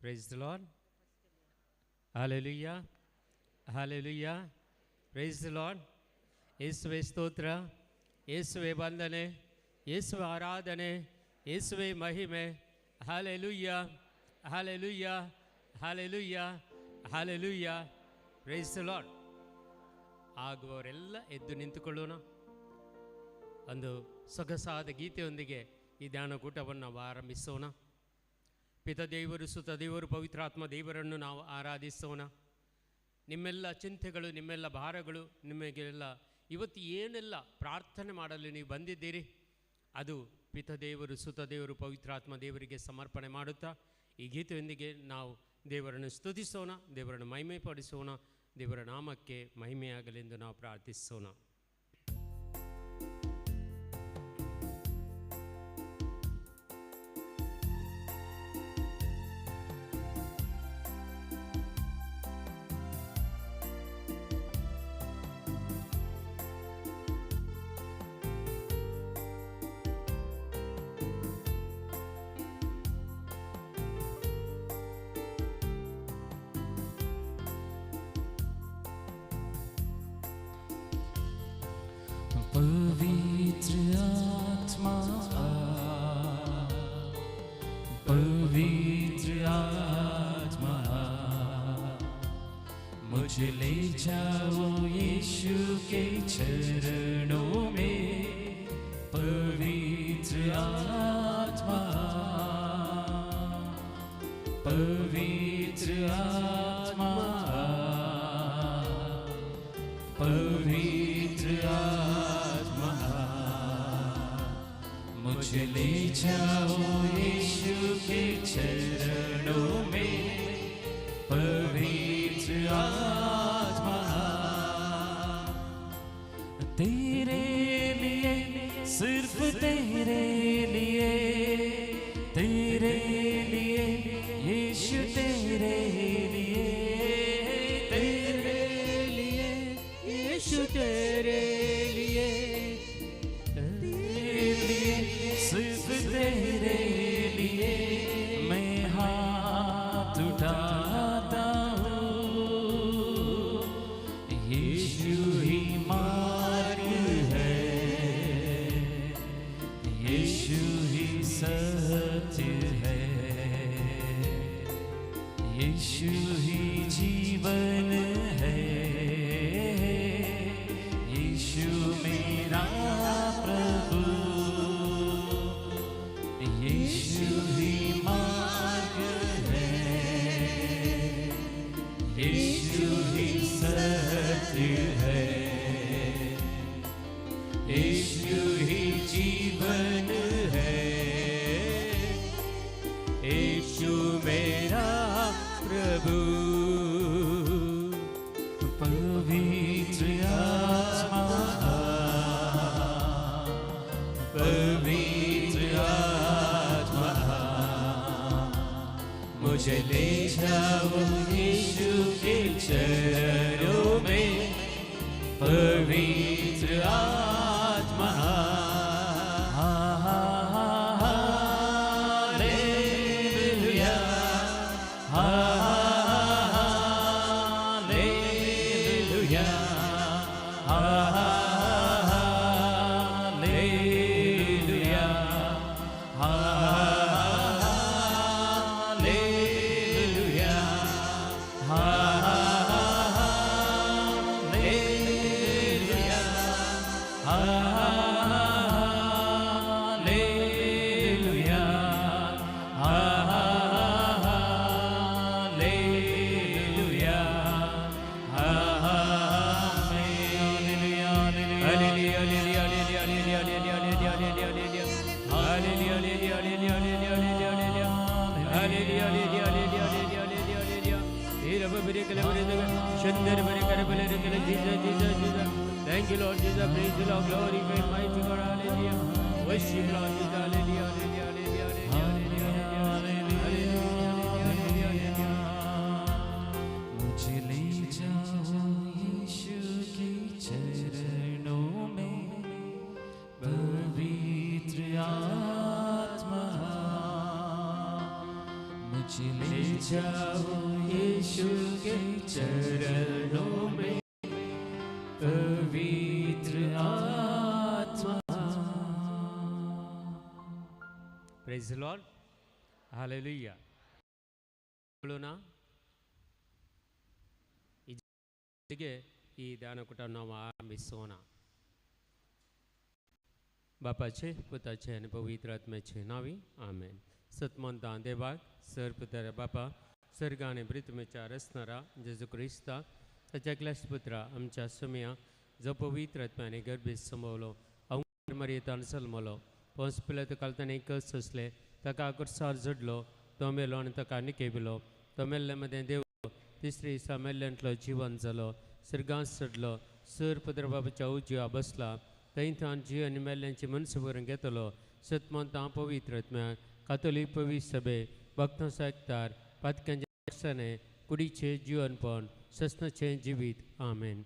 Praise the Lord. Hallelujah. Hallelujah. Praise the Lord. ಯೇಸುವೆ ಸ್ತೋತ್ರ, ಯೇಸುವೆ ವಂದನೆ, ಯೇಸುವೆ ಆರಾಧನೆ, ಯೇಸುವೆ ಮಹಿಮೆ. Hallelujah. Hallelujah. Hallelujah. Hallelujah. Praise the Lord. ಆಗುವವರೆಲ್ಲ ಎದ್ದು ನಿಂತುಕೊಳ್ಳೋಣ. ಒಂದು ಸೊಗಸಾದ ಗೀತೆಯೊಂದಿಗೆ ಈ ಧ್ಯಾನ ಕೂಟವನ್ನು ನಾವು ಆರಂಭಿಸೋಣ. ಪಿತ ದೇವರು, ಸುತ ದೇವರು, ಪವಿತ್ರಾತ್ಮ ದೇವರನ್ನು ನಾವು ಆರಾಧಿಸೋಣ. ನಿಮ್ಮೆಲ್ಲ ಚಿಂತೆಗಳು, ನಿಮ್ಮೆಲ್ಲ ಭಾರಗಳು, ನಿಮಗೆಲ್ಲ ಇವತ್ತು ಏನೆಲ್ಲ ಪ್ರಾರ್ಥನೆ ಮಾಡಲು ನೀವು ಬಂದಿದ್ದೀರಿ, ಅದು ಪಿತ ದೇವರು, ಸುತ ದೇವರು, ಪವಿತ್ರಾತ್ಮ ದೇವರಿಗೆ ಸಮರ್ಪಣೆ ಮಾಡುತ್ತಾ ಈ ಗೀತೆಯೊಂದಿಗೆ ನಾವು ದೇವರನ್ನು ಸ್ತುತಿಸೋಣ, ದೇವರನ್ನು ಮಹಿಮೆಪಡಿಸೋಣ. ದೇವರ ನಾಮಕ್ಕೆ ಮಹಿಮೆಯಾಗಲೆಂದು ನಾವು ಪ್ರಾರ್ಥಿಸೋಣ. पवित्र आत्मा, पवित्र आत्मा, मुझे ले जाओ यीशु के चरणों में. पवित्र आत्मा, पवित्र आत्मा, पवित्र आत्मा, मुझे ले जाओ यीशु के चरणों में. पवित्र आत्मा, तेरे लिए, सिर्फ तेरे लिए, तेरे लिए यीशु, तेरे लिए, तेरे लिए यीशु, तेरे लिए, सिर्फ तेरे लिए मैं हाथ उठाता हूँ. यीशु ही मार्ग है, यीशु ही सत्य है, यीशु ही जीवन है. यीशु मेरा प्रभु, यीशु ही मार्ग है, यीशु ही सत्य है, यीशु ही जीवन है. यीशु मेरा प्रभु. पवित्र आत्मा, पवित्र आत्मा, मुझे ले जाओ यीशु के चरणों में. पवित्र आत्मा, hallelujah, hallelujah, hallelujah, hallelujah, hallelujah, hallelujah, hallelujah, Thank you, Lord Jesus. Praise you, Lord. Glory, great, mighty God. Hallelujah. Worship, Lord Jesus. Hallelujah. Hallelujah. Hallelujah. Hallelujah. मुझे ले जाओ यीशु के चरणों में. पवित्र आत्मा, मुझे ले जाओ यीशु के चरणों में पवित्र आत्मा। Praise the Lord. Hallelujah. बोलोना ಇದಿಗೆ ಈ ಧ್ಯಾನಕೂಟ ನಾವು ಆರಂಭಿಸೋಣ. બાપા છે, પુત્ર છે અને પવિત્ર આત્મા છે. નાવી આમેન. સતમંતા દેવાગ સર પુત્ર બાપા सर्गाने प्रीतमेच्या रसणारा जेजू ख्रिस्ता त्याच्या क्लॅश पुत्रा आमच्या समया जो पवित्र आत्म्याने गर्भीत संभवलो अवंग मर्यादान सलमलो पोंस पिलात कालताने कस असले ताका आकुर्सार झडलो तो मेलो आनी ताका निकेबिलो तो मेल्ल्यामध्ये देवलो तिसरी दिसा मेल्ल्यांतलो जिवन जालो सर्गांत चडलो सर पुत्र बाबाच्या उजव्या बसला थंय थान जीव आनी मेल्ल्यांची मनस भरून घेतलो सतमंता पवित्र आत्म्याक कातोलीक पवित्र सभे भक्तां एकतार पातक्यांचे रक्षणे कुडीचे जीवनपण ससनाचे जिवीत आमेन.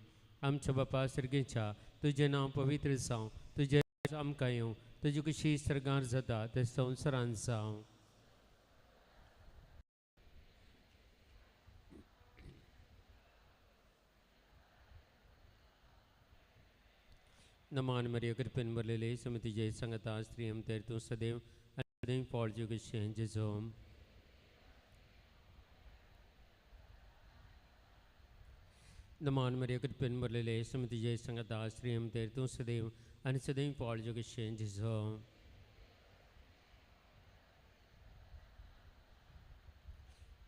आमच्या बापा सर्गेच्या तुझे नांव पवित्र जावं तुझे आमकां येवं तुजी कशी सर्गार जाता ते संवसारांत जावं. नमान मरिया कृपेन भरलेले समितीचे संगता स्त्री तेर तूं सदैव आनी सदैव फळ कशें जेजो. नमान मरिया कृपेन भरलेले समितीचे संगता स्त्री तेर तूं सदैव आनी सदैव फळ कशें जेजो.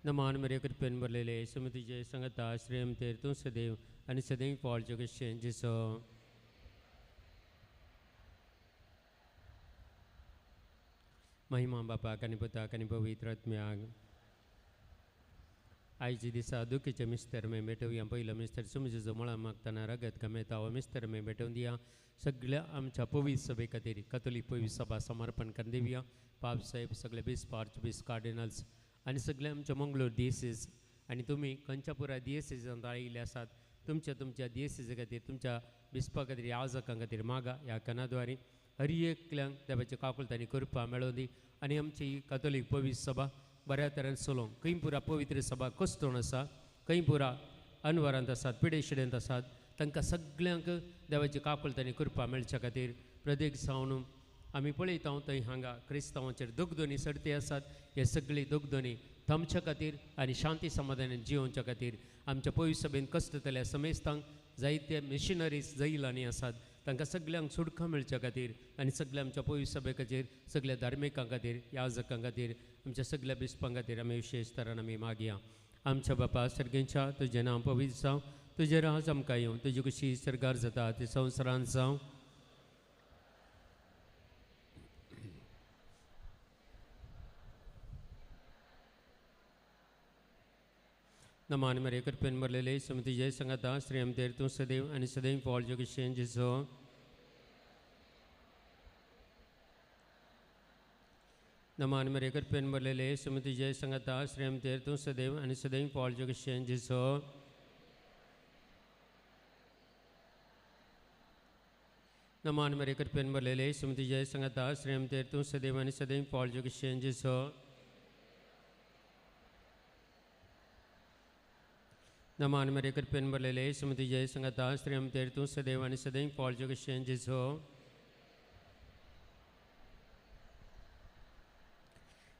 नमान मरिया कृपेन भरलेले समितीचे संगता स्त्री तेर तूं सदैव आनी सदैव फळ कशें जेजो. महिमा बापाक आनी पुताक आनी पवित्र आत्म्याक. आयच्या दिसा दुखीचे मिस्तर मे भेटवया पहिलं मिस्तर सुमजेचो मळा मागतना रगत गमेता हो मिस्तर मे भेटवून दिया सगळ्या आमच्या पवित्र सभे खातीर कथोलीक पवित्र सभा समर्पण करून दिवया पाप साहेब सगळे बिस आर्च बिस कार्डिनल्स आनी सगळे आमच्या मंगळूर दिएसीस आनी तुमी खंयच्या पुराय दिएसीसांत आयिल्ले आसात तुमच्या दिएसीसा खातीर तुमच्या बिस्पा खातीर याजकां खातीर मागा ह्या कनाद्वारी हर एकल्यांक देवाची काकुळटांनी करपा मेळोवन दी आनी आमची ही कथोलीक पवित्र सभा बऱ्या तरेन चलोवंक खंय पुरा पवित्र सभा कोस्तोण आसा खंय पुरा अनवरांत आसात पिडेशिडेंत आसात तांकां सगळ्यांक देवाची काकुळटांनी करपा मेळच्या खातीर प्रत्येक जावन आमी पळयता थंय हांगा क्रिस्तांवांचेर दोगदोनी सर्ती आसात हे सगळी दोगदोनी थांबच्या खातीर आनी शांती समाधानान जिवोवच्या खातीर आमच्या पवित्र सभेन कश्टतल्या समेस्तांक जायते मिशनरीज जैलांनी आसात तांकां सगळ्यांक सुडकां मेळच्या खातीर आनी सगळ्या आमच्या पवित्र सभे खातीर सगळ्या धार्मिकां खातीर याजकां खातीर आमच्या सगळ्या बिस्पां खातीर आमी विशेश तरान आमी मागया. आमच्या बापा सर्गेच्या तुजें नांव पवित्र जावं तुजें राज आमकां येवं तुजी कशी सरगार जाता ती संवसारांत जावं. नमान मरे कृपेन भरलेले समितीचे संगता श्री तेर तूं सदैव आनी सदैव फळ कशें जेजो. नमान मरे कृपेन भरलेले समितीचे संगता श्री तेर तूं सदैव आनी सदैव फळ कशें जेजो. नमान मरे कृपेन भरलेले समितीचे संगता श्री तेर तूं सदैव आनी सदैव फळ कशें जेजो. नमान मरे कृपेन भरलेले समितीचे संगता श्री तेर तूं सदैव आनी सदैव फळ कशें जेजो.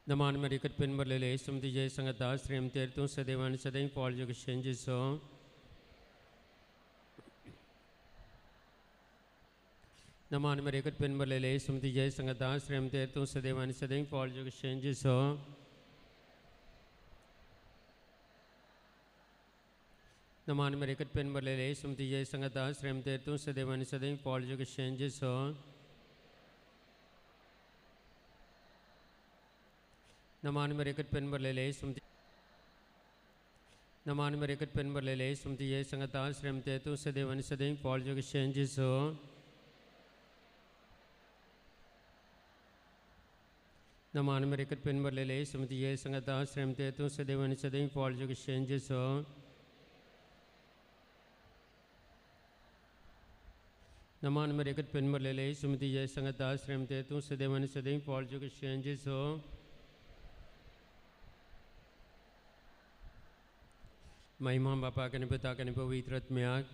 नमान मरे कृपेन भरलेले समितीचे संगता श्री तेर तूं सदैव आनी सदैव फळ कशें जेजो. नमान मरे कृपेन भरलेले समितीचे संगता श्री तेर तूं सदैव आनी सदैव फळ कशें जेजो. नमान मरे कृपेन भरलेले समितीचे संगता श्री तेर तूं सदैव आनी सदैव फळ कशें जेजो. नमान मरे कृपेन भरलेले समिती नमान मरे कृपेन भरलेले समितीचे संगता श्री तेर तूं सदैव आनी सदैव फळ कशें जेजो. नमान मरे कृपेन भरलेले समितीचे संगता श्री तेर तूं सदैव आनी सदैव फळ कशें जेजो. नमान मरे कृपेन भरलेले समितीचे संगता श्री तेर तूं सदैव आनी सदैव फळ कशें जेजो. महिमा बापाक आनी पुताक आनी पवित्र आत्म्याक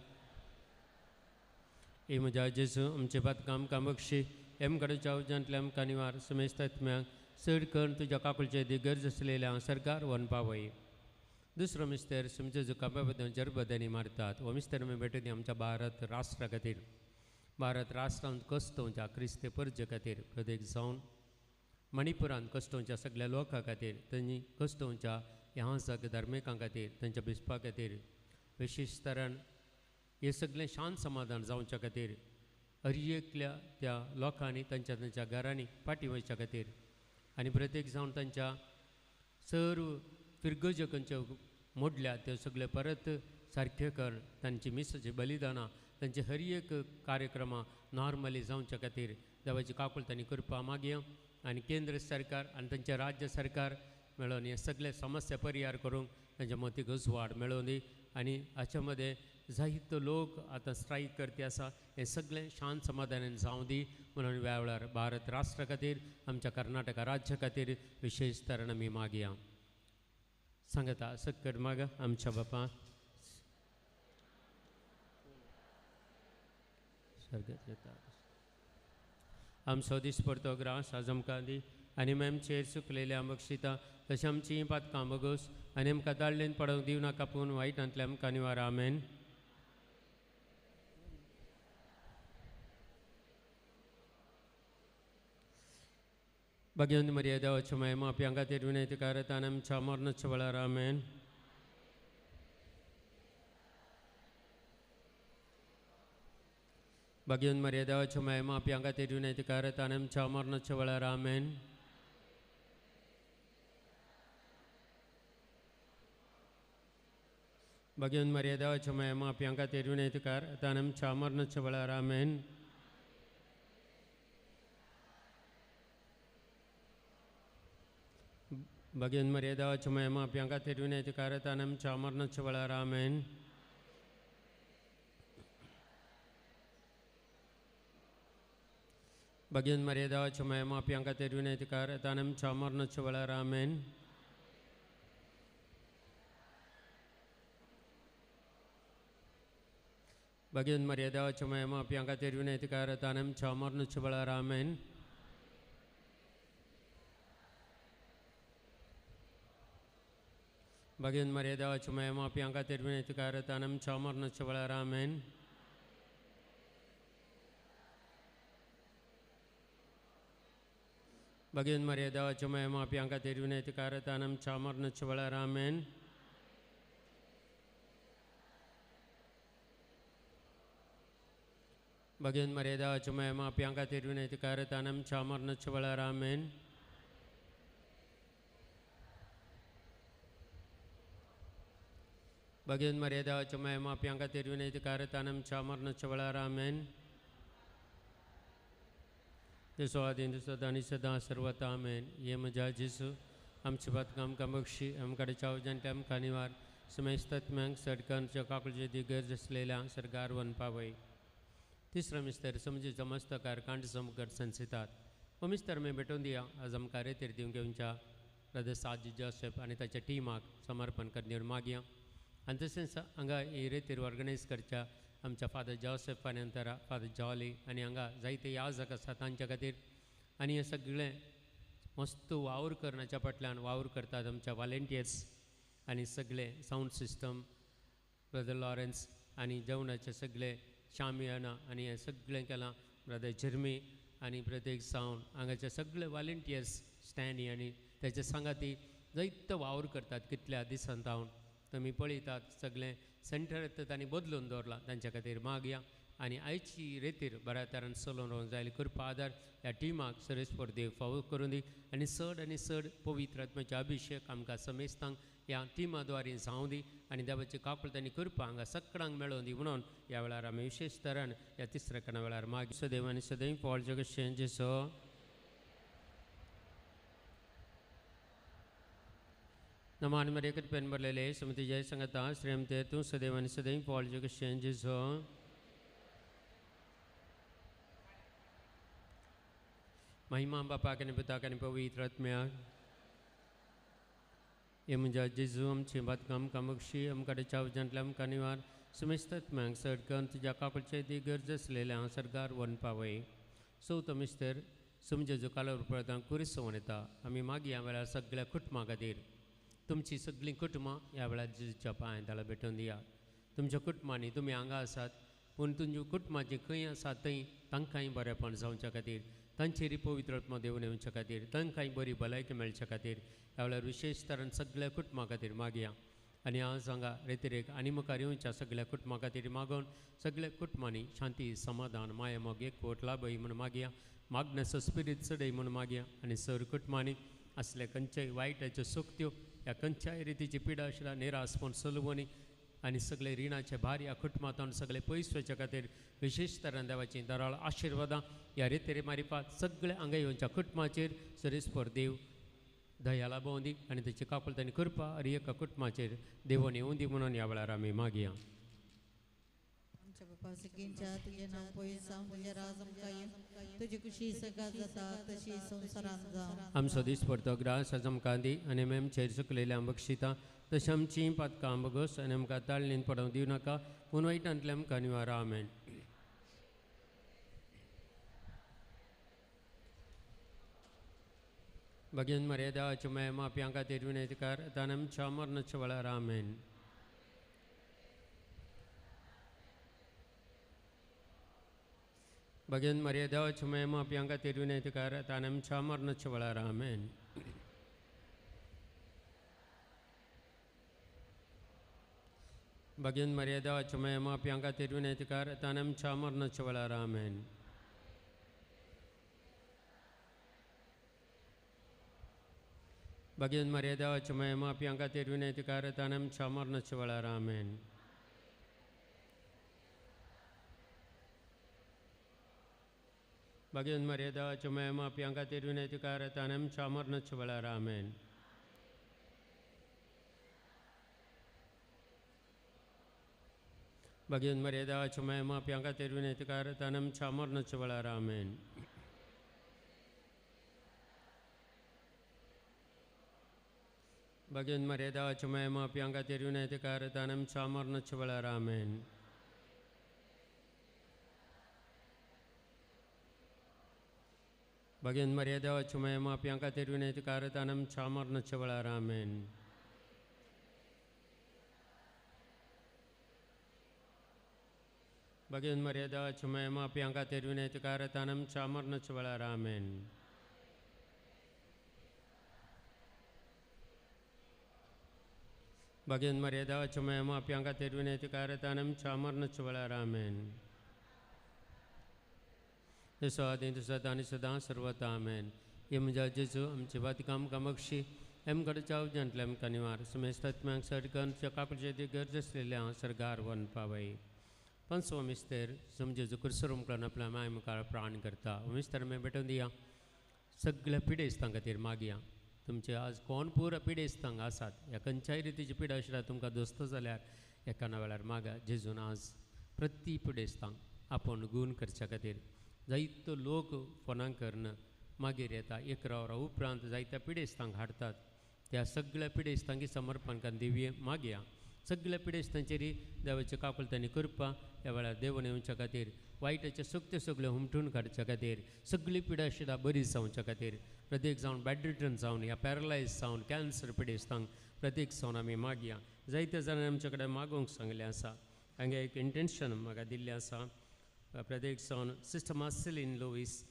ए म्हज्या जेजू आमचे बातकाम कामक्षी एम कडे जावजांतल्या आमकां निवार समेस्त आत्म्याक चड करून तुज्या काकुलचे दिगर्ज आसलेल्या सरकार वन पावय. दुसरो मिस्तेर समजे जुकाबा बद्दल जरबदानी मारतात हो मिस्तेर आमी भेटून आमच्या भारत राष्ट्रा खातीर भारत राष्ट्रांत कस्तोवच्या क्रिस्ते परजे खातीर प्रदेक जावन मणिपुरांत कस्तोवच्या सगळ्या लोकां खातीर तांणी कस्तोवच्या ह्या सगळ्या धार्मिकां खातीर तांच्या बिस्पा खातीर विशेश तरान हे सगळें शांत समाधान जावच्या खातीर हरएकल्या त्या लोकांनी तांच्या घरांनी फाटी वयच्या खातीर आनी प्रत्येक जावन तांच्या सर्व फिरगज्यो खंयच्यो मोडल्या त्यो सगळे परत सारखे कर तांची मिसाची बलिदानां तांचे हर एक कार्यक्रमां नॉर्मली जावच्या खातीर देवाची काकूळ तांणी करपा मागया आनी केंद्र सरकार आनी तांचे राज्य सरकार मेळोन हे सगळे समस्या परिहार करूंक तांच्या मतीक उजवाड मेळोवन दी. आनी हाच्या मदें जायतो लोक आतां स्ट्रायक करपी आसा हें सगळें शांत समाधानान जावं दी म्हणून ह्या वेळार भारत राष्ट्रा खातीर आमच्या कर्नाटका राज्या खातीर विशेश तरेन आमी मागया. सांगता सक्कर मागा आमच्या बापा सर्गत येता आमचो दीस परतो ग्रास आज आमकां दी आनी आमचेर सुकलेल्या बक्षिता तशें आमची पातकां बगोस आनी आमकां दाळ्ळेन पडोवंक दिवनाका पूण वायटांतल्या आमकां निवार आमेन. भगवंत मर्या देवाच्या महिमा आपल्या खातीर विनंती करत आनी आमच्या मरणाच्या वेळार आमेन. भगवंत मर्या देवाच्या महिमा आपल्या खातीर विनंती करत आनी आमच्या मरणाच्या वेळार आमेन. भगवंत मर्या देवाच्या महिमा आपल्या खातीर विनंती करत आनी आमच्या मरणाच्या वेळार आमेन. भगवंत मर्या देवाच्या महिमा आपल्या खातीर विनंती करत आनी आमच्या मरणाच्या वेळार आमेन. भगवंत मर्या देवाच्या महिमा आपल्या खातीर विनंती करत आनी आमच्या मरणाच्या वेळार आमेन. भगवंत मर्या देवाच्या महिमा आपल्या खातीर विनंती करत आनी आमच्या मरणाच्या वेळार आमेन. भगवंत मर्या देवाच्या महिमा आपल्या खातीर विनंती करत आनी आमच्या मरणाच्या वेळार आमेन. भगवंत मर्या देवाच्या महिमा आपल्या खातीर विनंती करत आनी आमच्या मरणाच्या वेळार आमेन. भगवंत मर्या देवाच्या महिमा आपल्या खातीर विनंती करत आनी आमच्या मरणाच्या वेळार आमेन. भगवंत मर्या देवाच्या महिमा आपल्या खातीर विनंती करत आनी आमच्या मरणाच्या वेळार आमेन. दिसो आदीन दिसो आनी सदां सर्वता आमेन. हे म्हज्या जेजू आमचे बातकां आमकां बक्षी आमकां चावजांतल्या आमकां निवार समेस्त आत्म्यांक सडकांच्या काकुळचे दिगर्ज आसलेल्या सरकार वन पावय. तिसरो मिस्तर समजीचो मस्तकार कांट समकर संसितात हो मिस्तर आमी भेटोवन दिया आज आमकां रेतीर दिवंक घेवच्या ब्रदर साजीद जोसेफ आनी ताच्या टिमाक समर्पण करण्यार मागया. आनी तशेंच हांगा ही रेतीर ऑर्गनायज करच्या आमच्या फादर जोसेफ आनी अंतरा फादर जॉली आनी हांगा जायते याजक आसात तांच्या खातीर आनी हे सगळे मस्त वावर करण्याच्या फाटल्यान वावर करतात आमच्या वॉलंटियर्स आनी सगळे सावंड सिस्टम ब्रदर लॉरेन्स आनी जेवणाचे सगळे शामियाना आनी हे सगळें केलां ब्रदर झिरमी आनी प्रत्येक सावन हांगाचे सगळे वॉलंटियर्स स्टँडी आनी तेचे सांगाती जायतो वावर करतात. कितल्या दिसांत हांव तुमी पळयतात सगळें सेंटर तांणी बदलून दवरलां तांच्या खातीर मागया. आनी आयची रेतीर बऱ्या तरेन चलोवन रावंक जाय कृपा आदार ह्या टिमाक सर्वेस्पर देव फावो करून दी आनी चड पवित्र आत्म्याचे अभिशेक आमकां समेस्तांक ह्या टिमा द्वारे जावं दी आनी देवाची काकूळ तांणी करपा हांगा सगळ्यांक मेळोवन दी म्हणून ह्या वेळार आमी विशेश तरेन ह्या तिसऱ्या कणा वेळार माग सदैव आनी सदैव फॉल जगतशें जेसो नमान मर्याकत पेन भरलेले समती जय सांगता श्रेमते तूं सदैव आनी सदैव फॉल जगतशें जेसो महिमा बापाक आनी पुताक आनी पवित्र आत्म्याक हे म्हणजे जेजू आमची बातकां आमकां बक्षी आमकां चावजांतले आमकां निवार सुमेस्तात मँग सडकन तुज्या कापडचे ती गरज आसलेल्या सरकार वन पावय चवथो मिस्तर समजेजो कालो पळयता कुरीस सवण येता आमी मागी ह्या वेळार सगळ्या कुटुंबां खातीर तुमची सगळीं कुटुंबां ह्या वेळार जेजूच्या पांय ताळा भेटोवन दिया तुमच्या कुटुंबांनी तुमी हांगा आसात पूण तुमच्या कुटुंबाची खंय आसात थंय तांकांय बरेपण जावच्या खातीर तांचेरी पवित्र आत्मा देवून येवच्या खातीर तांकांय बरी भलायकी मेळच्या खातीर ह्या वेळार विशेश तरान सगळ्या कुटुंबां खातीर मागया आनी हांव हांगा रेतीरेक आनी मुखार येवच्या सगळ्या कुटुंबां खातीर मागोवन सगळ्या कुटुंबांनी शांती समाधान माया मोग एकवट लाभय म्हूण मागया मागण्याचो स्पिरीट चडय म्हूण मागया आनी सर कुटुंबांनी असले खंयच्याय वायटाच्यो सोक्त्यो ह्या खंयच्याय रितीची पिडा आशिल्ल्या निरासपण सलवणी आनी सगळे रिणाचे भार ह्या कुटुंबांतून सगळे पयस वचे खातीर विशेश तरान देवाची दराळ आशिर्वादां ह्या रितीरे मारिपात सगळे हांगा येवच्या कुटुंबाचेर सरीस्पर देव दया लाभोवन दी आनी तेची कापळतानी करपा आनी एका कुटुंबाचेर देवोन येवं दी म्हणून ह्या वेळार आमी मागया आमच्या बापा सगळ्यांच्या तुझें नांव पयस जावं तुजें राज आमकां येवं तुजी खुशी सगळ्यात जाता तशी संवसारांत जावं आमचो दीस परतो ग्रास आज आमकां दी आनी आमी आमचेर सुकलेल्या बक्षिता तशें आमचीं पातकां बगोस आनी आमकां ताळणीन पडोवंक दिवं नाका पूण वायटांतले आमकां निवारा आमेन भगवान मर्यादा चुमय माप्यां खातीर विनयतकार तान आमच्या मरणाच्या वेळार आमेन भगवान मर्यादा चुमय माप्यां खातीर विनयतकार तान आमच्या मरणाच्या वेळार आमेन भगवान मर्यादा चुमय माप्यां खातीर विनयतकार तान आमच्या मरणाच्या वेळार आमेन भगवान मर्यादा चुमय माप्यां खातीर विनयतकार तान आमच्या मरणाच्या वेळार आमेन भगवान मर्यादा चुमय माप्यां खातीर विनयतकार तान आमच्या मरणाच्या वेळार आमेन भगवान मर्यादा चुमय माप्यां खातीर विनयतकार तान आमच्या मरणाच्या वेळार आमेन भगवान मर्यादा चुमय माप्यां खातीर विनयतकार तान आमच्या मरणाच्या वेळार आमेन भगवान मर्यादा चुमय माप्यां खातीर विनयतकार तान आमच्या मरणाच्या वेळार आमेन भगवान मर्यादा चुमय माप्यां खातीर विनयतकार तान आमच्या मरणाच्या वेळार आमेन भगवान मर्यादा चुमय माप्यां खातीर विनयतकार तान आमच्या मरणाच्या वेळार आमेन जसो आदी तसो आनी सदां सर्वता आमेन हे म्हज्या जेजू आमची बातकां आमकां बक्षी आमकां चावजांतले आमकां निवार सुमेस्तात्म्यांक सडकन कापडचे ती गरज आसलेल्या सरगार वन पावय पंचवो मिस्तेर समजेजो कुर्सर मुखार आपल्या माय मुखार प्राण करता मिस्तर आमी भेटोवन दिया सगळ्या पिडेस्तां खातीर मागया तुमचे आज कोण पुरो पिडेस्तांक आसात ह्या खंयच्याय रितीची पिडा आशिल्ल्या तुमकां दोस्त जाल्यार एकाना वेळार मागा जेजून आज प्रती पिडेस्तांक आपूण गूण करच्या खातीर जायतो लोक फोनाक करना मागीर येता एक राव उपरांत जायत्या पिडेस्तांक हाडटात त्या सगळ्या पिडेस्तांकी समर्पण करून दिव्य मागया सगळ्या पिडेस्तांचेरी देवाच्या कापळतांनी करपा ह्या वेळार देवून येवच्या खातीर वायटाच्यो सक्त्यो सगळ्यो हुमटून काडच्या खातीर सगळी पिडा आशिल्ल्या बरी जावच्या खातीर प्रत्येक जावन बॅडरिटन जावन या पॅरलायज जावन कॅन्सर पिडेस्तांक प्रत्येक जावन आमी मागया जायत्या जाणांनी आमचे कडेन मागोवंक सांगलें आसा हांगा एक इंटेंशन म्हाका दिल्लें आसा प्रत्येक जावन सिस्टर मार्सेलीन लोवीस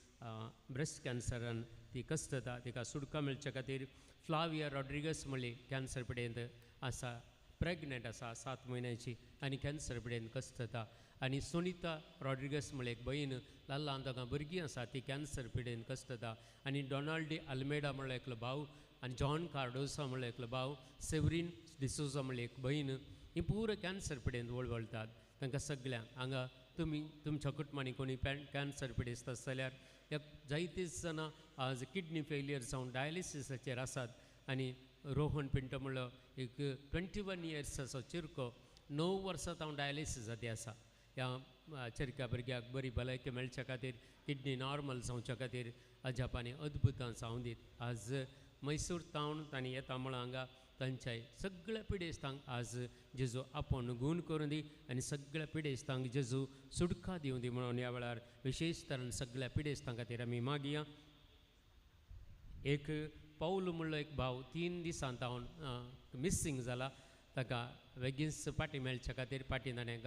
ब्रेस्ट कॅन्सरान ती कस्तता तिका सुडका मेळच्या खातीर फ्लाविया रॉड्रिगस म्हणली कॅन्सर पिडेंत आसा प्रेग्नंट आसा 7 म्हयन्याची आनी कॅन्सर पिडेन कस्तता आनी सुनीता रॉड्रिगस म्हळ्यार एक भयण ल्हान ल्हान दोगां भुरगीं आसा ती कॅन्सर पिडेन कस्तता आनी डॉनाल्ड डी अल्मेडा म्हणल्यार एकलो भाव आनी जॉन कार्डोसा म्हणल्यार एकलो भाव सेवरीन डिसोजा म्हणल्यार एक भयण ही पुरो कॅन्सर पिडेन वळवळटात तांकां सगळ्यांक हांगा तुमी तुमच्या कुटुंबांनी कोणी कॅन्सर पिडेस्त जाल्यार जायतीं जाणां आज किडनी फेलियर जावन डायलिसिसाचेर आसात आनी रोहन पिंटो म्हणलो एक 21 इयर्साचो चिरको 9 वर्सां हांव डायलिसिसाची आसा ह्या चिरक्या भुरग्याक बरी भलायकी मेळच्या खातीर किडनी नॉर्मल जावच्या खातीर अजापांनी अद्भुतां जावं दीत आज मैसूर टावन तांणी येता म्हणून हांगा तांच्या सगळ्या पिडेस्तांक आज जेजू आपोवन गूण करून दी आनी सगळ्या पिडेस्तांक जेजू सुटका दिवं दी म्हणून ह्या वेळार विशेश तरेन सगळ्या पिडेस्तां खातीर आमी मागया. एक पाऊल म्हणलो एक भाव 3 दिसांत हांव मिस्सींग जाला. ताका बेगीनच पाटी मेळचे खातीर पाटी ताणें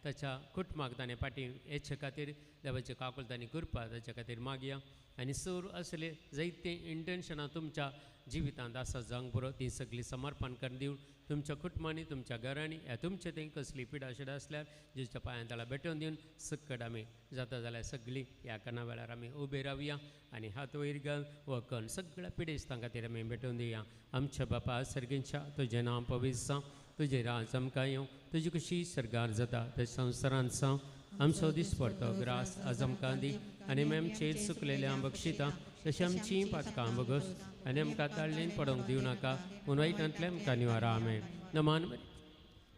ताच्या कुटुंबाक ताणें पाटी हेचे खातीर देवाचे काकुलतांनी करपा ताचे खातीर मागया. आनी सर असले जायते इंटेन्शनां तुमच्या जिवितांत आसा जावंक पुरो ती सगळीं समर्पण करून दिवन तुमच्या कुटुंबांनी तुमच्या घरांनी ह्या तुमचे थंय कसली पिडा शिडा आसल्यार जेच्या पांयां तळा भेटोवन दिवन सकट आमी जाता जाल्यार सगळीं ह्या कना वेळार आमी उबे रावया आनी हात वयर घाल वकन सगळ्या पिडेस्तां खातीर आमी भेटोवन दिया. आमच्या बापा सर्गींच्या तुजें नांव पवित्र जावं, तुजें राज आमकां येवं, तुजी कशी सरकार जाता ते संवसारांत जावं. आमचो दीस पडतो ग्रास आज आमकां दी आनी आमी आमचेर सुकलेल्या बक्षिता तशी आमचीं पातकां बगस आनी आमकां ताळ्ळेन पडोवंक दिवं नाका पूण वायटांतल्यान आमकां निवारा. आमेन. नमान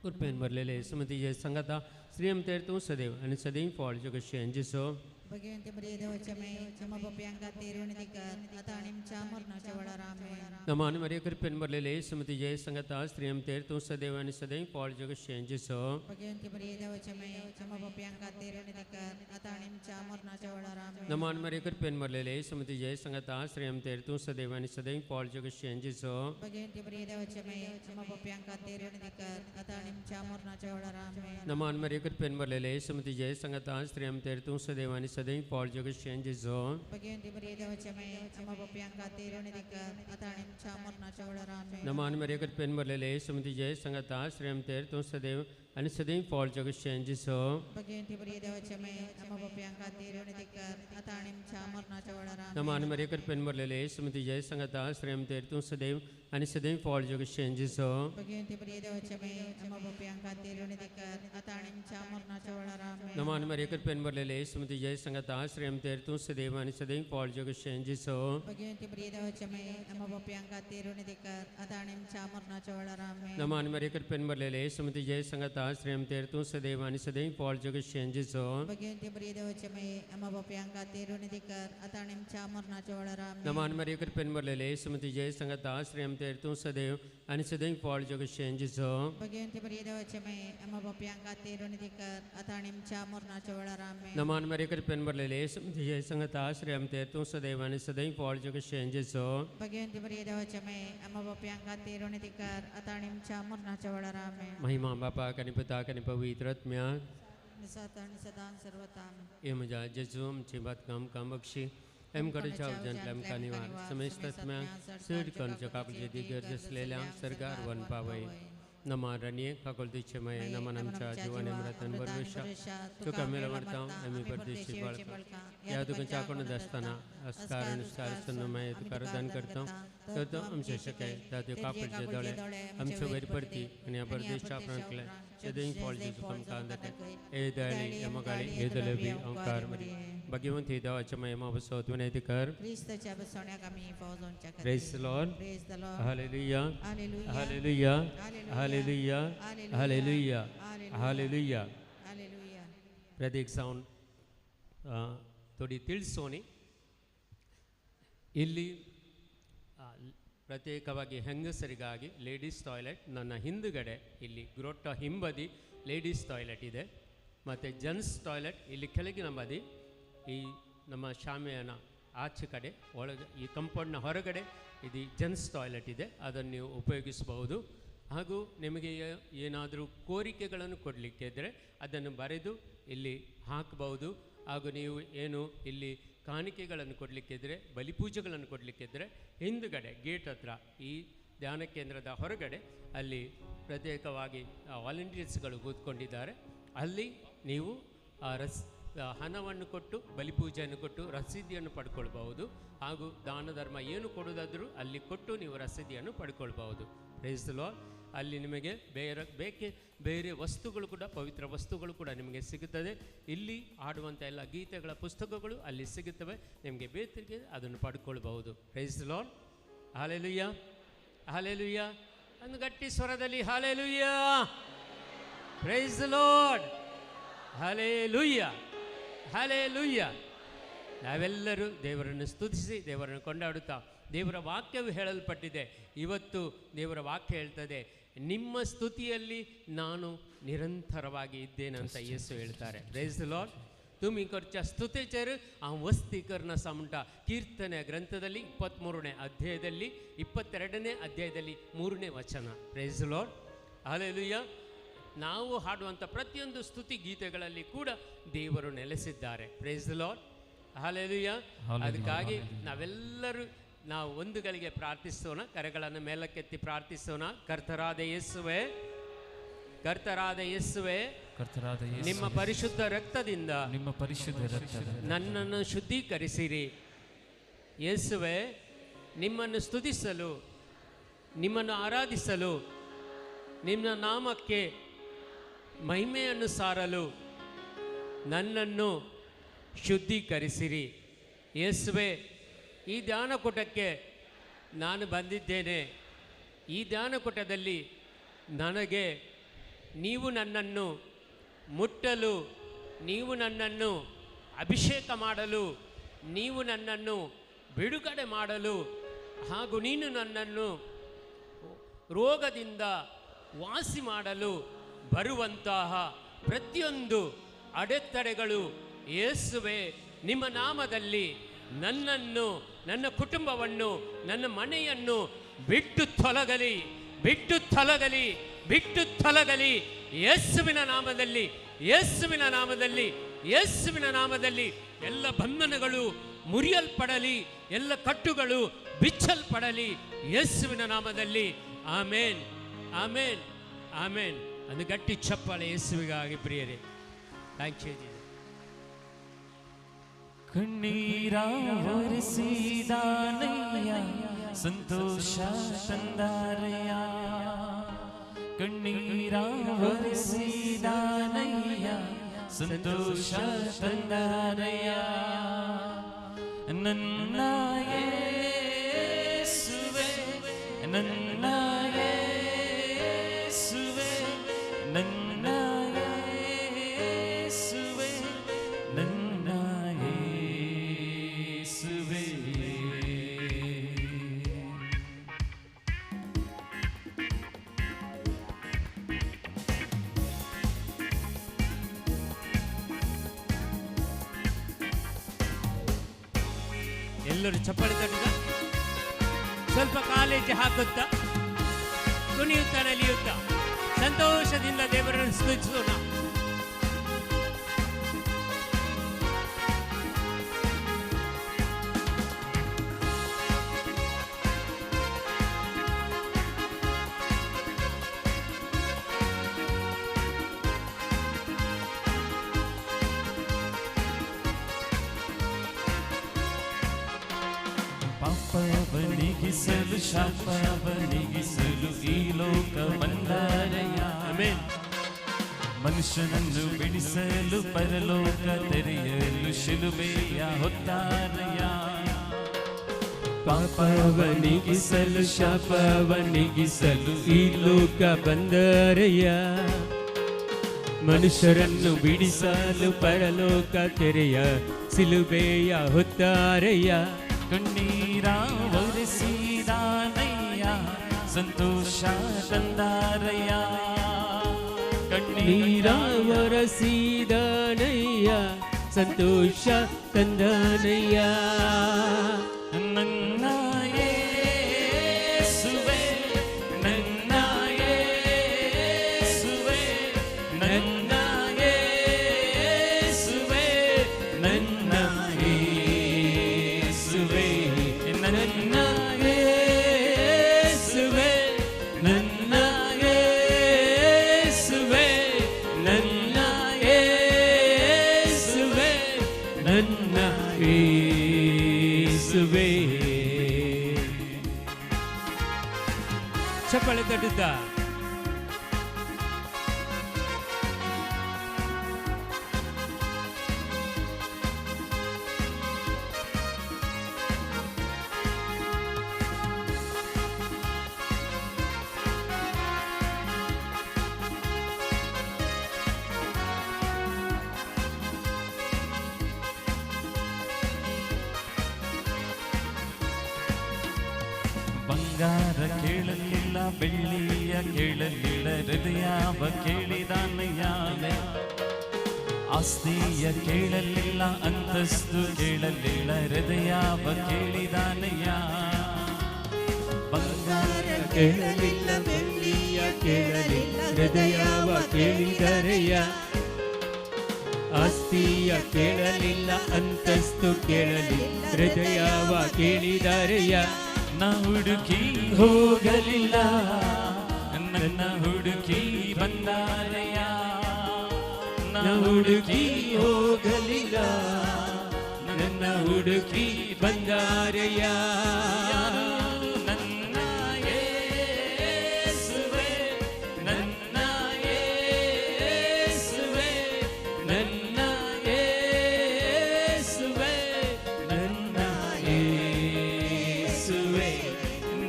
कृपेन भरलेले सुमतीचे सांगाता श्री आमतेर तूं सदैव आनी सदैव फळ जगतशें जिसो भगवंती बरे देवाचे मे क्षमा पप्यांका तेरुणी दिकर आता आणि आमच्या मरणाच्या वेळार आमेन. नमान मरे कृपेन भरलेले सुमतीचे सांगाता श्री आमतेर तूं सदैव आनी सदैव फळ जगतशें जिसो भगवंती बरे देवाचे मे क्षमा पप्यांका तेरुणी दिकर आता आणि आमच्या मरणाच्या वेळार आमेन. नमान मरे कृपेन भरलेले सुमतीचे सांगाता श्री आमतेर तूं सदैव आनी सदैव फळ जगतशें जिसो भगवंती बरे देवाचे मे क्षमा पप्यांका तेरुणी दिकर आता आणि आमच्या मरणाच्या वेळार आमेन. नमान मरे कृपेन भरलेले सुमतीचे सांगाता श्री आमतेर तूं सदैव आनी सदैव फळ जगतशें जिसो भगवंती बरे देवाचे मे क्षमा पप्यांका तेरुणी दिकर आता आणि आमच्या मरणाच्या वेळार आमेन. नमान मरे कृपेन भरलेले सुमतीचे सांगाता श्री आमतेर तूं सदैव आनी सदैव फळ जगतशें जिसो भगवंती बरे देवाचे मे क्षमा पप्यांका तेरुणी दिकर आता आणि आमच्या मरणाच्या वेळार आमेन. नमान मरे कृपेन भरलेले सुमतीचे सांगाता श्री आमतेर तूं सदैव आनी सदैव फळ जगतशें जिसो भगवंती बरे देवाचे मे क्षमा पप्यांका तेरुणी दिकर आता आणि आमच्या मरणाच्या वेळार आमेन. नमान मरे कृपेन भरलेले सुमतीचे सांगाता श्री आमतेर तूं सदैव आनी सदैव फळ जगतशें जिसो भगवंती बरे देवाचे मे क्षमा पप्यांका तेरुणी दिकर आता आणि आमच्या मरणाच्या वेळार आमेन. नमान मरे कृपेन भरलेले सुमतीचे सांगाता श्री आमतेर तूं सदैव आनी सदैव फळ जगतशें जिसो भगवंती बरे देवाचे मे क्षमा पप्यांका तेरुणी दिकर आता आणि आमच्या मरणाच्या वेळार आमेन. नमान मरे कृपेन भरलेले सुमतीचे सांगाता श्री आमतेर तूं सदैव आनी सदैव फळ जगतशें जिसो भगवंती बरे देवाचे मे क्षमा पप्यांका तेरुणी दिकर आता आणि आमच्या मरणाच्या वेळार आमेन. नमान मरे कृपेन भरलेले सुमतीचे सांगाता श्री आमतेर तूं सदैव आनी सदैव फळ जगतशें जिसो भगवंती बरे देवाचे मे क्षमा पप्यांका तेरुणी दिकर आता आणि आमच्या मरणाच्या वेळार आमेन. महिमा बापाक आनी पुताक आनी पवित्र आत्म्याक निसात आणि सदां सर्वतां हे म्हज्या जेजू आमची बातकां आमकां बक्षी एमकडे चावजांतल्या आमकां निवार समेस्त आत्म्याक चड कणच्या कापले दिगर्ज असलेल्या सरकार वन पावय. नमान रानिये काकोल तुझे मये नमन आमच्या जीवाने मृतन बरवेशा तुका मेला मारता आम्ही परदेशी बाळका या तुका चाकोण असताना अस्कार अनुस्कार सन्नमय तुका दान करता तर तो आमच्या शकाय त्या कापडचे दोळे आमच्या वयर पडती आणि या परदेशच्या प्रांतल्या सदैव फळ जेजू आमकां दाखय ए दयाळी या मगाळी हे दलबी ओंकार मरी भगवंती देवाच्या महिमा बसवत विनंती कर ख्रिस्ताच्या बसवण्याक आम्ही फौजांच्या praise the Lord praise the Lord hallelujah hallelujah hallelujah hallelujah hallelujah hallelujah hallelujah. ಪ್ರದೀಕ್ ಸೌಂಡ್ ತೊಡಿ ತಿಳಿಸೋನಿ ಇಲ್ಲಿ ಪ್ರತ್ಯೇಕವಾಗಿ ಹೆಂಗಸರಿಗಾಗಿ ಲೇಡೀಸ್ ಟಾಯ್ಲೆಟ್ ನನ್ನ ಹಿಂದುಗಡೆ ಇಲ್ಲಿ ಗ್ರೋಟ್ಟ ಹಿಂಬದಿ ಲೇಡೀಸ್ ಟಾಯ್ಲೆಟ್ ಇದೆ ಮತ್ತು ಜೆಂಟ್ಸ್ ಟಾಯ್ಲೆಟ್ ಇಲ್ಲಿ ಕೆಳಗಿನ ಬದಿ ಈ ನಮ್ಮ ಶಾಮಿಯಾನ ಆಚೆ ಕಡೆ ಒಳಗೆ ಈ ಕಂಪೌಂಡ್ನ ಹೊರಗಡೆ ಇದು ಜೆಂಟ್ಸ್ ಟಾಯ್ಲೆಟ್ ಇದೆ ಅದನ್ನು ನೀವು ಉಪಯೋಗಿಸಬಹುದು. ಹಾಗೂ ನಿಮಗೆ ಏನಾದರೂ ಕೋರಿಕೆಗಳನ್ನು ಕೊಡಲಿಕ್ಕೆ ಇದ್ದರೆ ಅದನ್ನು ಬರೆದು ಇಲ್ಲಿ ಹಾಕಬಹುದು. ಹಾಗೂ ನೀವು ಏನು ಇಲ್ಲಿ ಕಾಣಿಕೆಗಳನ್ನು ಕೊಡಲಿಕ್ಕಿದ್ರೆ ಬಲಿಪೂಜೆಗಳನ್ನು ಕೊಡಲಿಕ್ಕಿದ್ರೆ ಹಿಂದುಗಡೆ ಗೇಟ್ ಹತ್ರ ಈ ಧ್ಯಾನ ಕೇಂದ್ರದ ಹೊರಗಡೆ ಅಲ್ಲಿ ಪ್ರತ್ಯೇಕವಾಗಿ ವಾಲಂಟಿಯರ್ಸ್ಗಳು ಕೂತ್ಕೊಂಡಿದ್ದಾರೆ. ಅಲ್ಲಿ ನೀವು ಹಣವನ್ನು ಕೊಟ್ಟು ಬಲಿಪೂಜೆಯನ್ನು ಕೊಟ್ಟು ರಸೀದಿಯನ್ನು ಪಡ್ಕೊಳ್ಬಹುದು. ಹಾಗೂ ದಾನ ಧರ್ಮ ಏನು ಕೊಡೋದಾದರೂ ಅಲ್ಲಿ ಕೊಟ್ಟು ನೀವು ರಸೀದಿಯನ್ನು ಪಡ್ಕೊಳ್ಬಹುದು. Praise the Lord. ಅಲ್ಲಿ ನಿಮಗೆ ಬೇರೆ ವಸ್ತುಗಳು ಕೂಡ ಪವಿತ್ರ ವಸ್ತುಗಳು ಕೂಡ ನಿಮಗೆ ಸಿಗುತ್ತದೆ. ಇಲ್ಲಿ ಆಡುವಂಥ ಎಲ್ಲ ಗೀತೆಗಳ ಪುಸ್ತಕಗಳು ಅಲ್ಲಿ ಸಿಗುತ್ತವೆ. ನಿಮಗೆ ಬೇಕಿದ್ರೆ ಅದನ್ನು ಪಡ್ಕೊಳ್ಬಹುದು. Praise the Lord. Hallelujah hallelujah. ಒಂದು ಗಟ್ಟಿ ಸ್ವರದಲ್ಲಿ hallelujah. Praise the Lord. Hallelujah hallelujah. ನಾವೆಲ್ಲರೂ ದೇವರನ್ನು ಸ್ತುತಿಸಿ ದೇವರನ್ನು ಕೊಂಡಾಡುತ್ತಾ ದೇವರ ವಾಕ್ಯವು ಹೇಳಲ್ಪಟ್ಟಿದೆ. ಇವತ್ತು ದೇವರ ವಾಕ್ಯ ಹೇಳ್ತದೆ, ನಿಮ್ಮ ಸ್ತುತಿಯಲ್ಲಿ ನಾನು ನಿರಂತರವಾಗಿ ಇದ್ದೇನಂತ ಯೇಸು ಹೇಳ್ತಾರೆ. Praise the lord. तुम्ही करच्या ಸ್ತುತಿಚರ್ ಆ ವಸ್ತಿಕರಣ ಸಮಟ ಕೀರ್ತನೆಯ ಗ್ರಂಥದಲ್ಲಿ 23ನೇ ಅಧ್ಯಾಯದಲ್ಲಿ 22ನೇ ಅಧ್ಯಾಯದಲ್ಲಿ 3ನೇ ವಚನ. Praise the lord. ಹಲ್ಲೆಲೂಯಾ. ನಾವು ಹಾಡುವಂಥ ಪ್ರತಿಯೊಂದು ಸ್ತುತಿ ಗೀತೆಗಳಲ್ಲಿ ಕೂಡ ದೇವರು ನೆಲೆಸಿದ್ದಾರೆ. Praise the lord. ಹಲ್ಲೆಲೂಯಾ. ಅದಕ್ಕಾಗಿ ನಾವೆಲ್ಲರೂ ನಾವು ಒಂದು ಗಳಿಗೆ ಪ್ರಾರ್ಥಿಸೋಣ. ಕರೆಗಳನ್ನು ಮೇಲಕ್ಕೆತ್ತಿ ಪ್ರಾರ್ಥಿಸೋಣ. ಕರ್ತರಾದ ಯೇಸುವೇ, ಕರ್ತರಾದ ಯೇಸುವೇ, ನಿಮ್ಮ ಪರಿಶುದ್ಧ ರಕ್ತದಿಂದ ನನ್ನನ್ನು ಶುದ್ಧೀಕರಿಸಿರಿ. ಯೇಸುವೇ, ನಿಮ್ಮನ್ನು ಸ್ತುತಿಸಲು, ನಿಮ್ಮನ್ನು ಆರಾಧಿಸಲು, ನಿಮ್ಮ ನಾಮಕ್ಕೆ ಮಹಿಮೆಯನ್ನು ಸಾರಲು ನನ್ನನ್ನು ಶುದ್ಧೀಕರಿಸಿರಿ. ಯೇಸುವೇ, ಈ ಧ್ಯಾನಕೂಟಕ್ಕೆ ನಾನು ಬಂದಿದ್ದೇನೆ. ಈ ಧ್ಯಾನಕೂಟದಲ್ಲಿ ನನಗೆ ನೀವು ನನ್ನನ್ನು ಮುಟ್ಟಲು, ನೀವು ನನ್ನನ್ನು ಅಭಿಷೇಕ ಮಾಡಲು, ನೀವು ನನ್ನನ್ನು ಬಿಡುಗಡೆ ಮಾಡಲು, ಹಾಗೂ ನೀನು ನನ್ನನ್ನು ರೋಗದಿಂದ ವಾಸಿ ಮಾಡಲು ಬರುವಂತಹ ಪ್ರತಿಯೊಂದು ಅಡೆತಡೆಗಳು ಯೇಸುವೇ ನಿಮ್ಮ ನಾಮದಲ್ಲಿ ನನ್ನನ್ನು, ನನ್ನ ಕುಟುಂಬವನ್ನು, ನನ್ನ ಮನೆಯನ್ನು ಬಿಟ್ಟು ತೊಲಗಲಿ, ಬಿಟ್ಟು ತೊಲಗಲಿ, ಬಿಟ್ಟು ತೊಲಗಲಿ. ಯೇಸುವಿನ ನಾಮದಲ್ಲಿ, ಯೇಸುವಿನ ನಾಮದಲ್ಲಿ, ಯೇಸುವಿನ ನಾಮದಲ್ಲಿ ಎಲ್ಲ ಬಂಧನಗಳು ಮುರಿಯಲ್ಪಡಲಿ, ಎಲ್ಲ ಕಟ್ಟುಗಳು ಬಿಚ್ಚಲ್ಪಡಲಿ ಯೇಸುವಿನ ನಾಮದಲ್ಲಿ. ಆಮೇನ್, ಆಮೇನ್, ಆಮೇನ್. ಅದು ಗಟ್ಟಿ ಚಪ್ಪಾಳೆ ಯೇಸುವಿಗಾಗಿ ಪ್ರಿಯರೇ. Thank you. ಕಣ್ಣೀರ ಒರೆಸಿದಾನಯ್ಯ, ಸಂತೋಷ ತಂದಾರಯ್ಯ. ಕಣ್ಣೀರ ಒರೆಸಿದಾನಯ್ಯ, ಸಂತೋಷ ತಂದಾರಯ್ಯ. ನನ್ನ ಯೇಸುವೇ, ನನ್ನ ಯೇಸುವೇ, ನನ್ನ ಯೇಸುವೇ, ನನ್ನ ಯೇಸುವೇ. ಎಲ್ಲರೂ ಚಪ್ಪಾಳೆ ತಟ್ಟುತ್ತಾ, ಸ್ವಲ್ಪ ಕಾಲೇಜ್ ಹಾಕುತ್ತಾ, ಕುಣಿಯುತ್ತಾ, ನಲಿಯುತ್ತಾ ಸಂತೋಷದಿಂದ ದೇವರನ್ನು ಸ್ತುತಿಸೋಣ. ಪಾಪವನಿಗಿಸಲು, ಶಾಪವನಿಗಿಸಲು ಈ ಲೋಕ ಬಂದಾರಯ್ಯ. ಆಮೆನ್. ಮನುಷ್ಯನನ್ನು ಬಿಡಿಸಲು, ಪರಲೋಕ ತೆರೆಯಲು ಶಿಲುಬೆಯ ಹೊತ್ತಾರಯ್ಯ. ಪಾಪವನಿಗಿಸಲು, ಶಾಪವನಿಗಿಸಲು ಈ ಲೋಕ ಬಂದರಯ್ಯ. ಮನುಷ್ಯರನ್ನು ಬಿಡಿಸಲು ಪರಲೋಕ ತೆರೆಯ ಸಿಲುಬೆಯ ಹೊತ್ತಾರಯ್ಯ. ಕಣ್ಣೀರ ಒರೆಸಿದಾನಯ್ಯ, ಸಂತೋಷ ತಂದಾರಯ್ಯ. ಕಣ್ಣೀರ ಒರೆಸಿದಾನಯ್ಯ, ಸಂತೋಷ ತಂದಾನಯ್ಯ. ನನ್ನ ಯೇಸುವೇ, ನನ್ನ ಯೇಸುವೇ, ನನ್ನ ಯೇಸುವೇ, ನನ್ನ ಯೇಸುವೇ, ನನ್ನ ಯೇಸುವೇ, ನನ್ನ ಯೇಸುವೇ, ನನ್ನ ಯೇಸುವೇ, ನನ್ನ ಯೇಸುವೇ. ಚಪ್ಪಾಳೆ ತಟ್ಟುತ್ತಾ ಬಂಗಾರ ಕೇಳಲಿಲ್ಲ, ಬೆಳ್ಳಿಯ ಕೇಳಲಿಲ್ಲ, ಹೃದಯವ ಕೇಳಿದಾನಯ್ಯ. ಆಸ್ತಿಯ ಕೇಳಲಿಲ್ಲ, ಅಂತಸ್ತು ಕೇಳಲಿಲ್ಲ, ಹೃದಯವ ಕೇಳಿದಾನಯ್ಯ. ಬಂಗಾರ ಕೇಳಲಿಲ್ಲ, ಬೆಳ್ಳಿಯ ಕೇಳಲಿಲ್ಲ, ಹೃದಯವ ಕೇಳಿದರೆಯ. ಆಸ್ತಿಯ ಕೇಳಲಿಲ್ಲ, ಅಂತಸ್ತು ಕೇಳಲಿಲ್ಲ, ಹೃದಯವ ಕೇಳಿದರೆಯ. ನ ಹುಡುಕಿ ಹೋಗಲಿಲ್ಲ, ನನ್ನ ಹುಡುಕಿ ಬಂದಾರಯ್ಯ. ನ ಹುಡುಕಿ ಹೋಗಲಿಲ್ಲ, ನನ್ನ ಹುಡುಕಿ ಬಂದಾರೆಯ. ನನ್ನ ಯೇಸುವೇ, ನನ್ನ ಯೇಸುವೇ, ನನ್ನ ಯೇಸುವೇ, ನನ್ನ ಯೇಸುವೇ,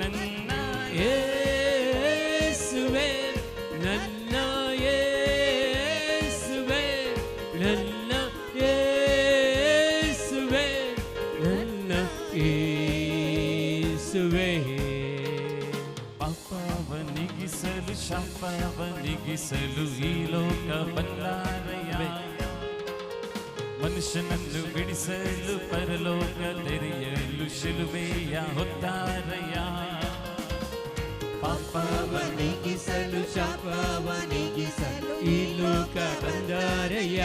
ನನ್ನ ಯೇಸುವೇ, ನನ್ನ ಯೇಸುವೇ, ನನ್ನ ಯೇಸುವೇ, ನನ್ನ ಯೇಸುವೇ. ಪಾಪವ ನೀಗಿಸಲು, ಶಾಪವ ನೀಗಿಸಲು ಈ ಲೋಕ ಬಂದಾರಯ್ಯ. ಮನುಷ್ಯನನ್ನು ಬಿಡಿಸಲು, ಪರಲೋಕ ತೆರೆಯಲು ಶಿಲುಬೆಯ ಹೊತ್ತಾರಯ್ಯ. ಪಾಪವ ನೀಗಿಸಲು, ಶಾಪವ ನೀಗಿಸಲು ಈ ಲೋಕ ಬಂದಾರಯ್ಯ.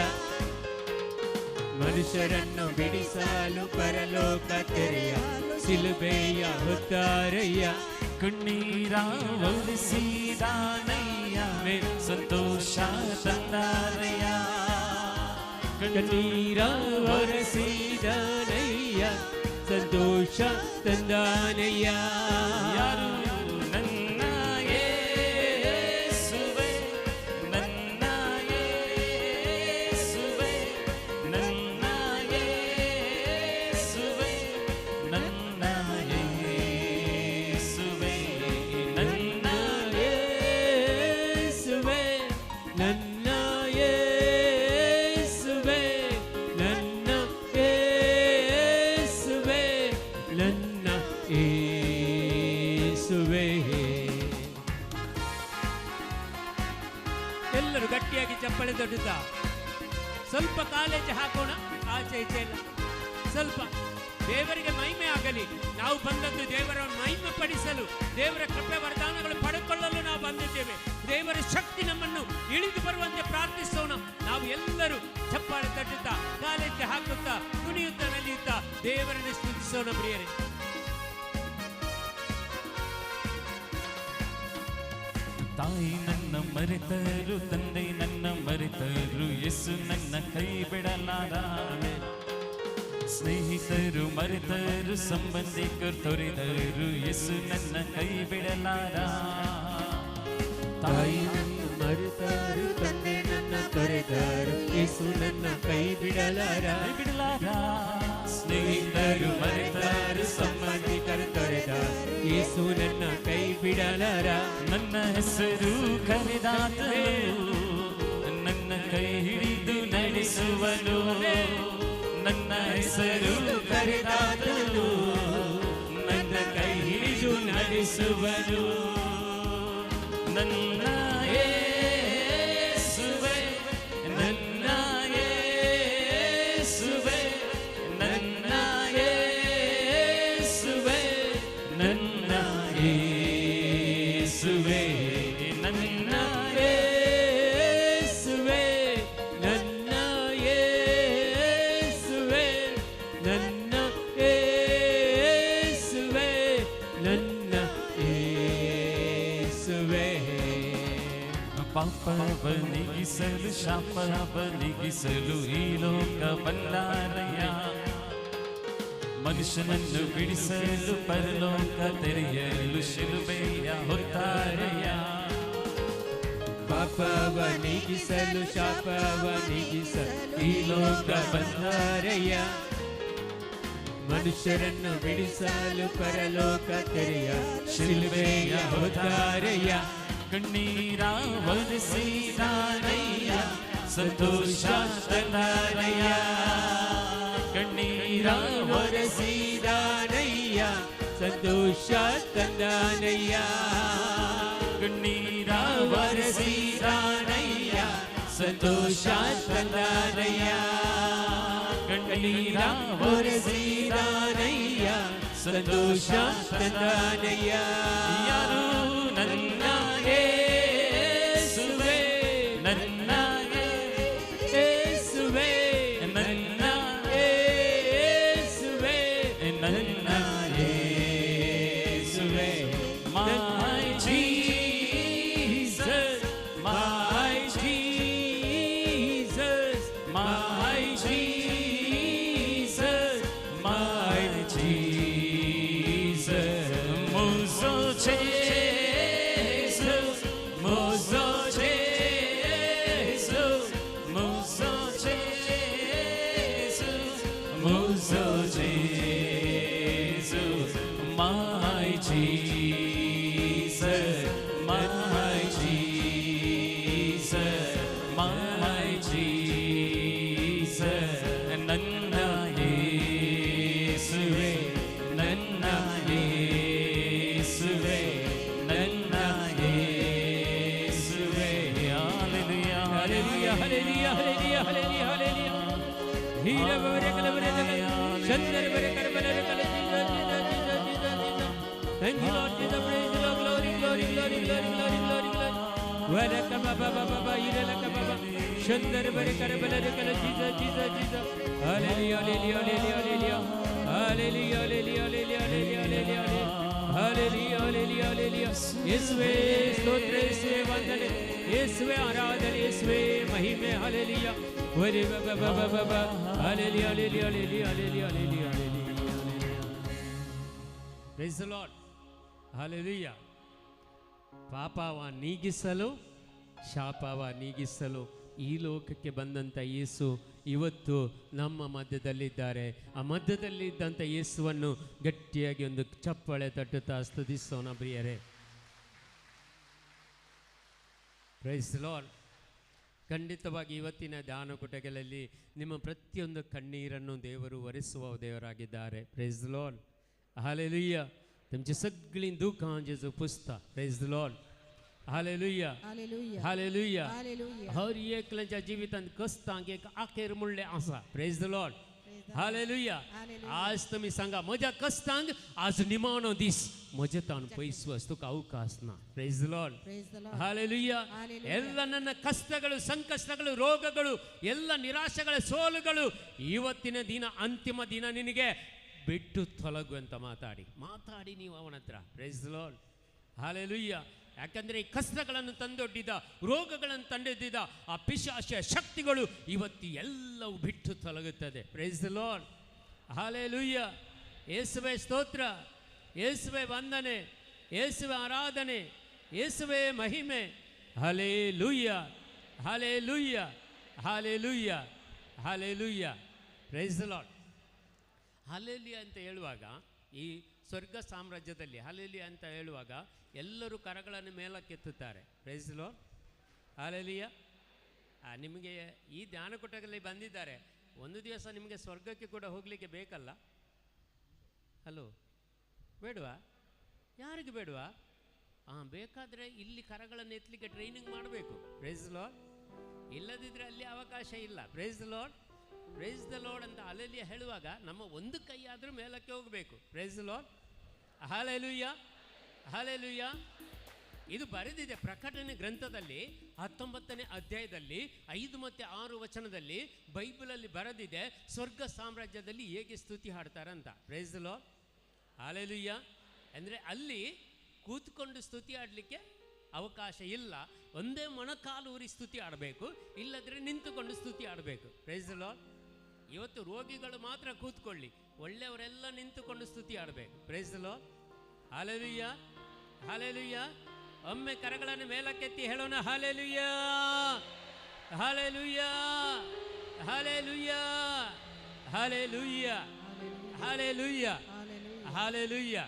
ಮನುಷ್ಯರನ್ನು ಬಿಡಿಸಲು, ಪರಲೋಕ ತೆರೆಯಲು ಶಿಲುಬೆಯ ಹೊತ್ತಾರಯ್ಯ. ಕಣ್ಣೀರ ಒಲಿಸಿದಾನಯ್ಯ, ಸಂತೋಷ ತಂದಾರಯ್ಯ. ಕಣ್ಣೀರ ಒರೆಸಿದಾನಯ್ಯ, ಸಂತೋಷ ತಂದಾನಯ್ಯ. ಯಾರು ನನ್ನ ಯೇಸುವೇ, ನನ್ನ ಯೇಸುವೇ, ನನ್ನ ಯೇಸುವೇ, ನನ್ನ ಯೇಸುವೇ, ನನ್ನ ಯೇಸುವೇ, ನನ್ನ ಯೇಸುವೇ, ನನ್ನ ಯೇಸುವೇ, ನನ್ನ ಯೇಸುವೇ. ಎಲ್ಲರೂ ಗಟ್ಟಿಯಾಗಿ ಚಪ್ಪಳೆ ದೊಡ್ಡದ. ಸ್ವಲ್ಪ ಕಾಲೇಜ್ ಹಾಕೋಣ, ಆಚೆ ಈಚೆ ಇಲ್ಲ. ಸ್ವಲ್ಪ ದೇವರಿಗೆ ಮಹಿಮೆ ಆಗಲಿ. ನಾವು ಬಂದದ್ದು ದೇವರನ್ನು ಮಹಿಮೆ ಪಡಿಸಲು, ದೇವರ ಕೃಪೆ ವರದಾನಗಳು ಪಡೆದುಕೊಳ್ಳಲು ನಾವು ಬಂದಿದ್ದೇವೆ. ದೇವರ ಶಕ್ತಿ ನಮ್ಮನ್ನು ಇಳಿದು ಬರುವಂತೆ ಪ್ರಾರ್ಥಿಸೋಣ. ನಾವು ಎಲ್ಲರೂ ಚಪ್ಪಾಳೆ ತಟ್ಟುತ್ತಾ, ಕಾಲೇಜ್ ಹಾಕುತ್ತಾ, ಕುಣಿಯುತ್ತಾ, ನಲಿಯುತ್ತಾ ದೇವರನ್ನು ಸ್ತುತಿಸೋಣ ಪ್ರಿಯರೇ. ತಾಯಿ ನನ್ನ ಮರೆತರು, ತಂದೆ ನನ್ನ ಮರೆತರು, ಯೇಸು ನನ್ನ ಕೈ ಬಿಡಲಾರ. ಸ್ನೇಹಿತರು ಮರೆತರು, ಸಂಬಂಧಿಕರು ತೊರೆದರು, ಯೇಸು ನನ್ನ ಕೈ ಬಿಡಲಾರ. ತಾಯಿ ನನ್ನ ಮರೆತರು, ತಂದೆ ನನ್ನ ತೊರೆದರು, ಯೇಸು ನನ್ನ ಕೈ ಬಿಡಲಾರ. ಸ್ನೇಹಿತರು ಮರೆತರು, ಸಂಬಂಧಿಕರು ತೊರೆದರು, ಯೇಸು ನನ್ನ ಕೈ ಬಿಡಲಾರ. ನನ್ನ ಹೆಸರು ಕರೆದಾತನು, ನನ್ನ ಕೈ ಹಿಡಿದು ನಡೆಸುವನು. ನನ್ನ ಹೆಸರು ಕರೆದಾತನು, ನನ್ನ ಕೈ ಹಿಡಿದು ನಡೆಸುವನು. ನನ್ನ ಯೇಸುವೇ, ನನ್ನ ಯೇಸುವೇ, ನನ್ನ ಯೇಸುವೇ, ನನ್ನ ಯೇಸುವೇ, ನನ್ನ ಯೇಸುವೇ, ನನ್ನ ಯೇಸುವೇ, ನನ್ನ ಯೇಸುವೇ, ನನ್ನ ಯೇಸುವೇ. ಪಾಪವ ನೀಗಿಸಲು, ಶಾಪವ ನೀಗಿಸಲು ಈ ಲೋಕ ಬಂದಾರಯ್ಯ. ಮನುಷ್ಯನನ್ನು ಬಿಡಿಸಲು, ಪರಲೋಕ ತೆರೆಯಲು ಶಿಲುಬೆಯ ಹೊತ್ತಾರಯ್ಯ. ಪಾಪವ ನೀಗಿಸಲು, ಶಾಪವ ನೀಗಿಸಲು ಈ ಲೋಕ ಬಂದಾರಯ್ಯ. ಮನುಷ್ಯರನ್ನು ಬಿಡಿಸಲು, ಪರಲೋಕ ತೆರೆಯ ಶಿಲುಬೆಯ ಹೊತ್ತಾರಯ್ಯ. ಕಣ್ಣೀರ ಒರೆಸಿದಾನಯ್ಯ, ಸಂತೋಷ ತಂದಾರಯ್ಯ. ಕಣ್ಣೀರ ಒರೆಸಿದಾನಯ್ಯ, ಸಂತೋಷ ತಂದಾನಯ್ಯ ಕಣ್ಣೀರ ಒರೆಸಿದಾನಯ್ಯ ಸಂತೋಷ ತಂದಾನಯ್ಯ ಕಣ್ಣೀರ ಒರೆಸಿದಾನಯ್ಯ ಸಂತೋಷ ತಂದಾನಯ್ಯ ಯಾರು ನನ್ನ ಯೇಸುವೇ ನನ್ನ ಯೇಸುವೇ ನನ್ನ ಯೇಸುವೇ ನನ್ನ ಯೇಸುವೇ my Jesus, my Jesus, my Jesus, my Jesus. Muzo Jesus, Mozo Jesus, Muzo Jesus, Mozo Jesus, my Jesus, my Jesus, my Jesus. ನನ್ನ ಯೇಸುವೇ ನನ್ನ ಯೇಸುವೇ ನನ್ನ ಯೇಸುವೇ Hallelujah, Hallelujah, hallelujah, hallelujah, hallelujah, hallelujah. Hira bavare kala bare kala, chandar bare kala bare kala, Jesus, Jesus, Jesus, Jesus, Jesus. Thank you, Lord Jesus, praise the Lord, glory, glory, glory, glory, glory, glory, glory. Vara kama baba baba, hira la kama baba, chandar bare kala bare kala, Jesus, Jesus, Jesus. Hallelujah, hallelujah, hallelujah, hallelujah, hallelujah, hallelujah, hallelujah, hallelujah, hallelujah, hallelujah, hallelujah. ಯೇಸುವೇ ಸ್ತೋತ್ರ, ಯೇಸುವೇ ವಂದನೆ, ಯೇಸುವೇ ಆರಾಧನೆ, ಯೇಸುವೇ ಮಹಿಮೆ. Hallelujah. ವರೆ ಬಬ ಬಬ ಬಬ. Hallelujah, hallelujah, hallelujah, hallelujah, hallelujah, hallelujah. Praise the Lord. Hallelujah. ಪಾಪವ ನೀಗಿಸಲು, ಶಾಪವ ನೀಗಿಸಲು ಈ ಲೋಕಕ್ಕೆ ಬಂದಂಥ ಯೇಸು ಇವತ್ತು ನಮ್ಮ ಮಧ್ಯದಲ್ಲಿದ್ದಾರೆ. ಆ ಮಧ್ಯದಲ್ಲಿದ್ದಂಥ ಯೇಸುವನ್ನು ಗಟ್ಟಿಯಾಗಿ ಒಂದು ಚಪ್ಪಾಳೆ ತಟ್ಟುತ್ತಾ ಸ್ತುತಿಸೋಣ ಪ್ರಿಯರೇ. Praise the Lord. ಖಂಡಿತವಾಗಿ ಇವತ್ತಿನ ಧ್ಯಾನ ಕೂಟಗಳಲ್ಲಿ ನಿಮ್ಮ ಪ್ರತಿಯೊಂದು ಕಣ್ಣೀರನ್ನು ದೇವರು ಒರೆಸುವ ದೇವರಾಗಿದ್ದಾರೆ. Praise the Lord. हालेलुया. तुमचे सगळी दुःखां जेजू पुसता. Praise the Lord. Hallelujah, hallelujah, hallelujah. Hallelujah. हर एकल्याच्या जिवितांत कस्तांक एक आखेर म्हणलें आसा. Praise the Lord. हालेलुया. आज तुम्ही सांगा म्हज्या कस्तांक आज निमाणो दीस म्हजे ताण पयस वस तुका अवकाश ना. Praise the Lord. हालेलुया. ಎಲ್ಲ ನನ್ನ ಕಷ್ಟಗಳು, ಸಂಕಷ್ಟಗಳು, ರೋಗಗಳು, ಎಲ್ಲ ನಿರಾಶೆಗಳ ಸೋಲುಗಳು ಇವತ್ತಿನ ದಿನ ಅಂತಿಮ ದಿನ ನಿನಗೆ ಬಿಟ್ಟು ತೊಲಗು ಅಂತ ಮಾತಾಡಿ ನೀವು ಅವನ ಹತ್ರ. Praise the lord. ಹಾಲೆಲೂಯಾ. ಯಾಕಂದರೆ ಈ ಕಷ್ಟಗಳನ್ನು ತಂದೊಡ್ಡಿದ, ರೋಗಗಳನ್ನು ತಂದೊಡ್ಡಿದ ಆ ಪಿಶಾಚಿಯ ಶಕ್ತಿಗಳು ಇವತ್ತು ಎಲ್ಲವೂ ಬಿಟ್ಟು ತೊಲಗುತ್ತದೆ. Praise the lord. ಹಾಲೆಲೂಯಾ. ಯೇಸುವೇ ಸ್ತೋತ್ರ, ಯೇಸುವೇ ವಂದನೆ, ಯೇಸುವೇ ಆರಾಧನೆ, ಯೇಸುವೇ ಮಹಿಮೆ. Hallelujah, hallelujah, hallelujah, hallelujah. Praise the lord. Hallelujah ಅಂತ ಹೇಳುವಾಗ ಈ ಸ್ವರ್ಗ ಸಾಮ್ರಾಜ್ಯದಲ್ಲಿ ಹಾಲೆಲೂಯಾ ಅಂತ ಹೇಳುವಾಗ ಎಲ್ಲರೂ ಕರಗಳನ್ನು ಮೇಲಕ್ಕೆತ್ತುತ್ತಾರೆ. Praise the lord. ಹಾಲೆಲೂಯಾ. ನಿಮಗೆ ಈ ಧ್ಯಾನಕೂಟದಲ್ಲಿ ಬಂದಿದ್ದಾರೆ, ಒಂದು ದಿವಸ ನಿಮಗೆ ಸ್ವರ್ಗಕ್ಕೆ ಕೂಡ ಹೋಗಲಿಕ್ಕೆ ಬೇಕಲ್ಲ? ಹಲೋ, ಬೇಡವಾ? ಯಾರಿಗೆ ಬೇಡವಾ? ಬೇಕಾದರೆ ಇಲ್ಲಿ ಕರಗಳನ್ನು ಎತ್ತಲಿಕ್ಕೆ ಟ್ರೈನಿಂಗ್ ಮಾಡಬೇಕು. Praise the lord. ಇಲ್ಲದಿದ್ದರೆ ಅಲ್ಲಿ ಅವಕಾಶ ಇಲ್ಲ. Praise the lord. Praise the lord ಅಂತ ಹಾಲೆಲೂಯಾ ಹೇಳುವಾಗ ನಮ್ಮ ಒಂದು ಕೈ ಆದರೂ ಮೇಲಕ್ಕೆ ಹೋಗಬೇಕು. Praise the lord. Hallelujah, hallelujah. ಇದು ಬರೆದಿದೆ ಪ್ರಕಟಣೆ ಗ್ರಂಥದಲ್ಲಿ 19ನೇ ಅಧ್ಯಾಯದಲ್ಲಿ 5 ಮತ್ತು 6 ವಚನದಲ್ಲಿ ಬೈಬಲಲ್ಲಿ ಬರೆದಿದೆ ಸ್ವರ್ಗ ಸಾಮ್ರಾಜ್ಯದಲ್ಲಿ ಹೇಗೆ ಸ್ತುತಿ ಹಾಡ್ತಾರಂತ. Praise the lord. ಹಾಲೆಲೂಯಾ. ಅಂದರೆ ಅಲ್ಲಿ ಕೂತ್ಕೊಂಡು ಸ್ತುತಿ ಆಡಲಿಕ್ಕೆ ಅವಕಾಶ ಇಲ್ಲ. ಒಂದೇ ಮೊಣಕಾಲು ಊರಿ ಸ್ತುತಿ ಆಡಬೇಕು, ಇಲ್ಲದ್ರೆ ನಿಂತುಕೊಂಡು ಸ್ತುತಿ ಆಡಬೇಕು. Price the lord. ಇವತ್ತು ರೋಗಿಗಳು ಮಾತ್ರ ಕೂತ್ಕೊಳ್ಳಿ, ಒಳ್ಳೆಯವರೆಲ್ಲ ನಿಂತುಕೊಂಡು ಸ್ತುತಿ ಆಡಬೇಕು. Price the lord. Hallelujah, hallelujah. ಒಮ್ಮೆ ಕರಗಳನ್ನು ಮೇಲಕ್ಕೆತ್ತಿ ಹೇಳೋಣ, hallelujah, hallelujah, hallelujah, hallelujah, hallelujah, hallelujah.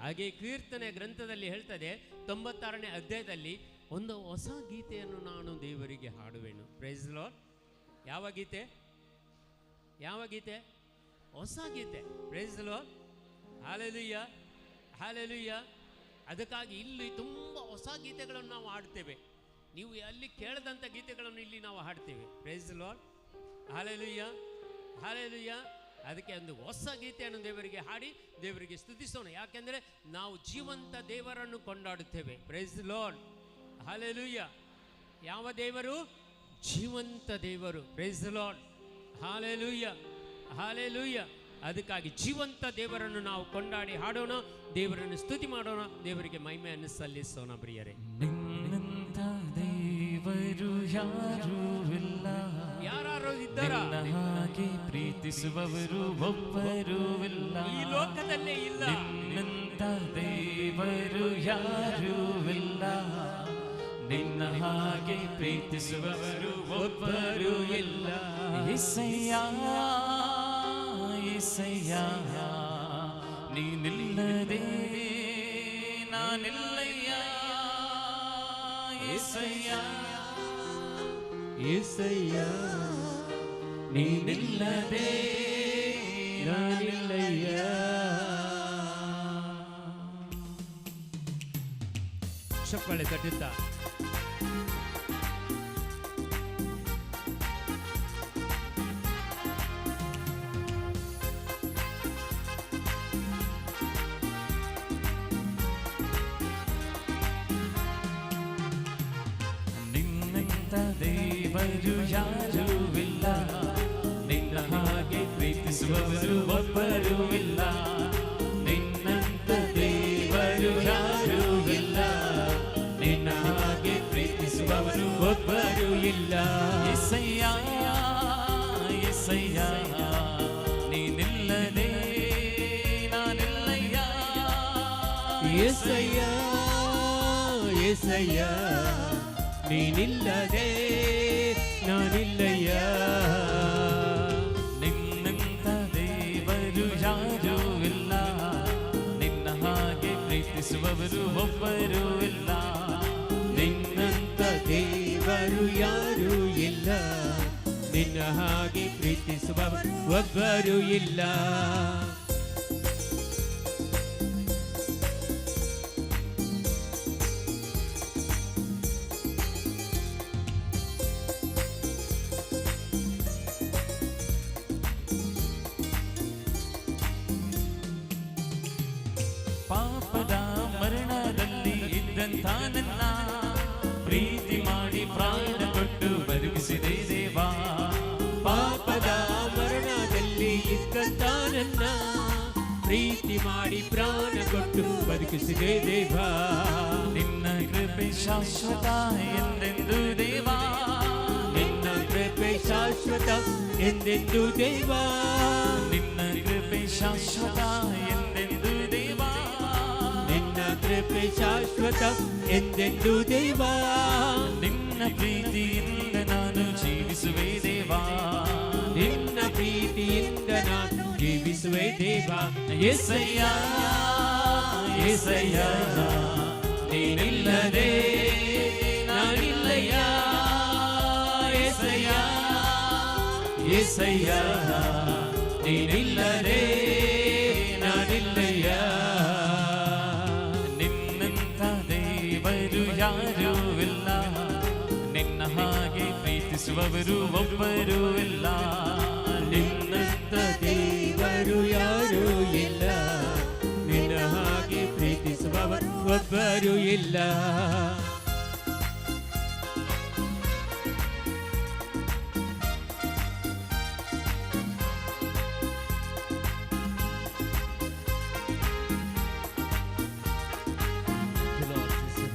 ಹಾಗೆ ಕೀರ್ತನೆ ಗ್ರಂಥದಲ್ಲಿ ಹೇಳ್ತದೆ 96ನೇ ಅಧ್ಯಾಯದಲ್ಲಿ ಒಂದು ಹೊಸ ಗೀತೆಯನ್ನು ನಾನು ದೇವರಿಗೆ ಹಾಡುವೆನು. Price the lord. ಯಾವ ಗೀತೆ? ಯಾವ ಗೀತೆ? ಹೊಸ ಗೀತೆ. Praise the Lord. Hallelujah, hallelujah. ಅದಕ್ಕಾಗಿ ಇಲ್ಲಿ ತುಂಬ ಹೊಸ ಗೀತೆಗಳನ್ನು ನಾವು ಹಾಡ್ತೇವೆ. ನೀವು ಅಲ್ಲಿ ಕೇಳದಂಥ ಗೀತೆಗಳನ್ನು ಇಲ್ಲಿ ನಾವು ಹಾಡ್ತೇವೆ. Praise the Lord. Hallelujah, hallelujah. ಅದಕ್ಕೆ ಒಂದು ಹೊಸ ಗೀತೆಯನ್ನು ದೇವರಿಗೆ ಹಾಡಿ ದೇವರಿಗೆ ಸ್ತುತಿಸೋಣ. ಯಾಕೆಂದರೆ ನಾವು ಜೀವಂತ ದೇವರನ್ನು ಕೊಂಡಾಡುತ್ತೇವೆ. Praise the Lord. ಹಾಲೆಲೂಯ. ಯಾವ ದೇವರು? ಜೀವಂತ ದೇವರು. Praise the Lord. Hallelujah, hallelujah. ಅದಕ್ಕಾಗಿ ಜೀವಂತ ದೇವರನ್ನು ನಾವು ಕೊಂಡಾಡಿ ಹಾಡೋಣ, ದೇವರನ್ನು ಸ್ತುತಿ ಮಾಡೋಣ, ದೇವರಿಗೆ ಮಹಿಮೆಯನ್ನು ಸಲ್ಲಿಸೋಣ. ಪ್ರಿಯರೇ, ನಿನ್ನಂತ ದೇವರು ಯಾರೂ ಇಲ್ಲ, ಯಾರು ಇದ್ದಾರಾ? ಹಾಗೆ ಪ್ರೀತಿಸುವವರು ಒಬ್ಬರೂ ಇಲ್ಲ, ಈ ಲೋಕದಲ್ಲೇ ಇಲ್ಲ. ನಿನ್ನಂತ ದೇವರು ಯಾರೂ ಇಲ್ಲ, ನಿನ್ನ ಹಾಗೆ ಪ್ರೀತಿಸುವವರು ಒಬ್ಬರೂ ಇಲ್ಲ. యేసయ్య యేసయ్య ನೀನಿಲ್ಲದೆ ನಾನಿಲ್ಲಯ್ಯ, యేసయ్య యేసయ్య ನೀನಿಲ್ಲದೆ ನಾನಿಲ್ಲಯ್ಯ. ಚಪ್ಪಾಳೆ ತಟ್ಟುತ್ತಾ ದೇವರು ಯಾರೂ ಇಲ್ಲ, ನಿನ್ನ ಹಾಗೆ ಪ್ರೀತಿಸುವವರು ಒಬ್ಬರೂ ಇಲ್ಲ, ನಿನ್ನಂತ ದೇವರು ಯಾರೂ ಇಲ್ಲ, ನಿನ್ನ ಹಾಗೆ ಪ್ರೀತಿಸುವವರು ಒಬ್ಬರೂ ಇಲ್ಲ. యేసయ్య యేసయ్య ನೀನಿಲ್ಲದೆ ನಾನಿಲ್ಲಯ್ಯ, యేసయ్య యేసయ్య ನೀನಿಲ್ಲದೆ ನಾನಿಲ್ಲಯ್ಯ. ನಿನ್ನಂತ ದೇವರು ಯಾರೂ ಇಲ್ಲ, ನಿನ್ನ ಹಾಗೆ ಪ್ರೀತಿಸುವವರು ಒಬ್ಬರೂ ಇಲ್ಲ, ನಿನ್ನಂತ ದೇವರು ಯಾರೂ ಇಲ್ಲ, ನಿನ್ನ ಹಾಗೆ ಪ್ರೀತಿಸುವವರು ಒಬ್ಬರು ಇಲ್ಲ. ಪಾಪದ ಮರಣದಲ್ಲಿ ಇದ್ದಂಥ ನನ್ನ ಪ್ರೀತಿ ಮಾಡಿ ಪ್ರಾಣ ಕೊಟ್ಟು ಬದುಕಿಸಿದೆ ದೇವಾ, ಪಾಪದ ಮರಣದಲ್ಲಿ ಇದ್ದಂತ ನನ್ನ ಪ್ರೀತಿ ಮಾಡಿ ಪ್ರಾಣ ಕೊಟ್ಟು ಬದುಕಿಸಿದೆ ದೇವಾ. ನಿನ್ನ ಕೃಪೆ ಶಾಶ್ವತ ಎಂದೆಂದು ದೇವಾ, ನಿನ್ನ ಕೃಪೆ ಶಾಶ್ವತ ಎಂದೆಂದು ದೇವಾ, ನಿನ್ನ ಕೃಪೆ ಶಾಶ್ವತ ಎಂದೆಂದು ದೇವಾ, ನಿನ್ನ ಕೃಪೆ ಶಾಶ್ವತ ಎಂದೆಂದು ದೇವಾ. ನಿನ್ನ ಪ್ರೀತಿಯಿಂದ ನಾನು ಜೀವಿಸುವೆ ದೇವಾ, ನಿನ್ನ ಪ್ರೀತಿಯಿಂದ ನಾನು ಜೀವಿಸುವೆ ದೇವಾ. యేసయ్య యేసయ్య ನೀನಿಲ್ಲದೆ ನಾನಿಲ್ಲಯ್ಯ, యేసయ్య యేసయ్య ನೀನಿಲ್ಲದೆ ನಾನಿಲ್ಲಯ್ಯ. ನಿನ್ನಂತ ದೇವರು ಯಾರೂ ಇಲ್ಲ, ನಿನ್ನ ಹಾಗೆ ಪ್ರೀತಿಸುವವರು ಒಬ್ಬರೂ ಇಲ್ಲ, ನಿನ್ನಂತ ದೇವರು ಯಾರೂ ಇಲ್ಲ, ನಿನ್ನ ಹಾಗೆ ಪ್ರೀತಿಸುವವರು ಒಬ್ಬರು ಇಲ್ಲ.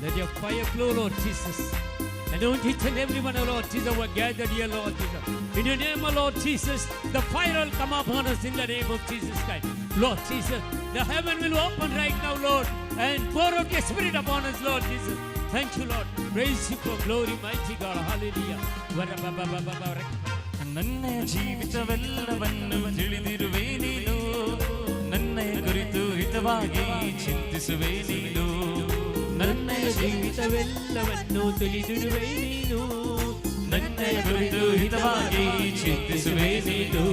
Let your fire flow, Lord Jesus. Anoint each and every one, Lord Jesus, who are gathered here, Lord Jesus. In your name, Lord Jesus, the fire will come upon us in the name of Jesus Christ. Lord Jesus, the heaven will open right now, Lord, and pour out your spirit upon us, Lord Jesus. Thank you, Lord. Praise you for glory, mighty God. Hallelujah. ನನ್ನ ಜೀವಿತವೆಲ್ಲವನ್ನು ತಿಳಿದಿರುವೆ ನೀನು, ನನ್ನ ಕುರಿತು ಹಿತವಾಗಿ ಚಿಂತಿಸುವೆ ನೀನು, ನನ್ನ ಜೀವಿತವೆಲ್ಲವನ್ನು ತಿಳಿದಿರುವೆ ನೀನು, ನನ್ನ ಕುರಿತು ಹಿತವಾಗಿ ಚಿಂತಿಸುವೆ ನೀನು,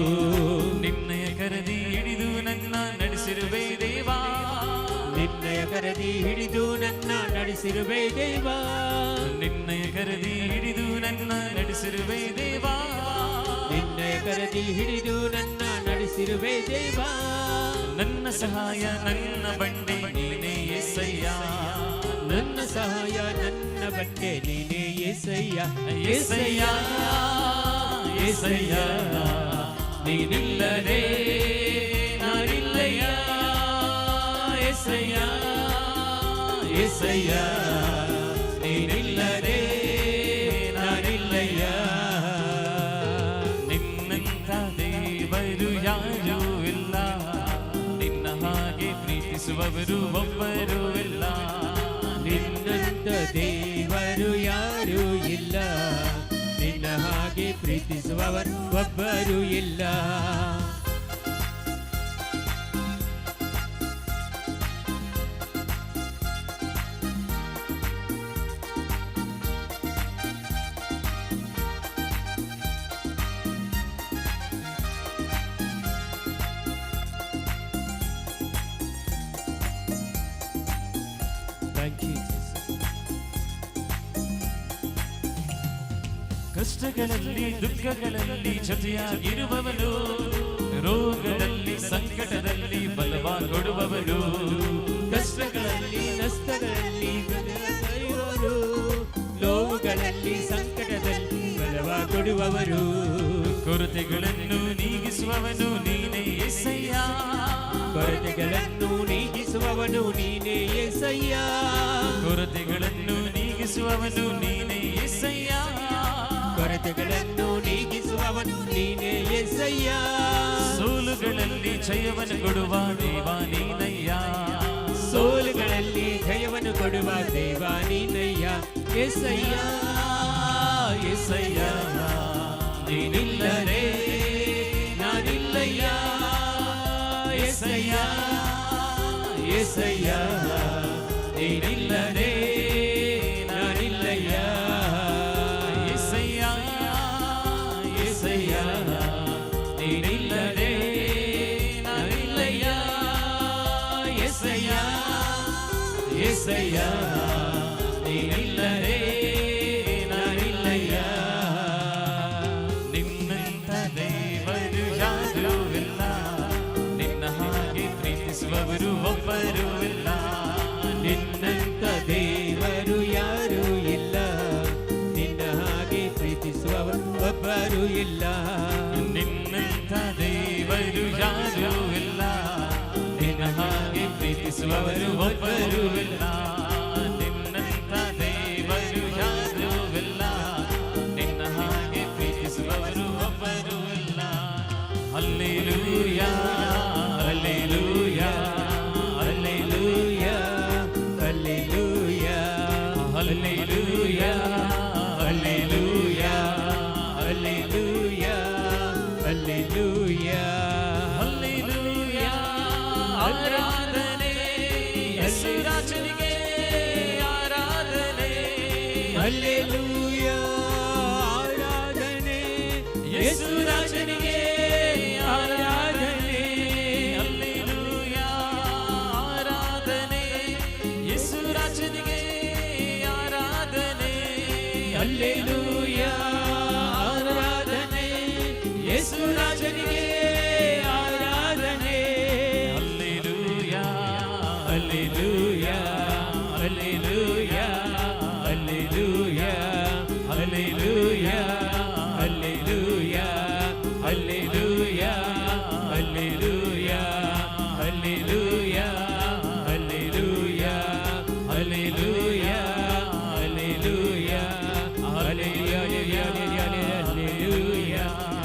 ನಿನ್ನಯ ಕರದಿ ಹಿಡಿದು ನನ್ನ ನಡೆಸಿರುವೆ ದೇವ, ಕರದಿ ಹಿಡಿದು ನನ್ನ ನಡೆಸಿರುವೆ ದೇವ, ನಿನ್ನಯ ಕರದಿ ಹಿಡಿದು ನನ್ನ ನಡೆಸಿರುವೆ ದೇವ, ನಿನ್ನಯ ಕರದಿ ಹಿಡಿದು ನನ್ನ ನಡೆಸಿರುವೆ ದೇವ. ನನ್ನ ಸಹಾಯ ನನ್ನ ಬಂಡೆ ನೀನೇ యేసయ్య, ನನ್ನ ಸಹಾಯ ನನ್ನ ಬಂಡೆ ನೀನೇ యేసయ్య, యేసయ్య యేసయ్య ನೀನಿಲ್ಲದೆ ನಾನಿಲ್ಲಯ್ಯ, యేసయ్య యేసయ్య ನೀನಿಲ್ಲದೆ ನಾನಿಲ್ಲಯ್ಯ. ನಿನ್ನಂಥ ದೇವರು ಯಾರೂ ಇಲ್ಲ, ನಿನ್ನ ಹಾಗೆ ಪ್ರೀತಿಸುವವರು ಒಬ್ಬರೂ ಇಲ್ಲ, ನಿನ್ನಂತ ದೇವರು ಯಾರೂ ಇಲ್ಲ, ನಿನ್ನ ಹಾಗೆ ಪ್ರೀತಿಸುವವರು ಒಬ್ಬರು ಇಲ್ಲ. Thank you, Jesus. ಕಷ್ಟಗಳಲ್ಲಿ ದುಃಖಗಳಲ್ಲಿ ಜೊತೆಯಾಗಿರುವವನು, ರೋಗದಲ್ಲಿ ಸಂಕಟದಲ್ಲಿ ಬಲವಾಗಿ ಕೊಡುವವನು, ಕಷ್ಟಗಳಲ್ಲಿ ನಷ್ಟಗಳಲ್ಲಿ ಬೆಳೆಯುವವರು, ನೋವುಗಳಲ್ಲಿ ಸಂಕಟದಲ್ಲಿ ಬಲವ ಕೊಡುವವರು, ಕೊರತೆಗಳನ್ನು ನೀಗಿಸುವವನು ನೀನೇ యేసయ్య, ಕೊರತೆಗಳನ್ನು ನೀಗಿಸುವವನು ನೀನೇ యేసయ్య, ಕೊರತೆಗಳನ್ನು ನೀಗಿಸುವವನು ನೀನೇ యేసయ్య, ಕೊರತೆಗಳನ್ನು ನೀಗಿಸುವವನು ನೀನೇ యేసయ్య, ಸೋಲುಗಳಲ್ಲಿ ಜಯವನ್ನು ಕೊಡುವ ದೇವ ನೀನಯ್ಯ, ಸೋಲುಗಳಲ್ಲಿ ಜಯವನ್ನು ಕೊಡುವ ದೇವ ನೀನಯ್ಯ, యేసయ్య యేసయ్య ನೀನಿಲ್ಲದೆ ನಾನಿಲ್ಲಯ್ಯ, యేసయ్య యేసయ్య ನೀನಿಲ್ಲದೆ ನಾನಿಲ್ಲಯ್ಯ, యేసయ్య యేసయ్య ನೀನಿಲ್ಲದೆ ನಾನಿಲ್ಲಯ್ಯ, యేసయ్య యేసయ్య ನೀನಿಲ್ಲದೆ ನಾನಿಲ್ಲಯ್ಯ. ನಿನ್ನಂಥ ದೇವರು ಯಾರೂ ಇಲ್ಲ, ನಿನ್ನ ಹಾಗೆ ಪ್ರೀತಿಸುವವರು ಒಬ್ಬರೂ ಇಲ್ಲ, ನಿನ್ನಂತ ದೇವರು ಯಾರೂ ಇಲ್ಲ, ನಿನ್ನ ಹಾಗೆ ಪ್ರೀತಿಸುವವರು ಒಬ್ಬರು ಇಲ್ಲ, ನಿನ್ನಂಥ ದೇವರು ಯಾರೂ ಇಲ್ಲ, ನಿನ್ನ ಹಾಗೆ ಪ್ರೀತಿಸುವವರು ಒಬ್ಬರೂ ಇಲ್ಲ, ನಿನ್ನಂಥ ದೇವರು ಯಾರೂ ಇಲ್ಲ, ನಿನ್ನ ಹಾಗೆ ಪ್ರೀತಿಸುವವರು ಒಬ್ಬರೂ ಇಲ್ಲ. Hallelujah hallelujah hallelujah hallelujah hallelujah hallelujah hallelujah hallelujah hallelujah ಆರಾಧನೆ ಯೇಸು ರಾಜನಿಗೆ ಆರಾಧನೆ, ಹಲ್ಲೆಲೂಯಾ ಆರಾಧನೆ ಯೇಸು ರಾಜನಿಗೆ ಆರಾಧನೆ, ಹಲ್ಲೆಲೂಯಾ ಆರಾಧನೆ ಯೇಸು ರಾಜನಿಗೆ ಆರಾಧನೆ, ಹಲ್ಲೆಲೂಯಾ ಆರಾಧನೆ ಯೇಸು ರಾಜನಿಗೆ ಆರಾಧನೆ, hallelujah hallelujah hallelujah hallelujah hallelujah hallelujah hallelujah hallelujah hallelujah hallelujah hallelujah hallelujah hallelujah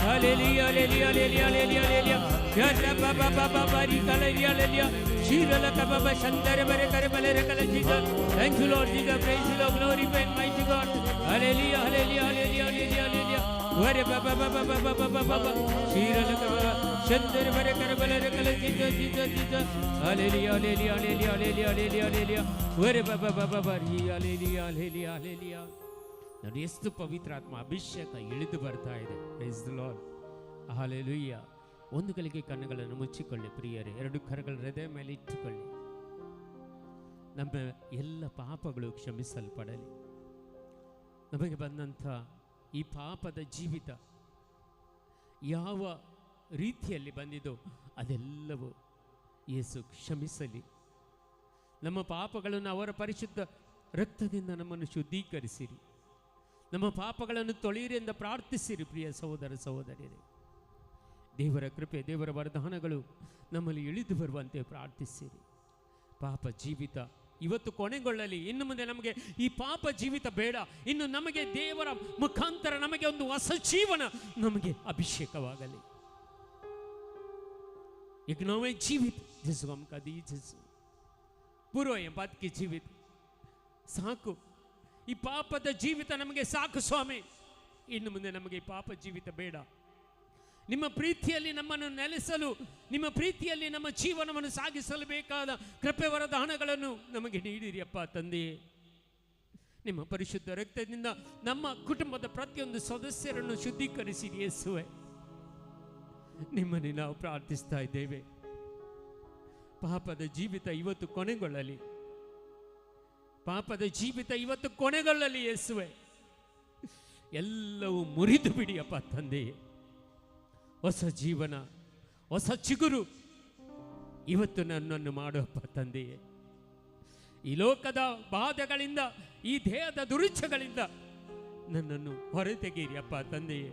hallelujah hallelujah hallelujah hallelujah yarra baba baba bari hallelujah hallelujah shirala baba shandare bare kare balere kale jesus, thank you lord jesus, praise you lord, glory be mighty god, hallelujah hallelujah hallelujah hallelujah hallelujah ware baba baba baba baba shirala baba shandare bare kare balere kale jesus jesus jesus, hallelujah hallelujah hallelujah hallelujah hallelujah hallelujah ware baba baba bari hallelujah hallelujah hallelujah. ನೋಡಿ ಎಷ್ಟು ಪವಿತ್ರಾತ್ಮ ಅಭಿಷೇಕ ಇಳಿದು ಬರ್ತಾ ಇದೆ. Praise the lord, hallelujah. ಒಂದು ಗಳಿಗೆ ಕಣ್ಣುಗಳನ್ನು ಮುಚ್ಚಿಕೊಳ್ಳಿ ಪ್ರಿಯರೇ, ಎರಡು ಕರಗಳ ಹೃದಯ ಮೇಲೆ ಇಟ್ಟುಕೊಳ್ಳಿ. ನಮ್ಮ ಎಲ್ಲ ಪಾಪಗಳು ಕ್ಷಮಿಸಲ್ಪಡಲಿ. ನಮಗೆ ಬಂದಂಥ ಈ ಪಾಪದ ಜೀವಿತ ಯಾವ ರೀತಿಯಲ್ಲಿ ಬಂದಿದೋ ಅದೆಲ್ಲವೂ ಯೇಸು ಕ್ಷಮಿಸಲಿ. ನಮ್ಮ ಪಾಪಗಳನ್ನು ಅವರ ಪರಿಶುದ್ಧ ರಕ್ತದಿಂದ ನಮ್ಮನ್ನು ಶುದ್ಧೀಕರಿಸಿರಿ. ನಮ್ಮ ಪಾಪಗಳನ್ನು ತೊಳೆಯಿರಿ ಎಂದು ಪ್ರಾರ್ಥಿಸಿರಿ. ಪ್ರಿಯ ಸಹೋದರ ಸಹೋದರಿಯರೇ, ದೇವರ ಕೃಪೆ, ದೇವರ ವರದಾನಗಳು ನಮ್ಮಲ್ಲಿ ಇಳಿದು ಬರುವಂತೆ ಪ್ರಾರ್ಥಿಸಿರಿ. ಪಾಪ ಜೀವಿತ ಇವತ್ತು ಕೊನೆಗೊಳ್ಳಲಿ. ಇನ್ನು ಮುಂದೆ ನಮಗೆ ಈ ಪಾಪ ಜೀವಿತ ಬೇಡ. ಇನ್ನು ನಮಗೆ ದೇವರ ಮುಖಾಂತರ ನಮಗೆ ಒಂದು ಹೊಸ ಜೀವನ ನಮಗೆ ಅಭಿಷೇಕವಾಗಲಿ. एक नवे जीवित जिसको हम कह दी जिसको पूर्व बात की जीवित ಸಾಕು. ಈ ಪಾಪದ ಜೀವಿತ ನಮಗೆ ಸಾಕು ಸ್ವಾಮಿ. ಇನ್ನು ಮುಂದೆ ನಮಗೆ ಈ ಪಾಪ ಜೀವಿತ ಬೇಡ. ನಿಮ್ಮ ಪ್ರೀತಿಯಲ್ಲಿ ನಮ್ಮನ್ನು ನೆಲೆಸಲು, ನಿಮ್ಮ ಪ್ರೀತಿಯಲ್ಲಿ ನಮ್ಮ ಜೀವನವನ್ನು ಸಾಗಿಸಲು ಬೇಕಾದ ಕೃಪೆ ವರದಾನಗಳನ್ನು ನಮಗೆ ನೀಡಿರಿ ಅಪ್ಪ ತಂದೆಯೇ. ನಿಮ್ಮ ಪರಿಶುದ್ಧ ರಕ್ತದಿಂದ ನಮ್ಮ ಕುಟುಂಬದ ಪ್ರತಿಯೊಂದು ಸದಸ್ಯರನ್ನು ಶುದ್ಧೀಕರಿಸಿರಿ ಯೇಸುವೆ. ನಿಮ್ಮನ್ನು ನಾವು ಪ್ರಾರ್ಥಿಸ್ತಾ ಇದ್ದೇವೆ. ಪಾಪದ ಜೀವಿತ ಇವತ್ತು ಕೊನೆಗೊಳ್ಳಲಿ. ಪಾಪದ ಜೀವಿತ ಇವತ್ತು ಕೊನೆಗೊಳ್ಳಲಿ ಯೇಸುವೆ. ಎಲ್ಲವೂ ಮುರಿದು ಬಿಡಿ ಅಪ್ಪ ತಂದೆಯೇ. ಹೊಸ ಜೀವನ, ಹೊಸ ಚಿಗುರು ಇವತ್ತು ನನ್ನನ್ನು ಮಾಡುವಪ್ಪ ತಂದೆಯೇ. ಈ ಲೋಕದ ಬಾಧೆಗಳಿಂದ, ಈ ದೇಹದ ದುರುಚ್ಛಗಳಿಂದ ನನ್ನನ್ನು ಹೊರತೆಗೀರಿ ಅಪ್ಪ ತಂದೆಯೇ.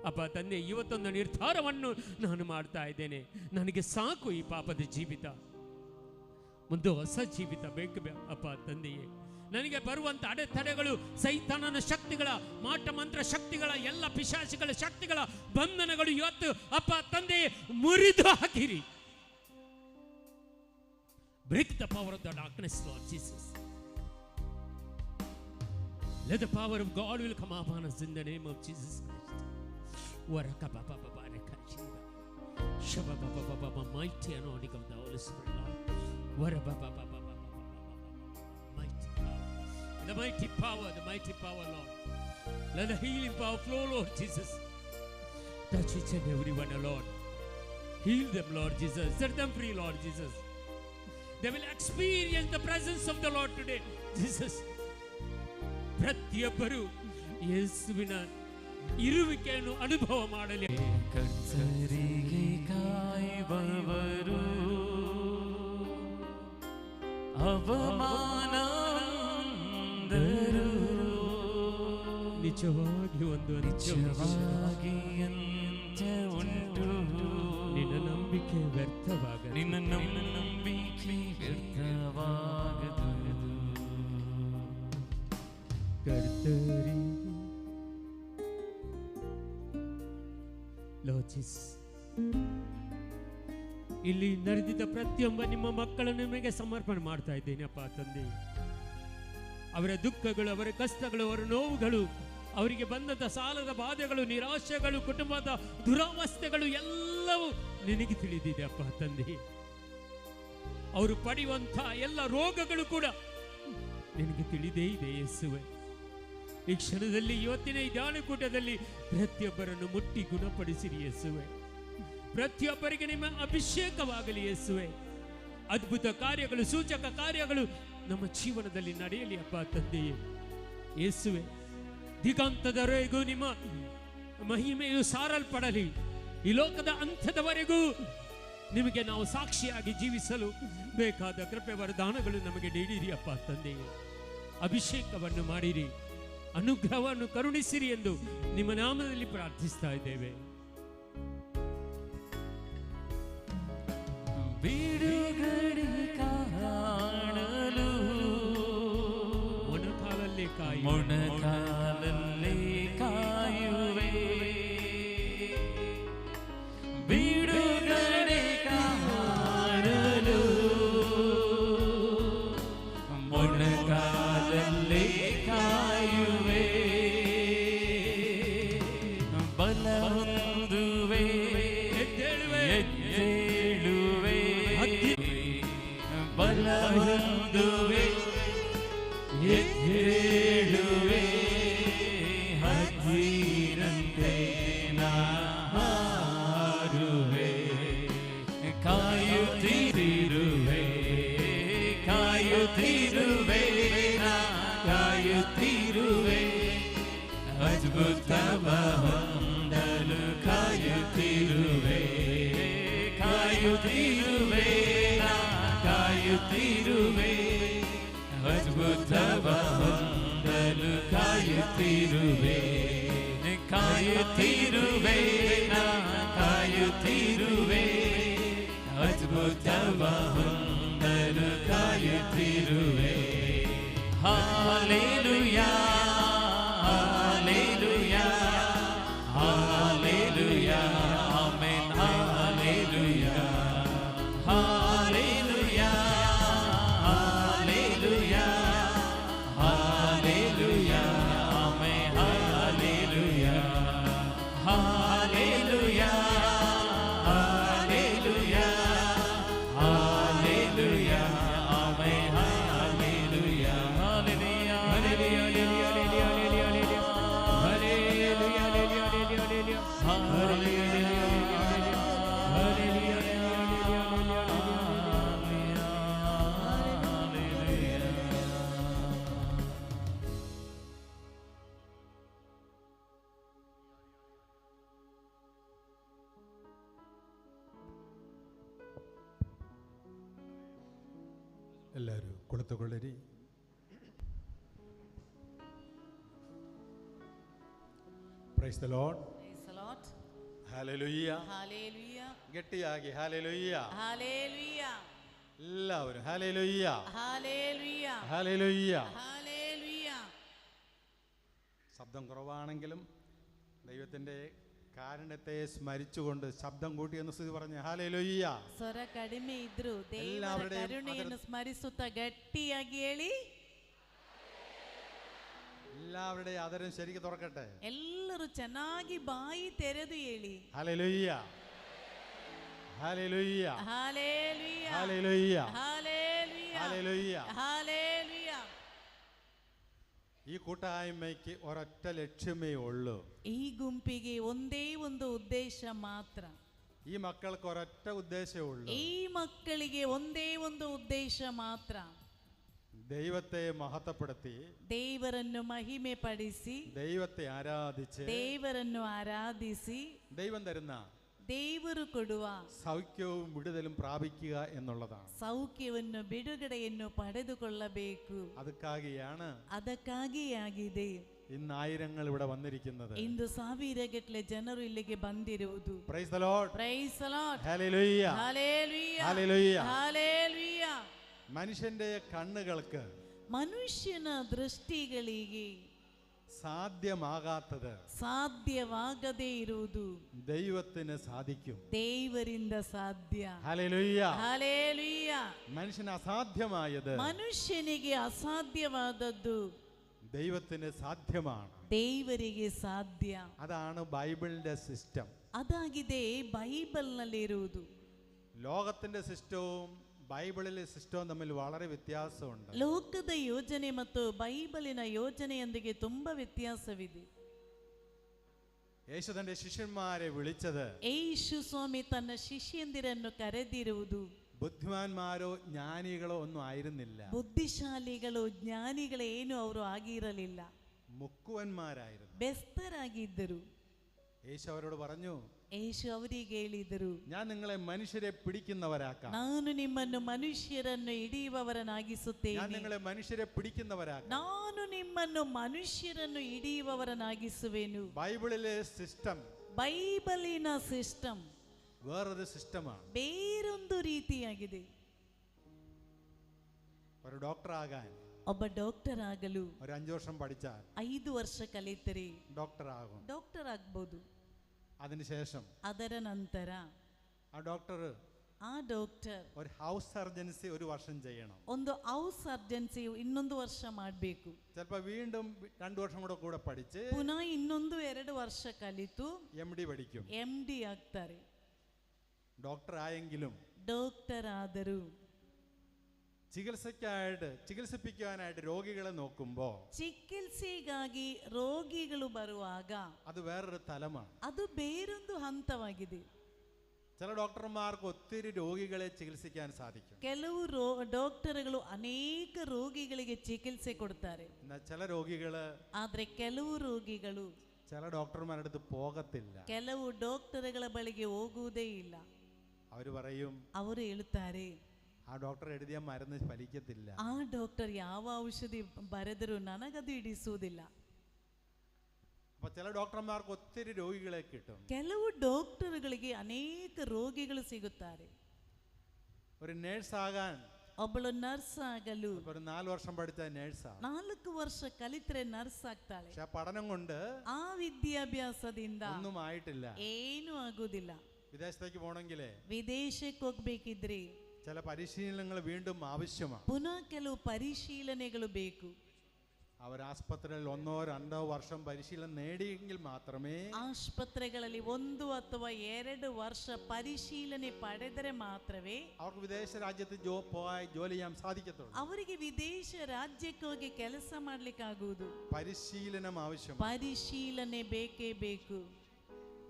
ಅಪ್ಪ ತಂದೆ, ಇವತ್ತೊಂದು ನಿರ್ಧಾರವನ್ನು ನಾನು ಮಾಡ್ತಾ ಇದ್ದೇನೆ. ನನಗೆ ಸಾಕು ಈ ಪಾಪದ ಜೀವಿತ, ಮುಂದೆ ಹೊಸ ಜೀವಿತ ಬೇಕು ಅಪ್ಪ ತಂದೆಯೇ. ನನಗೆ ಬರುವಂತ ಅಡೆತಡೆಗಳು, ಸೈತಾನನ ಶಕ್ತಿಗಳ, ಮಾಟ ಮಂತ್ರ ಶಕ್ತಿಗಳ, ಎಲ್ಲ ಪಿಶಾಚಿಗಳ ಶಕ್ತಿಗಳ ಬಂಧನಗಳು ಇವತ್ತು ಅಪ್ಪ ತಂದೆಯೇ ಮುರಿದು ಹಾಕಿರಿ. Break the power of the darkness, Lord Jesus. Let the power of God will come upon us in the name of Jesus Christ. Mighty anointing of the Holy Spirit, Lord. Mighty power. The mighty power, Lord. Let the healing power flow, Lord Jesus. Touch each and everyone, Lord. Heal them, Lord Jesus. Set them free, Lord Jesus. They will experience the presence of the Lord today, Jesus. ಪ್ರತಿಯೊಬ್ಬರು ಯೇಸುವಿನ ಇರುವಿಕೆಯನ್ನು ಅನುಭವ ಮಾಡಲಿ. ಕರ್ತರಿಗೆ ಕಾಯುವವರು ಅವಮಾನಂದರು ನಿಜವಾಗಿ ಒಂದು ನಿಜವಾಗಿ ಅಂತ್ಯ ಉಂಟು. ನಿನ್ನ ನಂಬಿಕೆ ವ್ಯರ್ಥವಾಗದು. ನಿನ್ನ ನಂಬಿಕೆ ವ್ಯರ್ಥವಾಗದು. ಕರ್ತರಿಗೆ ಲೋಚಿಸ್ ಇಲ್ಲಿ ನಡೆದಿದ್ದ ಪ್ರತಿಯೊಬ್ಬ ನಿಮ್ಮ ಮಕ್ಕಳನ್ನು ನಿಮಗೆ ಸಮರ್ಪಣೆ ಮಾಡ್ತಾ ಇದ್ದೇನೆ ಅಪ್ಪ ತಂದೆ. ಅವರ ದುಃಖಗಳು, ಅವರ ಕಷ್ಟಗಳು, ಅವರ ನೋವುಗಳು, ಅವರಿಗೆ ಬಂದಂಥ ಸಾಲದ ಬಾಧೆಗಳು, ನಿರಾಶೆಗಳು, ಕುಟುಂಬದ ದುರಾವಸ್ಥೆಗಳು ಎಲ್ಲವೂ ನಿನಗೆ ತಿಳಿದಿದೆ ಅಪ್ಪ ತಂದೆ. ಅವರು ಪಡೆಯುವಂಥ ಎಲ್ಲ ರೋಗಗಳು ಕೂಡ ನಿನಗೆ ತಿಳಿದೇ ಇದೆ ಯೇಸುವೆ. ಈ ಕ್ಷಣದಲ್ಲಿ, ಇವತ್ತಿನ ಈ ಧ್ಯಾನಕೂಟದಲ್ಲಿ ಪ್ರತಿಯೊಬ್ಬರನ್ನು ಮುಟ್ಟಿ ಗುಣಪಡಿಸಿರಿ ಯೇಸುವೆ. ಪ್ರತಿಯೊಬ್ಬರಿಗೆ ನಿಮ್ಮ ಅಭಿಷೇಕವಾಗಲಿ ಯೇಸುವೆ. ಅದ್ಭುತ ಕಾರ್ಯಗಳು, ಸೂಚಕ ಕಾರ್ಯಗಳು ನಮ್ಮ ಜೀವನದಲ್ಲಿ ನಡೆಯಲಿ ಅಪ್ಪ ತಂದೆಯೇ. ಯೇಸುವೆ, ದಿಗಂತದವರೆಗೂ ನಿಮ್ಮ ಮಹಿಮೆಯು ಸಾರಲ್ಪಡಲಿ. ಈ ಲೋಕದ ಅಂತ್ಯದವರೆಗೂ ನಿಮಗೆ ನಾವು ಸಾಕ್ಷಿಯಾಗಿ ಜೀವಿಸಲು ಬೇಕಾದ ಕೃಪೆ ವರದಾನಗಳು ನಮಗೆ ನೀಡಿರಿ ಅಪ್ಪ ತಂದೆಯೇ. ಅಭಿಷೇಕವನ್ನು ಮಾಡಿರಿ, ಅನುಗ್ರಹವನ್ನು ಕರುಣಿಸಿರಿ ಎಂದು ನಿಮ್ಮ ನಾಮದಲ್ಲಿ ಪ್ರಾರ್ಥಿಸ್ತಾ ಇದ್ದೇವೆ. ಬಿಡುಗಡೆ ಕಾಣಲು ಮೊಣಕಾಲಲ್ಲಿ ಕಾಯುವೆ. ಬಿಡುಗಡೆ ಕಾಣಲು ಮೊಣಕಾಲಲ್ಲಿ ಕಾಯುವೆ. ಬಲ ಹೊಂದುವೆ, ಎದ್ದೇಳುವೆ, ಬಲ ಹೊಂದುವೆ, ಎದ್ದೇಳುವೆ. ಹದ್ದಿನಂತೆ ನಾ ಹಾರುವೆ, ಕಾಯುತ್ತಿರುವೆ, ಕಾಯುತ್ತಿರುವೆ ಅದ್ಭುತವ ಹೊಂದಲು ಕಾಯುತ್ತಿರುವೆ ಕಾಯುತ್ತಿರುವೆ ನಾ ಕಾಯುತ್ತಿರುವೆ ಅದ್ಭುತವ ಹೊಂದಲು ಕಾಯುತ್ತಿರುವೆ ಕಾಯುತ್ತಿರುವೆ ನಾ ಕಾಯುತ್ತಿರುವೆ ಅದ್ಭುತವ ಹೊಂದಲು ಕಾಯುತ್ತಿರುವೆ hallelujah hallelujah hallelujah amen hallelujah hallelujah hallelujah hallelujah amen hallelujah hallelujah hallelujah hallelujah amen hallelujah hallelujah ಎಲ್ಲರೂ ಕುಳಿತುಕೊಳ್ಳಿರಿ. Price the lord. Praise the Lord. Hallelujah. Hallelujah. ഗട്ടിയാಗಿ hallelujah. Hallelujah. എല്ലാവരും ഹല്ലേലൂയ. Hallelujah. ഹല്ലേലൂയ. Hallelujah. ശബ്ദം കുറവാണെങ്കിലും ദൈവത്തിൻ്റെ കാരുണ്യത്തെ സ്മരിച്ചുകൊണ്ട് ശബ്ദം കൂട്ടിയെന്ന് സ്തുതി പറഞ്ഞ് ഹല്ലേലൂയ. ಸ್ವರ ಕಡಿಮೆ ಇದ್ರು ದೇವರ ಎಲ್ಲವരുടെയും ಕರುಣೆಯನ್ನು ಸ್ಮರಿಸುತ್ತಾ ಗಟ್ಟಿಯಾಗಿ ಹೇಳಿ. എല്ലാവരുടെയും ആദരം ശരിക്കും തുറക്കട്ടെ. ಎಲ್ಲರೂ ಚೆನ್ನಾಗಿ ಬಾಯಿ ತೆರೆದು ಹೇಳಿ. Hallelujah. Hallelujah. Hallelujah. Hallelujah. Hallelujah. Hallelujah. Hallelujah. ഈ കൂട്ടായ്മയ്ക്ക് ഒരൊറ്റ ലക്ഷ്യമേ ഉള്ളൂ. ಈ ಗುಂಪಿಗೆ ಒಂದೇ ಒಂದು ಉದ್ದೇಶ ಮಾತ್ರ. ഈ മക്കൾക്ക് ഒരൊറ്റ ഉദ്ദേശമേ ഉള്ളൂ. ಈ ಮಕ್ಕಳಿಗೆ ಒಂದೇ ಒಂದು ಉದ್ದೇಶ ಮಾತ್ರ. ദൈവത്തെ മഹത്വപ്പെടുത്തി, ದೇವರನ್ನು ಮಹಿಮೆ ಪಡಿಸಿ, ദൈവത്തെ ആരാധിച്ച്, ದೇವರನ್ನು ಆರಾಧಿಸಿ, ദൈവം തരുന്ന ದೇವರು ಕೊಡುವ സൗഖ്യവും വിടുതലും പ്രാപിക്കുക എന്നുള്ളതാണ്. ಸೌಖ್ಯವನ್ನು ಬಿಡುಗಡೆಯನ್ನು ಪಡೆದುಕೊಳ್ಳಬೇಕು. ಅದಕ್ಕಾಗಿಯಾಗಿದೆ ഇന്ന് ആയിരങ്ങൾ ഇവിടെ വന്നിരിക്കുന്നത്. ಇಂದು ಸಾವಿರಗಟ್ಟಲೆ ಜನರು ಇಲ್ಲಿಗೆ ಬಂದಿರುವುದು. Praise the lord. Praise the lord. Hallelujah. Hallelujah. Hallelujah. Hallelujah. മനുഷ്യന്റെ കണ്ണുകൾക്ക്, ಮನುಷ್ಯನ ದೃಷ್ಟಿಗಳಿಗೆ സാധ്യമാകാത്തത് ಸಾಧ್ಯವಾಗದೇ ಇರುವುದು ദൈവത്തിന് സാധിക്കും. ದೇವರಿಂದ ಸಾಧ್ಯ. ഹല്ലേലൂയ. ഹല്ലേലൂയ. മനുഷ്യന് അസാധ്യമായത് ಮನುಷ್ಯನಿಗೆ ಅಸಾಧ್ಯವಾದದ್ದು ദൈവത്തിന് സാധ്യമാണ്. ದೇವರಿಗೆ ಸಾಧ್ಯ. അതാണ് ബൈബിളിന്റെ സിസ്റ്റം. ಅದಾಗಿದೆ ಬೈಬಲ್ನಲ್ಲಿರುವುದು. ലോകത്തിന്റെ സിസ്റ്റവും ബൈബിളിലെ സിസ്റ്റവും തമ്മിൽ വളരെ വ്യത്യാസമുണ്ട്. ಲೋಕದ ಯೋಜನೆ ಮತ್ತು ಬೈಬಲಿನ ಯೋಜನೆಯೊಂದಿಗೆ ತುಂಬಾ ವ್ಯತ್ಯಾಸವಿದೆ. യേശു തന്റെ ശിഷ്യന്മാരെ വിളിച്ചത്, ಯೇಸು ಸ್ವಾಮಿ ತನ್ನ ಶಿಷ್ಯಂದಿರನ್ನು ಕರೆದಿರುವುದು ബുദ്ധിമാന്മാരോ ജ്ഞാനികളോ ഒന്നും ആയിരുന്നില്ല. ಬುದ್ಧಿಶಾಲಿಗಳು ಜ್ಞಾನಿಗಳೇನು ಅವರು ಆಗಿರಲಿಲ್ಲ, മുക്കുവന്മാരായിരുന്നു. ಬೆಸ್ತರಾಗಿದ್ದರು. യേശു അവരോട് പറഞ്ഞു, ಯೇಸು ಅವರಿಗೆ ಹೇಳಿದರು, ഞാൻ നിങ്ങളെ മനുഷ്യരെ പിടിക്കുന്നവരാക്കാം. ನಾನು ನಿಮ್ಮನ್ನು ಮನುಷ್ಯರನ್ನು ಹಿಡಿಯುವವರನ್ನಾಗಿಸುತ್ತೇನೆ. ഞാൻ നിങ്ങളെ മനുഷ്യരെ പിടിക്കുന്നവരാക്കാം. ನಾನು ನಿಮ್ಮನ್ನು ಮನುಷ್ಯರನ್ನು ಹಿಡಿಯುವವರನ್ನಾಗಿಸುವೆನು. ബൈബിളിലെ സിസ്റ്റം, ಬೈಬಲಿನ ಸಿಸ್ಟಮ್ വേറൊരു സിസ്റ്റമാണ്. ಬೇರೊಂದು ರೀತಿಯಾಗಿದೆ. ഒരു ഡോക്ടർ ആകാൻ ಒಬ್ಬ ಡಾಕ್ಟರ್ ಆಗಲು ഒരു 5 വർഷം പഠിച്ചാൽ 5 ವರ್ಷ ಕಲಿತರೆ ഡോക്ടർ ആകും. ಡಾಕ್ಟರ್ ಆಗ್ಬೋದು. അതിനുശേഷം ಅದರ ನಂತರ ആ ഡോക്ടർ ഒരു ഹൗസ് സർജൻസി 1 വർഷം ചെയ്യണം. ಒಂದು ಹೌಸ್ ಸರ್ಜನ್ಸಿ ಇನ್ನೊಂದು ವರ್ಷ ಮಾಡಬೇಕು. ചിലപ്പോൾ വീണ്ടും 2 വർഷം കൂടെ പഠിച്ച് ಪುನಃ ಇನ್ನೊಂದು 2 ವರ್ಷ ಕಲಿತು MD പഠിക്കും. MD ಆಗ್ತಾರೆ. ഡോക്ടർ ആയെങ്കിലും ಡಾಕ್ಟರ್ ಆದರೂ ചികിത്സിപ്പിക്കാനായിട്ട് രോഗികളെ നോക്കുമ്പോൾ ಚಿಕಿತ್ಸೆಗಾಗಿ ರೋಗಿಗಳು ಬರುವಾಗ അത് വേറൊരു തലമാണ്. ಅದು ಬೇರೊಂದು ಹಂತವಾಗಿದೆ. ചില ഡോക്ടർമാർക്ക് ഒത്തിരി രോഗികളെ ചികിത്സിക്കാൻ സാധിക്കും. ಕೆಲವು ಡಾಕ್ಟರ್ಗಳು ಅನೇಕ ರೋಗಿಗಳಿಗೆ ಚಿಕಿತ್ಸೆ ಕೊಡ್ತಾರೆ. എന്നാൽ ചില രോഗികള് ಆದ್ರೆ ಕೆಲವು ರೋಗಿಗಳು ചില ഡോക്ടർമാരുടെ അടുത്ത് പോകത്തില്ല. ಕೆಲವು ಡಾಕ್ಟರ್ಗಳ ಬಳಿಗೆ ಹೋಗುವುದೇ ಇಲ್ಲ. അവര് പറയും, ಅವರು ಹೇಳುತ್ತಾರೆ, ആ ഡോക്ടർ എഴുതിയ മരുന്ന് ഫലിക്കത്തില്ല. ಆ ಡಾಕ್ಟರ್ ಯಾವ ಔಷಧಿ ಬರೆದರೂ ನನಗದು ಹಿಡಿಸುವುದಿಲ್ಲ. അപ്പൊ ചില ഡോക്ടർമാർക്ക് ഒത്തിരി രോഗികളെ കിട്ടും. ಕೆಲವು ಡಾಕ್ಟರ್ಗಳಿಗೆ ಅನೇಕ ರೋಗಿಗಳು ಸಿಗುತ್ತಾರೆ. ഒരു നേഴ്സ് ആകാൻ ಒಬ್ಬಳು ನರ್ಸ್ ಆಗಲು ഒരു 4 വർഷം പഠിച്ച നേഴ്സാണ്. 4 ವರ್ಷ ಕಲಿತ್ರೆ ನರ್ಸ್ ಆಗ್ತಾಳೆ. പക്ഷെ ആ പഠനം കൊണ്ട് ಆ ವಿದ್ಯಾಭ್ಯಾಸದಿಂದ ഒന്നും ആയിട്ടില്ല. ಏನೂ ಆಗುವುದಿಲ್ಲ. വിദേശത്തേക്ക് പോകണമെങ്കിലേ ವಿದೇಶಕ್ಕೆ ಹೋಗ್ಬೇಕಿದ್ರೆ ചില പരിശീലനങ്ങൾ വീണ്ടും ആവശ്യമാണ്. ಪುನಃ ಕೆಲವು ಪರಿಶೀಲನೆಗಳು ಬೇಕು. അവർ ആസ്പത്രിയിൽ 1-2 വർഷം പരിശീലനം നേടിയെങ്കിൽ മാത്രമേ ಆಸ್ಪತ್ರೆಗಳಲ್ಲಿ 1 ಅಥವಾ 2 ವರ್ಷ ಪರಿಶೀಲನೆ ಪಡೆದರೆ ಮಾತ್ರವೇ അവർക്ക് വിദേശ രാജ്യത്ത് പോയി ജോലി ചെയ്യാൻ സാധിക്കത്തുള്ളൂ. ಅವರಿಗೆ ವಿದೇಶ ರಾಜ್ಯಕ್ಕೆ ಹೋಗಿ ಕೆಲಸ ಮಾಡ್ಲಿಕ್ಕೆ ಆಗುವುದು. പരിശീലനം ആവശ്യമാണ്. ಪರಿಶೀಲನೆ ಬೇಕೇ ಬೇಕು.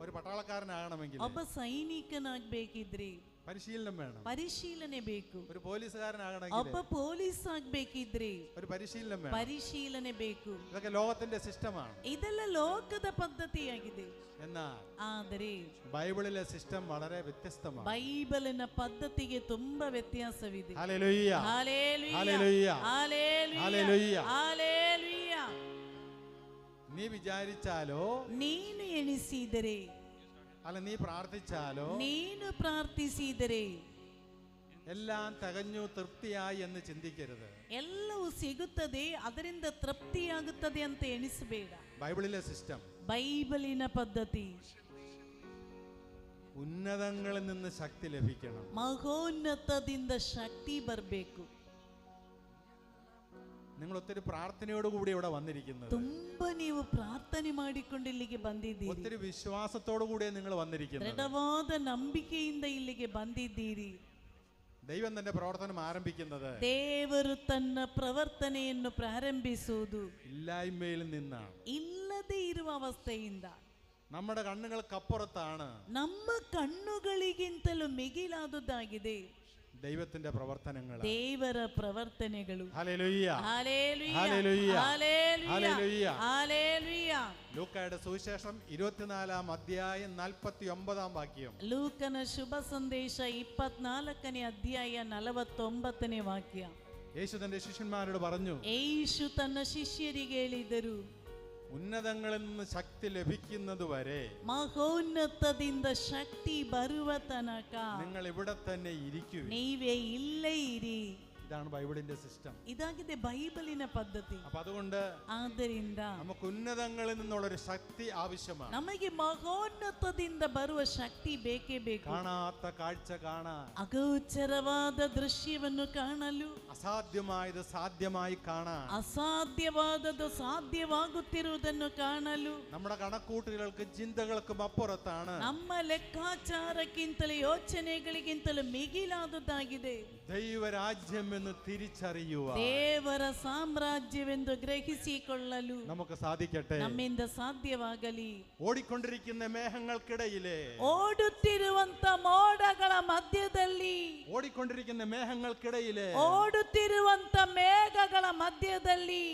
ഒരു പട്ടാളക്കാരനാകണമെങ്കിൽ ಒಬ್ಬ ಸೈನಿಕನಾಗಬೇಕಿದ್ರೆ പരിശീലനം വേണം. ಪರಿಶೀಲನೆ ಬೇಕು. ഒരു പോലീസുകാരനാകണമെങ്കിൽ ಒಬ್ಬ ಪೊಲೀಸ್ ಆಗಬೇಕಿದ್ರೆ ഒരു പരിശീലനം വേണം. ಪರಿಶೀಲನೆ ಬೇಕು. ഇതൊക്കെ ലോകത്തിന്റെ സിസ്റ്റമാണ്. ಇದೆಲ್ಲ ಲೋಕದ ಪದ್ಧತಿಯಾಗಿದೆ. എന്നാൽ ಆದರೆ ബൈബിളിലെ സിസ്റ്റം വളരെ വ്യത്യസ്തമാണ്. ಬೈಬಲಿನ ಪದ್ಧತಿಗೆ ತುಂಬಾ ವ್ಯತ್ಯಾಸವಿದೆ. Hallelujah, hallelujah, hallelujah, hallelujah, hallelujah. Hallelujah. നീ വിചാരിച്ചാലോ, ನೀನು ಎಣಿಸಿದರೆ, അല്ല നീ പ്രാർത്ഥിച്ചാലോ, ನೀನು ಪ್ರಾರ್ಥಿಸಿದರೆ എല്ലാം തികഞ്ഞു തൃപ്തിയായി എന്ന് ചിന്തിക്കരുത്. ಎಲ್ಲವೂ ಸಿಗುತ್ತದೆ, ಅದರಿಂದ ತೃಪ್ತಿಯಾಗುತ್ತದೆ ಅಂತ ಎಣಿಸಬೇಡ. ബൈബിളിലെ സിസ്റ്റം, ಬೈಬಲಿನ ಪದ್ಧತಿ, ഉന്നതങ്ങളിൽ നിന്ന് ശക്തി ലഭിക്കണം. ಮಹೋನ್ನತದಿಂದ ಶಕ್ತಿ ಬರಬೇಕು. നിങ്ങൾ ഒത്തിരി പ്രാർത്ഥനയോടുകൂടി ഇവിടെ വന്നിരിക്കുന്നത്. ತುಂಬಾ ನೀವು ಪ್ರಾರ್ಥನೆ ಮಾಡಿಕೊಂಡು ಇಲ್ಲಿಗೆ ಬಂದಿದ್ದೀರಿ. ഒത്തിരി വിശ്വാസത്തോടു കൂടിയാണ് നിങ്ങൾ വന്നിരിക്കുന്നത്. ದೃಢವಾದ ನಂಬಿಕೆಯಿಂದ ಇಲ್ಲಿಗೆ ಬಂದಿದ್ದೀರಿ. ദൈവം തന്റെ പ്രവർത്തനം ആരംഭിക്കുന്നത് ದೇವರು ತನ್ನ ಪ್ರವರ್ತನೆಯನ್ನು ಪ್ರಾರಂಭಿಸುವುದು ഇല്ലായ്മയിൽ നിന്നാണ്, ಇಲ್ಲದೆ ಇರುವ ಅವಸ್ಥೆಯಿಂದ. നമ്മുടെ കണ്ണുകൾക്കപ്പുറത്താണ് ನಮ್ಮ ಕಣ್ಣುಗಳಿಗಿಂತಲೂ ಮಿಗಿಲಾದುದಾಗಿದೆ ദൈവത്തിന്റെ പ്രവർത്തനങ്ങൾ. ದೇವರ ಪ್ರವರ್ತನೆಗಳು. Hallelujah, hallelujah, hallelujah, hallelujah, hallelujah. Hallelujah. ലൂക്കായുടെ സുവിശേഷം 24-ാം അധ്യായം 49-ാം വാക്യം. ಲೂಕನ ಶುಭ ಸಂದೇಶ 24ನೇ ಅಧ್ಯಾಯ 49ನೇ ವಾಕ್ಯ. യേശു തന്റെ ശിഷ്യന്മാരോട് പറഞ്ഞു, ಯೇಸು ತನ್ನ ಶಿಷ್ಯರಿಗೆ ಹೇಳಿದರು, ഉന്നതങ്ങളിൽ നിന്ന് ശക്തി ലഭിക്കുന്നത് വരെ ಮಹೋನ್ನತದಿಂದ ಶಕ್ತಿ ಬರುವ ತನಕ നിങ്ങൾ ഇവിടെ തന്നെ ഇരിക്കൂ. ನೀವೇ ಇಲ್ಲೇ ಇರಿ. ഇതാണ് ബൈബിളിന്റെ സിസ്റ്റം. ಇದಾಗಿದೆ ಬೈಬಲಿನ ಪದ್ಧತಿ. അപ്പൊ അതുകൊണ്ട് ಆದ್ದರಿಂದ നമുക്ക് ഉന്നതങ്ങളിൽ നിന്നുള്ളൊരു ശക്തി ആവശ്യമാണ്. ನಮಗೆ ಮಹೋನ್ನತದಿಂದ ಬರುವ ಶಕ್ತಿ ಬೇಕೇ ಬೇಕು. കാണാത്ത കാഴ്ച കാണാൻ, ಅಗೋಚರವಾದ ದೃಶ್ಯವನ್ನು ಕಾಣಲು, അസാധ്യമായത് സാധ്യമായി കാണാൻ, ಅಸಾಧ್ಯವಾದದ್ದು ಸಾಧ್ಯವಾಗುತ್ತಿರುವುದನ್ನು ಕಾಣಲು, നമ്മുടെ കണക്കൂട്ടുകൾക്കും ചിന്തകൾക്കും ಅಪ್ಪುറത്താണ് ನಮ್ಮ ಲೆಕ್ಕಾಚಾರಕ್ಕಿಂತಲೂ ಯೋಚನೆಗಳಿಗಿಂತಲೂ ಮಿಗಿಲಾದುದಾಗಿದೆ ദൈവരാജ്യം എന്ന് തിരിച്ചറിയുക. ದೇವರ ಸಾಮ್ರಾಜ್ಯವೆಂದು ಗ್ರಹಿಸಿಕೊಳ್ಳಲು നമുക്ക് സാധിക്കട്ടെ. ನಮ್ಮಿಂದ ಸಾಧ್ಯವಾಗಲಿ. ഓടിക്കൊണ്ടിരിക്കുന്ന മേഘങ്ങൾക്കിടയിലെ, ಓಡುತ್ತಿರುವಂತ ಮೋಡಗಳ ಮಧ್ಯದಲ್ಲಿ, ഓടിക്കൊണ്ടിരിക്കുന്ന മേഘങ്ങൾക്കിടയിലെ ಓಡುತ್ತಿರುವಂತ ಮೇಘಗಳ ಮಧ್ಯದಲ್ಲಿ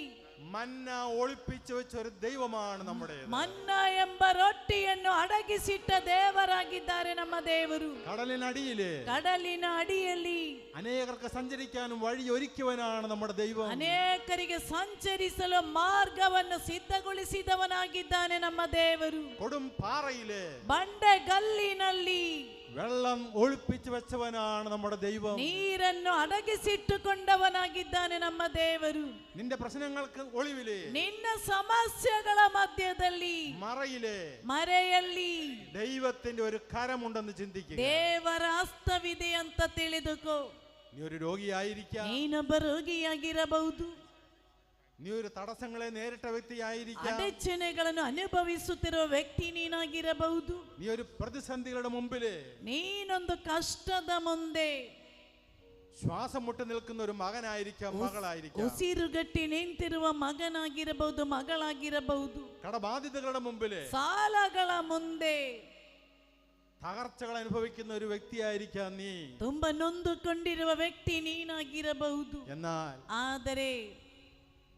മന്ന ഒളിപ്പിച്ചു വെച്ച ഒരു ദൈവമാണ് നമ്മുടെ. ಮನ್ನ ಎಂಬ ರೊಟ್ಟಿಯನ್ನು ಅಡಗಿಸಿಟ್ಟ ದೇವರಾಗಿದ್ದಾರೆ ನಮ್ಮ ದೇವರು. കടലിനടിയില്, ಕಡಲಿನ ಅಡಿಯಲ್ಲಿ അനേകർക്ക് സഞ്ചരിക്കാനും വഴി ഒരുക്കിയവനാണ് നമ്മുടെ ദൈവം. ಅನೇಕರಿಗೆ ಸಂಚರಿಸಲು ಮಾರ್ಗವನ್ನು ಸಿದ್ಧಗೊಳಿಸಿದವನಾಗಿದ್ದಾನೆ ನಮ್ಮ ದೇವರು. കൊടും പാറയില്, ಬಂಡೆಗಲ್ಲಿನಲ್ಲಿ വെള്ളം ഒളിപ്പിച്ചു വെച്ചവനാണ് നമ്മുടെ ദൈവം. ನೀರನ್ನು ಅಡಗಿಸಿಟ್ಟುಕೊಂಡವನಾಗಿದ್ದಾನೆ ನಮ್ಮ ದೇವರು. നിന്റെ പ്രശ്നങ്ങൾക്ക് ഒളിവില്, ನಿನ್ನ ಸಮಸ್ಯೆಗಳ ಮಧ್ಯದಲ್ಲಿ, മറയില് ദൈവത്തിന്റെ ഒരു കരമുണ്ടെന്ന് ചിന്തിക്കുക. ದೇವರ ಹಸ್ತವಿದೆ ಅಂತ ತಿಳಿದುಕೋ. നീ ഒരു രോഗിയായിരിക്കാം, ನೀನೊಬ್ಬ ರೋಗಿಯಾಗಿರಬಹುದು, നീ ഒരു തടസ്സങ്ങളെ നേരിട്ട വ്യക്തിയായിരിക്കാം, ಅಡಚಣೆಗಳನ್ನು ಅನುಭವಿಸುತ್ತಿರುವ ವ್ಯಕ್ತಿ ನೀನಾಗಿರಬಹುದು, നീ ഒരു പ്രതിസന്ധികളുടെ മുമ്പില്, ನೀನೊಂದು ಕಷ್ಟದ ಮುಂದೆ ശ്വാസം മുട്ടി നിൽക്കുന്ന ഒരു മകനായിരിക്കാം, മകളായിരിക്കാം, ಉಸಿರುಗಟ್ಟಿ ನಿಂತಿರುವ ಮಗನಾಗಿರಬಹುದು, ಮಗಳಾಗಿರಬಹುದು, കടബാധ്യതകളുടെ മുമ്പില്, ಸಾಲಗಳ ಮುಂದೆ തകർച്ചകൾ അനുഭവിക്കുന്ന ഒരു വ്യക്തിയായിരിക്കാം നീ. ತುಂಬಾ ನೊಂದುಕೊಂಡಿರುವ ವ್ಯಕ್ತಿ ನೀನಾಗಿರಬಹುದು. എന്നാൽ ಆದರೆ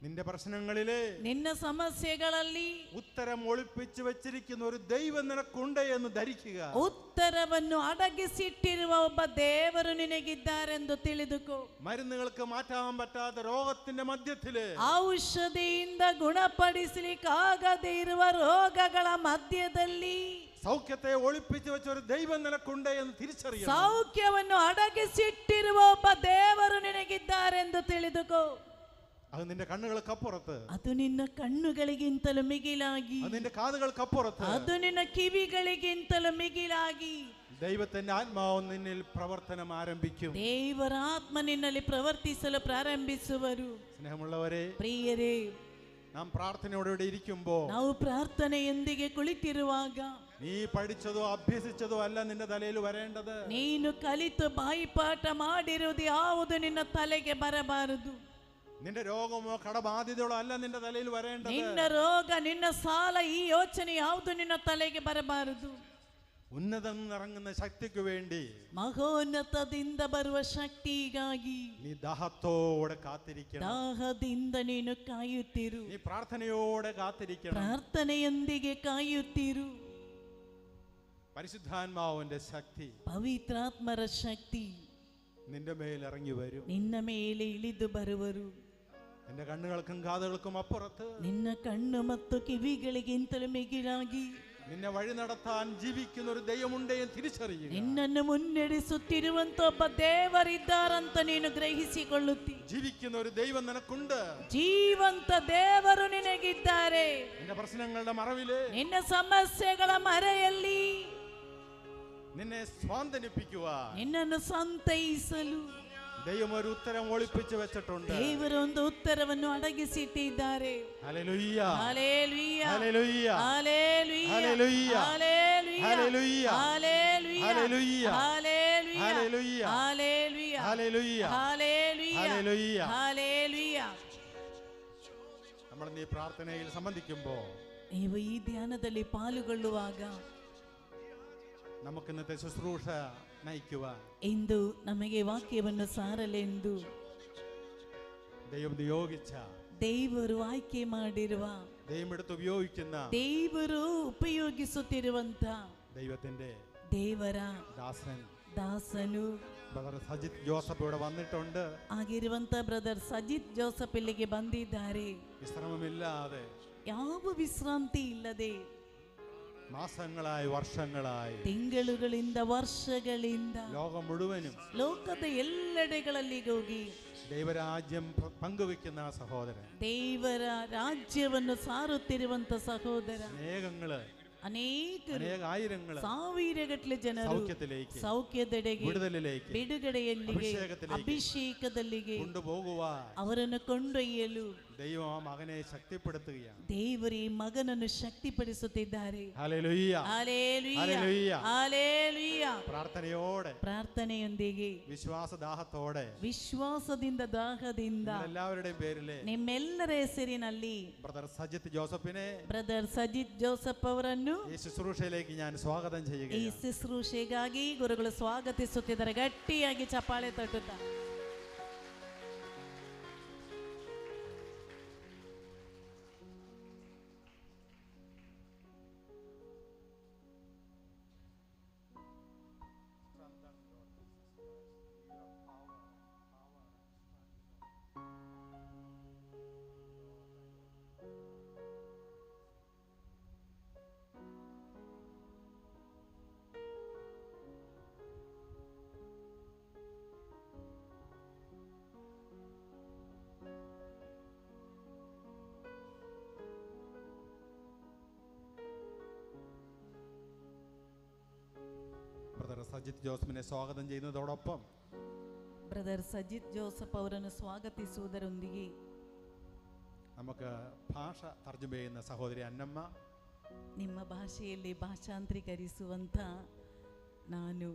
നിന്റെ പ്രശ്നങ്ങളില്, ನಿನ್ನ ಸಮಸ್ಯೆಗಳಲ್ಲಿ ഉത്തരം ഒളിപ്പിച്ചു വെച്ചിരിക്കുന്ന ഒരു ദൈവം നിനക്കുണ്ട് എന്ന് ധരിക്കുക. ಉತ್ತರವನ್ನು ಅಡಗಿಸಿಟ್ಟಿರುವ ಒಬ್ಬ ದೇವರು ನಿನಗಿದ್ದಾರೆಂದು ತಿಳಿದುಕೋ. മരുന്നുകൾക്ക് മാറ്റാൻ പറ്റാത്ത രോഗത്തിന്റെ മധ്യത്തില്, ಔಷಧಿಯಿಂದ ಗುಣಪಡಿಸಲಿಕ್ಕಾಗದೇ ಇರುವ ರೋಗಗಳ ಮಧ್ಯದಲ್ಲಿ സൗഖ്യത്തെ ഒളിപ്പിച്ചു വെച്ച ഒരു ദൈവം നിനക്കുണ്ട് എന്ന് തിരിച്ചറിയണം. ಸೌಖ್ಯವನ್ನು ಅಡಗಿಸಿಟ್ಟಿರುವ ಒಬ್ಬ ದೇವರು ನಿನಗಿದ್ದಾರೆಂದು ತಿಳಿದುಕೋ. അത് നിന്റെ കണ്ണുകൾക്കപ്പുറത്ത്, ಅದು ನಿನ್ನ ಕಣ್ಣುಗಳಿಗಿಂತಲೂ ಮಿಗಿಲಾಗಿ, അത് നിന്റെ കാതുകൾക്കപ്പുറത്ത്, ಅದು ನಿನ್ನ ಕಿವಿಗಳಿಗಿಂತಲೂ ಮಿಗಿಲಾಗಿ ദൈവത്തിന്റെ ആത്മാവ് നിന്നിൽ പ്രവർത്തനം ആരംഭിക്കും. ದೇವರ ಆತ್ಮ ನಿನ್ನಲ್ಲಿ ಪ್ರವರ್ತಿಸಲು ಪ್ರಾರಂಭಿಸುವರು. സ്നേഹമുള്ളവരെ, ಪ್ರಿಯರೇ, നാം പ്രാർത്ഥനയോടെ ഇരിക്കുമ്പോൾ, ನಾವು ಪ್ರಾರ್ಥನೆಯೊಂದಿಗೆ ಕುಳಿತಿರುವಾಗ, നീ പഠിച്ചതോ അഭ്യസിച്ചതോ അല്ല നിന്റെ തലയിൽ വരേണ്ടത്. ನೀನು ಕಲಿತು ಬಾಯಿಪಾಠ ಮಾಡಿರುವುದು ಯಾವುದು ನಿನ್ನ ತಲೆಗೆ ಬರಬಾರದು. നിന്റെ രോഗമോ കടബാധ്യതകളോ അല്ല നിന്റെ തലയിൽ വരേണ്ടത്. ನಿನ್ನ ರೋಗ, ನಿನ್ನ ಸಾಲ, ಈ ಯೋಚನೆ ಯಾವುದು ನಿನ್ನ ತಲೆಗೆ ಬರಬಾರದು. ഉന്നതം ഇറങ്ങുന്ന ശക്തിക്ക് വേണ്ടി, ಮಹೋನ್ನತದಿಂದ ಬರುವ ಶಕ್ತಿಗಾಗಿ നീ ദാഹത്തോടെ കാത്തിരിക്കണം. ದಾಹದಿಂದ ನೀನು ಕಾಯುತ್ತಿರು. നീ പ്രാർത്ഥനയോടെ കാത്തിരിക്കണം. ಪ್ರಾರ್ಥನೆಯೊಂದಿಗೆ ಕಾಯುತ್ತಿರು. പരിശുദ്ധാത്മാവിന്റെ ശക്തി, ಪವಿತ್ರಾತ್ಮರ ಶಕ್ತಿ നിന്റെ മേൽ ഇറങ്ങി വരും. ನಿನ್ನ ಮೇಲೆ ಇಳಿದು ಬರುವರು. നിന്റെ കണ്ണുകൾക്കും കാതുകൾക്കും അപ്പുറത്ത്, ನಿನ್ನ ಕಣ್ಣು ಮತ್ತು ಕಿವಿಗಳಿಗಿಂತಲೂ ಮಿಗಿಲಾಗಿ നിന്നെ വഴി നടത്താൻ ജീവിക്കുന്ന ഒരു ദൈവമുണ്ട് എന്ന് തിരിച്ചറിയുക. ನಿನ್ನನ್ನು ಮುನ್ನಡೆಸುತ್ತಿರುವಂತ ಒಬ್ಬ ದೇವರಿದ್ದಾರಂತ ನೀನು ಗ್ರಹಿಸಿಕೊಳ್ಳುತ್ತಿ. ജീവിക്കുന്ന ഒരു ദൈവം നിനക്കുണ്ട്. ಜೀವಂತ ದೇವರು ನಿನಗಿದ್ದಾರೆ. നിന്റെ പ്രശ്നങ്ങളുടെ മറവില്, ನಿನ್ನ ಸಮಸ್ಯೆಗಳ ಮರೆಯಲ್ಲಿ നിന്നെ സ്വാന്തനിപ്പിക്കുവാൻ ನಿನ್ನನ್ನು ಸಂತೈಸಲು ദൈവം ഒരു ഉത്തരം ഒളിപ്പിച്ചു വെച്ചിട്ടുണ്ട്. ದೇವರು ಒಂದು ಉತ್ತರವನ್ನು ಅಡಗಿಸಿಟ್ಟಿದ್ದಾರೆ. Hallelujah, hallelujah, hallelujah, hallelujah, hallelujah, hallelujah, hallelujah, hallelujah, hallelujah, hallelujah, hallelujah, hallelujah, hallelujah, hallelujah, hallelujah. Hallelujah. നമ്മൾ ഈ പ്രാർത്ഥനയിൽ സംബന്ധിക്കുമ്പോൾ, ನೀವು ಈ ಧ್ಯಾನದಲ್ಲಿ ಪಾಲ್ಗೊಳ್ಳುವಾಗ, നമുക്ക് ഇന്നത്തെ ശുശ്രൂഷ നയിക്കുവാൻ ಇಂದು ನಮಗೆ ವಾಕ್ಯವನ್ನು ಸಾರಲೆಂದು ദൈവം നിയോഗിച്ച, ದೇವರು ಆಯ್ಕೆ ಮಾಡಿರುವ, ദൈവം എടുത്ത് ഉപയോഗിക്കുന്ന ದೇವರು ಉಪಯೋಗಿಸುತ್ತಿರುವಂತ ദൈവത്തിന്റെ ದೇವರ ദാസൻ ದಾಸನು ബ്രദർ സജിത് ജോസഫ് ഇവിടെ വന്നിട്ടുണ്ട്. ಆಗಿರುವಂತ ಬ್ರದರ್ ಸಜಿತ್ ಜೋಸಫ್ ಇಲ್ಲಿಗೆ ಬಂದಿದ್ದಾರೆ. വിശ്രമമില്ലാതെ, ಯಾವ ವಿಶ್ರಾಂತಿ ಇಲ್ಲದೆ, മാസങ്ങളായി, വർഷങ്ങളായി, ತಿಂಗಳುಗಳಿಂದ, ವರ್ಷಗಳಿಂದ ലോകം മുഴുവനും ಲೋಕದ ಎಲ್ಲೆಡೆಗಳಲ್ಲಿ ಹೋಗಿ ദൈവരാജ്യം പങ്കുവെക്കുന്ന ആ സഹോദരൻ, ದೇವರ ರಾಜ್ಯವನ್ನು ಸಾರುತ್ತಿರುವಂತ ಸಹೋದರ, അനേക ആയിരങ്ങൾ ಸಾವಿರಗಟ್ಟಲೆ ಜನರು സൗഖ്യത്തിലേക്ക്, ಸೌಖ್ಯದೆಡೆಗೆ, വിടുതലിലേക്ക്, ಬಿಡುಗಡೆಯಲ್ಲಿಗೆ, ಅಭಿಷೇಕದಲ್ಲಿಗೆ കൊണ്ടുപോകുവാൻ ಅವರನ್ನು ಕೊಂಡೊಯ್ಯಲು ദൈവം ആ മകനെ ശക്തിപ്പെടുത്തുകയാണ്. ದೇವರು ಈ ಮಗನನ್ನು ಶಕ್ತಿಪಡಿಸುತ್ತಿದ್ದಾರೆ. Hallelujah, hallelujah, hallelujah. ಹಲ್ಲೆಲೂಯ. പ്രാർത്ഥനയോടെ, ಪ್ರಾರ್ಥನೆಯೊಂದಿಗೆ, വിശ്വാസദാഹത്തോടെ, ವಿಶ್ವಾಸದಿಂದ, ದಾಹದಿಂದ എല്ലാവരുടെയും പേരില് ನಿಮ್ಮೆಲ್ಲರ ಹೆಸರಿನಲ್ಲಿ ബ്രദർ സജിത് ജോസഫിനെ ಬ್ರದರ್ ಸಜಿತ್ ಜೋಸಫ್ ಅವರನ್ನು ഈ ശുശ്രൂഷയിലേക്ക് ഞാൻ സ്വാഗതം ಈ ചെയ്യുകയാണ്. ಶುಶ್ರೂಷೆಗಾಗಿ ಗುರುಗಳು ಸ್ವಾಗತಿಸುತ್ತಿದ್ದಾರೆ. ಗಟ್ಟಿಯಾಗಿ ಚಪ್ಪಾಳೆ ತಟ್ಟುತ್ತಾ. ബ്രദർ സജിത് ജോസഫിനെ സ്വാഗതം ചെയ്യുന്നതോടൊപ്പം ಬ್ರದರ್ ಸಜಿತ್ ಜೋಸಫ್ ಅವರನ್ನು ಸ್ವಾಗತಿಸುವುದರೊಂದಿಗೆ നമുക്ക് ഭാഷ തർജ്ജമ ചെയ്യുന്ന സഹോദരി അന്നമ്മ, ನಿಮ್ಮ ಭಾಷೆಯಲ್ಲಿ ಭಾಷಾಂತರೀಕರಿಸುವಂತ ನಾನು,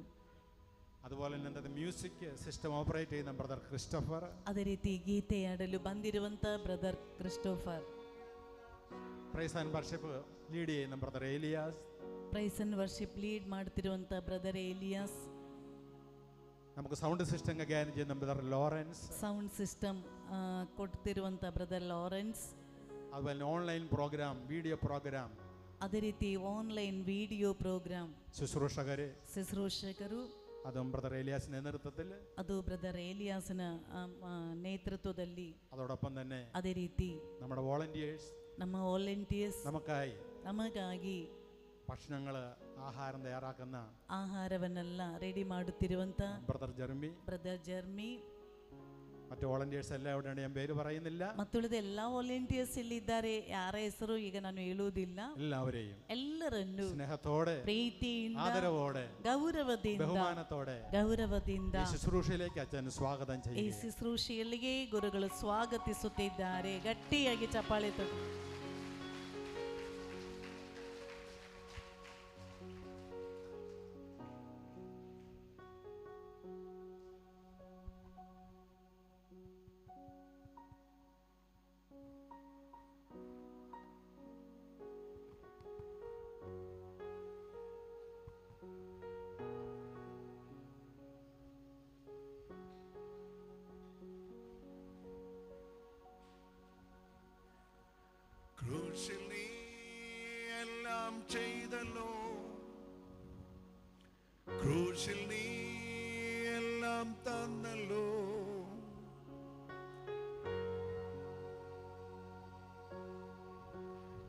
അതുപോലെ തന്നെ മ്യൂസിക് സിസ്റ്റം ഓപ്പറേറ്റ് ചെയ്യുന്ന ബ്രദർ ക്രിസ്റ്റഫർ, ಅದೇ ರೀತಿ ಗೀತೆ ಆಡಲು ಬಂದಿರುವಂತ brother Christopher, praise and worship lead ചെയ്യുന്ന brother Elias, praise and worship lead ಮಾಡ್ತಿರುವಂತ ಬ್ರದರ್ ಏಲಿಯಾಸ್, നമുക്ക് സൗണ്ട് സിസ്റ്റം കൈകാര്യം ചെയ്യുന്ന ബ്രദർ ലോറൻസ്, ಸೌಂಡ್ ಸಿಸ್ಟಮ್ ಕೊಡ್ತಿರುವಂತ ಬ್ರದರ್ ಲಾರೆನ್ಸ್, അതുപോലെ ഓൺലൈൻ പ്രോഗ്രാം, വീഡിയോ പ്രോഗ്രാം, ಅದೇ ರೀತಿ ಆನ್ಲೈನ್ ವಿಡಿಯೋ ಪ್ರೋಗ್ರಾಮ್ ಶುಶ್ರೂಷಕರು, അതും ബ്രദർ ഏലിയാസിന്റെ നേതൃത്വത്തിൽ, ಅದು ಬ್ರದರ್ ಏಲಿಯಾಸನ ನೇತೃತ್ವದಲ್ಲಿ, അതോടൊപ്പം തന്നെ ಅದೇ ರೀತಿ നമ്മുടെ വോളണ്ടിയേഴ്സ്, ನಮ್ಮ ವಾಲಂಟಿಯರ್ಸ್ ನಮಗಾಗಿ ഭക്ഷണങ്ങള് ആഹാരം തയ്യാറാക്കുന്ന ಆಹಾರವನ್ನೆಲ್ಲ ರೆಡಿ ಮಾಡುತ್ತಿರುವಂತ ബ്രദർ ಜರ್ಮಿ, മറ്റു വോളണ്ടിയേഴ്സ് എല്ലാം ഇവിടെ ഞാൻ പേര് പറയുന്നില്ല. ಮತ್ತುಳಿದ ಎಲ್ಲಾ ವಾಲಂಟಿಯರ್ಸ್ ಇಲ್ಲಿದ್ದಾರೆ, ಯಾರ ಹೆಸರು ಈಗ ನಾನು ಹೇಳುವುದಿಲ್ಲ. ಎಲ್ಲರನ್ನು സ്നേഹത്തോടെ, ಪ್ರೀತಿಯಿಂದ, ആദരവോടെ, ಗೌರವದಿಂದ, ಗೌರವದಿಂದ ഈ ശുശ്രൂഷയിലേക്ക് അച്ഛൻ സ്വാഗതം ಈ ചെയ്യുന്നു. ಶುಶ್ರೂಷೆಯಲ್ಲಿಗೆ ಗುರುಗಳು ಸ್ವಾಗತಿಸುತ್ತಿದ್ದಾರೆ. ಗಟ್ಟಿಯಾಗಿ ಚಪ್ಪಾಳೆ ತಟ್ಟಿ. ക്രൂശിൽ നീ എല്ലാം ചെയ്തല്ലോ, ക്രൂശിൽ നീ എല്ലാം തന്നല്ലോ,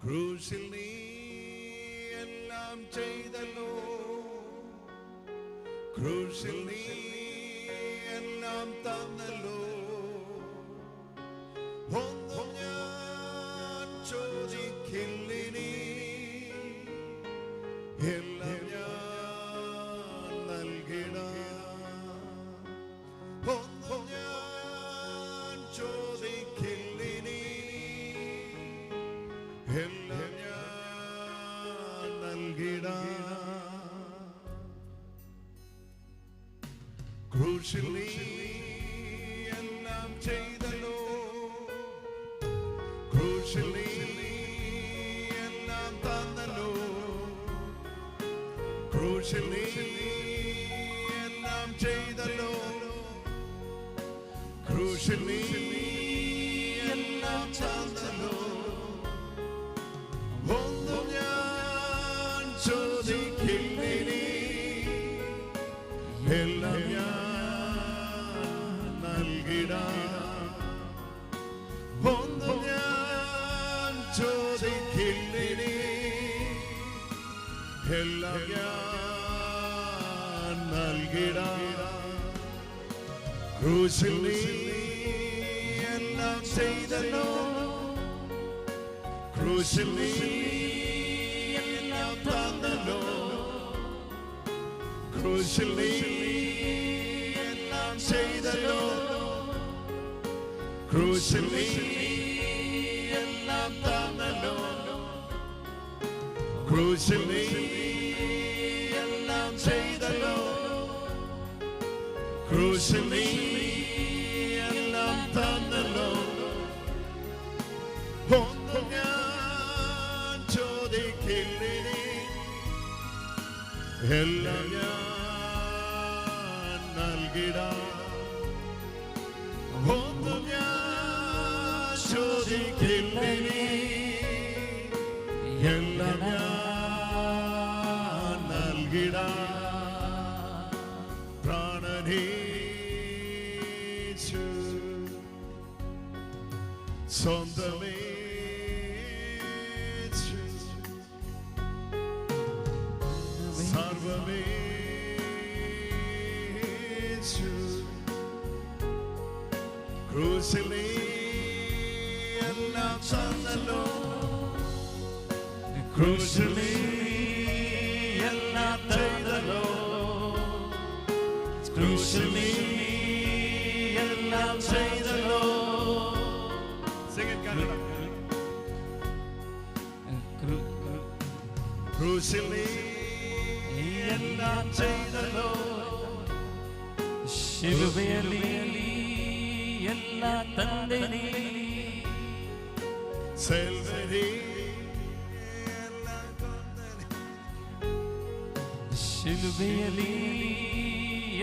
ക്രൂശിൽ നീ എല്ലാം ചെയ്തല്ലോ, ക്രൂശിൽ നീ എല്ലാം തന്നല്ലോ. ഒന്നും ഞാൻ ചോദിക്കില്ലിനി, എല്ലാം ഞാൻ നൽകിടാം. ഒന്നും ഞാൻ ചോദിക്കില്ലിനി, എല്ലാം ഞാൻ നൽകിടാം. ക്രൂശിൽ നീ എല്ലാം ചെയ്തല്ലോ, ക്രൂശിൽ നീ എല്ലാം തന്നല്ലോ, ക്രൂശിൽ നീ എല്ലാം ചെയ്തല്ലോ, ക്രൂശിൽ നീ എല്ലാം തന്നല്ലോ. ഒന്നും ഞാൻ ചോദിക്കില്ലിനി, എല്ലാം ഞാൻ നൽകിടാം. ഒന്നും ഞാൻ ചോദിക്കില്ലിനി, എല്ലാം ഞാൻ നൽകിടാം. ക്രൂശിൽ നീ എല്ലാം ചെയ്തല്ലോ, ക്രൂശിൽ നീ എല്ലാം തന്നല്ലോ, ക്രൂശിൽ നീ എല്ലാം ചെയ്തല്ലോ, ക്രൂശിൽ നീ എല്ലാം തന്നല്ലോ, ക്രൂശിൽ നീ എല്ലാം ചെയ്തല്ലോ, ക്രൂശിൽ നീ എല്ലാം തന്നല്ലോ. ഒന്നും ഞാൻ ചോദിക്കില്ലിനി, എല്ലാം ഞാൻ നൽകിടാം. ഒന്നും ഞാൻ ചോദിക്കില്ലിനി, എല്ലാം ഞാൻ നൽകിടാം. പ്രാണനീച്ചു സ്വന്തമേച്ചു സർവമേച്ചു, ക്രൂശിൽ നീ എല്ലാം തന്നല്ലോ, ക്രൂശിൽ നീ എല്ലാം ചെയ്തല്ലോ, ക്രൂശിൽ നീ എല്ലാം ചെയ്തല്ലോ. ക്രൂശിൽ നീ എല്ലാം ചെയ്തല്ലോ, ಶಿಲುಬೆಯಲ್ಲಿ ಎಲ್ಲ ತಂದೆ ನೀ, സെൽവരി എല്ലാം കൊന്നനി, ಶಿಲುಬೆಯಲ್ಲಿ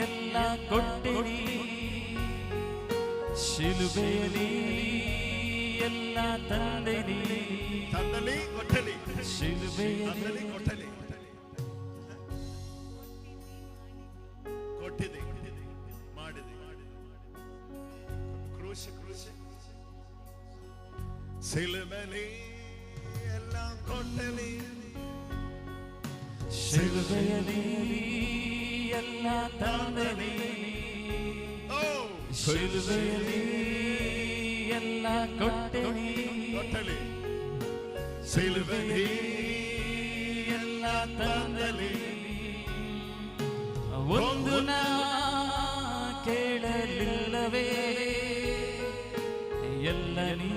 ಎಲ್ಲ ಕೊಟ್ಟಿರಿ, ಶಿಲುಬೆಯಲ್ಲಿ ಎಲ್ಲ ತಂದಿರಿ, ತಂದಲಿ ಕೊಟ್ಟಲಿ, ಶಿಲುಬೆಯಲ್ಲಿ ಕೊಟ್ಟಲಿ, ಕೊಟ್ಟಿದೆ, ಮಾಡಿದೆ. ಕ್ರೂಶ ಸಿಲುಬೆಲಿ ಎಲ್ಲ ಕೊಟ್ಟಲಿ, ಶಿಲುಬೆಯಲ್ಲಿ ಎಲ್ಲ ತಂದಿರಿ, ಶಿಲುಬೆಯಲ್ಲಿ ಎಲ್ಲ ಕೊಟ್ಟಿರಿ, ಕೊಟ್ಟಲಿ, ಸಿಲುಬೆಲಿ ಎಲ್ಲ ತಂದಲಿ. ಒಂದು ನಾ ಕೇಳಲಿಲ್ಲವೇ, ಎಲ್ಲ ನೀ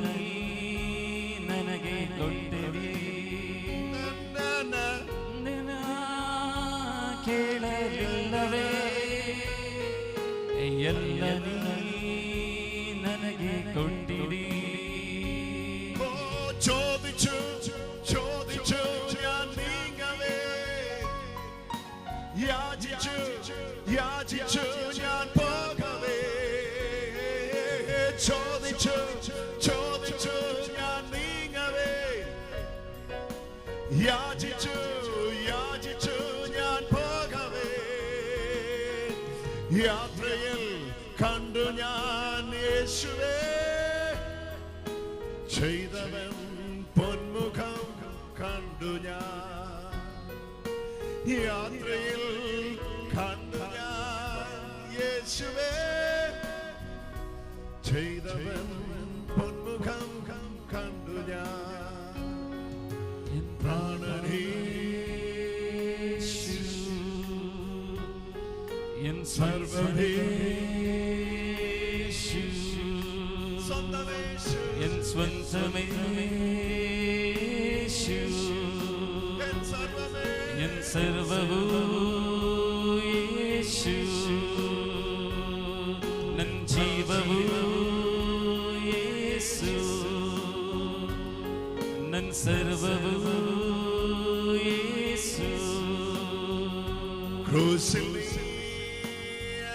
ನನಗೆ ಕೊಟ್ಟಿರಿ, ನಿನ್ನ ಕೇಳಲಿಲ್ಲವೇ, ಎಲ್ಲ ನೀ ನನಗೆ ಕೊಟ್ಟಿರಿ. ചോദിച്ചു ഞാൻ നീങ്ങവേ, യാചിച്ചു ഞാൻ പോകവേ, ചോദിച്ചു ഞാൻ നീങ്ങവേ, യാചിച്ചു ഞാൻ പോകവേ, യാത്രയിൽ കണ്ടു ഞാൻ യേശുവേ, ചെയ്തവൻ പൊന്മുഖം കണ്ടു ഞാൻ, യാത്രയിൽ കണ്ടു ഞാൻ യേശുവേ, ചെയ്തവൻ പൊന്മുഖം കണ്ടു ഞാൻ, പ്രാണനീശു എൻ സർവ്വദേശു, സ്വന്തമേശു എൻ സ്വന്തമേശു, എൻ സർവ്വവും യേശു, നൻ ജീവവും യേശു, നൻ സർവ്വവും യേശു. ക്രൂശിൽ നീ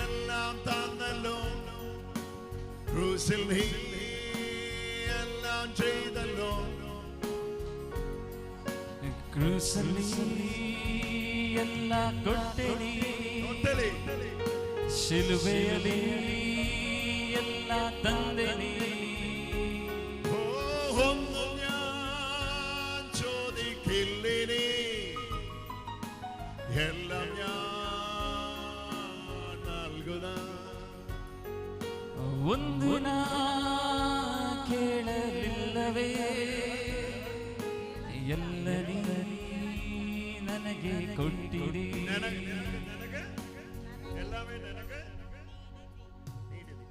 എല്ലാം തന്നല്ലോ, ക്രൂശിൽ നീ എല്ലാം ചെയ്തല്ലോ, ക്രൂശിൽ ಎಲ್ಲ ಕೊಟ್ಟಿರಿ, കൊട്ടലി, ಶಿಲುಬೆಯಲ್ಲಿ ಎಲ್ಲ ತಂದಿರಿ. ഒന്നും ഞാൻ ചോദിക്കില്ലിനി, എല്ലാം ഞാൻ നൽകുന്ന, ಒಂದು ನಾ ಕೇಳಲಿಲ್ಲವೇ, ಎಲ್ಲ ನೀ ನನಗೆ ಕೊಟ್ಟಿರಿ, എല്ലാമേ നിനക്ക് നീടിതി.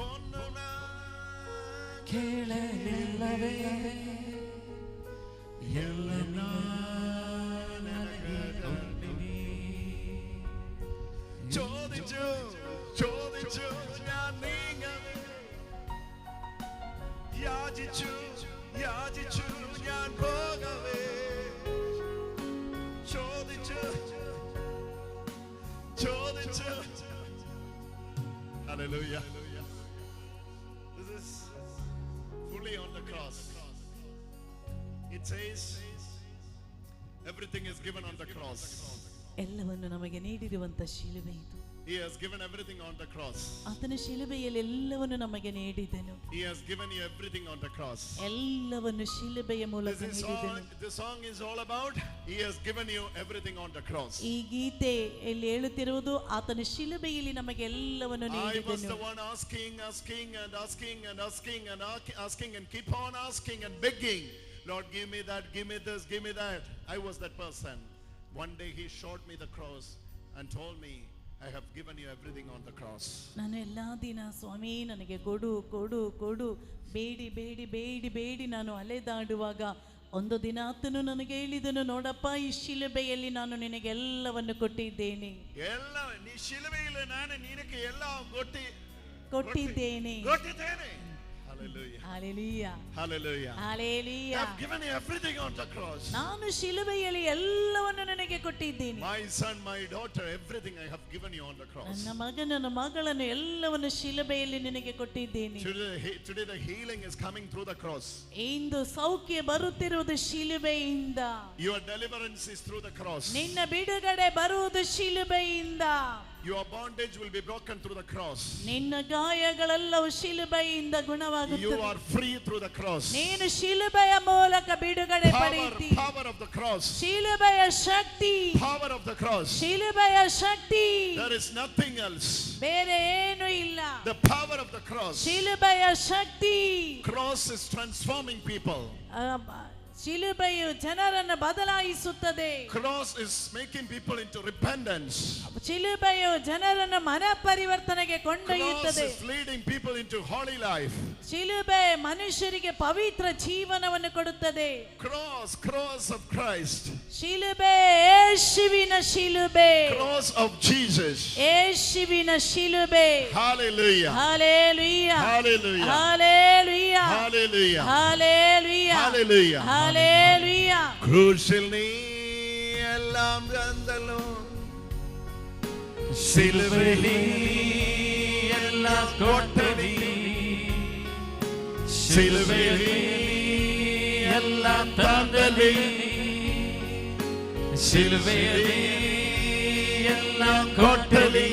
ഒന്നും ഞാൻ ಕೇಳಲಿಲ್ಲವೇ, ಎಲ್ಲ ನೀ ನನಗೆ ಕೊಟ್ಟಿರಿ. ചോദിച്ചു ഞാൻ നീങ്ങവേ, യാചിച്ചു ഞാൻ പോകവേ, ചോദിച്ചു Hallelujah. This is fully on the cross. It says everything is given on the cross. ಎಲ್ಲವನ್ನು ನಮಗೆ ನೀಡಿರುವಂತ ಶಿಲುಬೆ ಇದು. He has given everything on the cross. ಆತನ ಶಿಲುಬೆಯಲ್ಲಿ ಎಲ್ಲವನ್ನು ನಮಗೆ ನೀಡಿದನು. He has given you everything on the cross. ಎಲ್ಲವನ್ನು ಶಿಲುಬೆಯ ಮೂಲಕ ನೀಡಿದನು. This song is all about He has given you everything on the cross. ಈ ಗೀತೆ ಇಲ್ಲಿ ಹೇಳುತ್ತಿರುವುದು ಆತನ ಶಿಲುಬೆಯಲ್ಲಿ ನಮಗೆ ಎಲ್ಲವನ್ನು I was ನೀಡಿದನು. the one asking and keep on asking and begging, Lord, give me that, give me this, give me that. I was that person. One day He showed me the cross and told me, I have given you everything on the cross. ನಾನು ಎಲ್ಲಾ ದಿನ ಸ್ವಾಮಿ ನನಗೆ ಕೊಡು ಕೊಡು ಕೊಡು ಬೇಡಿ ಬೇಡಿ ಬೇಡಿ ಬೇಡಿ ನಾನು ಅಲೆದಾಡುವಾಗ ಒಂದು ದಿನ ಆತನು ನನಗೆ ಹೇಳಿದನು, ನೋಡಪ್ಪ ಈ ಶಿಲುಬೆಯಲ್ಲಿ ನಾನು ನಿನಗೆ ಎಲ್ಲವನ್ನು ಕೊಟ್ಟಿದ್ದೇನೆ, ಶಿಲುಬೆಯಲ್ಲಿ ನಾನು ನಿನಗೆ ಎಲ್ಲ ಕೊಟ್ಟಿದ್ದೇನೆ. Hallelujah. Hallelujah. Hallelujah. Hallelujah. I've given you everything on the cross. ನಾನು ಶಿಲುಬೆಯಲ್ಲಿ ಎಲ್ಲವನ್ನು ನನಗೆ ಕೊಟ್ಟಿದ್ದೇನೆ. My son, my daughter, everything I have given you on the cross. ನನ್ನ ಮಗನನ್ನು ಮಗಳನ್ನು ಎಲ್ಲವನ್ನು ಶಿಲುಬೆಯಲ್ಲಿ ನಿನಗೆ ಕೊಟ್ಟಿದ್ದೇನೆ. Today the healing is coming through the cross. ಇಂದು ಸೌಖ್ಯ ಬರುತ್ತಿರುವುದು ಶಿಲುಬೆಯಿಂದ. Your deliverance is through the cross. ನಿನ್ನ ಬಿಡುಗಡೆ ಬರುವುದು ಶಿಲುಬೆಯಿಂದ. Your bondage will be broken through the cross. ನಿನ್ನ ಗಾಯಗಳೆಲ್ಲವೂ ಶಿಲುಬೆಯಿಂದ ಗುಣವಾಗುತ್ತದೆ. You are free through the cross. ನೀನು ಶಿಲುಬೆಯ ಮೂಲಕ ಬಿಡುಗಡೆ ಪಡೆಯುತ್ತಿ. Power of the cross. ಶಿಲುಬೆಯ ಶಕ್ತಿ. Power of the cross. ಶಿಲುಬೆಯ ಶಕ್ತಿ. There is nothing else. ಬೇರೆ ಏನು ಇಲ್ಲ. The power of the cross. ಶಿಲುಬೆಯ ಶಕ್ತಿ. Cross is transforming people. ಶಿಲುಬೆಯು ಜನರನ್ನು ಬದಲಾಯಿಸುತ್ತದೆ. Cross is making people into repentance. ಶಿಲುಬೆಯು ಜನರನ್ನು ಮನ ಪರಿವರ್ತನೆಗೆ ಕೊಂಡೊಯ್ಯುತ್ತದೆ. Cross is leading people into holy life. ಶಿಲುಬೆ ಮನುಷ್ಯರಿಗೆ ಪವಿತ್ರ ಜೀವನವನ್ನು ಕೊಡುತ್ತದೆ. Cross of Christ. ಶಿಲುಬೆ ಯೇಸುವಿನ ಶಿಲುಬೆ. Cross of Jesus. ಯೇಸುವಿನ ಶಿಲುಬೆ. Hallelujah. Hallelujah. Hallelujah. Hallelujah. Hallelujah. Hallelujah. Hallelujah. Hallelujah. ക്രൂശിൽ നീ എല്ലാം തന്നല്ലോ, സിലുവയിൽ എല്ലാം കൊടുത്തീ, സിലുവയിൽ എല്ലാം തന്നീ, സിലുവയിൽ എല്ലാം കൊടുത്തീ,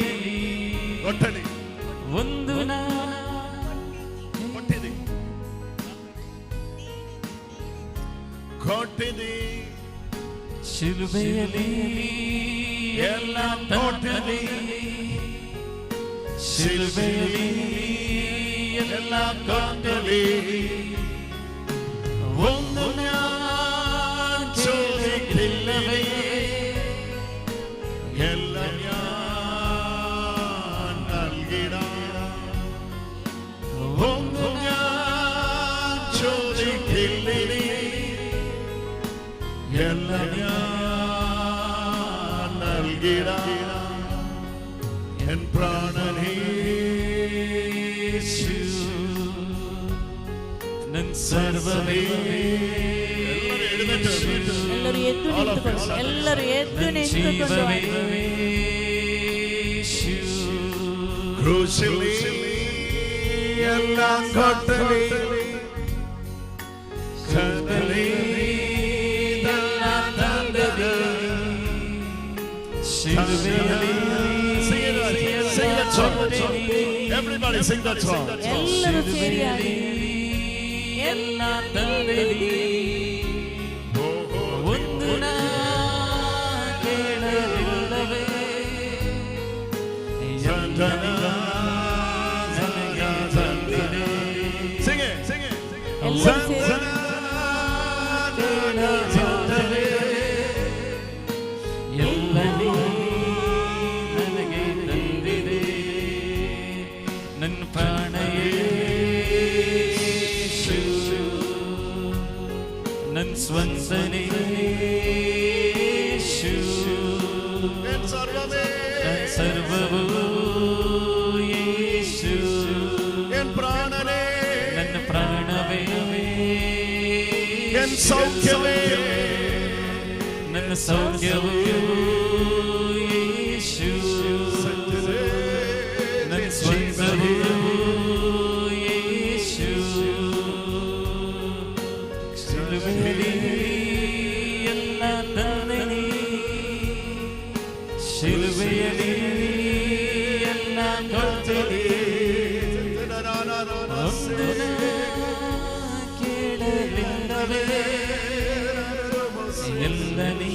ಒಂದು ಕೊಟ್ಟಿದಿ ಶಿಲುಬೆಯಲ್ಲಿ ಎಲ್ಲ ಕೊಟ್ಟದಿ, ಶಿಲುಬೆಯಲ್ಲಿ ಎಲ್ಲ ಕೊಟ್ಟದಿ, ಒಂದು ചോദിക്കില്ലവേ ಎಲ್ಲ ഞാൻ നൽകിടാം, ಒಂದು ചോദിക്കില്ലേ ಎಲ್ಲ ഞാൻ നൽകിടാം, എൻ പ്രാണനേശു നൻ സർവ്വമേ. ಎಲ್ಲರೂ ಎದ್ದು ನಿಂತುಕೊಂಡು ക്രൂശിൽ എല്ലാം കൊട്ടലി, കടലി Sing that song. Everybody sing that song. ಎಲ್ಲರೂ ಸೇರಿಯಾಗಿ ಎಲ್ಲ ತಂದೆಲಿ ಒಂದು ಕೇಳಲಿಲ್ಲವೇ Sing it, sing it. ಎಲ್ಲರೂ ಸೇರಿ ನನ್ನ ಪ್ರಾಣಯೇಶು ನನ್ನ ಸ್ವಂತನೇಶು En sarvame, ನನ್ನ ಸರ್ವವೂ ಯೇಶು en pranane, ನನ್ನ ಪ್ರಾಣವೇ en saukyame, ನನ್ನ ಸೌಖ್ಯವೂ ಯೇಶು ನನ್ನ ಸ್ವಂತವೂ ಯೇಶು ಶಿಲುಬೆಯಲ್ಲಿ ಎಲ್ಲ ತಂದೆನಿ ಶಿಲುಬೆಯಲ್ಲಿ ಎಲ್ಲ ಕೊಟ್ಟೆನಿ ಒಂದು ಕೇಳಲಿಲ್ಲವೇ ಎಲ್ಲ ನೀ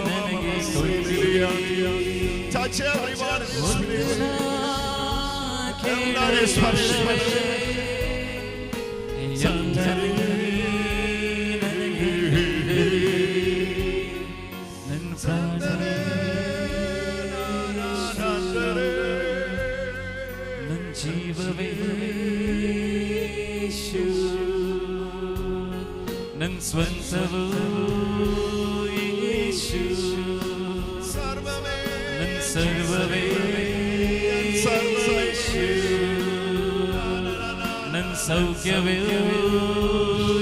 ನನಗೆ touch everyone in this place. ಜೀವವೇ ನನ್ನ ಸ್ವಂತವೂ ಯೇಶು ನನ್ನ ಸರ್ವವೇ ನನ್ನ ಸೌಖ್ಯವೇ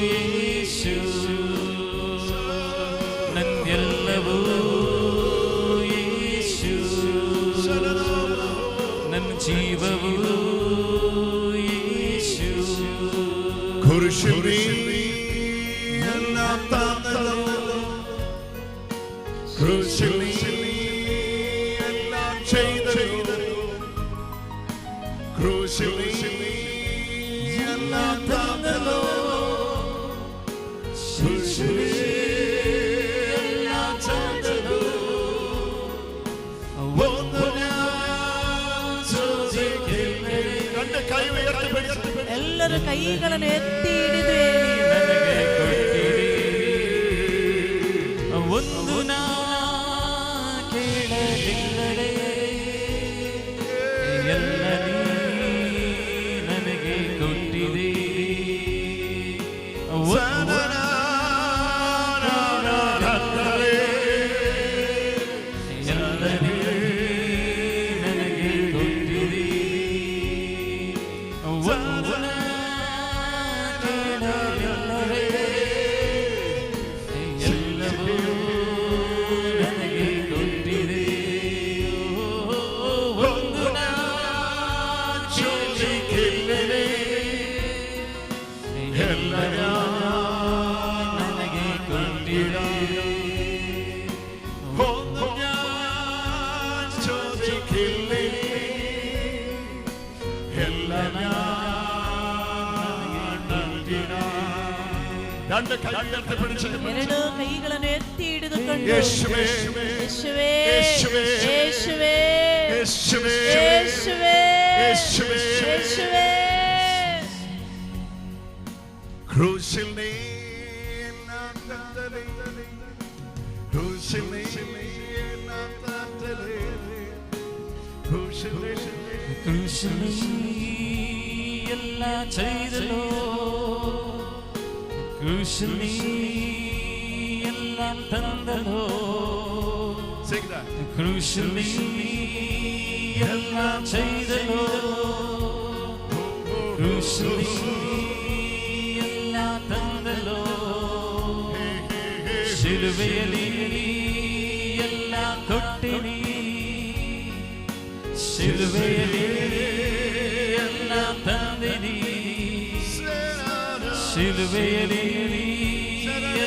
ಯೇಸು ನನ್ನೆಲ್ಲವೂ ಯೇಸು ನನ್ನ ಜೀವವೂ ಯೇಸು കുരിശിൽ എല്ലാം തന്നല്ലോ കുരിശിൽ എല്ലാം ചെയ്തല്ലോ കുരിശിൽ എല്ലാം തന്നല്ലോ കുരിശിൽ എല്ലാം ചെയ്തല്ലോ ഒന്ന് ഞാൻ ചോദിക്കട്ടെ രണ്ട് കൈ ഉയർത്തി ಎಲ್ಲರೂ ಕೈಗಳನ್ನು ಎತ್ತಿ ಹಿಡಿದು ಹೇಳಿ ನನಗೆ ಕೊಟ್ಟಿರಿ ಒಂದು ನಾ ಕೇಳಲಿಲ್ಲದೆ ಎಲ್ಲ ನೀ ನನಗೆ ಕೊಟ್ಟಿದೆ ಒಂದು ಎಲ್ಲ ನೀ ನನಗೆ ಕೊಟ್ಟಿದೆ ಒಂದು രണ്ട് കൈകൾ പിടിച്ച് ಎರಡು ಕೈಗಳನ್ನು ಎತ್ತಿ ಹಿಡಿದುಕೊಂಡು യേശുവേ ಯೇಸುವೇ യേശുവേ ಯೇಸುವೇ യേശുവേ ಯೇಸುವೇ യേശുവേ ಯೇಸುವೇ ക്രൂശിൽ നീ എല്ലാം തന്നലേ ക്രൂശിൽ നീ എല്ലാം തന്നലേ ക്രൂശിൽ ಕೃಷ್ಣಿ ಎಲ್ಲ ಚೈದಲೋ ಕೃಷ್ಣಿ ಎಲ್ಲ ತಂದಲೋ Sing that. ಕೃಷ್ಣಿ ಎಲ್ಲ ಚೈದಲೋ ಕೃಷ್ಣಿ ಎಲ್ಲ ತಂದಲೋ ಶಿಲುಬೆಯಲ್ಲಿ ಎಲ್ಲ ಕೊಟ್ಟಿನಿ ಶಿಲುಬೆಯಲ್ಲಿ ಎಲ್ಲ ತಂದಿನಿ ಶಿಲುಬೆಯಲ್ಲಿ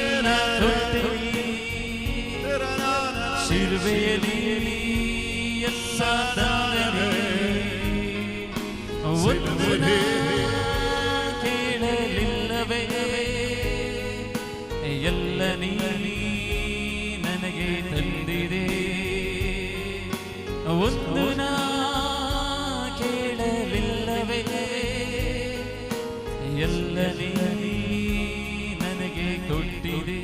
ಎಲ್ಲ ಕೊಟ್ಟಿನಿ ಶಿಲುಬೆಯಲ್ಲಿ ಎಲ್ಲ ತಂದಿನಿ ಒಂದು ನಾ ಕೇಳಲಿಲ್ಲವೇ ಎಲ್ಲ ನೀ ನನಗೆ ತಂದಿದೆ ಒಂದು ನಾ ಕೇಳಲಿಲ್ಲವೇ ಎಲ್ಲ ನೀ ನನಗೆ ಕೊಟ್ಟಿದೆ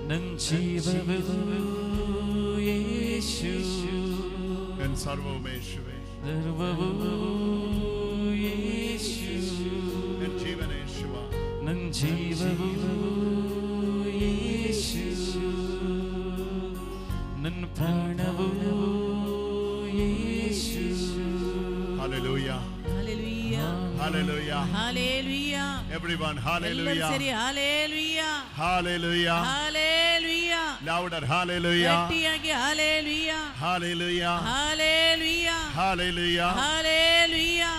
ನನ್ನ ಜೀವವು ಯೇಸು En sarvam Yeshua. ಸರ್ವವು ಯೇಸು En jeevan Yeshua. ನನ್ನ ಜೀವವು ಯೇಸು ನನ್ನ ಪ್ರಾಣವು ಯೇಸು Hallelujah. Hallelujah. Hallelujah. Hallelujah. Everyone, ಎಲ್ಲರೂ hallelujah. ಸರಿ Hallelujah. Hallelujah. Hallelujah. Louder, hallelujah. ಗಟ್ಟಿಯಾಗಿ Hallelujah. Hallelujah. Hallelujah. Hallelujah. Hallelujah.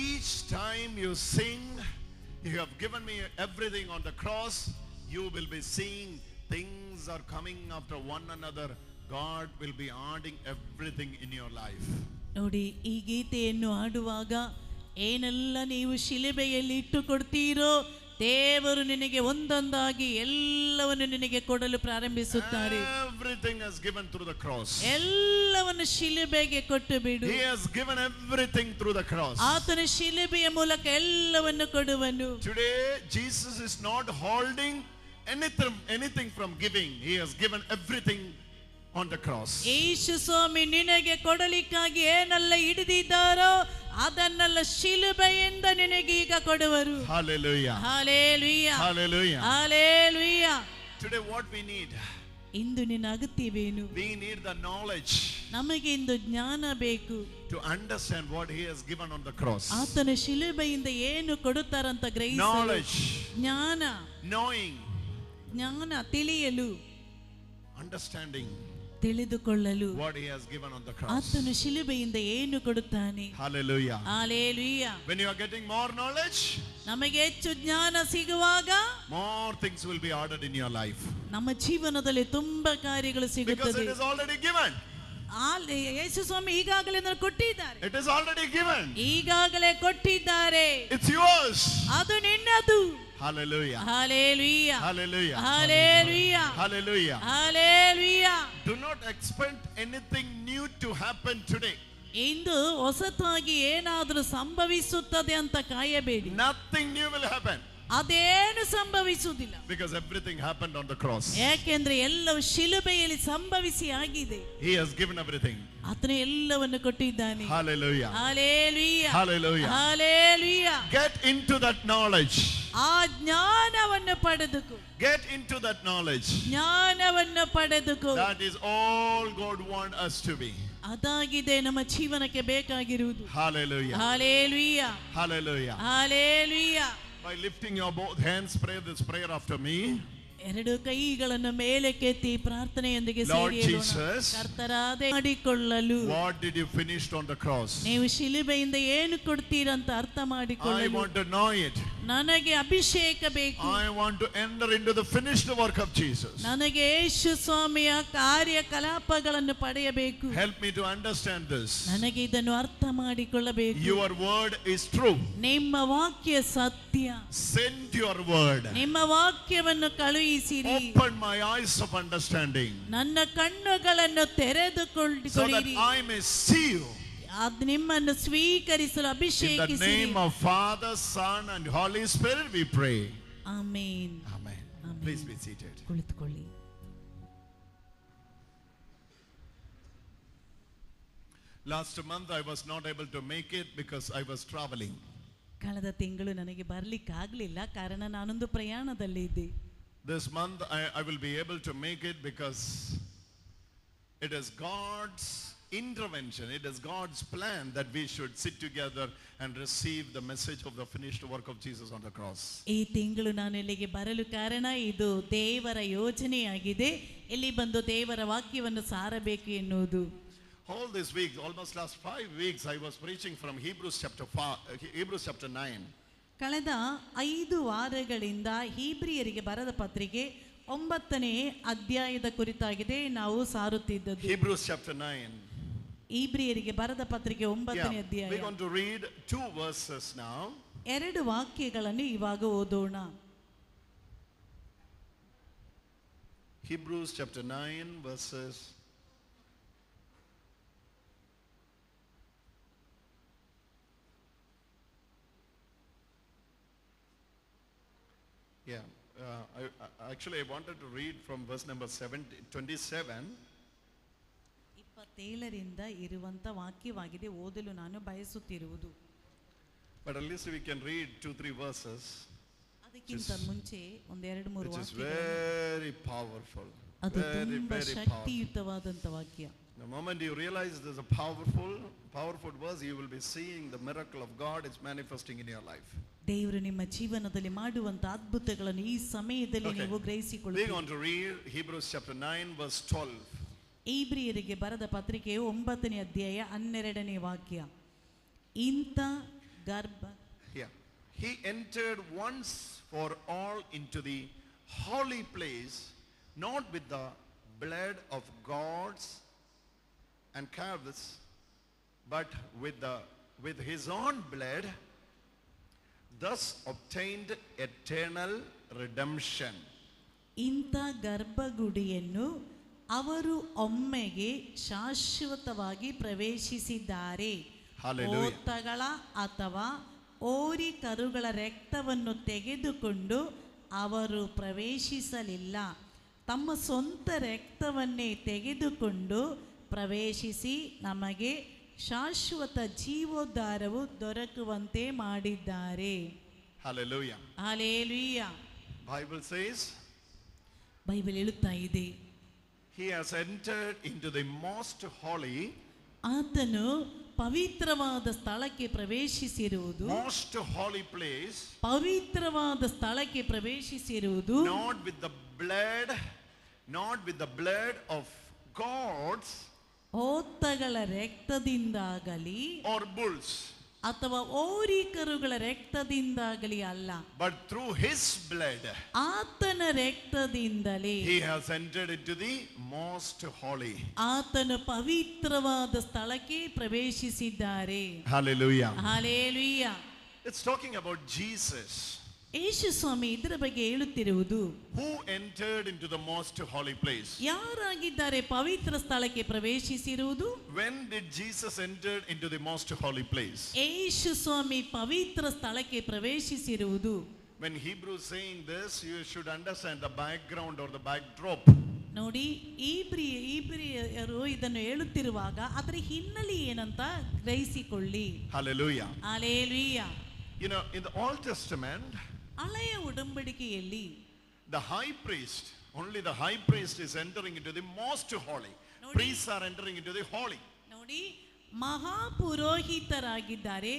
Each time you sing, you have given me everything on the cross. You will be seeing things are coming after one another. God will be adding everything in your life. ನೋಡಿ, ಈ ಗೀತೆಯನ್ನು ಹಾಡುವಾಗ ಏನೆಲ್ಲ ನೀವು ಶಿಲುಬೆಯಲ್ಲಿ ಇಟ್ಟುಕೊಡ್ತೀರೋ ದೇವರು ನಿನಗೆ ಒಂದೊಂದಾಗಿ ಎಲ್ಲವನ್ನು ನಿನಗೆ ಕೊಡಲು ಪ್ರಾರಂಭಿಸುತ್ತಾರೆ. Everything is given through the cross. ಎಲ್ಲವನ್ನು ಶಿಲುಬೆಗೆ ಕೊಟ್ಟು ಬಿಡು. He has given everything through the cross. ಆತನ ಶಿಲುಬೆಯ ಮೂಲಕ ಎಲ್ಲವನ್ನು ಕೊಡುವನು. Today Jesus is not holding anything from giving. He has given everything on the cross. ಯೇಸು ಸ್ವಾಮಿ ನಿನಗೆ ಕೊಡಲಿಕ್ಕಾಗಿ ಏನೆಲ್ಲ ಹಿಡಿದಿದ್ದಾರೋ ಅದನ್ನೆಲ್ಲ ಶಿಲುಬೆಯಿಂದ ನಿನಗೆ ಈಗ ಕೊಡುವರು. Hallelujah. Hallelujah. Hallelujah. Hallelujah. Today what we need? ಇಂದು ನಿನ್ನ ಅಗತ್ಯವೇನು? We need the knowledge ನಮಗೆ ಇಂದು ಜ್ಞಾನ ಬೇಕು. to understand what he has given on the cross. ಆತನ ಶಿಲುಬೆಯಿಂದ ಏನು ಕೊಡುತ್ತಾರಂತ ಗ್ರಹಿಸಲು. Knowledge, ಜ್ಞಾನ, knowing, ಜ್ಞಾನ, ತಿಳಿಯಲು, understanding ತಿಳಿದುಕೊಳ್ಳಲು what he has given on the cross. ಆತನ ಶಿಲುಬೆಯಿಂದ ಏನು ಕೊಡುತ್ತಾನೆ. Hallelujah. Hallelujah. When you are getting more knowledge, ನಮಗೆ ಹೆಚ್ಚು ಜ್ಞಾನ ಸಿಗುವಾಗ more things will be ordered in your life. ನಮ್ಮ ಜೀವನದಲ್ಲಿ ತುಂಬಾ ಕಾರ್ಯಗಳು Because ಸಿಗುತ್ತದೆ. it is already given. ಯೇಸು ಸ್ವಾಮಿ ಈಗಾಗಲೇ ಕೊಟ್ಟಿದ್ದಾರೆ. It is already given. ಈಗಾಗಲೇ ಕೊಟ್ಟಿದ್ದಾರೆ. It's yours. ಅದು ನಿನ್ನದು. Hallelujah. Hallelujah. Hallelujah. Hallelujah. Hallelujah. Hallelujah. Do not expect anything new to happen today. ಇಂದು ಹೊಸತಾಗಿ ಏನಾದರೂ ಸಂಭವಿಸುತ್ತದೆ ಅಂತ ಕಾಯಬೇಡಿ. Nothing new will happen. ಅದೇನು ಸಂಭವಿಸುವುದಿಲ್ಲ. Because everything happened on the cross. ಯಾಕೆಂದ್ರೆ ಎಲ್ಲವೂ ಶಿಲುಬೆಯಲ್ಲಿ ಸಂಭವಿಸಿ ಆಗಿದೆ. He has given everything. ಆತನು ಎಲ್ಲವನ್ನು ಕೊಟ್ಟಿದ್ದಾನೆ. Hallelujah. Hallelujah. Hallelujah. Hallelujah. Get into that knowledge. ಆ ಜ್ಞಾನವನ್ನು ಪಡೆದುಕೋ. Get into that knowledge. ಜ್ಞಾನವನ್ನು ಪಡೆದುಕೋ. That is all God wants us to be. ಅದಾಗಿದೆ ನಮ್ಮ ಜೀವನಕ್ಕೆ ಬೇಕಾಗಿರುವುದು. Hallelujah. Hallelujah. Hallelujah. Hallelujah. By lifting your both hands, pray this prayer after me. ಎರಡು ಕೈಗಳನ್ನು ಮೇಲಕ್ಕೆತ್ತಿ ಪ್ರಾರ್ಥನೆಯೊಂದಿಗೆ Lord ಸೇರಿ Jesus, ಕರ್ತರಾದ ಮಾಡಿಕೊಳ್ಳಲು. what did you finish on the cross? ನೀವು ಶಿಲುಬೆಯಿಂದ ಏನು ಕೊಡ್ತೀರಂತ ಅರ್ಥ I ಮಾಡಿಕೊಳ್ಳಲು. want to know it. ನನಗೆ ಅಭಿಷೇಕ ಬೇಕು. I want to enter into the finished work of Jesus. ನನಗೆ ಯೇಸು ಸ್ವಾಮಿಯ ಕಾರ್ಯಕಲಾಪಗಳನ್ನು ಪಡೆಯಬೇಕು. Help me to understand this. ನನಗೆ ಇದನ್ನು ಅರ್ಥ ಮಾಡಿಕೊಳ್ಳಬೇಕು. Your word is true. ನಿಮ್ಮ ವಾಕ್ಯ ಸತ್ಯ. Send your word. ನಿಮ್ಮ ವಾಕ್ಯವನ್ನು ಕಳುಹಿಸಿರಿ. Open my eyes of understanding. ನನ್ನ ಕಣ್ಣುಗಳನ್ನು So that ತೆರೆದುಕೊಳ್ಳಿರಿ. I may see you. ಅದು ನಿಮ್ಮನ್ನು ಸ್ವೀಕರಿಸಲು In the ಅಭಿಷೇಕಿಸಿರಿ. name of Father, Son and Holy Spirit we pray. Amen. Amen. Amen. Please be seated. ಕುಳಿತುಕೊಳ್ಳಿ. Last month I was not able to make it because I was traveling. ಕಳೆದ ತಿಂಗಳು ನನಗೆ ಬರ್ಲಿಕ್ಕೆ ಆಗ್ಲಿಲ್ಲ, ಕಾರಣ ನಾನೊಂದು ಪ್ರಯಾಣದಲ್ಲಿ ಇದ್ದೆ. This month I will be able to make it because it is God's intervention. It is God's plan that we should sit together and receive the message of the finished work of Jesus on the cross. ಈ ತಿಂಗಳು ನಾನು ಇಲ್ಲಿಗೆ ಬರಲು ಕಾರಣ ಇದು ದೇವರ ಯೋಜನೆಯಾಗಿದೆ. ಇಲ್ಲಿ ಬಂದು ದೇವರ ವಾಕ್ಯವನ್ನು ಸಾರಬೇಕು ಎನ್ನುವುದು. All this week, almost last 5 weeks, I was preaching from Hebrews chapter 9. ಕಳೆದ 5 ವಾರಗಳಿಂದ ಹೀಬ್ರಿಯರಿಗೆ ಬರೆದ ಪತ್ರಿಕೆ 9ನೇ ಅಧ್ಯಾಯದ ಕುರಿತಾಗಿದೆ ನಾವು ಸಾರುತ್ತಿದ್ದದ್ದು. Hebrews chapter 9. ಹೀಬ್ರಿಯರಿಗೆ ಬರೆದ ಪತ್ರಿಕೆ 9ನೇ ಅಧ್ಯಾಯ. We're going to read 2 verses now. 2 ವಾಕ್ಯಗಳನ್ನು ಇವಾಗ ಓದೋಣ. Hebrews chapter 9 verses I wanted to read from verse number 27. 27ರಿಂದ ಇರುವಂತ ವಾಕ್ಯವಾಗಿದೆ ಓದಲು ನಾನು ಬಯಸುತ್ತಿರುವುದು. But at least we can read 2-3 verses. ಅದಕ್ಕಿಂತ ಮುಂಚೆ ಒಂದು 2-3 Which is ವಾಕ್ಯಗಳು. very powerful. ಅದು Very, ತುಂಬಾ very powerful. ಶಕ್ತಿಯುತವಾದಂತ ವಾಕ್ಯ. The moment you realize there's a powerful verse, you will be seeing the miracle of God is manifesting in your life. ದೇವರು ನಿಮ್ಮ ಜೀವನದಲ್ಲಿ ಮಾಡುವಂತ ಅದ್ಭುತಗಳನ್ನು ಈ ಸಮಯದಲ್ಲಿ ನೀವು We're ಗ್ರಹಿಸಿಕೊಳ್ಳುತ್ತೀರಿ. going to read Hebrews chapter 9 verse 12. ಹೀಬ್ರಿಯರಿಗೆ ಬರೆದ ಪತ್ರಿಕೆಯು 9ನೇ ಅಧ್ಯಾಯ 12ನೇ ವಾಕ್ಯ. ಇಂಥ ಗರ್ಭ He entered once for all into the holy place, not with the blood of gods and calves, but with his own blood, thus obtained eternal redemption. ಇಂಥ ಗರ್ಭಗುಡಿಯನ್ನು ಅವರು ಒಮ್ಮೆಗೆ ಶಾಶ್ವತವಾಗಿ ಪ್ರವೇಶಿಸಿದ್ದಾರೆ. Hallelujah. ಓತಗಳ ಅಥವಾ ಓರಿ ಕರುಗಳ ರಕ್ತವನ್ನು ತೆಗೆದುಕೊಂಡು ಅವರು ಪ್ರವೇಶಿಸಲಿಲ್ಲ, ತಮ್ಮ ಸ್ವಂತ ರಕ್ತವನ್ನೇ ತೆಗೆದುಕೊಂಡು ಪ್ರವೇಶಿಸಿ ನಮಗೆ ಶಾಶ್ವತ ಜೀವೋದ್ಧಾರವು ದೊರಕುವಂತೆ ಮಾಡಿದ್ದಾರೆ. Hallelujah. Hallelujah. Bible says, Bible ಹೇಳುತ್ತಾ ಇದೆ, he has entered into the most holy, ಆತನು ಪವಿತ್ರವಾದ ಸ್ಥಳಕ್ಕೆ ಪ್ರವೇಶಿಸಿರುವುದು, most holy place, ಪವಿತ್ರವಾದ ಸ್ಥಳಕ್ಕೆ ಪ್ರವೇಶಿಸಿರುವುದು not with the blood of goats ಹೋತಗಳ ರಕ್ತದಿಂದಾಗಲಿ or bulls, ಅಥವಾ ಓರಿಕರುಗಳ ರಕ್ತದಿಂದಾಗಲಿ ಅಲ್ಲ, but through his blood ಆತನ ರಕ್ತದಿಂದಲೇ he has entered into the most holy. ಆತನು ಪವಿತ್ರವಾದ ಸ್ಥಳಕ್ಕೆ ಪ್ರವೇಶಿಸಿದ್ದಾರೆ. Hallelujah. Hallelujah. It's talking about Jesus, ಯೇಸು ಸ್ವಾಮಿ ಇದರ ಬಗ್ಗೆ ಹೇಳುತ್ತಿರುವುದು, who entered into the most holy place. ಯಾರಾಗಿದ್ದಾರೆ ಪವಿತ್ರ ಸ್ಥಳಕ್ಕೆ ಪ್ರವೇಶಿಸಿರುವುದು? When did Jesus enter into the most holy place? ಯೇಸು ಸ್ವಾಮಿ ಪವಿತ್ರ ಸ್ಥಳಕ್ಕೆ ಪ್ರವೇಶಿಸಿರುವುದು. When Hebrews saying this, you should understand the background or the backdrop. ನೋಡಿ, ಇಬ್ರಿಯರು ಇದನ್ನು ಹೇಳುತ್ತಿರುವಾಗ ಅದರ ಹಿನ್ನೆಲೆ ಏನಂತ ಗ್ರಹಿಸಿಕೊಳ್ಳಿ. Hallelujah. Hallelujah. You know, in the Old Testament, ಹಳೆಯ ಉಡಂಬಡಿಕೆಯಲ್ಲಿ only the high priest is entering into the most holy. Priests are entering into the holy. ನೋಡಿ, ಮಹಾಪುರೋಹಿತರಾಗಿದ್ದಾರೆ,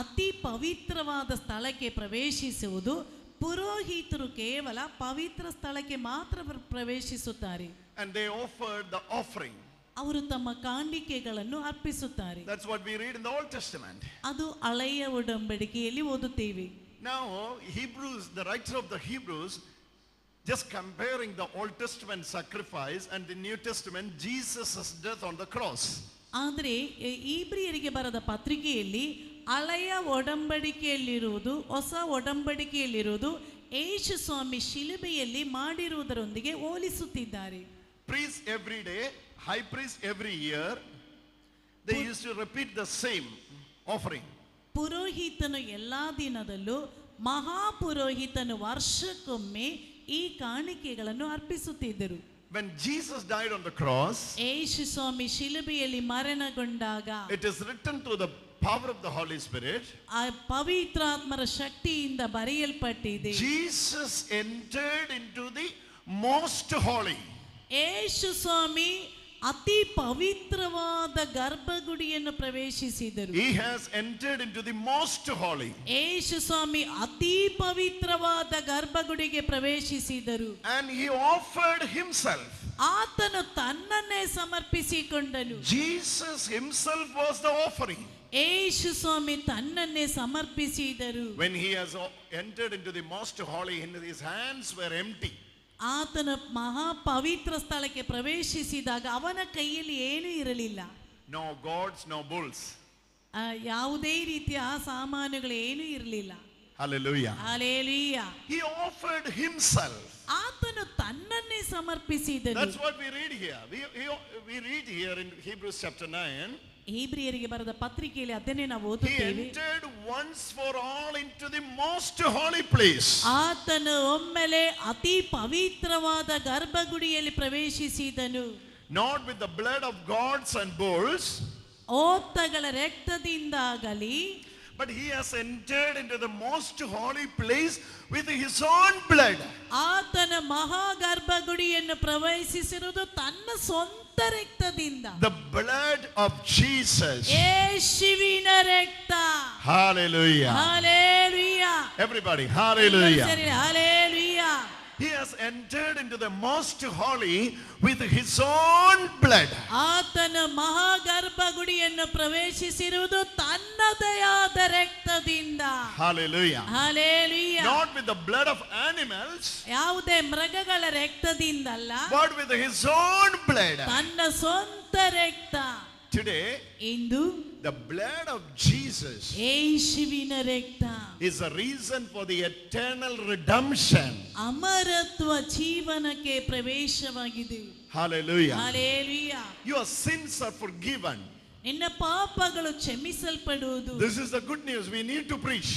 ಅತಿ ಪವಿತ್ರವಾದ ಸ್ಥಳಕ್ಕೆ ಪ್ರವೇಶಿಸುವುದು. ಪುರೋಹಿತರು ಕೇವಲ ಪವಿತ್ರ ಸ್ಥಳಕ್ಕೆ ಮಾತ್ರ ಪ್ರವೇಶಿಸುತ್ತಾರೆ. And they offered the offering. ಅವರು ತಮ್ಮ ಕಾಣಿಕೆಗಳನ್ನು ಅರ್ಪಿಸುತ್ತಾರೆ. That's what we read in the Old Testament. ಅದು ಹಳೆಯ ಉಡಂಬಡಿಕೆಯಲ್ಲಿ ಓದುತ್ತೇವೆ. Now, the writer of the Hebrews, just comparing the Old Testament sacrifice and the New Testament, Jesus' death on the cross. ಆದರೆ ಇಬ್ರಿಯರಿಗೆ ಬರೆದ ಪತ್ರಿಕೆಯಲ್ಲಿ ಹಳೆಯ ಒಡಂಬಡಿಕೆಯಲ್ಲಿರುವುದು, ಹೊಸ ಒಡಂಬಡಿಕೆಯಲ್ಲಿರುವುದು ಯೇಸು ಸ್ವಾಮಿ ಶಿಲುಬೆಯಲ್ಲಿ ಮಾಡಿರುವುದರೊಂದಿಗೆ ಹೋಲಿಸುತ್ತಿದ್ದಾರೆ. Priests every day, high priest every year, they used to repeat the same offering. ಪುರೋಹಿತನು ಎಲ್ಲಾ ದಿನದಲ್ಲೂ, ಮಹಾಪುರೋಹಿತನು ವರ್ಷಕ್ಕೊಮ್ಮೆ ಈ ಕಾಣಿಕೆಗಳನ್ನು ಅರ್ಪಿಸುತ್ತಿದ್ದರು. When Jesus died on the cross, ಯೇಸು ಸ್ವಾಮಿ ಶಿಲುಬೆಯಲ್ಲಿ ಮರಣಗೊಂಡಾಗ, it is written through the power of the Holy Spirit, ಆ ಪವಿತ್ರಾತ್ಮರ ಶಕ್ತಿಯಿಂದ ಬರೆಯಲ್ಪಟ್ಟಿದೆ, Jesus entered into the most holy. ಯೇಸು ಸ್ವಾಮಿ ಅತಿ ಪವಿತ್ರವಾದ ಗರ್ಭಗುಡಿಯನ್ನು ಪ್ರವೇಶಿಸಿದರು. He has entered into the most holy. ಯೇಸು ಸ್ವಾಮಿ ಅತಿ ಪವಿತ್ರವಾದ ಗರ್ಭಗುಡಿಗೆ ಪ್ರವೇಶಿಸಿದರು. And he offered himself. ಆತನು ತನ್ನನ್ನೇ ಸಮರ್ಪಿಸಿಕೊಂಡನು. Jesus himself was the offering. ಯೇಸು ಸ್ವಾಮಿ ತನ್ನನ್ನೇ ಸಮರ್ಪಿಸಿದರು. When he has entered into the most holy, his hands were empty. ಆತನ ಮಹಾ ಪವಿತ್ರ ಸ್ಥಳಕ್ಕೆ ಪ್ರವೇಶಿಸಿದಾಗ ಅವನ ಕೈಯಲ್ಲಿ ಏನೂ ಇರಲಿಲ್ಲ. No gods, no bulls. ಯಾವುದೇ ರೀತಿಯ ಸಾಮಾನುಗಳು ಏನೂ ಇರಲಿಲ್ಲ. Hallelujah. Hallelujah. He offered himself. ಆತನು ತನ್ನನ್ನೇ ಸಮರ್ಪಿಸಿದನು. That's what we read here. We read here in Hebrews chapter 9. ಇಬ್ರಿಯರಿಗೆ ಬರೆದ ಪತ್ರಿಕೆಯಲ್ಲಿ ಅದನ್ನೇ ನಾವು He ಓದುತ್ತೇವೆ. entered once for all into the most holy place. ಆತನು ಒಮ್ಮೆಲೆ ಅತಿ ಪವಿತ್ರವಾದ ಗರ್ಭಗುಡಿಯಲ್ಲಿ ಪ್ರವೇಶಿಸಿದನು. Not with the blood of goats and bulls, ಓತಗಳ ರಕ್ತದಿಂದಾಗಲಿ, but he has entered into the most holy place with his own blood. ಆತನ ಮಹಾಗರ್ಭಗುಡಿಯನ್ನು ಪ್ರವೇಶಿಸಿರುವುದು ತನ್ನ ಸ್ವಂತ ರಕ್ತದಿಂದ. The blood of Jesus. ಯೇಸುವಿನ ರಕ್ತ. Hallelujah. Hallelujah. Everybody, hallelujah. Hallelujah. He has entered into the most holy with his own blood. ಆತನ ಮಹಾಗರ್ಭಗುಡಿಯನ್ನು ಪ್ರವೇಶಿಸಿರುವುದು ತನ್ನದೇ ಆದ ರಕ್ತದಿಂದ. Hallelujah. Hallelujah. Not with the blood of animals, ಯಾವುದೇ ಮೃಗಗಳ ರಕ್ತದಿಂದಲ್ಲ, but with his own blood. ತನ್ನ ಸ್ವಂತ ರಕ್ತ. Today, into the blood of Jesus ಯೇಸುವಿನ ರಕ್ತ is a reason for the eternal redemption. ಅಮರತ್ವ ಜೀವನಕ್ಕೆ ಪ್ರವೇಶವಾಗಿದೆ. Hallelujah. Hallelujah. Your sins are forgiven. ನಿನ್ನ ಪಾಪಗಳು ಕ್ಷಮಿಸಲ್ಪಡುವುದು. This is the good news we need to preach.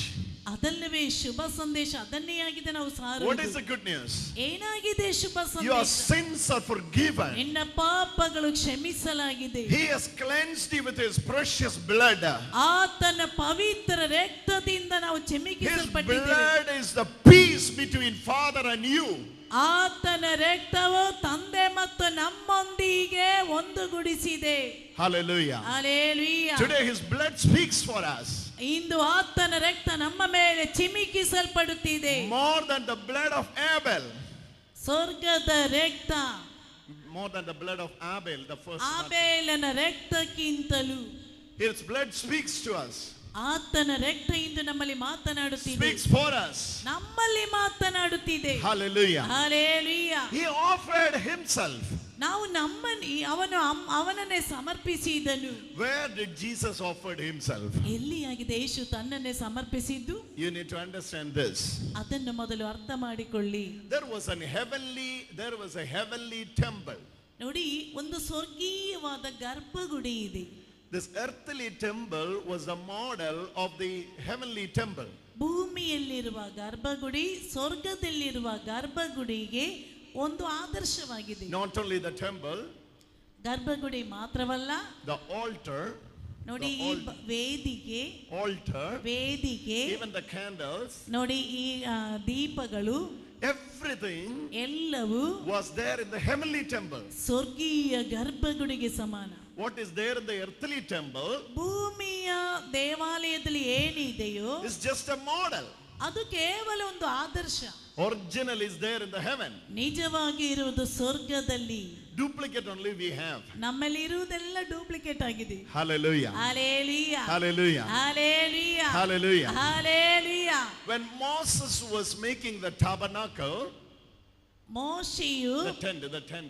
ಅದಲ್ಲವೇ ಶುಭ ಸಂದೇಶ, ಅದನ್ನೇ ಆಗಿದೆ ನಾವು ಸಾರುವುದು. What is the good news? ಏನಾಗಿದೆ ಶುಭ Your ಸಂದೇಶ? sins are forgiven. ನಿನ್ನ ಪಾಪಗಳು ಕ್ಷಮಿಸಲಾಗಿದೆ. He has cleansed you with his precious blood. ಆತನ ಪವಿತ್ರ ರಕ್ತದಿಂದ ನಾವು His ಕ್ಷಮಿಸಲ್ಪಟ್ಟಿದ್ದೇವೆ. blood is the peace peace between Father and you. ಆತನ ರಕ್ತವು ತಂದೆ ಮತ್ತು ನಮ್ಮೊಂದಿಗೆ ಒಂದುಗೂಡಿಸಿದೆ. Hallelujah. Hallelujah. Today his blood speaks for us. ಇಂದು ಆತನ ರಕ್ತ ನಮ್ಮ ಮೇಲೆ ಚಿಮಿಕಿಸಲ್ಪಡುತ್ತಿದೆ. More than the blood of Abel. ಸ್ವರ್ಗದ ರಕ್ತ. More than the blood of Abel, the first. ಆಬೇಲನ ರಕ್ತಕ್ಕಿಂತಲೂ His blood speaks to us. ಆತನ ರಕ್ತ ಇಂದು ನಮ್ಮಲ್ಲಿ ಮಾತನಾಡುತ್ತಿದೆ. Speaks for us. ನಮ್ಮಲ್ಲಿ ಮಾತನಾಡುತ್ತಿದೆ. Hallelujah. Hallelujah. He offered himself. ನಾವು ಅವನನ್ನೇ ಸಮರ್ಪಿಸಿದನು. Where did Jesus offered himself? ಎಲ್ಲಿಯಾಗಿದೆ ಯೇಸು ತನ್ನನ್ನೇ ಸಮರ್ಪಿಸಿದ್ದು? You need to understand this. ಅದನ್ನು ಮೊದಲು ಅರ್ಥ ಮಾಡಿಕೊಳ್ಳಿ. There was a heavenly temple. ನೋಡಿ, ಒಂದು ಸ್ವರ್ಗೀಯವಾದ ಗರ್ಭಗುಡಿ ಇದೆ. This earthly temple was the model of the heavenly temple. ಭೂಮಿಯಲ್ಲಿರುವ ಗರ್ಭಗುಡಿ ಸ್ವರ್ಗದಲ್ಲಿರುವ ಗರ್ಭಗುಡಿಗೆ ಒಂದು ಆದರ್ಶವಾಗಿದೆ. Not only the temple, ಗರ್ಭಗುಡಿ ಮಾತ್ರವಲ್ಲ, the altar, ನೋಡಿ ಈ ವೇದಿಕೆ, ವೇದಿಕೆ, even the candles, ನೋಡಿ ಈ ದೀಪಗಳು, everything ಎಲ್ಲವೂ was there in the heavenly temple. ಸ್ವರ್ಗೀಯ ಗರ್ಭಗುಡಿಗೆ ಸಮಾನ. What is there in the earthly temple ಭೂಮಿಯ ದೇವಾಲಯದಲ್ಲಿ ಏನಿದೆಯೋ is just a model. ಅದು ಕೇವಲ ಒಂದು ಆದರ್ಶ. Original is there in the heaven. ನಿಜವಾಗಿ ಇರುವುದು ಸ್ವರ್ಗದಲ್ಲಿ. Duplicate only we have. ನಮ್ಮಲ್ಲಿ ಇರುವುದೆಲ್ಲ ಡೂಪ್ಲಿಕೇಟ್ ಆಗಿದೆ. Hallelujah. Hallelujah. Hallelujah. Hallelujah. Hallelujah. Hallelujah. When Moses was making the tabernacle, ಮೋಶೆಯು,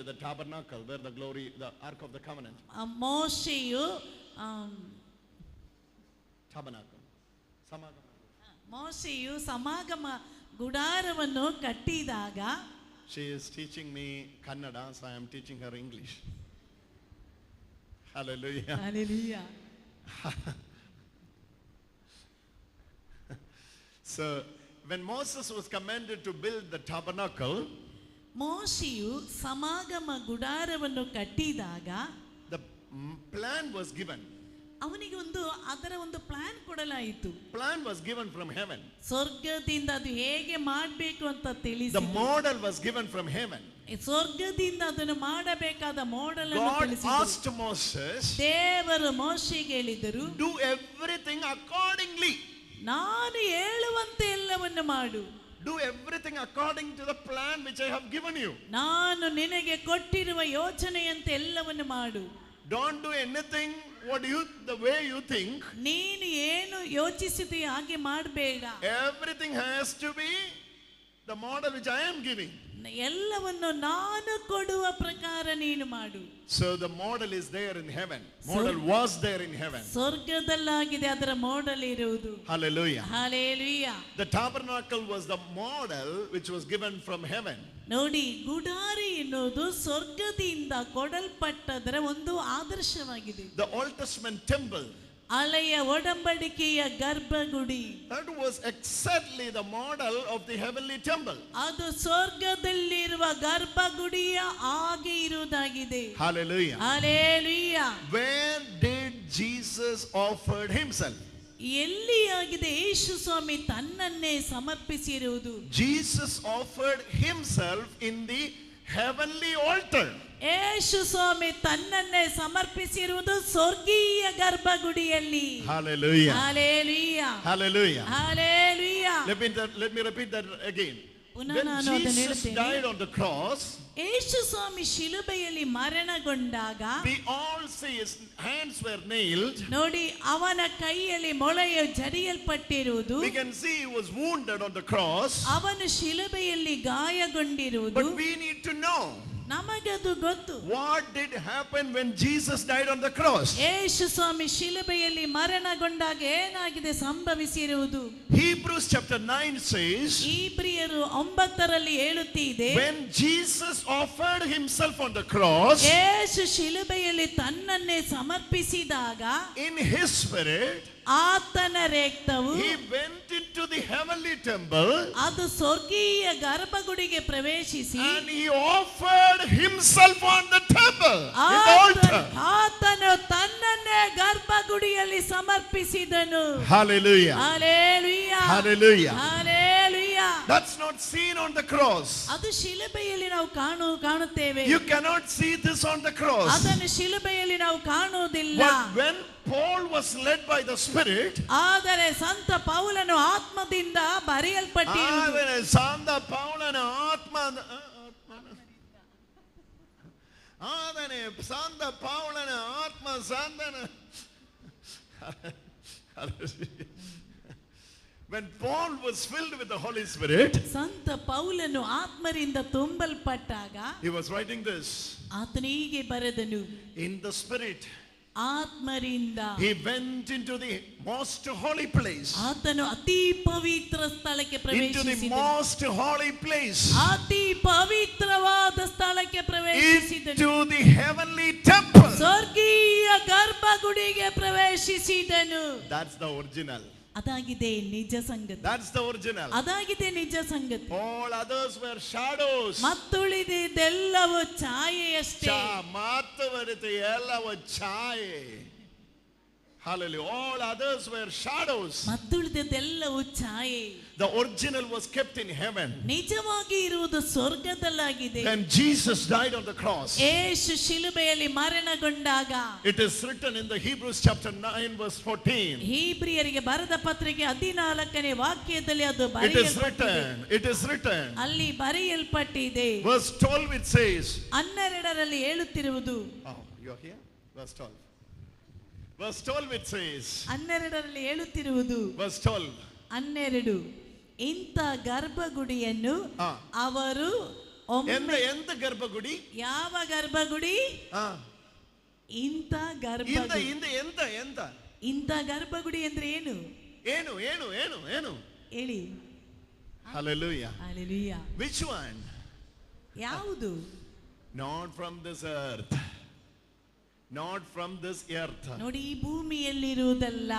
the tabernacle, where the glory, the ark of the covenant. ಮೋಶೆಯು Tabernacle. ಮೋಶೆಯು ಸಮಾಗಮ ಗುಡಾರವನ್ನು ಕಟ್ಟಿದಾಗ, She is teaching me Kannada, so I am teaching her English. Hallelujah. Hallelujah. So when Moses was commanded to build the tabernacle, ಮೋಶೆಯು ಸಮಾಗಮ ಗುಡಾರವನ್ನು ಕಟ್ಟಿದಾಗ the plan was given. ಅವನಿಗೆ ಅದರ ಒಂದು plan ಕೊಡಲಾಯಿತು. Plan was given from heaven. ಸ್ವರ್ಗದಿಂದ ಅದು ಹೇಗೆ ಮಾಡಬೇಕು ಅಂತ ತಿಳಿಸಿ, The model was given from heaven. ಸ್ವರ್ಗದಿಂದ ಅದನ್ನು ಮಾಡಬೇಕಾದ ಮಾಡೆಲ್ God asked Moses, ದೇವರು ಮೋಶೆಗೆ ಹೇಳಿದರು, do everything accordingly. ನಾನು ಹೇಳುವಂತೆ ಎಲ್ಲವನ್ನು ಮಾಡು. Do everything according to the plan which I have given you. ನಾನು ನಿನಗೆ ಕೊಟ್ಟಿರುವ ಯೋಚನೆಯಂತೆ ಎಲ್ಲವನ್ನು ಮಾಡು. Don't do anything the way you think. ನೀನು ಏನು ಯೋಚಿಸಿದೆಯೋ ಹಾಗೆ ಮಾಡಬೇಡ. Everything has to be the model which I am giving. ಎಲ್ಲವನ್ನು ನಾನು ಕೊಡುವ ಪ್ರಕಾರ ನೀನು ಮಾಡು. So the model is there in heaven. Model was there in heaven. ಸ್ವರ್ಗದಲ್ಲಾಗಿದೆ ಅದರ ಮಾಡೆಲ್ ಇರುವುದು. Hallelujah. Hallelujah. The tabernacle was the model which was given from heaven. ನೋಡಿ, ಗುಡಾರಿ ಎನ್ನುವುದು ಸ್ವರ್ಗದಿಂದ ಕೊಡಲ್ಪಟ್ಟದರ ಒಂದು ಆದರ್ಶವಾಗಿದೆ. The Old Testament temple, ಹಳೆಯ ಒಡಂಬಡಿಕೆಯ ಗರ್ಭಗುಡಿ, that was exactly the model of the heavenly temple. ಅದು ಸ್ವರ್ಗದಲ್ಲಿರುವ ಗರ್ಭಗುಡಿಯ ಹಾಗೆ ಇರುವುದಾಗಿದೆ. Hallelujah. Hallelujah. Where did Jesus offered himself? ಎಲ್ಲಿಯಾಗಿದೆ ಯೇಸು ಸ್ವಾಮಿ ತನ್ನನ್ನೇ ಸಮರ್ಪಿಸಿರುವುದು? Jesus offered himself in the heavenly altar. ಯೇಸು ಸ್ವಾಮಿ ತನ್ನನ್ನೇ ಸಮರ್ಪಿಸಿರುವುದು ಸ್ವರ್ಗೀಯ ಗರ್ಭಗುಡಿಯಲ್ಲಿ. Hallelujah. Hallelujah. Hallelujah. Hallelujah. Let me repeat that again. When Jesus died on the cross, ಯೇಸು ಸ್ವಾಮಿ ಶಿಲುಬೆಯಲ್ಲಿ ಮರಣಗೊಂಡಾಗ we all see his hands were nailed. ನೋಡಿ, ಅವನ ಕೈಯಲ್ಲಿ ಮೊಳೆಯು ಜರಿಯಲ್ಪಟ್ಟಿರುವುದು. We can see he was wounded on the cross. ಅವನು ಶಿಲುಬೆಯಲ್ಲಿ ಗಾಯಗೊಂಡಿರುವುದು. But we need to know, ನಮಗದು ಗೊತ್ತು. what did happen when Jesus died on the cross? ಯೇಸು ಸ್ವಾಮಿ ಶಿಲುಬೆಯಲ್ಲಿ ಮರಣಗೊಂಡಾಗ ಏನಾಗಿದೆ ಸಂಭವಿಸಿರುವುದು? Hebrews chapter 9 says, ಇಬ್ರಿಯರು 9ರಲ್ಲಿ ಹೇಳುತ್ತಿದೆ, when Jesus offered himself on the cross, ಯೇಸು ಶಿಲುಬೆಯಲ್ಲಿ ತನ್ನನ್ನೇ ಸಮರ್ಪಿಸಿದಾಗ in his spirit, ಆತನ ರಕ್ತವು he went into the heavenly temple, ಅದು ಸ್ವರ್ಗೀಯ ಗರ್ಭಗುಡಿಗೆ ಪ್ರವೇಶಿಸಿ, and he offered himself on the temple, in the altar. ಆತನು ತನ್ನನ್ನೇ ಗರ್ಭಗುಡಿಯಲ್ಲಿ ಸಮರ್ಪಿಸಿದನು. Hallelujah. Hallelujah. Hallelujah. Hallelujah. That's not seen on the cross. ಅದು ಶಿಲುಬೆಯಲ್ಲಿ ನಾವು ಕಾಣುತ್ತೇವೆ. You cannot see this on the cross. ಅದನ್ನು ಶಿಲುಬೆಯಲ್ಲಿ ನಾವು ಕಾಣುವುದಿಲ್ಲ. But when Paul was led by the Spirit, ಆದರೆ ಸಂತ ಪೌಲನು ಆತ್ಮದಿಂದ ಬರೆಯಲ್ಪಟ್ಟಿರುವುದು. ಸಂತ ಪೌಲನ ಸಂತ ಪೌಲನ ಆತ್ಮ ಸಂತನ. When Paul was filled with the Holy Spirit, ಸಂತ ಪೌಲನು ಆತ್ಮರಿಂದ ತುಂಬಲ್ಪಟ್ಟಾಗ he was writing this. ಆತನು ಹೀಗೆ ಬರೆದನು, In the Spirit, ಆತ್ಮರಿಂದ he went into the most holy place. ಆತನು ಅತಿ ಪವಿತ್ರ ಸ್ಥಳಕ್ಕೆ Into the ಪ್ರವೇಶಿಸಿದನು. most holy place. ಅತಿ ಪವಿತ್ರವಾದ ಸ್ಥಳಕ್ಕೆ ಪ್ರವೇಶಿಸಿದನು. Into the heavenly temple. ಸ್ವರ್ಗೀಯ ಗರ್ಭಗುಡಿಗೆ ಪ್ರವೇಶಿಸಿದನು. That's the original. ಅದಾಗಿದೆ ನಿಜ ಸಂಗತಿ. That's the original. ಅದಾಗಿದೆ ನಿಜ ಸಂಗತಿ. All others were shadows. ಮತ್ತುಳಿದೆಲ್ಲವೂ ಛಾಯೆಯಷ್ಟೇ. ಮಾತವರಿತು ಎಲ್ಲವೂ ಛಾಯೆ. Hallelujah. All others were shadows. ಮತ್ತುಳಿದೆಲ್ಲವೂ ಛಾಯೆ. The original was kept in heaven. ನಿಜವಾಗಿ ಇರುವುದು ಸ್ವರ್ಗದಲ್ಲಾಗಿದೆ. When Jesus died on the cross, ಯೇಸು ಶಿಲುಬೆಯಲ್ಲಿ ಮರಣಗೊಂಡಾಗ, it is written in the Hebrews chapter 9 verse 14. ಹೀಬ್ರಿಯರಿಗೆ ಬರೆದ ಪತ್ರಿಕೆ 14ನೇ ವಾಕ್ಯದಲ್ಲಿ ಅದು It is written. It is written. ಅಲ್ಲಿ ಬರೆಯಲ್ಪಟ್ಟಿದೆ. Verse 12 it says. 12ರಲ್ಲಿ ಹೇಳುತ್ತಿರುವುದು. Oh, you are here? Verse 12. Verse 12 it says. 12ರಲ್ಲಿ ಹೇಳುತ್ತಿರುವುದು. Verse 12. 12 ಇಂಥ ಗರ್ಭಗುಡಿಯನ್ನು ಅವರು ಎಂತ ಗರ್ಭಗುಡಿ? ಯಾವ ಗರ್ಭಗುಡಿ? ಇಂಥ ಗರ್ಭಗುಡಿ. ಇಂಥ ಗರ್ಭಗುಡಿ ಅಂದ್ರೆ ಏನು? ಏನು ಏನು ಏನು ಏನು ಹೇಳಿ. Hallelujah. Hallelujah. Which one? ಯಾವುದು? Not from this earth. Not from this earth. ನೋಡಿ, ಈ ಭೂಮಿಯಲ್ಲಿರುವುದಲ್ಲ.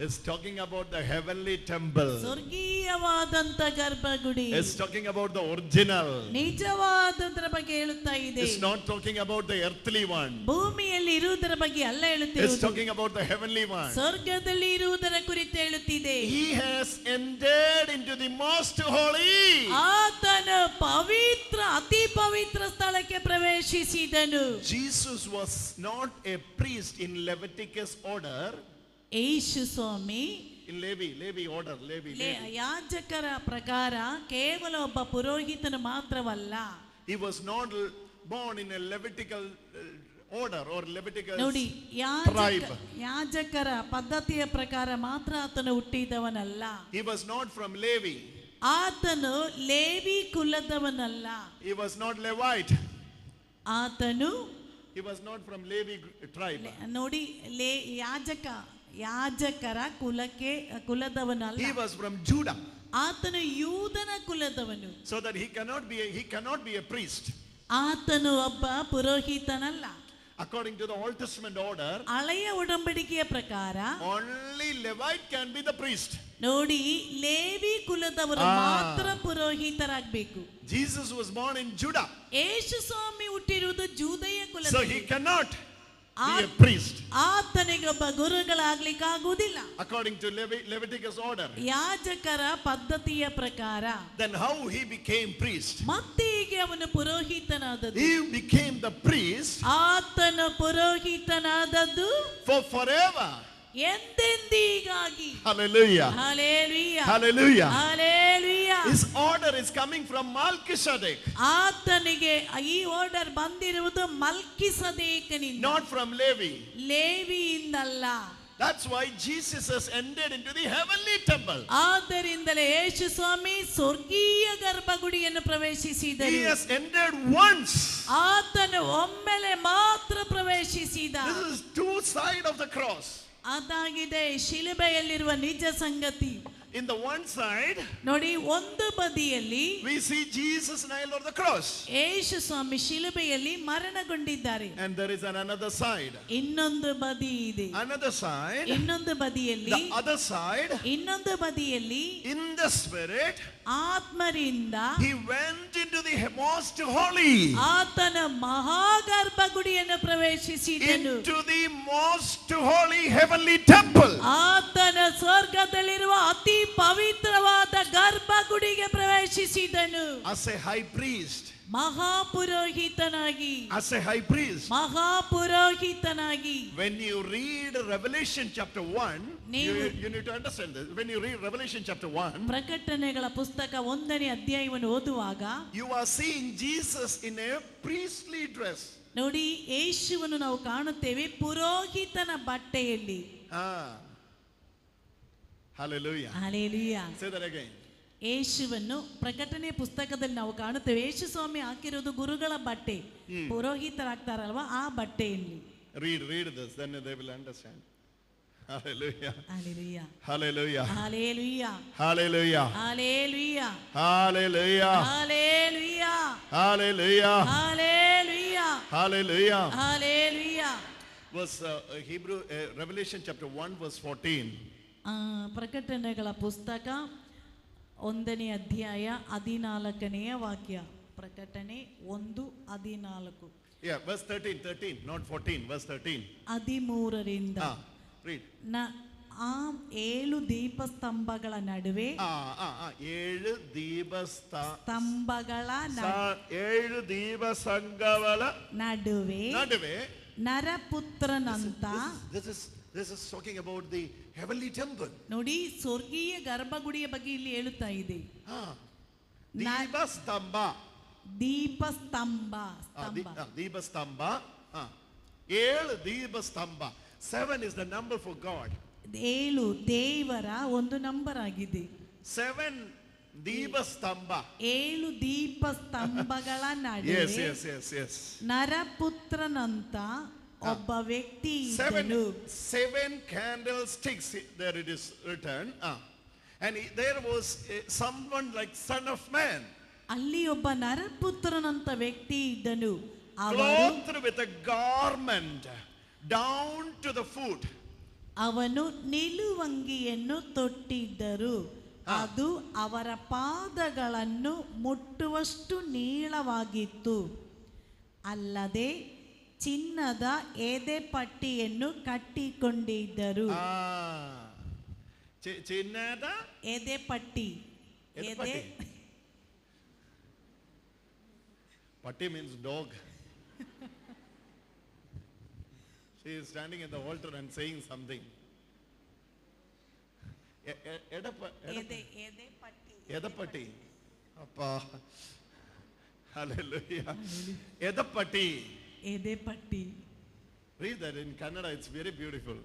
It's talking about the heavenly temple. ಸ್ವರ್ಗೀಯವಾದಂತ ಗರ್ಭಗುಡಿ. It's talking about the original. ನಿಜವಾದದರ ಬಗ್ಗೆ ಹೇಳುತ್ತಾ ಇದೆ. It's not talking about the earthly one. ಭೂಮಿಯಲ್ಲಿ ಇರುವುದರ ಬಗ್ಗೆ ಅಲ್ಲ ಹೇಳುತ್ತಿರುವುದು. It's talking about the heavenly one. ಸ್ವರ್ಗದಲ್ಲಿ ಇರುವುದರ ಕುರಿತು ಹೇಳುತ್ತಿದೆ. He has entered into the most holy. ಆತನು ಪವಿತ್ರ, ಅತಿ ಪವಿತ್ರ ಸ್ಥಳಕ್ಕೆ ಪ್ರವೇಶಿಸಿದನು. Jesus was not a priest in Leviticus order. Yesu Swami In Levi order, Levi. ಯಾಜಕರ ಪ್ರಕಾರ ಕೇವಲ ಒಬ್ಬ ಪುರೋಹಿತನು ಮಾತ್ರವಲ್ಲ. He was not born in a Levitical order or Levitical ನೋಡಿ, tribe. ಯಾಜಕರ ಪದ್ಧತಿಯ ಪ್ರಕಾರ ಮಾತ್ರ ಆತನು ಹುಟ್ಟಿದವನಲ್ಲ. He was not from Levi. ಆತನು Levi ಕುಲದವನಲ್ಲ. He was not Levite. ಆತನು He was not from Levi tribe. ನೋಡಿ, ಯಾಜಕರ ಕುಲದವನಲ್ಲ. He was from Judah. ಆತನು ಯೂದನ ಕುಲದವನು. So that he cannot be a priest. ಆತನು ಒಬ್ಬ ಪುರೋಹಿತನಲ್ಲ. According to the Old Testament order, ಹಳೆಯ ಒಡಂಬಡಿಕೆಯ ಪ್ರಕಾರ only Levite can be the priest. ನೋಡಿ, ಲೇವಿ ಕುಲದವರು ಮಾತ್ರ ಪುರೋಹಿತರಾಗಬೇಕು. Jesus was born in Judah. ಯೇಸು ಸ್ವಾಮಿ ಹುಟ್ಟಿರುವುದು ಜೂದಯ ಕುಲದಲ್ಲಿ. So he cannot be a priest. ಆತನಿಗೊಬ್ಬ ಗುರುಗಳಾಗ್ಲಿಕ್ಕಾಗುವುದಿಲ್ಲ. According to Leviticus order. ಯಾಜಕರ ಪದ್ಧತಿಯ ಪ್ರಕಾರ. Then how he became priest? ಮತ್ತೆ ಹೀಗೆ ಅವನು ಪುರೋಹಿತನಾದದ್ದು. He became the priest. ಆತನು ಪುರೋಹಿತನಾದದ್ದು for forever. ಎಂದೆಂದಿಗಾಗಿ. Hallelujah. Hallelujah. Hallelujah. Hallelujah. His order is coming from Melchizedek. ಆತನಿಗೆ ಈ order ಬಂದಿರುವುದು ಮಲ್ಕಿಸದೇಕನಿಂದ. Not from Levi. ಲೇವಿಯಿಂದಲ್ಲ. That's why Jesus has entered into the heavenly temple. ಆದ್ದರಿಂದಲೇ ಯೇಸು ಸ್ವಾಮಿ ಸ್ವರ್ಗೀಯ ಗರ್ಭಗುಡಿಯನ್ನು ಪ್ರವೇಶಿಸಿದರು. He has entered once. ಆತನು ಒಮ್ಮೆಲೆ ಮಾತ್ರ ಪ್ರವೇಶಿಸಿದ. This is two sides of the cross. ಅದಾಗಿದೆ ಶಿಲುಬೆಯಲ್ಲಿರುವ ನಿಜ ಸಂಗತಿ. In the one side, ನೋಡಿ, ಒಂದು ಬದಿಯಲ್ಲಿ we see Jesus nailed on the cross. ಯೇಸು ಸ್ವಾಮಿ ಶಿಲುಬೆಯಲ್ಲಿ ಮರಣಗೊಂಡಿದ್ದಾರೆ. And there is another side. ಇನ್ನೊಂದು ಬದಿ ಇದೆ. Another side. ಇನ್ನೊಂದು ಬದಿಯಲ್ಲಿ. The other side. ಇನ್ನೊಂದು ಬದಿಯಲ್ಲಿ. In the spirit. ಆತ್ಮರಿಂದ. He went into the most holy. ಆತನ ಮಹಾಗರ್ಭಗುಡಿಯನ್ನು ಪ್ರವೇಶಿಸಿದನು. Into the most holy heavenly temple. ಆತನ ಸ್ವರ್ಗದಲ್ಲಿರುವ ಅತಿ ಪವಿತ್ರವಾದ ಗರ್ಭಗುಡಿಗೆ ಪ್ರವೇಶಿಸಿದನು. ನಡೆಸಿದನು. As a high priest. ಮಹಾಪುರೋಹಿತನಾಗಿ. As a high priest. ಮಹಾಪುರೋಹಿತನಾಗಿ. When you read Revelation chapter 1, you need to understand this. When you read Revelation chapter 1, ಪ್ರಕಟಣೆಗಳ ಪುಸ್ತಕ 1ನೇ ಅಧ್ಯಾಯವನ್ನು ಓದುವಾಗ you are seeing Jesus in a priestly dress. ನೋಡಿ, ಯೇಸುವನ್ನು ನಾವು ಕಾಣುತ್ತೇವೆ ಪುರೋಹಿತನ ಬಟ್ಟೆಯಲ್ಲಿ. Hallelujah. Hallelujah. Say that again. ಯೇಸುವನ್ನು ಪ್ರಕಟಣೆ ಪುಸ್ತಕದಲ್ಲಿ ನಾವು ಕಾಣುತ್ತೇವೆ. ಯೇಸು ಸ್ವಾಮಿ ಹಾಕಿರೋದು ಗುರುಗಳ ಬಟ್ಟೆ, ಪುರೋಹಿತರಾಗ್ತಾರಲ್ವಾ ಆ ಬಟ್ಟೆಯಲ್ಲಿ. Read this, then they will understand. Hallelujah. Hallelujah. Hallelujah. Hallelujah. Hallelujah. Hallelujah. Hallelujah. Hallelujah. Hallelujah. Hallelujah. Hallelujah. Hallelujah. Verse Hebrew Revelation chapter 1 verse 14. ಪ್ರಕಟಣೆಗಳ ಪುಸ್ತಕ 1ನೇ ಅಧ್ಯಾಯ 14ನೇ ವಾಕ್ಯ. ಪ್ರಕಟಣೆ 1:14. Yeah, verse 13, not 14, verse 13. 13ರಿಂದ. Read. ಆ 7 ದೀಪಸ್ತಂಭಗಳ ನಡುವೆ 7 ದೀಪಸ್ತಂಭಗಳ 7 ದೀಪಸ್ತಂಭಗಳ ನಡುವೆ ನರಪುತ್ರನಂತ. This is talking about the heavenly temple. ನೋಡಿ, ಸ್ವರ್ಗೀಯ ಗರ್ಭಗುಡಿಯ ಬಗ್ಗೆ ಇಲ್ಲಿ ಹೇಳುತ್ತಾ ಇದೆ. ದೀಪಸ್ತಂಭ. ದೀಪಸ್ತಂಭ 7 ದೀಪಸ್ತಂಭ. 7 is the number for God. 7 ದೇವರ ಒಂದು ನಂಬರ್ ಆಗಿದೆ. 7 ದೀಪಸ್ತಂಭ. 7 ದೀಪಸ್ತಂಭಗಳ ನಡುವೆ ನರಪುತ್ರನಂತ ಒಬ್ಬ ವ್ಯಕ್ತಿ ಇದ್ದನು. 7 candlesticks, there it is written. And there was someone like son of man. ಅಲ್ಲಿ ಒಬ್ಬ ನರಪುತ್ರನಂತ ವ್ಯಕ್ತಿ ಇದ್ದನು. Clothed with a garment down to the foot. ಅವನು ನಿಲುವಂಗಿಯನ್ನು ತೊಟ್ಟಿದ್ದರು. ಅದು ಅವರ ಪಾದಗಳನ್ನು ಮುಟ್ಟುವಷ್ಟು ನೀಳವಾಗಿತ್ತು. ಅಲ್ಲದೆ ಚಿನ್ನದ ಎದೆಪಟ್ಟಿಯನ್ನು ಕಟ್ಟಿಕೊಂಡಿದ್ದರು. ಚಿನ್ನದ ಎದೆಪಟ್ಟಿ. Patti means dog. She is standing in the altar and saying something. Edapatti. Appa. Hallelujah. Edapatti. ಎದೆಪಟ್ಟಿ. Read that in Kannada, it's very beautiful.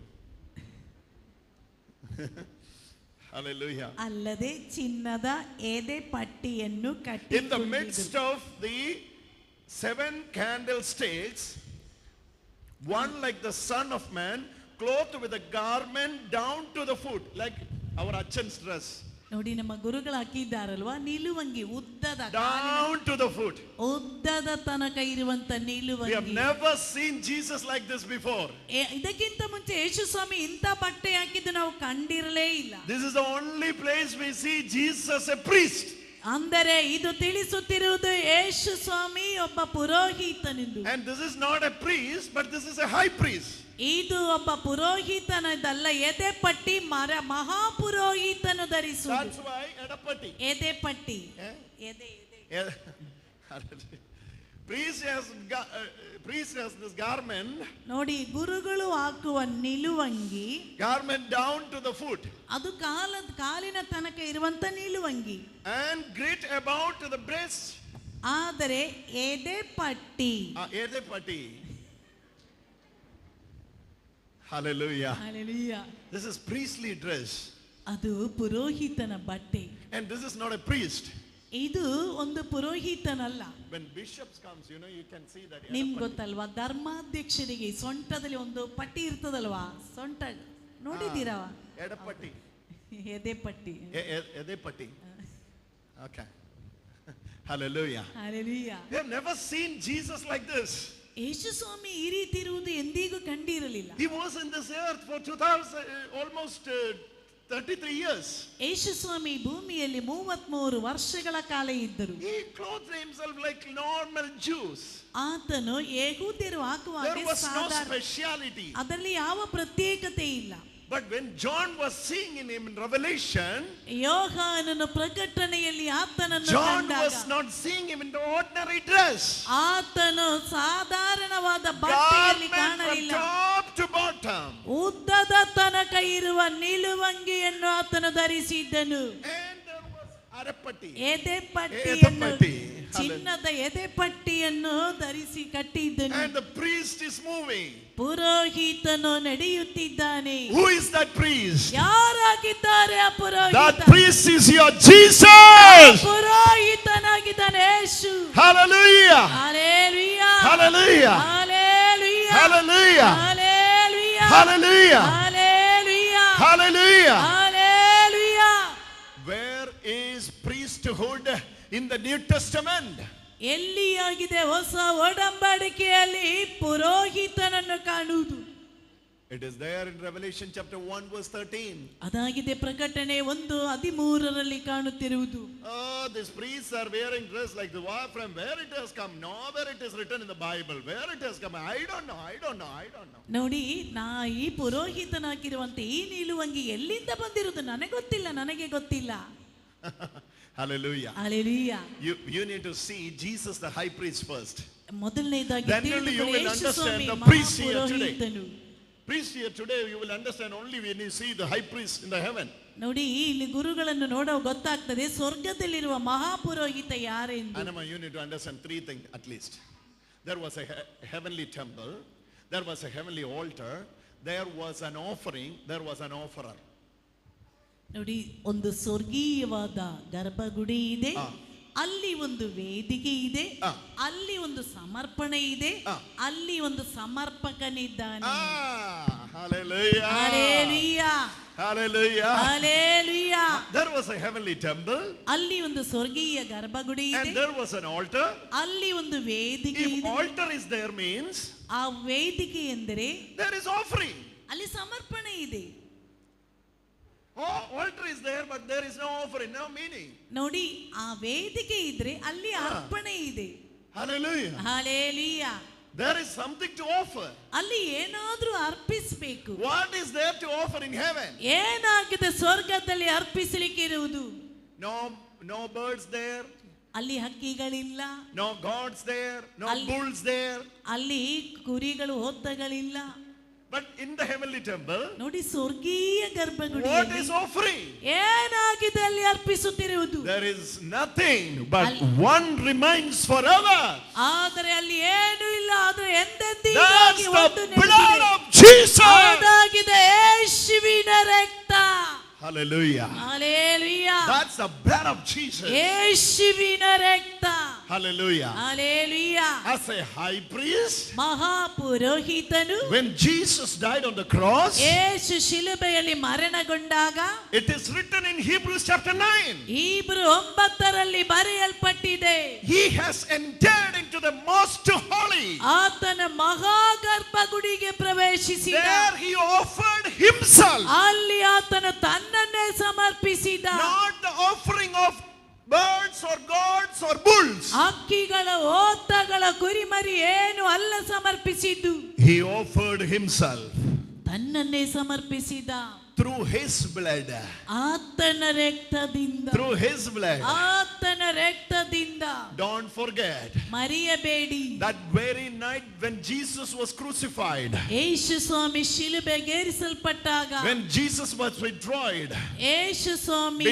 Hallelujah. ಅಲ್ಲದೆ ಚಿನ್ನದ ಎದೆಪಟ್ಟಿಯನ್ನು ಕಟ್ಟಿಕೊಂಡಿದ್ದರು. In the midst of the 7 candlesticks, one like the Son of Man, clothed with a garment down to the foot, like our Achan's dress. ನೋಡಿ, ನಮ್ಮ ಗುರುಗಳು ಹಾಕಿದ್ದಾರಲ್ವಾ ನಿಲುವಂಗಿ, ಉದ್ದದ down to the foot. ಉದ್ದದ ತನಕ ಇರುವಂತ ನಿಲುವಂಗಿ. We have never seen Jesus like this before. ಇದಕ್ಕಿಂತ ಮುಂಚೆ ಯೇಸು ಸ್ವಾಮಿ ಇಂಥ ಬಟ್ಟೆ ಹಾಕಿದ್ದು ನಾವು ಕಂಡಿರಲೇ ಇಲ್ಲ. This is the only place we see Jesus a priest. ಅಂದರೆ ಇದು ತಿಳಿಸುತ್ತಿರುವುದು ಯೇಸು ಸ್ವಾಮಿ ಒಬ್ಬ ಪುರೋಹಿತನೆಂದು. And this is not a priest, but this is a high priest. ಇದು ಒಬ್ಬ ಪುರೋಹಿತನದಲ್ಲ, ಎದೆಪಟ್ಟಿ ಮಹಾಪುರೋಹಿತನು ಧರಿಸುವುದು. That's why edapatti. ಎದೆಪಟ್ಟಿ. Priest has this garment. ನೋಡಿ, ಗುರುಗಳು ಹಾಕುವ ನಿಲುವಂಗಿ. Garment down to the foot. ಅದು ಕಾಲಿನ ತನಕ ಇರುವಂತ ನಿಲುವಂಗಿ. And girt about to the breast. ಆದರೆ ಎದೆಪಟ್ಟಿ. ಎದೆಪಟ್ಟಿ. Hallelujah. Hallelujah. This is priestly dress. ಅದು ಪುರೋಹಿತನ ಬಟ್ಟೆ. And this is not a priest. ಇದು ಒಂದು ಪುರೋಹಿತನಲ್ಲ. When bishops comes, you can see that. ನಿಮ್ಗೆ ಗೊತ್ತಲ್ವಾ, ಧರ್ಮಾಧ್ಯಕ್ಷರಿಗೆ ಸೊಂಟದಲ್ಲಿ ಒಂದು ಪಟ್ಟಿ ಇರ್ತದಲ್ವಾ, ಸೊಂಟ ನೋಡಿದ್ದೀರಾ? ಎಡಪಟ್ಟಿ. ಎದೆಪಟ್ಟಿ. ಎದೆಪಟ್ಟಿ. Okay. Hallelujah. Hallelujah. We have never seen Jesus like this. ಯೇಸು ಸ್ವಾಮಿ ಈ ರೀತಿ ಇರುವುದು ಎಂದಿಗೂ ಕಂಡಿರಲಿಲ್ಲ. He was in this earth for 2000 almost 33 years. ಯೇಸು ಸ್ವಾಮಿ ಭೂಮಿಯಲ್ಲಿ 33 ವರ್ಷಗಳ ಕಾಲ ಇದ್ದರು. He clothed himself like normal Jews. ಆತನು ಯೆಹೂದ್ಯರು ಹಾಕುವ There was no speciality. ಅದರಲ್ಲಿ ಯಾವ ಪ್ರತ್ಯೇಕತೆ ಇಲ್ಲ. But when John was seeing in him in Revelation, ಯೋಹಾನನ ಪ್ರಕಟಣೆಯಲ್ಲಿ ಆತನನ್ನು John ಕಂಡಾಗ was not seeing him in the ordinary dress. ಆತನು ಸಾಧಾರಣವಾದ ಬಟ್ಟೆಯಲ್ಲಿ Garment from ಕಾಣಲಿಲ್ಲ. top to bottom. ಉದ್ದದ ತನಕ ಇರುವ ನಿಲುವಂಗಿಯನ್ನು ಆತನು ಧರಿಸಿದ್ದನು. And there was arapatti. ಎದೆಪಟ್ಟಿಯನ್ನು, ಚಿನ್ನದ ಎದೆಪಟ್ಟಿಯನ್ನು ಧರಿಸಿ ಕಟ್ಟಿದ್ದನು. And the priest is moving. ಪುರೋಹಿತನು ನಡೆಯುತ್ತಿದ್ದಾನೆ. Who is that priest? ಯಾರಾಗಿದ್ದಾರೆ ಆ ಪುರೋಹಿತ? That priest is your Jesus. ಪುರೋಹಿತನಾಗಿದ್ದಾನೆ Yesu. Hallelujah. Hallelujah. Hallelujah. Hallelujah. Hallelujah. Hallelujah. Hallelujah. Hallelujah. Hallelujah. Hallelujah. Where is priesthood in the New Testament? ಎಲ್ಲಿಯಾಗಿದೆ ಹೊಸ ಒಡಂಬಡಿಕೆಯಲ್ಲಿ ಪುರೋಹಿತನನ್ನು ಕಾಣುವುದು? It is there in Revelation chapter 1 verse 13. ಅದಾಗಿದೆ ಪ್ರಕಟಣೆ 1:13 ಕಾಣುತ್ತಿರುವುದು. Oh, these priests are wearing dress like the war. From where it has come? Nowhere it is written in the Bible. Where it has come? I don't know. ನೋಡಿ, ಈ ಪುರೋಹಿತನಾಗಿರುವಂತೆ ಈ ನಿಲುವಂಗಿ ಎಲ್ಲಿಂದ ಬಂದಿರುವುದು ನನಗೆ ಗೊತ್ತಿಲ್ಲ. Hallelujah. Hallelujah. You need to see Jesus the high priest first. ಮೊದಲನೇದಾಗಿ Then only you will understand the priest here today. Priest here today you will understand only when you see the high priest in the heaven. ನೋಡಿ, ಇಲ್ಲಿ ಗುರುಗಳನ್ನು ನೋಡೋ ಗೊತ್ತಾಗ್ತದೆ ಸ್ವರ್ಗದಲ್ಲಿರುವ ಮಹಾಪುರೋಹಿತ ಯಾರೆಂದು. Anama, you need to understand three things at least. There was a heavenly temple, there was a heavenly altar, there was an offering, there was an offerer. ನೋಡಿ, ಒಂದು ಸ್ವರ್ಗೀಯವಾದ ಗರ್ಭಗುಡಿ ಇದೆ, ಅಲ್ಲಿ ಒಂದು ವೇದಿಕೆ ಇದೆ, ಅಲ್ಲಿ ಒಂದು ಸಮರ್ಪಣೆ ಇದೆ, ಅಲ್ಲಿ ಒಂದು ಸಮರ್ಪಕನಿದ್ದಾನೆ. Hallelujah. Hallelujah. Hallelujah. Hallelujah. There was a heavenly temple, ಅಲ್ಲಿ ಒಂದು ಸ್ವರ್ಗೀಯ ಗರ್ಭಗುಡಿ ಇದೆ, and there was an altar. ಅಲ್ಲಿ ಒಂದು ವೇದಿಕೆ If ಇದೆ. altar is there means ಆ ವೇದಿಕೆ ಎಂದರೆ there is offering. ಅಲ್ಲಿ ಸಮರ್ಪಣೆ ಇದೆ. Oh, altar is there but there is no offering, no meaning. ನೋಡಿ, ಆ ವೇದಿಕೆ ಇದ್ರೆ ಅಲ್ಲಿ ಅರ್ಪಣೆ ಇದೆ. Hallelujah. Hallelujah. There is something to offer. ಅಲ್ಲಿ ಏನಾದ್ರೂ ಅರ್ಪಿಸಬೇಕು. What is there to offer in heaven? ಏನಾಗಿದೆ ಸ್ವರ್ಗದಲ್ಲಿ ಅರ್ಪಿಸಲಿಕ್ಕೆ ಇರುವುದು? No birds there. ಅಲ್ಲಿ ಹಕ್ಕಿಗಳಿಲ್ಲ. No gods there. No bulls there. ಅಲ್ಲಿ ಕುರಿಗಳು ಹೊತ್ತಗಳಿಲ್ಲ. But in the heavenly temple, ನೋಡಿ, ಸ್ವರ್ಗೀಯ ಗರ್ಭಗುಡಿ what is offering? ಏನಾಗಿದೆ ಅಲ್ಲಿ ಅರ್ಪಿಸುತ್ತಿರುವುದು? There is nothing but one remains forever. ಆದರೆ ಅಲ್ಲಿ ಏನು ಇಲ್ಲ, ಆದರೆ That's ಎಂದೆಂದಿಗೂ the blood of Jesus. ಅದಾಗಿದೆ ಯೇಸುವಿನ ರಕ್ತ. Hallelujah. Hallelujah. That's the blood of Jesus. ಯೇಸುವಿನ ರಕ್ತ. Hallelujah. Hallelujah. As a high priest, ಮಹಾಪುರೋಹಿತನು, when Jesus died on the cross, ಯೇಸು ಶಿಲುಬೆಯಲ್ಲಿ ಮರಣಗೊಂಡಾಗ, it is written in Hebrews chapter 9, Hebrew 9 ಬರೆಯಲ್ಪಟ್ಟಿದೆ, he has entered into the most holy. ಆತನ ಮಹಾಗರ್ಭಗುಡಿಗೆ ಪ್ರವೇಶಿಸಿದ. There he offered himself. ಅಲ್ಲಿ ಆತನ ತನ್ನನ್ನೇ ಸಮರ್ಪಿಸಿದ. Not the offering of birds or gods or bulls. ಹಕ್ಕಿಗಳ, ಓತಗಳ, ಕುರಿಮರಿ ಏನು ಅಲ್ಲ ಸಮರ್ಪಿಸಿದ್ದು. He offered himself ತನ್ನನ್ನೇ ಸಮರ್ಪಿಸಿದ. through his blood. ಆತನ ರಕ್ತದಿಂದ. Through his blood. ಆತನ ರಕ್ತದಿಂದ. Don't forget. ಮರೆಯಬೇಡಿ. That very night when Jesus was crucified. Yesu Swami ಶಿಲುಬೆಗೇರಿಸಲ್ಪಟ್ಟಾಗ. When Jesus was betrayed. Yesu Swami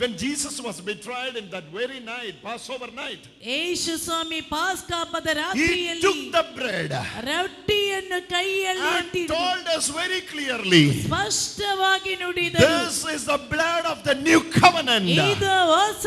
When Jesus was betrayed in that very night, Passover night. ಯೇಸು ಸ್ವಾಮಿ ಪಾಸ್ಕ ಹಬ್ಬದ He ರಾತ್ರಿಯಲ್ಲಿ took the bread. ರೊಟ್ಟಿಯನ್ನು ಕೈಯಲ್ಲಿ And ಎತ್ತಿದ. told us very clearly. ಸ್ಪಷ್ಟವಾಗಿ ನುಡಿದರು. This is the blood of the new covenant. ಇದು ಹೊಸ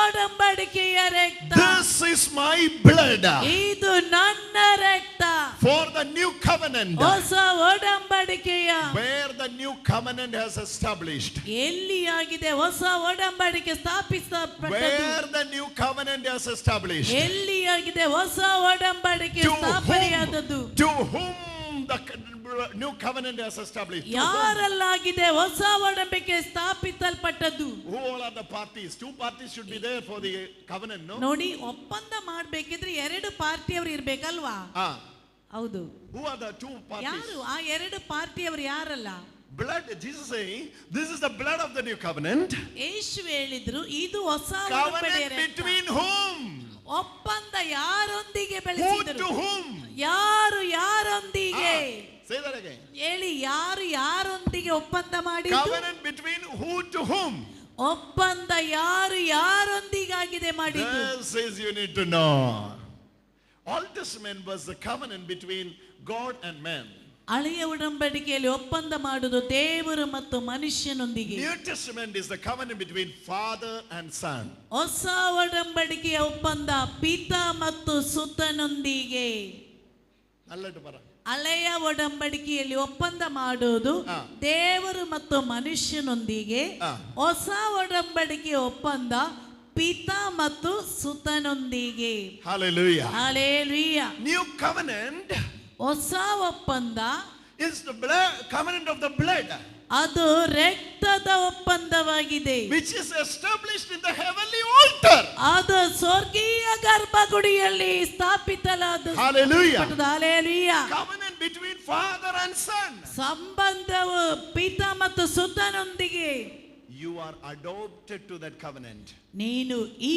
ಒಡಂಬಡಿಕೆಯ ರಕ್ತ. This is my blood. ಇದು ನನ್ನ ರಕ್ತ. For the new covenant. ಹೊಸ ಒಡಂಬಡಿಕೆಯ. Where the new covenant has established. ಎಲ್ಲಿಯಾಗಿದೆ ಹೊಸ ಒಡಂಬಡಿಕೆ ಸ್ಥಾಪಿಸಲ್ಪಟ್ಟದ್ದು? Where the new covenant has established. ಎಲ್ಲಿಯಾಗಿದೆ ಹೊಸ ಒಡಂಬಡಿಕೆ ಸ್ಥಾಪನೆಯಾದದ್ದು? To whom the new covenant has established. ಯಾರಲ್ಲಾಗಿದೆ ಹೊಸ ಒಡಂಬಡಿಕೆ ಸ್ಥಾಪಿಸಲ್ಪಟ್ಟದ್ದು? Who all are the parties? Two parties should be there for the covenant, no? ನೋಡಿ, ಒಪ್ಪಂದ ಮಾಡಬೇಕಿದ್ರೆ 2 ಪಾರ್ಟಿಯವರು ಇರ್ಬೇಕಲ್ವಾ? ಹೌದು. Who are the two parties? ಯಾರು ಆ 2 ಪಾರ್ಟಿಯವರು? ಯಾರಲ್ಲ? blood, Jesus saying, this is the blood of the new covenant. ಯೇಸು ಹೇಳಿದ್ರು ಇದು ಹೊಸ Covenant ಒಡಂಬಡಿಕೆ between whom? ಒಪ್ಪಂದ ಯಾರೊಂದಿಗೆ Who ಬೆಳೆಸಿದರು? to whom? ಯಾರು ಯಾರೊಂದಿಗೆ? Say that again. ಹೇಳಿ, ಯಾರು ಯಾರೊಂದಿಗೆ ಒಪ್ಪಂದ ಮಾಡಿದ್ರು? Covenant between who to whom? ಒಪ್ಪಂದ ಯಾರು ಯಾರೊಂದಿಗಾಗಿದೆ ಮಾಡಿದ್ದು? This is you need to know. Old Testament was the covenant between God and man. ಹಳೆಯ ಒಡಂಬಡಿಕೆಯಲ್ಲಿ ಒಪ್ಪಂದ ಮಾಡುವುದು ದೇವರು ಮತ್ತು ಮನುಷ್ಯನೊಂದಿಗೆ. New Testament is the covenant between father and son. ಹೊಸ ಒಡಂಬಡಿಕೆಯ ಒಪ್ಪಂದ ಪಿತಾ ಮತ್ತು ಸುತನೊಂದಿಗೆ. ಅಲ್ಲಟ ಬರ. ಹಳೆಯ ಒಡಂಬಡಿಕೆಯಲ್ಲಿ ಒಪ್ಪಂದ ಮಾಡುವುದು ದೇವರು ಮತ್ತು ಮನುಷ್ಯನೊಂದಿಗೆ. ಹೊಸ ಒಡಂಬಡಿಕೆಯ ಒಪ್ಪಂದ ಪಿತಾ ಮತ್ತು ಸುತನೊಂದಿಗೆ. Hallelujah. Hallelujah. New covenant ಹೊಸ ಒಪ್ಪಂದ is the blood, covenant of the blood, ಅದು ರಕ್ತದ ಒಪ್ಪಂದವಾಗಿದೆ, which is established in the heavenly altar. ಅದು ಸ್ವರ್ಗೀಯ ಗರ್ಭಗುಡಿಯಲ್ಲಿ ಸ್ಥಾಪಿಸಲಾದ. Hallelujah. Hallelujah. Covenant between father and son. ಸಂಬಂಧವು ಪಿತಾ ಮತ್ತು ಸುತನೊಂದಿಗೆ. You are adopted to that covenant. ನೀನು ಈ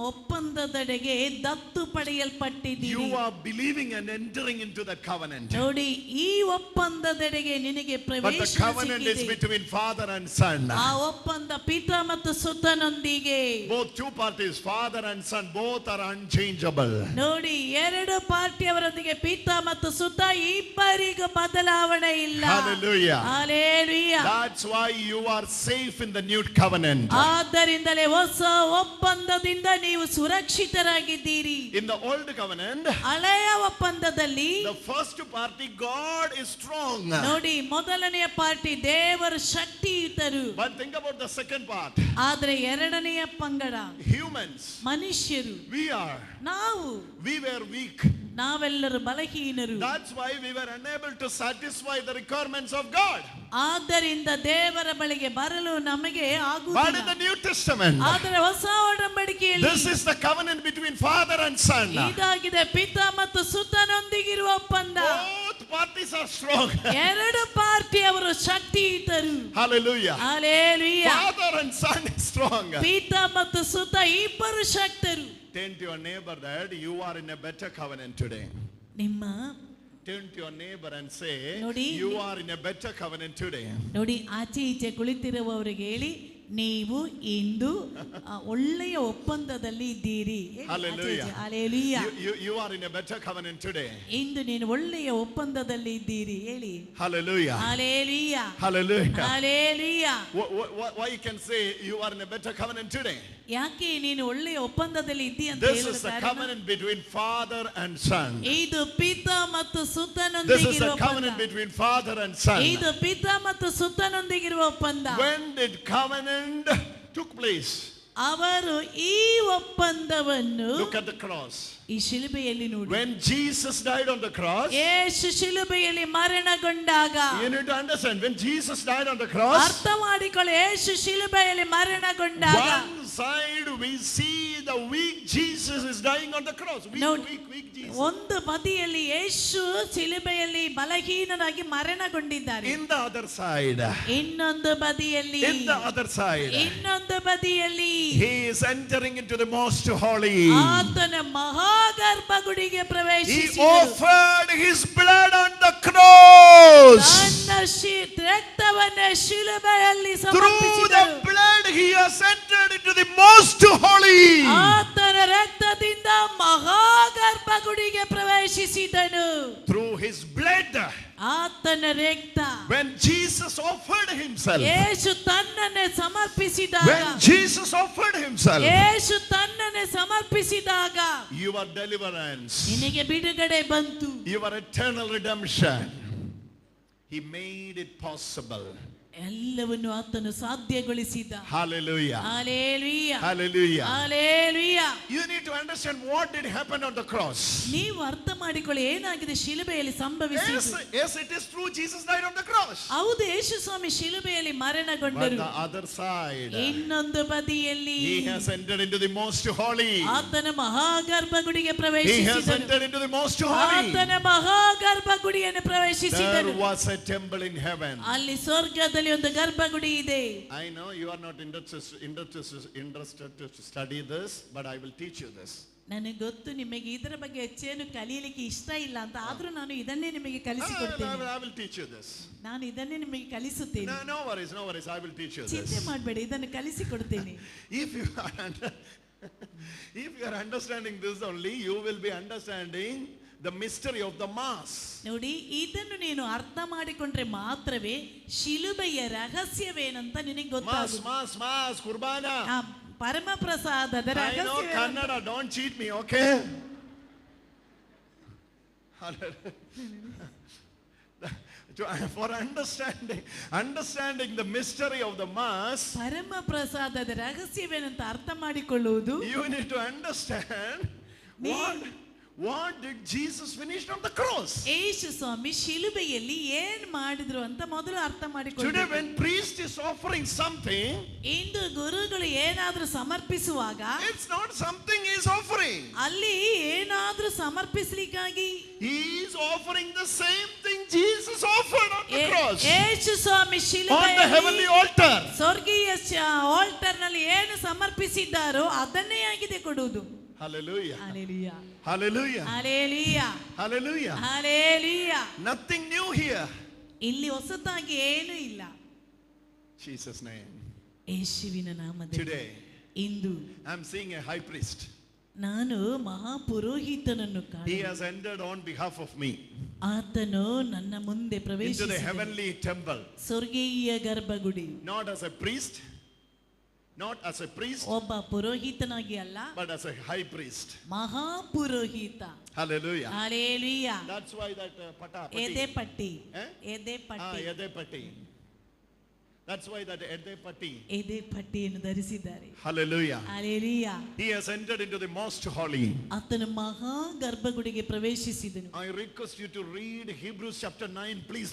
ಒಪ್ಪಂದದೆಡೆಗೆ ದತ್ತು ಪಡೆಯಲ್ಪಟ್ಟಿದ್ದೀರಿ. You are believing and entering into that covenant. ನೋಡಿ, ಈ ಒಪ್ಪಂದದೆಡೆಗೆ ನಿನಗೆ But ಪ್ರವೇಶ the covenant is ಸಿಕ್ಕಿದೆ. between father and son. ಆ ಒಪ್ಪಂದ ಪಿತಾ ಮತ್ತು ಸುತನೊಂದಿಗೆ. Both two parties, father and son, both are unchangeable. ನೋಡಿ, ಎರಡು ಪಾರ್ಟಿಯವರೊಂದಿಗೆ ಪಿತಾ ಮತ್ತು ಸುತ ಇಬ್ಬರಿಗೂ ಬದಲಾವಣೆ ಇಲ್ಲ. Hallelujah. Hallelujah. That's why you are safe in the new covenant. ಆದ್ದರಿಂದಲೇ ಹೊಸ ಒಪ್ಪಂದದಿಂದ ನೀವು ಸುರಕ್ಷಿತರಾಗಿದ್ದೀರಿ. In the old covenant, ಹಳೆಯ ಒಪ್ಪಂದದಲ್ಲಿ the first party, God is strong. ನೋಡಿ, ಮೊದಲನೆಯ ಪಾರ್ಟಿ ದೇವರು ಶಕ್ತಿಯುತರು. But think about the second part. ಆದ್ರೆ ಎರಡನೆಯ ಪಂಗಡ Humans, ಮನುಷ್ಯರು, we were weak. ನಾವೆಲ್ಲರೂ ಬಲಹೀನರು. That's why we were unable to satisfy the requirements of God. ಆದ್ದರಿಂದ ದೇವರ ಬಳಿಗೆ ಬರಲು ನಮಗೆ But in ಆಗುವುದಿಲ್ಲ. the New Testament, ಆದರೆ ಹೊಸ ಒಡಂಬಡಿಕೆಯಲ್ಲಿ this is the covenant between father and son. ಇದಾಗಿದೆ ಪಿತಾ ಮತ್ತು ಸುತನೊಂದಿಗಿರುವ ಒಪ್ಪಂದ. Both parties are strong. ಎರಡು ಪಾರ್ಟಿಯವರು ಶಕ್ತಿಯುತರು. Hallelujah. Hallelujah. Father and son is strong. ಪಿತಾ ಮತ್ತು ಸುತ ಇಬ್ಬರು ಶಕ್ತರು. Turn to your neighbor that you are in a better covenant today. ನಿಮ್ಮ Turn to your neighbor and say, ನೋಡಿ, you are in a better covenant today. ನೋಡಿ, ಆಚೆ ಈಚೆ ಕುಳಿತಿರುವವರಿಗೆ ಹೇಳಿ, ನೀವು ಇಂದು ಒಳ್ಳೆಯ ಒಪ್ಪಂದದಲ್ಲಿ ಇದ್ದೀರಿ. Hallelujah. Hallelujah. You are in a better covenant today. ಇಂದು ನೀನು ಒಳ್ಳೆಯ ಒಪ್ಪಂದದಲ್ಲಿ ಇದ್ದೀರಿ ಹೇಳಿ. Hallelujah. Hallelujah. Hallelujah. Hallelujah. Why you can say you are in a better covenant today? ಯಾಕೆ ನೀನು ಒಳ್ಳೆಯ ಒಪ್ಪಂದದಲ್ಲಿ ಇದ್ದೀ ಅಂತ This ಹೇಳಲು is the ಕಾರಣ, covenant between father and son. ಇದು ಪಿತಾ ಮತ್ತು This ಸುತನೊಂದಿಗಿರುವ is the ಒಪ್ಪಂದ. covenant between father and son. ಇದು ಪಿತಾ ಮತ್ತು ಸುತನೊಂದಿಗಿರುವ ಒಪ್ಪಂದ. When did covenant took place? ಅವರು ಈ ಒಪ್ಪಂದವನ್ನು Look at the cross. ಈ ಶಿಲುಬೆಯಲ್ಲಿ ನೋಡಿ. When Jesus died on the cross, ಯೇಸು ಶಿಲುಬೆಯಲ್ಲಿ ಮರಣಗೊಂಡಾಗ, you need to understand, when Jesus died on the cross, ಅರ್ಥ ಮಾಡಿಕೊಳ್ಳಿ, ಯೇಸು ಶಿಲುಬೆಯಲ್ಲಿ ಮರಣಗೊಂಡಾಗ one side we see the weak Jesus is dying on the cross. Weak Jesus. ಒಂದು ಬದಿಯಲ್ಲಿ ಯೇಸು ಶಿಲುಬೆಯಲ್ಲಿ ಬಲಹೀನರಾಗಿ ಮರಣಗೊಂಡಿದ್ದಾರೆ. In the other side, ಇನ್ನೊಂದು ಬದಿಯಲ್ಲಿ, in the other side, ಇನ್ನೊಂದು ಬದಿಯಲ್ಲಿ he is entering into the most holy. ಆತನ ಮಹಾಗರ್ಭಗುಡಿಗೆ He ಪ್ರವೇಶಿಸಿದರು. offered his blood on the cross. ತನ್ನ ರಕ್ತವನ್ನ ಶಿಲುಬೆಯಲ್ಲಿ Through the ಸಮರ್ಪಿಸಿದರು. blood he has entered into the most holy. ಆತನ ರಕ್ತದಿಂದ ಮಹಾಗರ್ಭಗುಡಿಗೆ ಪ್ರವೇಶಿಸಿದನು. Through his blood, ಆತನ ರಕ್ತ, when Jesus offered himself, ಯೇಸು ತನ್ನನ್ನೇ ಸಮರ್ಪಿಸಿದಾಗ, when Jesus offered himself, ಯೇಸು ತನ್ನನ್ನೇ ಸಮರ್ಪಿಸಿದಾಗ your deliverance, ನಿನಗೆ ಬಿಡುಗಡೆ ಬಂತು. your eternal redemption, he made it possible. ಎಲ್ಲವನ್ನು ಆತನು ಸಾಧ್ಯಗೊಳಿಸಿದ. Hallelujah. Hallelujah. Hallelujah. Hallelujah. You need to understand what did happen on the cross. ನೀವು ಅರ್ಥ ಮಾಡಿಕೊಳ್ಳಿ ಏನಾಗಿದೆ ಶಿಲುಬೆಯಲ್ಲಿ ಸಂಭವಿಸಿದ್ದು. Yes, it is true. Jesus died on the cross. ಹೌದು, ಯೇಸು ಸ್ವಾಮಿ ಶಿಲುಬೆಯಲ್ಲಿ ಮರಣಗೊಂಡರು. But the other side, ಇನ್ನೊಂದು ಬದಿಯಲ್ಲಿ he has entered into the most holy. ಆತನ ಮಹಾಗರ್ಭಗುಡಿಗೆ He has ಪ್ರವೇಶಿಸಿದನು. entered into the most holy. ಆತನ ಮಹಾಗರ್ಭಗುಡಿಯನ್ನು ಪ್ರವೇಶಿಸಿದನು. There was a temple in heaven. ಅಲ್ಲಿ ಸ್ವರ್ಗದಲ್ಲಿ ಒಂದು ಗರ್ಭಗುಡಿ ಇದೆ. I know you are not interested to study this, but I will teach you this. ನನಗೆ ಗೊತ್ತು ನಿಮಗೆ ಇದರ ಬಗ್ಗೆ ಹೆಚ್ಚೇನು ಕಲಿಯಲಿಕ್ಕೆ ಇಷ್ಟ ಇಲ್ಲ ಅಂತ, ಆದ್ರೂ ನಾನು ಇದನ್ನೇ ನಿಮಗೆ ಕಲಿಸಿಕೊಡ್ತೇನೆ. I will teach you this. ನಾನು ಇದನ್ನೇ ನಿಮಗೆ ಕಲಿಸುತ್ತೇನೆ. No worries. I will teach you this. ಚಿಂತೆ ಮಾಡಬೇಡಿ, ಇದನ್ನು ಕಲಿಸಿಕೊಡ್ತೇನೆ. If you are understanding this only, you will be understanding the mystery of the mass. ನೋಡಿ, ಇದನ್ನು ನೀನು ಅರ್ಥ ಮಾಡಿಕೊಂಡ್ರೆ ಮಾತ್ರವೇ ಶಿಲುಬೆಯ ರಹಸ್ಯವೇನಂತ ನಿನಗೆ ಗೊತ್ತಾಗುತ್ತೆ. Mass ಕುರ್ಬಾನ. ಪರಮ ಪ್ರಸಾದದ ರಹಸ್ಯ. I know Kannada, don't cheat me, okay? For understanding the mystery of the mass, ಪರಮ ಪ್ರಸಾದದ ರಹಸ್ಯವೇನಂತ ಅರ್ಥ ಮಾಡಿಕೊಳ್ಳುವುದು, you need to understand what did Jesus finish on the cross. ಯೇಸು ಸ್ವಾಮಿ ಶಿಲುಬೆಯಲ್ಲಿ ಏನು ಮಾಡಿದ್ರು ಅಂತ ಮೊದಲು ಅರ್ಥ ಮಾಡಿಕೊಳ್ಳಿ. Today when priest is offering something, ಇಂದು ಗುರುಗಳು ಏನಾದರೂ ಸಮರ್ಪಿಸುವಾಗ, it's not something he is offering. ಅಲ್ಲಿ ಏನಾದರೂ ಸಮರ್ಪಿಸಲಿಕ್ಕಾಗಿ he is offering the same thing Jesus offered on the cross. ಯೇಸು ಸ್ವಾಮಿ ಶಿಲುಬೆಯಲ್ಲಿ on the heavenly altar, ಸ್ವರ್ಗೀಯ ಆಲ್ಟರ್ ನಲ್ಲಿ ಏನು ಸಮರ್ಪಿಸಿದ್ದಾರೋ ಅದನ್ನೇ ಆಗಿದೆ ಕೊಡುವುದು. Hallelujah. Hallelujah. Hallelujah. Hallelujah. Hallelujah. Hallelujah. Nothing new here. ಇಲ್ಲಿ ಹೊಸತಾಗಿ ಏನೂ ಇಲ್ಲ. Jesus name. ಯೇಸುವಿನ ನಾಮದಲ್ಲಿ Today into I am seeing a high priest. ನಾನು ಮಹಾಪುರೋಹಿತನನ್ನು He has entered on behalf of me ಆತನು ನನ್ನ ಮುಂದೆ into the ಪ್ರವೇಶಿಸಿದನು. heavenly temple. ಸ್ವರ್ಗೀಯ ಗರ್ಭಗುಡಿ. Not as a priest, ಒಬ್ಬ ಪುರೋಹಿತನಾಗಿ ಅಲ್ಲ, but as a high priest. ಮಹಾಪುರೋಹಿತ. Hallelujah. Hallelujah. That's why that patti. ಎದೆಪಟ್ಟಿ. ಎದೆಪಟ್ಟಿ. That's why that ಎದೆಪಟ್ಟಿ. ಎದೆಪಟ್ಟಿಯನ್ನು ಧರಿಸಿದ್ದಾರೆ. Hallelujah. Hallelujah. He has entered into the most holy. ಆತನು ಮಹಾ ಗರ್ಭಗುಡಿಗೆ ಪ್ರವೇಶಿಸಿದನು. I request you to read Hebrews chapter 9, please.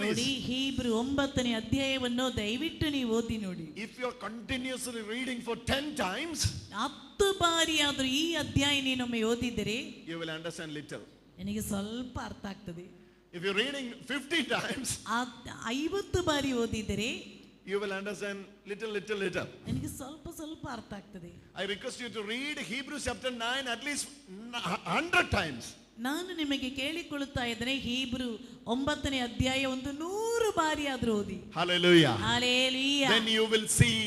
ನೋಡಿ, Hebrew 9ನೇ ಅಧ್ಯಾಯವನ್ನು ದಯವಿಟ್ಟು ನೀವು ಓದಿ ನೋಡಿ. If you are continuously reading for 10 times, 10 ಬಾರಿ ಆದರೂ ಈ ಅಧ್ಯಾಯ ನೀನೊಮ್ಮೆ ಓದಿದರೆ you will understand little. ನಿನಗೆ ಸ್ವಲ್ಪ ಅರ್ಥ ಆಗ್ತದೆ. If you're reading 50 times, 50 ಬಾರಿ ಓದಿದರೆ you will understand little. ನಿನಗೆ ಸ್ವಲ್ಪ ಅರ್ಥ ಆಗ್ತದೆ. I request you to read Hebrews chapter 9 at least 100 times. ನಾನು ನಿಮಗೆ ಕೇಳಿಕೊಳ್ಳುತ್ತಾ ಇದ್ದೇನೆ, ಹೀಬ್ರು 9ನೇ ಅಧ್ಯಾಯ 100 ಬಾರಿ ಆದರೂ ಓದಿ. Hallelujah. Hallelujah. Then you will see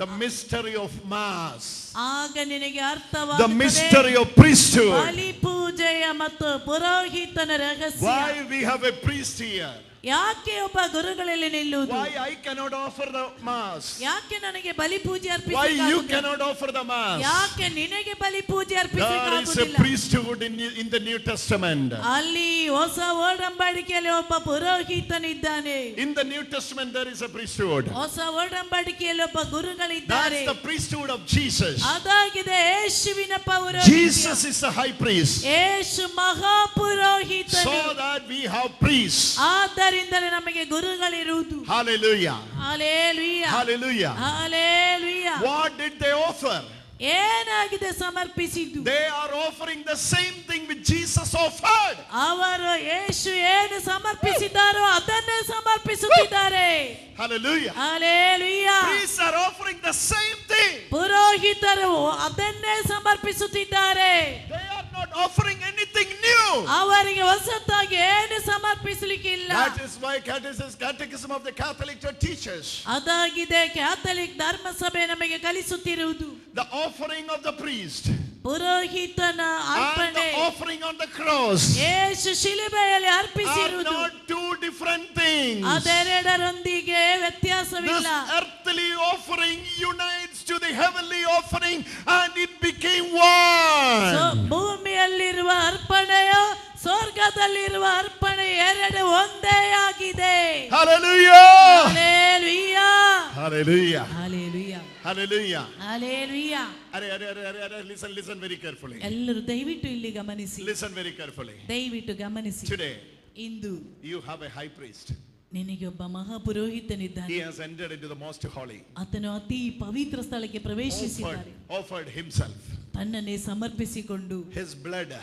the mystery of mass, ಆಗ ನಿನಗೆ ಅರ್ಥವಾಗುತ್ತದೆ the mystery of priesthood. ಬಲಿ ಪೂಜೆಯ ಮತ್ತು ಪುರೋಹಿತನ ರಹಸ್ಯ. Why we have a priest here? ಯಾಕೆ ಒಬ್ಬ ಗುರುಗಳಲ್ಲಿ ನಿಲ್ಲುವುದು? Why I cannot offer the mass? ಯಾಕೆ ನನಗೆ ಬಲಿ ಪೂಜೆ Why ಅರ್ಪಿಸಲಿಕ್ಕೆ you ಆಗುವುದಿಲ್ಲ? cannot offer the mass? ಯಾಕೆ ನಿನಗೆ ಬಲಿ ಪೂಜೆ ಅರ್ಪಿಸಲಿಕ್ಕೆ There is a ಆಗುವುದಿಲ್ಲ? priesthood in the New Testament. ಅಲ್ಲಿ ಹೊಸ ಒಡಂಬಡಿಕೆಯಲ್ಲಿ ಒಬ್ಬ ಪುರೋಹಿತನಿದ್ದಾನೆ. In the New Testament there is a priesthood. ಹೊಸ ಒಡಂಬಡಿಕೆಯಲ್ಲಿ ಒಬ್ಬ ಗುರುಗಳಿದ್ದಾರೆ. That's the priesthood of Jesus. ಅದಾಗಿದೆ ಯೇಸುವಿನ ಪೌರೋಹಿತ್ಯ. Jesus is the high priest. Yesu ಮಹಾಪುರೋಹಿತನು. So that we have priests. ಆದ್ದರಿಂದಲೇ ನಮಗೆ ಗುರುಗಳಿರುವುದು. Hallelujah. Hallelujah. Hallelujah. Hallelujah. What did they offer? ಏನಾಗಿದೆ ಸಮರ್ಪಿಸಿದ್ದು? They are offering the same thing which Jesus offered. ಅವರು ಯೇಸು ಏನು ಸಮರ್ಪಿಸಿದ್ದಾರೋ ಅದನ್ನೇ ಸಮರ್ಪಿಸುತ್ತಿದ್ದಾರೆ. Hallelujah. Hallelujah. Priests are offering the same thing. ಪುರೋಹಿತರು ಅದನ್ನೇ ಸಮರ್ಪಿಸುತ್ತಿದ್ದಾರೆ. They are not offering anything new. ಅವರಿಗೆ ಹೊಸತಾಗಿ ಏನು ಸಮರ್ಪಿಸಲಿಕ್ಕಿಲ್ಲ. That is why Catechism of the Catholic Church teaches. ಅದಾಗಿದೆ ಕ್ಯಾಥಲಿಕ್ ಧರ್ಮಸಭೆ ನಮಗೆ ಕಲಿಸುತ್ತಿರುವುದು. The offering of the priest ಪುರೋಹಿತನ and ಅರ್ಪಣೆ, the offering on the cross ಯೇಸು ಶಿಲುಬೆಯಲ್ಲಿ are ಅರ್ಪಿಸಿರುವುದು not two different things. ಅದೆರಡರೊಂದಿಗೆ This ವ್ಯತ್ಯಾಸವಿಲ್ಲ. earthly offering unites to the heavenly offering and it became one. ಭೂಮಿಯಲ್ಲಿರುವ ಅರ್ಪಣೆಯು ಸ್ವರ್ಗದಲ್ಲಿರುವ ಅರ್ಪಣೆ ಎರಡು ಒಂದೇ ಆಗಿದೆ. Hallelujah. Hallelujah. Hallelujah. Hallelujah. Hallelujah. Hallelujah. Listen very carefully. ಎಲ್ಲರೂ ದಯವಿಟ್ಟು ಇಲ್ಲಿ ಗಮನಿಸಿ. Listen very carefully. ದಯವಿಟ್ಟು ಗಮನಿಸಿ. Today, into you have a high priest. ನಿನಗೆ ಒಬ್ಬ ಮಹಾಪುರೋಹಿತನಿದ್ದಾನೆ. He has entered into the most holy. ಆತನು ಅತಿ ಪವಿತ್ರ ಸ್ಥಳಕ್ಕೆ ಪ್ರವೇಶಿಸಿದ್ದಾನೆ. Offered himself. ತನ್ನನ್ನೇ ಸಮರ್ಪಿಸಿಕೊಂಡು His blood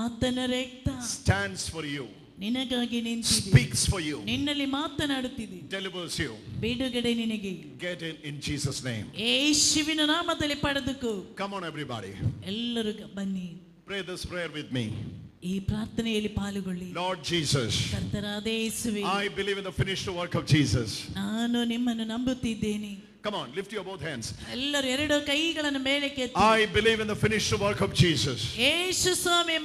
ಆತನ ರಕ್ತ stands for you. ನಿನಗಾಗಿ ನಿಂತಿದೆ. Speaks for you. ನಿನ್ನಲ್ಲಿ ಮಾತನಾಡುತ್ತಿದೆ. Delivers you. ಬಿಡುಗಡೆ ನಿನಗೆ. Get in Jesus name. ಯೇಸುವಿನ ನಾಮದಲ್ಲಿ ಪಡೆದುಕೋ. Come on everybody. ಎಲ್ಲರೂ ಬನ್ನಿ. Pray this prayer with me. ಈ ಪ್ರಾರ್ಥನೆಯಲ್ಲಿ ಪಾಲ್ಗೊಳ್ಳಿ. Lord Jesus, ಕರ್ತನಾದ ಯೇಸುವೇ, I believe in the finished work of Jesus. ನಾನು ನಿಮ್ಮನ್ನು ನಂಬುತ್ತಿದ್ದೇನೆ. Come on, lift your both hands. ಎಲ್ಲರೂ ಎರಡು ಕೈಗಳನ್ನು ಮೇಲಕ್ಕೆ ಎತ್ತಿ. I believe in the finished work of Jesus. Yesu Swami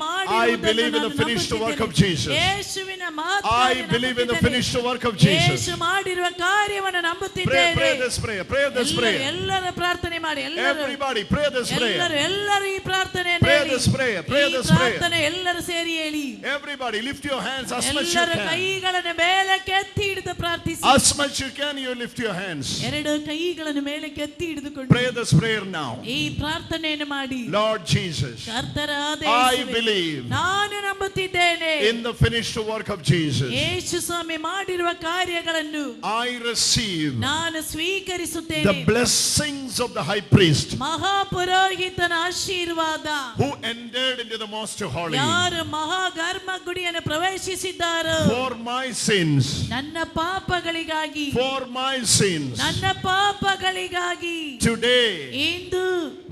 I believe in the finished work of Jesus. ಯೇಸುವಿನ ಮಾತು. I believe in the finished work of Jesus. ಯೇಸು ಮಾಡಿರುವ ಕಾರ್ಯವನ್ನು ನಂಬುತ್ತಿದ್ದೇನೆ. Pray this prayer. Pray this prayer. ಎಲ್ಲರೂ ಪ್ರಾರ್ಥನೆ ಮಾಡಿ. Everybody pray this prayer. ಎಲ್ಲರೂ ಈ ಪ್ರಾರ್ಥನೆಯನ್ನು Pray ಹೇಳಿ. this prayer. Pray this prayer. ಪ್ರಾರ್ಥನೆ ಎಲ್ಲರೂ ಸೇರಿ ಹೇಳಿ. Everybody lift your hands as much you ಎಲ್ಲರೂ can. ಕೈಗಳನ್ನು ಮೇಲಕ್ಕೆ ಎತ್ತಿ ಹಿಡಿದು ಪ್ರಾರ್ಥಿಸಿ. As much you can, you lift your hands. ಎರಡು ಕೈಗಳನ್ನು ಮೇಲಕ್ಕೆ ಎತ್ತಿ ಹಿಡಿದುಕೊಂಡು Pray this prayer now. ಈ ಪ್ರಾರ್ಥನೆಯನ್ನು ಮಾಡಿ. Lord Jesus, ಕರ್ತನಾದ I ಯೇಸುವೇ, believe ನಾನು ನಂಬುತ್ತಿದ್ದೇನೆ. in the finished work of Jesus. ಯೇಸು ಸ್ವಾಮಿ ಮಾಡಿರುವ ಕಾರ್ಯಗಳನ್ನು I receive ನಾನು ಸ್ವೀಕರಿಸುತ್ತೇನೆ. the blessings of the high priest ಮಹಾಪುರೋಹಿತನ ಆಶೀರ್ವಾದ. who entered into the most holy. ಯಾರು ಮಹಾಗರ್ಭ ಗುಡಿಯನ್ನು ಪ್ರವೇಶಿಸಿದ್ದಾರೋ For my sins. ನನ್ನ ಪಾಪಗಳಿಗಾಗಿ, For my sins. ನನ್ನ ಪಾಪಗಳಿಗಾಗಿ Today, into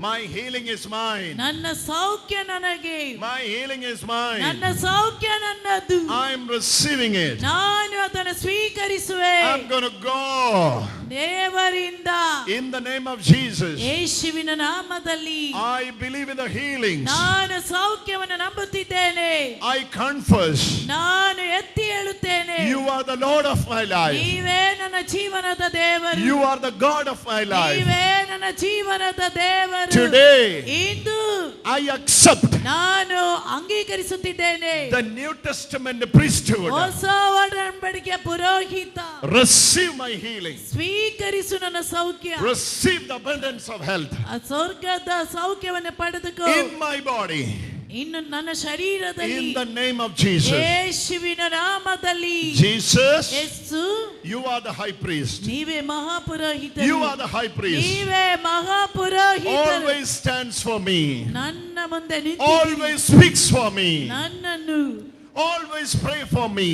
my healing is mine. ನನ್ನ ಸೌಖ್ಯ ನನಗೆ. My healing is mine. ನನ್ನ ಸೌಖ್ಯ ನನ್ನದು. I'm receiving it. ನಾನು ಅದನ್ನು ಸ್ವೀಕರಿಸುವೆ. I'm going to go ದೇವರಿಂದ in the name of Jesus. ಯೇಸುವಿನ ನಾಮದಲ್ಲಿ I believe in the healings. ನಾನು ಸೌಖ್ಯವನ್ನು ನಂಬುತ್ತಿದ್ದೇನೆ. I confess ನಾನು ಎತ್ತಿ ಹೇಳುತ್ತೇನೆ, you are the Lord of my life. ನೀವೇ ನನ್ನ ಜೀವನದ ದೇವರು. You are the God of my life. ನೀವೇ ನನ್ನ ಜೀವನದ ದೇವರು. Today, ಇಂದು I accept ನಾನು ಅಂಗೀಕರಿಸುತ್ತಿದ್ದೇನೆ. the New Testament priesthood. ಹೊಸ ಒಡಂಬಡಿಕೆಯ ಪುರೋಹಿತ. Receive my healing. ಸ್ವೀಕರಿಸು ನನ್ನ ಸೌಖ್ಯ. Receive the abundance of health ಆ ಸ್ವರ್ಗದ ಸೌಖ್ಯವನ್ನು ಪಡೆದುಕೋ. in my body. ಇನ್ನು ನನ್ನ ಶರೀರದಲ್ಲಿ. In the name of Jesus. ಯೇಸುವಿನ ನಾಮದಲ್ಲಿ. Jesus, Yesu, you are the high priest. ನೀವೇ ಮಹಾಪುರೋಹಿತರು. You are the high priest. ನೀವೇ ಮಹಾಪುರೋಹಿತರು. Always stands for me. ನನ್ನ ಮುಂದೆ ನಿಂತಿದ್ದೀರಿ. Always speaks for me. ನನ್ನನ್ನು Always pray for me.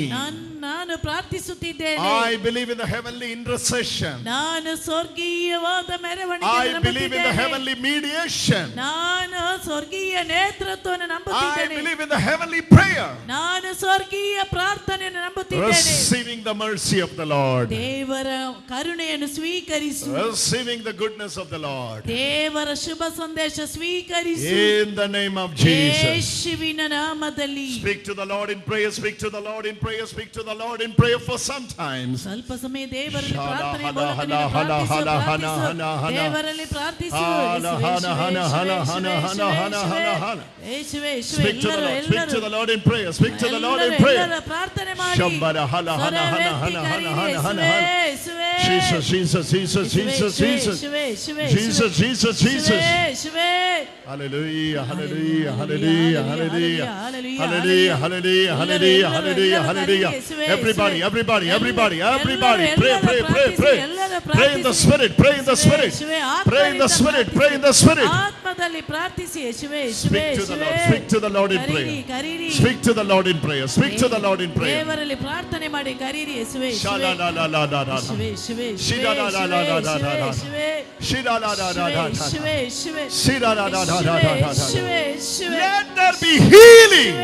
ನಾನು ಪ್ರಾರ್ಥಿಸುತ್ತಿದ್ದೇನೆ. I believe in the heavenly intercession. ನಾನು ಸ್ವರ್ಗೀಯವಾದ I ಮೆರವಣಿಗೆಯನ್ನು believe in the ನಂಬುತ್ತಿದ್ದೇನೆ. heavenly mediation. ನಾನು ಸ್ವರ್ಗೀಯ ನೇತೃತ್ವವನ್ನು I ನಂಬುತ್ತಿದ್ದೇನೆ. believe in the heavenly prayer. ನಾನು ಸ್ವರ್ಗೀಯ ಪ್ರಾರ್ಥನೆಯನ್ನು ನಂಬುತ್ತಿದ್ದೇನೆ. Receiving the mercy of the Lord. ದೇವರ ಕರುಣೆಯನ್ನು ಸ್ವೀಕರಿಸು. Receiving the goodness of the Lord. ದೇವರ ಶುಭ ಸಂದೇಶ ಸ್ವೀಕರಿಸು. In the name of Jesus. ಯೇಸುವಿನ ನಾಮದಲ್ಲಿ. Speak to the Lord in prayer. Speak to the Lord in prayer. Speak to the Lord in prayer for sometimes. ಸ್ವಲ್ಪ ಸಮಯ ದೇವರಲ್ಲಿ ಪ್ರಾರ್ಥನೆ ಮೂಲಕ ನೀನು ಪ್ರಾರ್ಥಿಸು. ದೇವರಲ್ಲಿ ಪ್ರಾರ್ಥಿಸು. ಯೇಸುವೇ, Speak to the Lord. Speak to the Lord in prayer. Speak to the Lord in prayer. ಪ್ರಾರ್ಥನೆ ಮಾಡಿ. Jesus, Jesus, Jesus, Jesus, Jesus. Jesus, Jesus, Jesus. Hallelujah, hallelujah, hallelujah, hallelujah. Hallelujah, hallelujah, hallelujah, hallelujah, hallelujah. Everybody, everybody, everybody, everybody. Pray, pray, pray, pray. Pray in the Spirit, pray in the Spirit. Pray in the Spirit, pray in the Spirit. ಆತ್ಮದಲ್ಲಿ ಪ್ರಾರ್ಥಿಸಿ. ಯೇಸುವೇ, Speak to the Lord, speak to the Lord in prayer. Speak to the Lord in prayer. Speak to the Lord in prayer. ದೇವರಲ್ಲಿ ಪ್ರಾರ್ಥನೆ ಮಾಡಿ ಕರೀರಿ. ಯೇಸುವೇ, Sha-la-la-la-la-la-la. Shida-la-la-la-la-la-la. Shida-la-la-la-la-la-la. Shida-la-la-la-la-la-la. Let there be healing.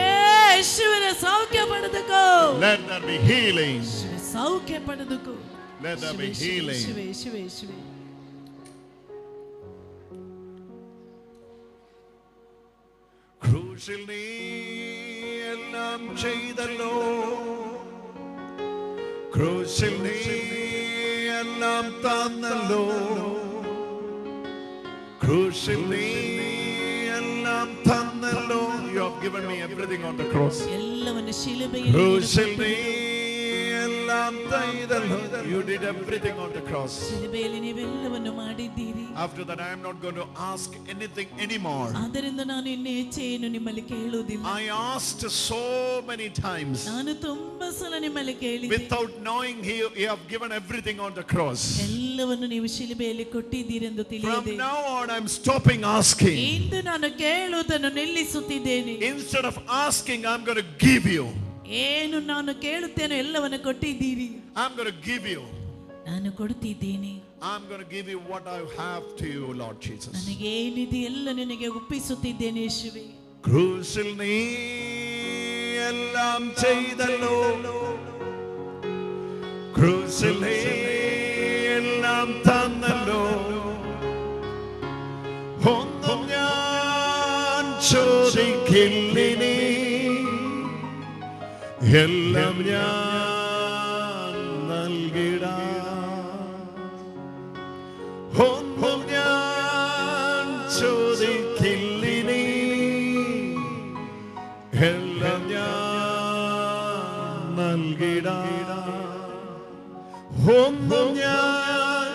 ಯೇಸುವಿನ ಸೌಖ್ಯ ಪಡೆದುಕೋ. Let there be healing. ಸೌಖ್ಯ ಪಡೆದುಕೋ. Let there be healing. ക്രൂശിൽ നീ എല്ലാം ചെയ്തല്ലോ, ക്രൂശിൽ നീ എല്ലാം തന്നല്ലോ, ക്രൂശിൽ നീ എല്ലാം തന്നല്ലോ. You have given me everything on the cross. ಎಲ್ಲವನ್ನು ಶಿಲುಬೆಯಲ್ಲಿ ക്രൂശിൽ നീ എല്ലാം ചെയ്തല്ലോ. You did everything on the cross. ಶಿಲುಬೆಯಲ್ಲಿ ನೀವೆಲ್ಲವನ್ನು ಮಾಡಿದ್ದೀರಿ. After that I am not going to ask anything anymore. ಆದ್ದರಿಂದ ನಾನು ಇನ್ನು ಹೆಚ್ಚೇನು ನಿಮ್ಮಲ್ಲಿ ಕೇಳುವುದಿಲ್ಲ. I asked so many times. ನಾನು ತುಂಬಾ ಸಲ ನಿಮ್ಮಲ್ಲಿ ಕೇಳಿದೆ. Without knowing you have given everything on the cross. ಎಲ್ಲವನ್ನು ನೀವು ಶಿಲುಬೆಯಲ್ಲಿ ಕೊಟ್ಟಿದ್ದೀರಿ ಎಂದು ತಿಳಿಯದೆ. From now on I am stopping asking. ಇಂದು ನಾನು ಕೇಳುವುದನ್ನು ನಿಲ್ಲಿಸುತ್ತಿದ್ದೇನೆ. Instead of asking I am going to give you. ಏನು ನಾನು ಕೇಳುತ್ತೇನೆ ಎಲ್ಲವನ್ನು ಕೊಟ್ಟಿದ್ದೀರಿ. I am going to give you. ನಾನು ಕೊಡುತ್ತಿದ್ದೇನೆ. I am going to give you what I have to you, Lord Jesus. ನನಗೆ ಏನಿದೆ ಎಲ್ಲ ನಿನಗೆ ಒಪ್ಪಿಸುತ್ತಿದ್ದೇನೆ ಯೇಸುವೇ. ക്രൂശിൽ നീ എല്ലാം ചെയ്തല്ലോ. ക്രൂശിൽ നീ എല്ലാം തന്നല്ലോ. ഒന്നും ഞാൻ ചോദിക്കില്ലിനി, എല്ലാം ഞാൻ നൽകിടാം. ഒന്നും ഞാൻ ചോദിക്കില്ലിനി, എല്ലാം ഞാൻ നൽകിടാം. ഒന്നും ഞാൻ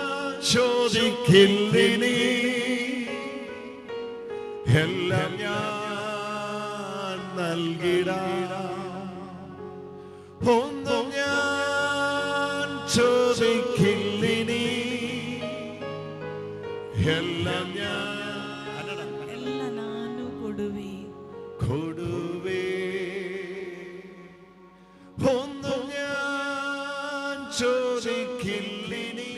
ചോദിക്കില്ലിനി, എല്ലാം ഞാൻ നൽകിടാം. ഒന്നും ഞാൻ ചോദിക്കില്ലിനി, എല്ലാം ഞാൻ ಎಲ್ಲ ನಾನು ಕೊಡುವೆ. കൊടുവേ. ഒന്നും ഞാൻ ചോദിക്കില്ലിനി,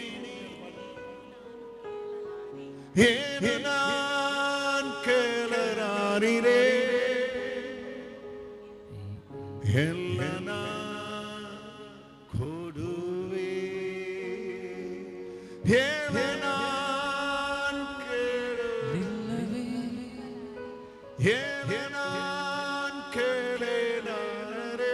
ഏത് ഞാൻ കേളരാനിരേ. എല്ലാം ഞാൻ കൊടുവേ. എല്ലാം ഞാൻ കേളരാനിരേ. എല്ലാം ഞാൻ കേളരാനിരേ.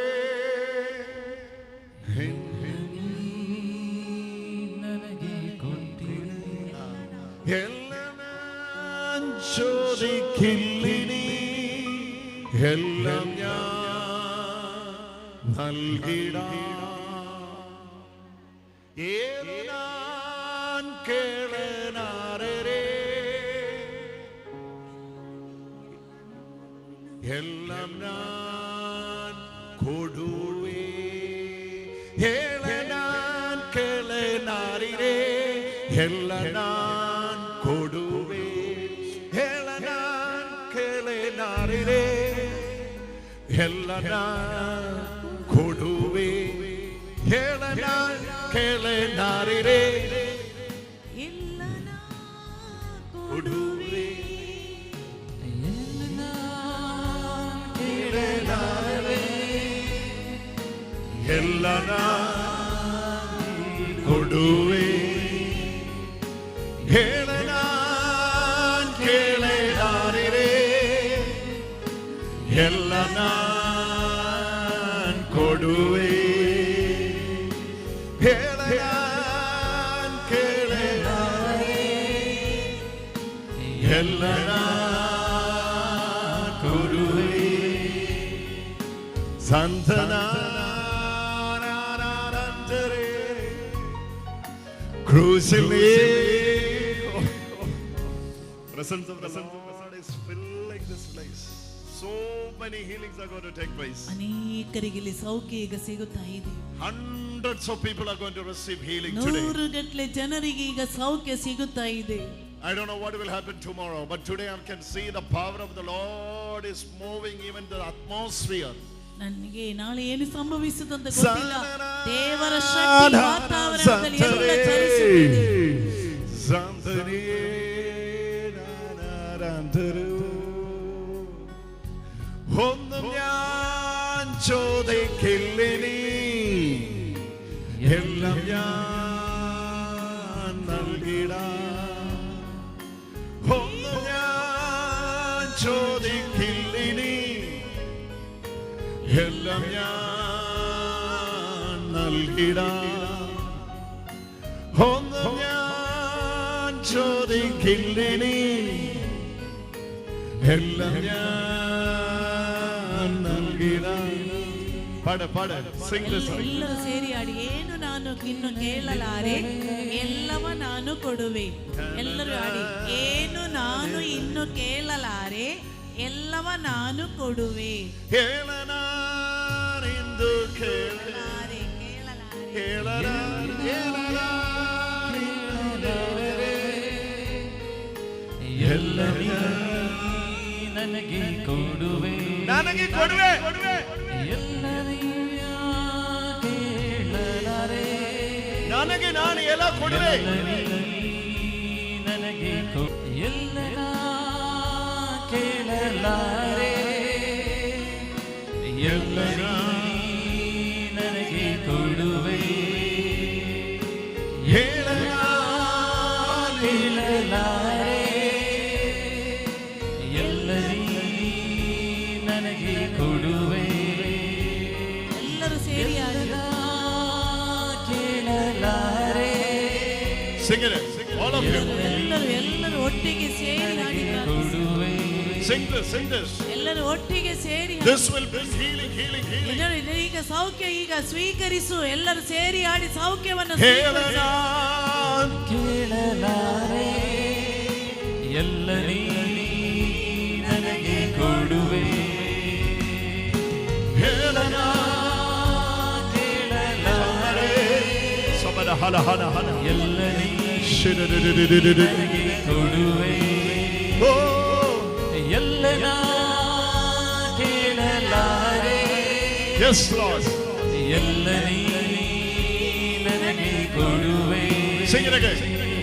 എല്ലാം ഞാൻ ചോദിക്കില്ലിനി, എല്ലാം ഞാൻ നൽകിടാം. ഏത് ഞാൻ കേളനാരേ. എല്ലാം ഞാൻ കൊടുവേ. എല്ലാം ഞാൻ കേളനാരേ. എല്ലാം ഞാൻ കൊടുവേ. എല്ലാം ഞാൻ കേളനാരേ. എല്ലാം ഞാൻ കൊടുവേ. എല്ലാം ഞാൻ കേളനാരേ. ಎಲ್ಲ ನಾನು കൊടുവേ. എല്ലാം ഞാൻ കൊടുവേ. എല്ലാം ഞാൻ കേളനാരേ. എല്ലാം ഞാൻ കൊടുവേ. എല്ലാം ഞാൻ കേളനാരേ. എല്ലാം ഞാൻ കൊടുവേ. സന്തനാനന്തരേ. ക്രൂശിൽ നീ. Presence of the Lord is filling this place. So many healings are going to take place. ಅನೇಕರಿಗೆ ಇಲ್ಲಿ ಸೌಖ್ಯ ಈಗ ಸಿಗುತ್ತಾ ಇದೆ. Hundreds of people are going to receive healing today. ನೂರುಗಟ್ಟಲೆ ಜನರಿಗೆ ಈಗ ಸೌಖ್ಯ ಸಿಗುತ್ತಾ ಇದೆ. I don't know what will happen tomorrow, but today I can see the power of the Lord is moving even the atmosphere. ನನಗೆ ನಾಳೆ ಏನು ಸಂಭವಿಸುತ್ತಂತ ಗೊತ್ತಿಲ್ಲ. ದೇವರ ಶಕ್ತಿ ವಾತಾವರಣದಲ್ಲಿ ಎಲ್ಲ ಚಲಿಸುತ್ತಿದೆ. ഒന്നും ഞാൻ ചോദിക്കില്ലിനി, എല്ലാം ഞാൻ നൽകിടാം. ഒന്നും ഞാൻ ചോദിക്കില്ലിനി, എല്ലാം ഞാൻ നൽകിടാം. ഒന്നും ഞാൻ ചോദിക്കില്ലിനി, എല്ലാം ഞാൻ Pada, pada, sing this song. ಎಲ್ಲರೂ ಸೇರಿ ಆಡಿ. ಏನು ನಾನು ಇನ್ನು ಕೇಳಲಾರೆ, ಎಲ್ಲವ ನಾನು ಕೊಡುವೆ. ಎಲ್ಲರೂ ಆಡಿ. ಏನು ನಾನು ಇನ್ನು ಕೇಳಲಾರೆ, ಎಲ್ಲವ ನಾನು ಕೊಡುವೆ. ಹೇಳಲಾರೆಂದು ಕೇಳಲಾರೆ, ಎಲ್ಲ ನನಗೆ ಕೊಡುವೆ, ನನಗೆ ಕೊಡುವೆ, ನನಗೆ ನಾನು ಎಲ್ಲ ಕೊಡುವೆ, ನನಗೆ ಎಲ್ಲ ಕೇಳಲಾರೆ, ಎಲ್ಲ ನನಗೆ ಕೊಡುವೆ, ಕೇಳಲಾರೆ, ಎಲ್ಲ ನನಗೆ ಕೊಡುವೆ. ಎಲ್ಲರೂ ಸೇರಿ ಆಡಿ. ಕೇಳಲಾರೆ. Sing it, all of you. ಎಲ್ಲರೂ ಒಟ್ಟಿಗೆ ಸೇರಿ ಆಡಿ. Sing this. ಎಲ್ಲರೂ ಒಟ್ಟಿಗೆ ಸೇರಿ. This will bring healing. ಈಗ ಸೌಖ್ಯ ಈಗ ಸ್ವೀಕರಿಸು. ಎಲ್ಲರೂ ಸೇರಿ ಆಡಿ ಸೌಖ್ಯವನ್ನು ಸ್ವೀಕರಿಸು. ಕೇಳಲಾರೆ, ಎಲ್ಲ ನನಗೆ ಕೊಡುವೆ, ಕೇಳಲಾರೆ, ಹಲ ಎಲ್ಲ ನನಗೆ ಕೊಡುವೆ, ಎಲ್ಲ ಕೇಳಲಾರೆ. Yes, Lord. ಎಲ್ಲ ನನಗೆ ಕೊಡುವೆ. Sing it again.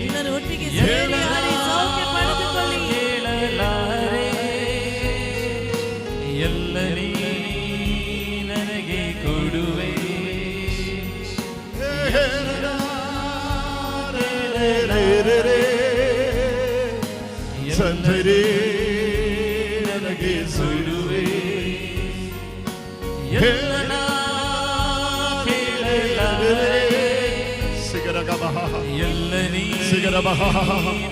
ಎಲ್ಲರೂ ಒಟ್ಟಿಗೆ ಸೇರಿ ಆಡಿ ಸೌಖ್ಯ ಪಡೆದುಕೊಳ್ಳಿ. ಕೇಳಲಾರೆ, ಎಲ್ಲ ನನಗೆ ಕೊಡುವೆ, ಸಂತರೇ ನನಗೆ ಸುಡುವೆ, ಎಲ್ಲ ಕೇಳಲಾರೆ, ಸಿಗರಗಬಹ, ಎಲ್ಲ ಸಿಗರಬಹ,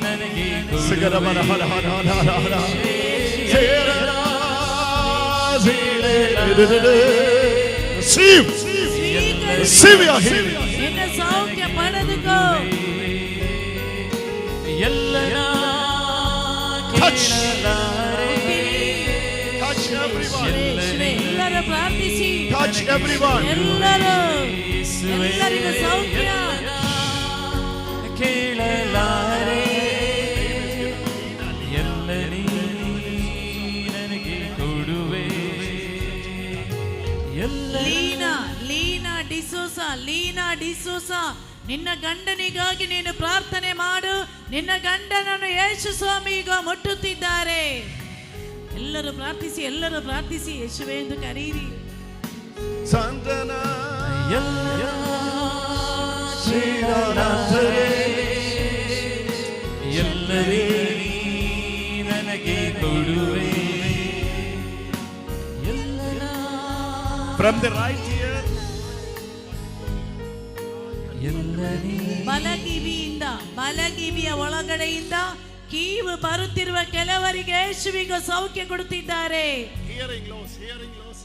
ನನಗೆ ಸಿಗರಬನ ಹರ ಹರ ಹರ ಹರ Receive your healing. ನಿನ್ನ ಸೌಖ್ಯ ಪಡೆದುಕೋ. ಎಲ್ಲ ಕೇಳಲಾರೆ, Touch everyone. ಎಲ್ಲರೂ ಪ್ರಾರ್ಥಿಸಿ. Touch everyone. ಎಲ್ಲರಿಗೂ ಸೌಖ್ಯ ಕೇಳಲಾರೆ, ಎಲ್ಲ ನನಗೆ ಕೊಡುವೆ, ಎಲ್ಲ ಲೀನಾ ಡಿಸೋಸ ನಿನ್ನ ಗಂಡನಿಗಾಗಿ ನೀನು ಪ್ರಾರ್ಥನೆ ಮಾಡು. ನಿನ್ನ ಗಂಡನನ್ನು ಯೇಸು ಸ್ವಾಮಿ ಈಗ ಮುಟ್ಟುತ್ತಿದ್ದಾರೆ. ಎಲ್ಲರೂ ಪ್ರಾರ್ಥಿಸಿ ಯೇಸುವೆ ಎಂದು ಕರೀರಿ. ಸಂತನ ಎಲ್ಲ ಕೇಳಲಾರೆ, ಎಲ್ಲ ನನಗೆ ಕೊಡುವೆ, ಎಲ್ಲ from the right ear, ಬಲಗಿವಿಯ ಒಳಗಡೆಯಿಂದ ಕೀವು ಬರುತ್ತಿರುವ ಕೆಲವರಿಗೆ ಯೇಸುವಿಗ ಸೌಖ್ಯ ಕೊಡುತ್ತಿದ್ದಾರೆ. hearing loss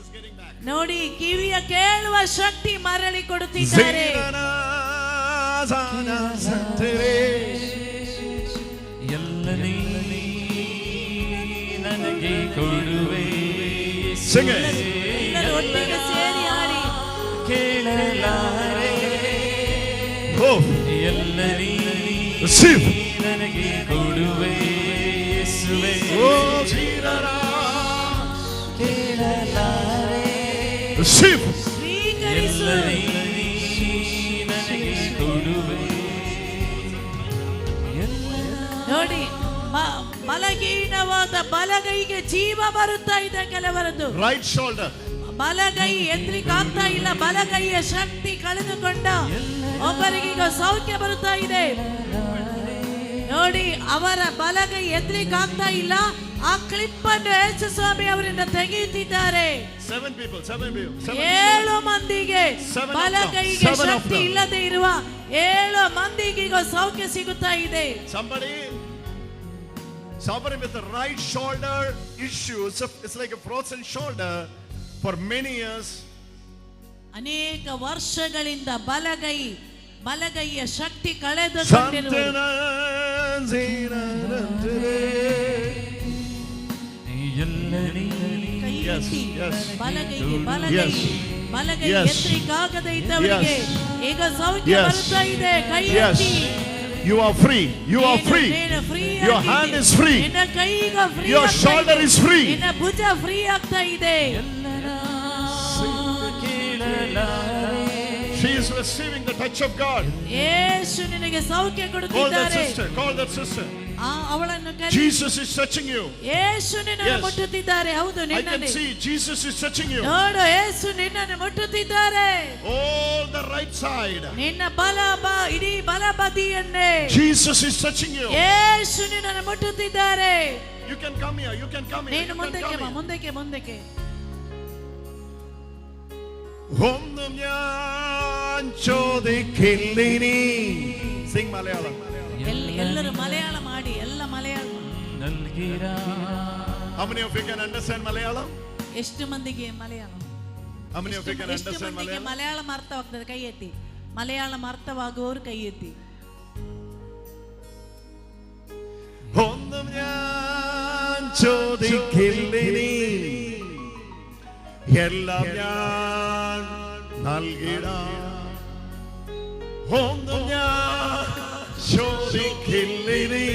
is getting back. ನೋಡಿ, ಕಿವಿಯ ಕೇಳುವ ಶಕ್ತಿ ಮರಳಿ ಕೊಡುತ್ತಿದ್ದಾರೆ. ಎಲ್ಲ ನನಗೆ ಕೊಡುವೆ, ಎಲ್ಲರೂ ಒಟ್ಟಿಗೆ ಸೇರಿ ಹಾಡಿ. ಕೇಳಲಾರೆ, ಎಲ್ಲ ನನಗೆ ಕೊಡುವೆ, ಯೇಸುವೇ. ಕೇಳಲಾರೆ, ಸ್ವೀಕರಿಸು. ನನಗೆ ಕೊಡುವೆ, ನೋಡಿ, ಬಲಹೀನವಾದ ಬಲಗೈಗೆ ಜೀವ ಬರುತ್ತಾ ಇದೆ ಕೆಲವರದ್ದು. Right shoulder. ಬಲಗೈ ಎತ್ತಲಿಕ್ಕೆ ಆಗ್ತಾ ಇಲ್ಲ. ಬಲಗೈಯ ಶಕ್ತಿ ಕಳೆದುಕೊಂಡ ಒಬ್ಬರಿಗೆ ಈಗ ಸೌಖ್ಯ ಬರುತ್ತಾ ಇದೆ. ನೋಡಿ, ಅವರ ಬಲಗೈ ಎತ್ತಲಿಕ್ಕೆ ಆಗ್ತಾ ಇಲ್ಲ. ಆ ಕ್ಲಿಪ್ ಅನ್ನು ಯೇಸು ಸ್ವಾಮಿ ಅವರಿಂದ ತೆಗೆಯುತ್ತಿದ್ದಾರೆ. 7 ಮಂದಿಗೆ ಬಲಗೈಗೆ ಶಕ್ತಿ ಇಲ್ಲದೆ ಇರುವ 7 ಮಂದಿಗೆ ಈಗ ಸೌಖ್ಯ ಸಿಗುತ್ತಾ ಇದೆ. Somebody with the right shoulder issues, it's like a frozen shoulder. For many years, ಅನೇಕ ವರ್ಷಗಳಿಂದ ಬಲಗೈಯ ಶಕ್ತಿ ಕಳೆದುಕೊಂಡಿರುವ ಬಲಗೈ ಎತ್ತರಿಕಾಗದೆ ಇದ್ದವರಿಗೆ ಈಗ ಸೌಖ್ಯ ಬರ್ತಾ ಇದೆ. ಕೈ ಎತ್ತಿ. You are free. You are free. Your hand is free. Your shoulder is free. ನಿನ್ನ ಭುಜ ಫ್ರೀ ಆಗ್ತಾ ಇದೆ. She is receiving the touch of God. ಯೇಸು ನಿನಗೆ ಸೌಖ್ಯ ಕೊಡುತ್ತಿದ್ದಾರೆ. Call that sister. ಅವಳನ್ನು ಕರೆ. Jesus is touching you. ಯೇಸು ನಿನ್ನನ್ನು ಮುಟ್ಟುತ್ತಿದ್ದಾರೆ. ಹೌದು, ನಿನ್ನನ್ನು. I can see Jesus is touching you. ನೋಡು, ಯೇಸು ನಿನ್ನನ್ನು ಮುಟ್ಟುತ್ತಿದ್ದಾರೆ. All the right side. ನಿನ್ನ ಇಡೀ ಬಲ ಬದಿಯನ್ನೇ. Jesus is touching you. ಯೇಸು ನಿನ್ನನ್ನು ಮುಟ್ಟುತ್ತಿದ್ದಾರೆ. You can come here. You can come here. ನೀನು ಮುಂದಕ್ಕೆ. ഒന്നും ഞാൻ ചോദിക്കില്ലിനി. Sing Malayalam. ಎಲ್ಲರೂ ಮಲಯಾಳ ಮಾಡಿ. ಎಲ್ಲ Malayala. How many of you can understand Malayalam? ಎಷ್ಟು ಮಂದಿಗೆ Malayala? How many of you can understand Malayalam? Malayalam ಅರ್ಥವಾಗ್ತದೆ? ಕೈ ಎತ್ತಿ. ಮಲಯಾಳಂ ಅರ್ಥವಾಗುವವರು ಕೈ ಎತ್ತಿ. ഒന്നും ഞാൻ ചോദിക്കില്ലിനി, എല്ലാം ഞാൻ നൽകിടാം. ഒന്നും ഞാൻ ചോദിക്കില്ലിനി.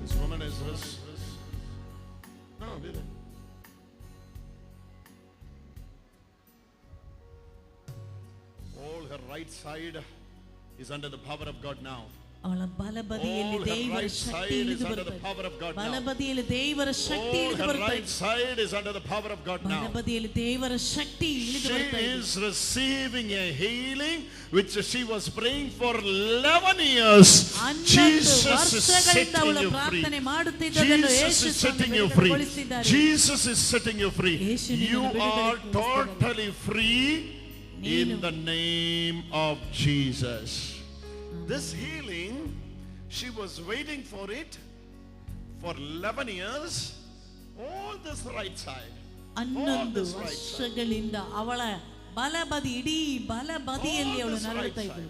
This woman is no, all her right side is under the power of God now. ಅವಳ ಬಲಬದಿಯಲ್ಲಿ ದೇವರ ಶಕ್ತಿ ಇಳಿದು ಬರುತ್ತದೆ. ಬಲಬದಿಯಲ್ಲಿ ದೇವರ ಶಕ್ತಿ ಇಳಿದು ಬರುತ್ತದೆ. Right side is under the power of God now. ಬಲಬದಿಯಲ್ಲಿ ದೇವರ ಶಕ್ತಿ ಇಳಿದು ಬರುತ್ತದೆ. She is receiving a healing which she was praying for 11 years. Jesus is setting you free. Jesus is setting you free. Jesus is setting you free. You are totally free in the name of Jesus. This healing, she was waiting for it for 11 years. All this right side. 11 ವರ್ಷಗಳಿಂದ ಅವಳ ಬಲಬದಿ, ಇಡೀ ಬಲಬದಿಯಲ್ಲಿ ಅವಳು ನರಳುತ್ತಾ ಇದ್ದಳು.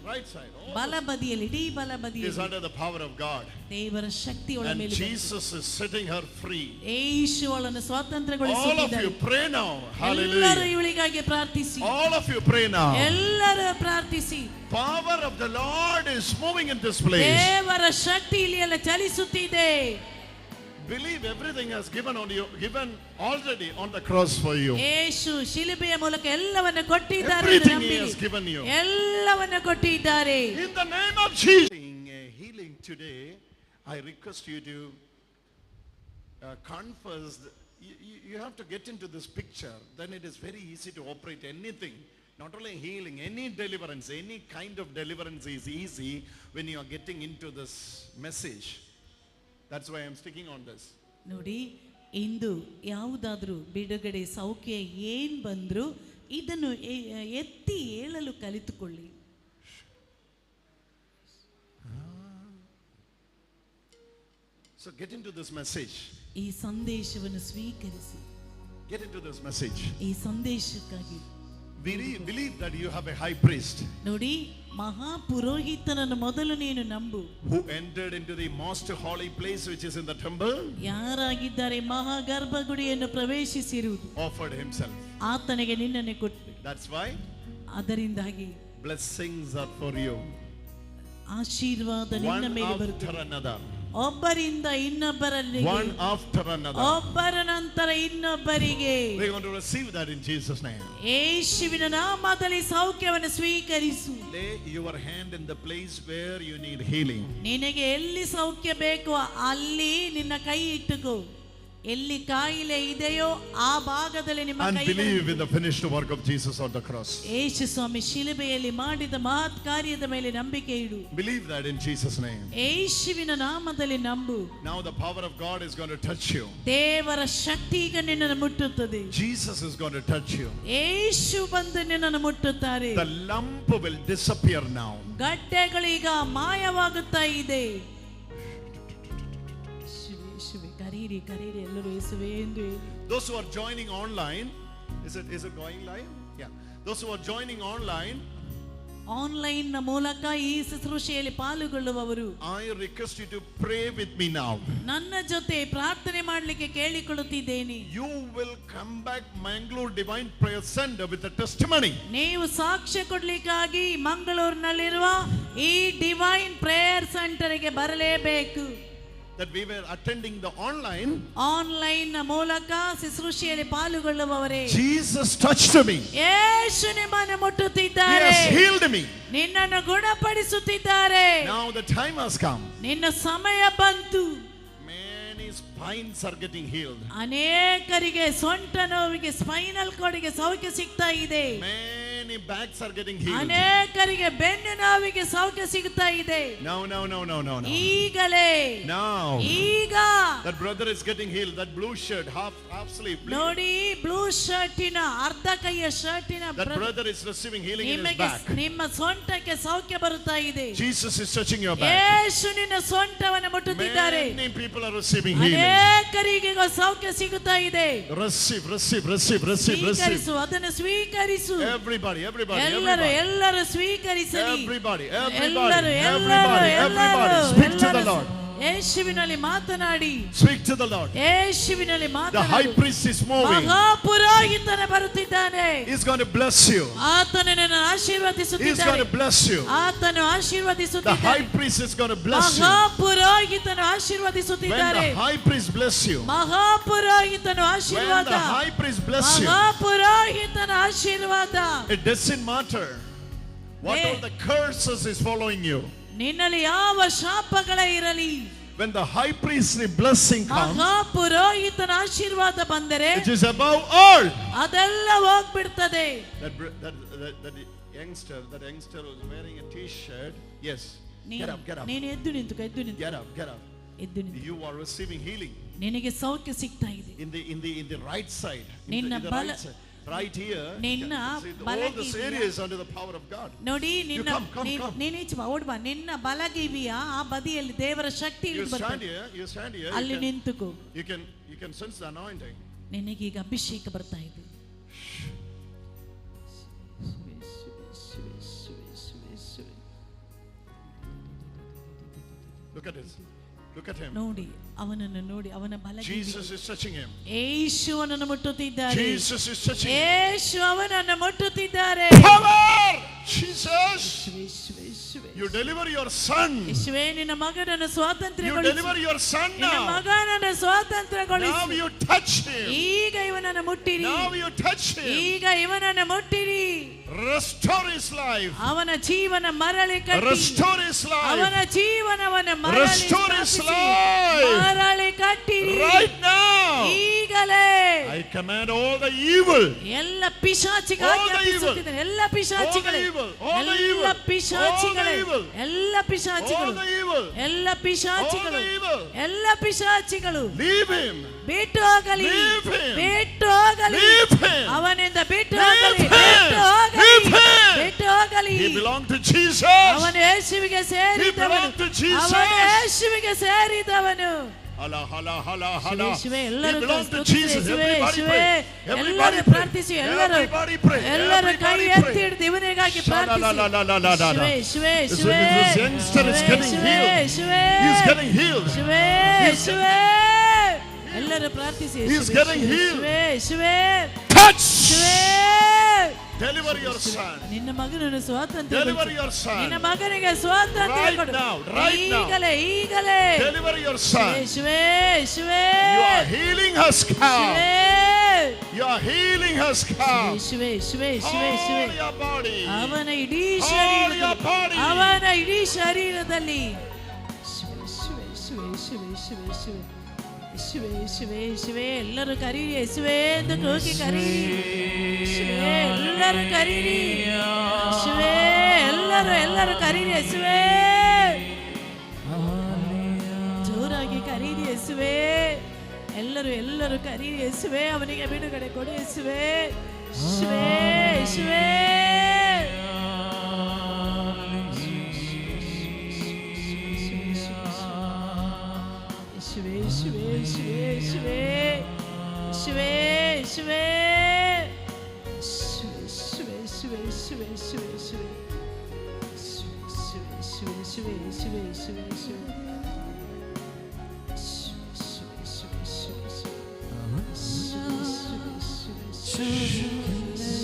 ಬಲಬದಿಯಲ್ಲಿ, ಇಡೀ ಬಲಬದಿಯಲ್ಲಿ is under the power of God. ದೇವರ ಶಕ್ತಿ ಅವಳ ಮೇಲೆ. Jesus is setting her free. ಯೇಸು ಅವಳನ್ನು ಸ್ವಾತಂತ್ರ್ಯಗೊಳಿಸಿದ್ದಾನೆ. All of you pray now. Hallelujah. ಎಲ್ಲರೂ ಇವಳಿಗಾಗಿ ಪ್ರಾರ್ಥಿಸಿ. All of you pray now. ಎಲ್ಲರೂ ಪ್ರಾರ್ಥಿಸಿ. Power of the Lord is moving in this place. ದೇವರ ಶಕ್ತಿ ಇಲ್ಲಿ ಎಲ್ಲ ಚಲಿಸುತ್ತಿದೆ. Believe everything has given already on the cross for you. ಯೇಸು ಶಿಲುಬೆಯ ಮೂಲಕ ಎಲ್ಲವನ್ನೂ ಕೊಟ್ಟಿದ್ದಾರೆ. Everything he has given you. ಎಲ್ಲವನ್ನೂ ಕೊಟ್ಟಿದ್ದಾರೆ. In the name of Jesus. Healing today, I request you to confess. You have to get into this picture. Then it is very easy to operate anything. Not only healing, any deliverance, any kind of deliverance is easy when you are getting into this message. That's why I'm sticking on this. ನೋಡಿ, ಇಂದು ಯಾವುದಾದ್ರೂ ಬಿಡುಗಡೆ, ಸೌಖ್ಯ ಏನ್ ಬಂದ್ರು ಇದನ್ನು ಎತ್ತಿ ಹೇಳಲು ಕಲಿತುಕೊಳ್ಳಿ. So get into this message. ಈ ಸಂದೇಶವನ್ನು ಸ್ವೀಕರಿಸಿ. Get into this message. ಈ ಸಂದೇಶಕ್ಕಾಗಿ believe that you have a high priest. ನೋಡಿ, ಮಹಾಪುರೋಹಿತನನ್ನು ಮೊದಲು ನೀನು ನಂಬು. Who entered into the most holy place which is in the temple. ಯಾರಾಗಿದ್ದಾರೆ ಮಹಾಗರ್ಭಗುಡಿಯನ್ನು ಪ್ರವೇಶಿಸಿರುವುದು. Offered himself. ಆತನಿಗೆ ನಿನ್ನನ್ನು ಕೊಟ್ಟು. That's why. ಅದರಿಂದಾಗಿ blessings are for you. ಆಶೀರ್ವಾದ ನಿನ್ನ ಮೇಲೆ ಬರುತ್ತದೆ. ಒಬ್ಬರಿಂದ ಇನ್ನೊಬ್ಬರಲ್ಲಿ, one after another, ಒಬ್ಬರ ನಂತರ ಇನ್ನೊಬ್ಬರಿಗೆ. we want to receive that in Jesus name. ಯೇಸುವಿನ ನಾಮದಲ್ಲಿ ಸೌಖ್ಯವನ್ನು ಸ್ವೀಕರಿಸು. Lay your hand in the place where you need healing. ನಿನಗೆ ಎಲ್ಲಿ ಸೌಖ್ಯ ಬೇಕು ಅಲ್ಲಿ ನಿನ್ನ ಕೈ ಇಟ್ಟುಕೋ. ಎಲ್ಲಿ ಕಾಯಿಲೆ ಇದೆಯೋ ಆ ಭಾಗದಲ್ಲಿ ನಿಮ್ಮ ಕೈ. And believe in the finished work of Jesus on the cross. ಯೇಸು ಸ್ವಾಮಿ ಶಿಲುಬೆಯಲ್ಲಿ ಮಾಡಿದ ಮಹತ್ ಕಾರ್ಯದ ಮೇಲೆ ನಂಬಿಕೆ ಇಡು. Believe that in Jesus name. ಯೇಸುವಿನ ನಾಮದಲ್ಲಿ ನಂಬು. Now the power of God is going to touch you. ದೇವರ ಶಕ್ತಿ ಈಗ ನಿನ್ನನ್ನು ಮುಟ್ಟುತ್ತದೆ. Jesus is going to touch you. ಯೇಸು ಬಂದು ನಿನ್ನನ್ನು ಮುಟ್ಟುತ್ತಾರೆ. The lump will disappear now. ಗಡ್ಡೆಗಳು ಈಗ ಮಾಯವಾಗುತ್ತಾ ಇದೆ. ಕರೀರಿ ಕರೀರಿ ಎಲ್ಲರೂ ಯೇಸುವೇ ಎಂದು ಹೇಳಿ. Those who are joining online, is it going live? Yeah. Those who are joining online, online ನ ಮೂಲಕ ಈ ಶುಶ್ರೂಷೆಯಲ್ಲಿ ಪಾಲ್ಗೊಳ್ಳುವವರು, I request you to pray with me now. ನನ್ನ ಜೊತೆ ಪ್ರಾರ್ಥನೆ ಮಾಡಲಿಕ್ಕೆ ಕೇಳಿಕೊಳ್ಳುತ್ತಿದ್ದೇನೆ. You will come back Mangalore Divine Prayer Center with a testimony. ನೀವು ಸಾಕ್ಷ್ಯ ಕೊಡ್ಲಿಕ್ಕಾಗಿ ಮಂಗಳೂರಿನಲ್ಲಿರುವ ಈ ಡಿವೈನ್ ಪ್ರೇಯರ್ ಸೆಂಟರ್ಗೆ ಬರಲೇಬೇಕು. That we were attending the online. Online ನ ಮೂಲಕ ಶುಶ್ರೂಷೆಯಲ್ಲಿ ಪಾಲ್ಗೊಳ್ಳುವವರೇ, Jesus touched me. ಯೇಸು ನಿಮ್ಮನ್ನು ಮುಟ್ಟುತ್ತಿದ್ದಾರೆ. He has healed me. ನಿನ್ನನ್ನು ಗುಣಪಡಿಸುತ್ತಿದ್ದಾರೆ. Now the time has come. ನಿನ್ನ ಸಮಯ ಬಂತು. Many spines are getting healed. ಅನೇಕರಿಗೆ ಸೊಂಟ ನೋವಿಗೆ ಸ್ಪೈನಲ್ ಕಾರ್ಡ್ಗೆ ಸೌಖ್ಯ ಸಿಗ್ತಾ ಇದೆ. Many backs are getting healed. ಅನೇಕರಿಗೆ ಬೆನ್ನು ನೋವಿಗೆ ಸೌಖ್ಯ ಸಿಗ್ತಾ ಇದೆ. No. ಈಗಲೇ, Now. ಈಗ That brother is getting healed. That blue shirt, half sleeve. ನೋಡಿ, ಬ್ಲೂ ಶರ್ಟಿನ ಅರ್ಧ ಕೈಯ ಶರ್ಟಿನ That brother is receiving healing in his ನಿಮಗೆ back. ನಿಮ್ಮ ಸೊಂಟಕ್ಕೆ ಸೌಖ್ಯ ಬರುತ್ತಾ ಇದೆ. Jesus is touching your back. ಯೇಸು ನಿನ್ನ ಸೊಂಟವನ್ನು ಮುಟ್ಟುತ್ತಿದ್ದಾರೆ. Many people are receiving healing. ಅನೇಕರಿಗೆ ಸೌಖ್ಯ ಸಿಗುತ್ತಾ ಇದೆ. Receive. ಸ್ವೀಕರಿಸು, ಅದನ್ನು ಸ್ವೀಕರಿಸು. Everybody. ಎಲ್ಲರೂ ಸ್ವೀಕರಿಸಲಿ. Everybody. Speak to the Lord. ಯೇಸುವಿನಲ್ಲಿ ಮಾತನಾಡಿ. Speak to the Lord. ಯೇಸುವಿನಲ್ಲಿ The ಮಾತನಾಡಿ. high priest is moving. ಮಹಾಪುರೋಹಿತನು ಬರುತ್ತಿದ್ದಾನೆ. He's going to bless you. ಆತನು ನಿನ್ನನ್ನು He's ಆಶೀರ್ವದಿಸುತ್ತಿದ್ದಾನೆ. going to bless you. ಆತನು The ಆಶೀರ್ವದಿಸುತ್ತಿದ್ದಾನೆ. high priest is going to bless you. ಮಹಾಪುರೋಹಿತನು When ಆಶೀರ್ವದಿಸುತ್ತಿದ್ದಾರೆ. the high priest bless you, ಮಹಾಪುರೋಹಿತನು when ಆಶೀರ್ವಾದ. the high priest bless you, ಮಹಾಪುರೋಹಿತನ ಆಶೀರ್ವಾದ. it doesn't matter what all the curses is following you. ನಿನ್ನಲ್ಲಿ ಯಾವ ಶಾಪಗಳೇ ಇರಲಿ, When the high priestly blessing comes, ಮಹಾಪುರೋಹಿತನ ಆಶೀರ್ವಾದ ಬಂದರೆ it is above all. ಅದೆಲ್ಲ ಹೋಗ್ಬಿಡ್ತದೆ. That youngster was wearing a t-shirt. Yes. Get up. ನೀನು ಎದ್ದು ನಿಂತು. Get up. ಎದ್ದು ನಿಂತು. You are receiving healing ನಿನಗೆ ಸೌಖ್ಯ ಸಿಗ್ತಾ ಇದೆ. in the right side. ನಿನ್ನ In the ಬಲ, right side. Right here. ನಿನ್ನ All this area is under the power of God. ನೋಡಿ, ನಿನ್ನ come. ನೀನೀಚೆ ಬಾ, ಓಡ್ ಬಾ. ನಿನ್ನ ಬಲಗಿವಿಯ ಆ ಬದಿಯಲ್ಲಿ ದೇವರ ಶಕ್ತಿ You ಇಳಿದು stand ಬರ್ತದೆ. here. ಅಲ್ಲಿ ನಿಂತುಕೋ. You can sense the anointing. ನಿನಗೀಗ ಅಭಿಷೇಕ ಬರ್ತಾ ಇದೆ. Look at him. ನೋಡಿ, ಅವನನ್ನು ನೋಡಿ, ಅವನ ಬಲಗಿವಿ. Jesus is touching him. ಯೇಸುವನ್ನು ಮುಟ್ಟುತ್ತಿದ್ದಾರೆ. Jesus is touching him. ಯೇಸು ಅವನನ್ನು ಮುಟ್ಟುತ್ತಿದ್ದಾರೆ. Power! Jesus! You deliver your son. ಯೇಸುವೇ, ನಿನ್ನ ಮಗನನ್ನು You ಸ್ವಾತಂತ್ರ್ಯಗೊಳಿಸು. deliver your son ನಿನ್ನ now. ಮಗನನ್ನು ಸ್ವಾತಂತ್ರ್ಯಗೊಳಿಸು. Now you touch him. ಈಗ ಇವನನ್ನು ಮುಟ್ಟಿರಿ. Now you touch him. ಈಗ ಇವನನ್ನು ಮುಟ್ಟಿರಿ. Restore his life. ಅವನ ಜೀವನ ಮರಳಿ ಕಟ್ಟಿ. Restore his ಅವನ life. ಜೀವನವನ್ನು ಮರಳಿ Restore his ಸ್ಥಾಪಿಸಿ. life. ಮರಳಿ ಕಟ್ಟಿರಿ. Right now. ಈಗಲೇ I command all the evil. ಎಲ್ಲ ಪಿಶಾಚಿಗೆ All the ಆಜ್ಞಾಪಿಸುತ್ತಿದ್ದೇನೆ. ಎಲ್ಲ ಪಿಶಾಚಿಗಳೇ, All the evil. All the ಎಲ್ಲ evil. ಪಿಶಾಚಿಗಳೇ, All the evil. ಎಲ್ಲ ಪಿಶಾಚಿಗಳು, All the evil. ಎಲ್ಲ ಪಿಶಾಚಿಗಳು, All the evil. ಎಲ್ಲ ಪಿಶಾಚಿಗಳು Leave him. ಬಿಟ್ಟು ಹೋಗಲಿ, Leave him. ಬಿಟ್ಟು ಹೋಗಲಿ, Leave him. ಅವನಿಂದ ಬಿಟ್ಟು Leave ಹೋಗಲಿ, him. ಬಿಟ್ಟು ಹೋಗಲಿ, Leave him. ಬಿಟ್ಟು ಹೋಗಲಿ. He belonged to Jesus. ಅವನು ಯೇಸುವಿಗೆ ಸೇರಿದವನು, belonged to Jesus. ಅವನು ಯೇಸುವಿಗೆ ಸೇರಿದವನು. Hala. ಯೇಸುವೇ, He ಎಲ್ಲರೂ belongs to ಸ್ತುತಿಸಿ, Jesus. ಯೇಸುವೇ, Everybody ಯೇಸುವೇ, pray. ಎಲ್ಲರೂ Everybody ಪ್ರಾರ್ಥಿಸಿ, pray. ಎಲ್ಲರೂ Everybody pray. ಎಲ್ಲರೂ ಕೈ Everybody ಎತ್ತಿ pray. ಹಿಡಿದು ಇವನಿಗಾಗಿ ಪ್ರಾರ್ಥಿಸಿ. Shalalalalalala. ಯೇಸುವೇ, This ಯೇಸುವೇ, youngster is getting ಯೇಸುವೇ, healed. ಯೇಸುವೇ, He's getting healed. ಯೇಸುವೇ, ಯೇಸುವೇ. ಎಲ್ಲರೂ ಪ್ರಾರ್ಥಿಸಿ. He's getting healed. ಯೇಸುವೇ, ಯೇಸುವೇ, Touch. ಯೇಸುವೇ. Deliver your son. ನಿನ್ನ ಮಗನನ್ನು ಸ್ವಾತಂತ್ರ್ಯ Deliver ಕೊಡು. your son. ನಿನ್ನ ಮಗನಿಗೆ ಸ್ವಾತಂತ್ರ್ಯ Right ಕೊಡು. now, right now. ಈಗಲೇ Deliver your son. ಯೇಸುವೇ, ಯೇಸುವೇ, Your healing has come. ಯೇಸುವೇ, Your healing has come. ಯೇಸುವೇ, ಯೇಸುವೇ, ಯೇಸುವೇ, ಯೇಸುವೇ. All your body. ಅವನ ಇಡೀ All your ಶರೀರದಲ್ಲಿ, body. ಅವನ ಇಡೀ ಶರೀರದಲ್ಲಿ ಯೇಸುವೇ, ಯೇಸುವೇ, ಯೇಸುವೇ, ಯೇಸುವೇ, ಯೇಸುವೇ, ಯೇಸುವೇ, ಯೇಸುವೇ, ಯೇಸುವೇ. ಎಲ್ಲರೂ ಕರೀರಿ, ಯೇಸುವೇ ಎಂದು ಕೂಗಿ ಕರೀರಿ. ಯೇಸುವೇ, ಎಲ್ಲರೂ ಕರೀರಿ. ಯೇಸುವೇ, ಎಲ್ಲರೂ ಕರೀರಿ. ಯೇಸುವೇ, ಜೋರಾಗಿ ಕರೀರಿ. ಯೇಸುವೇ, ಎಲ್ಲರೂ ಕರೀರಿ. ಯೇಸುವೇ, ಅವನಿಗೆ ಬಿಡುಗಡೆ ಕೊಡು. ಯೇಸುವೇ, ಯೇಸುವೇ, ಯೇಸುವೇ. ಯೇಸುವೇ, ಯೇಸುವೇ, ಯೇಸುವೇ,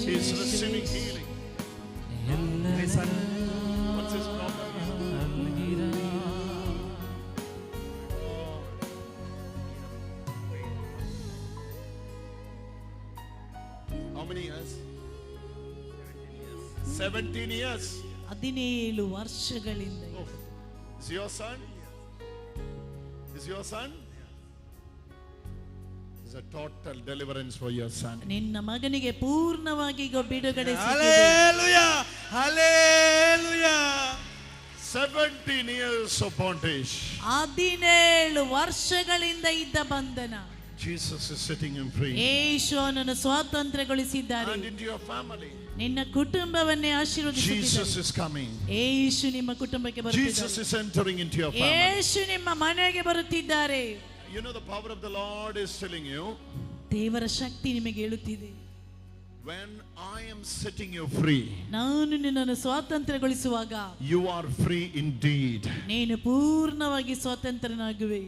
He's receiving healing. Hey, son, what's his problem? How many years? 17 years. 17 ವರ್ಷಗಳಿಂದ. Is your son? Is your son? Is a total deliverance for your son. ನಿನ್ನ ಮಗನಿಗೆ ಪೂರ್ಣವಾಗಿ ಈಗ ಬಿಡುಗಡೆ ಸಿಕ್ಕಿದೆ. Hallelujah! Hallelujah! 17 years of bondage. 17 ವರ್ಷಗಳಿಂದ ಇದ್ದ ಬಂಧನ. Jesus is setting him free. ಯೇಸು ಅವನನ್ನು ಸ್ವಾತಂತ್ರ್ಯಗೊಳಿಸಿದ್ದಾರೆ. And into your family. ನಿನ್ನ ಕುಟುಂಬವನ್ನೇ Jesus ಆಶೀರ್ವದಿಸುತ್ತಿದ್ದಾರೆ. is coming. ಯೇಸು ನಿಮ್ಮ ಕುಟುಂಬಕ್ಕೆ Jesus ಬರುತ್ತಿದ್ದಾರೆ. is entering into your family. ಯೇಸು ನಿಮ್ಮ ಮನೆಗೆ ಬರುತ್ತಿದ್ದಾರೆ. You know the power of the Lord is telling you. ದೇವರ ಶಕ್ತಿ ನಿಮಗೆ ಹೇಳುತ್ತಿದೆ. When I am setting you free, ನಾನು ನಿನ್ನನ್ನು ಸ್ವಾತಂತ್ರ್ಯಗೊಳಿಸುವಾಗ you are free indeed. ನೀನು ಪೂರ್ಣವಾಗಿ ಸ್ವಾತಂತ್ರ್ಯನಾಗುವೆ.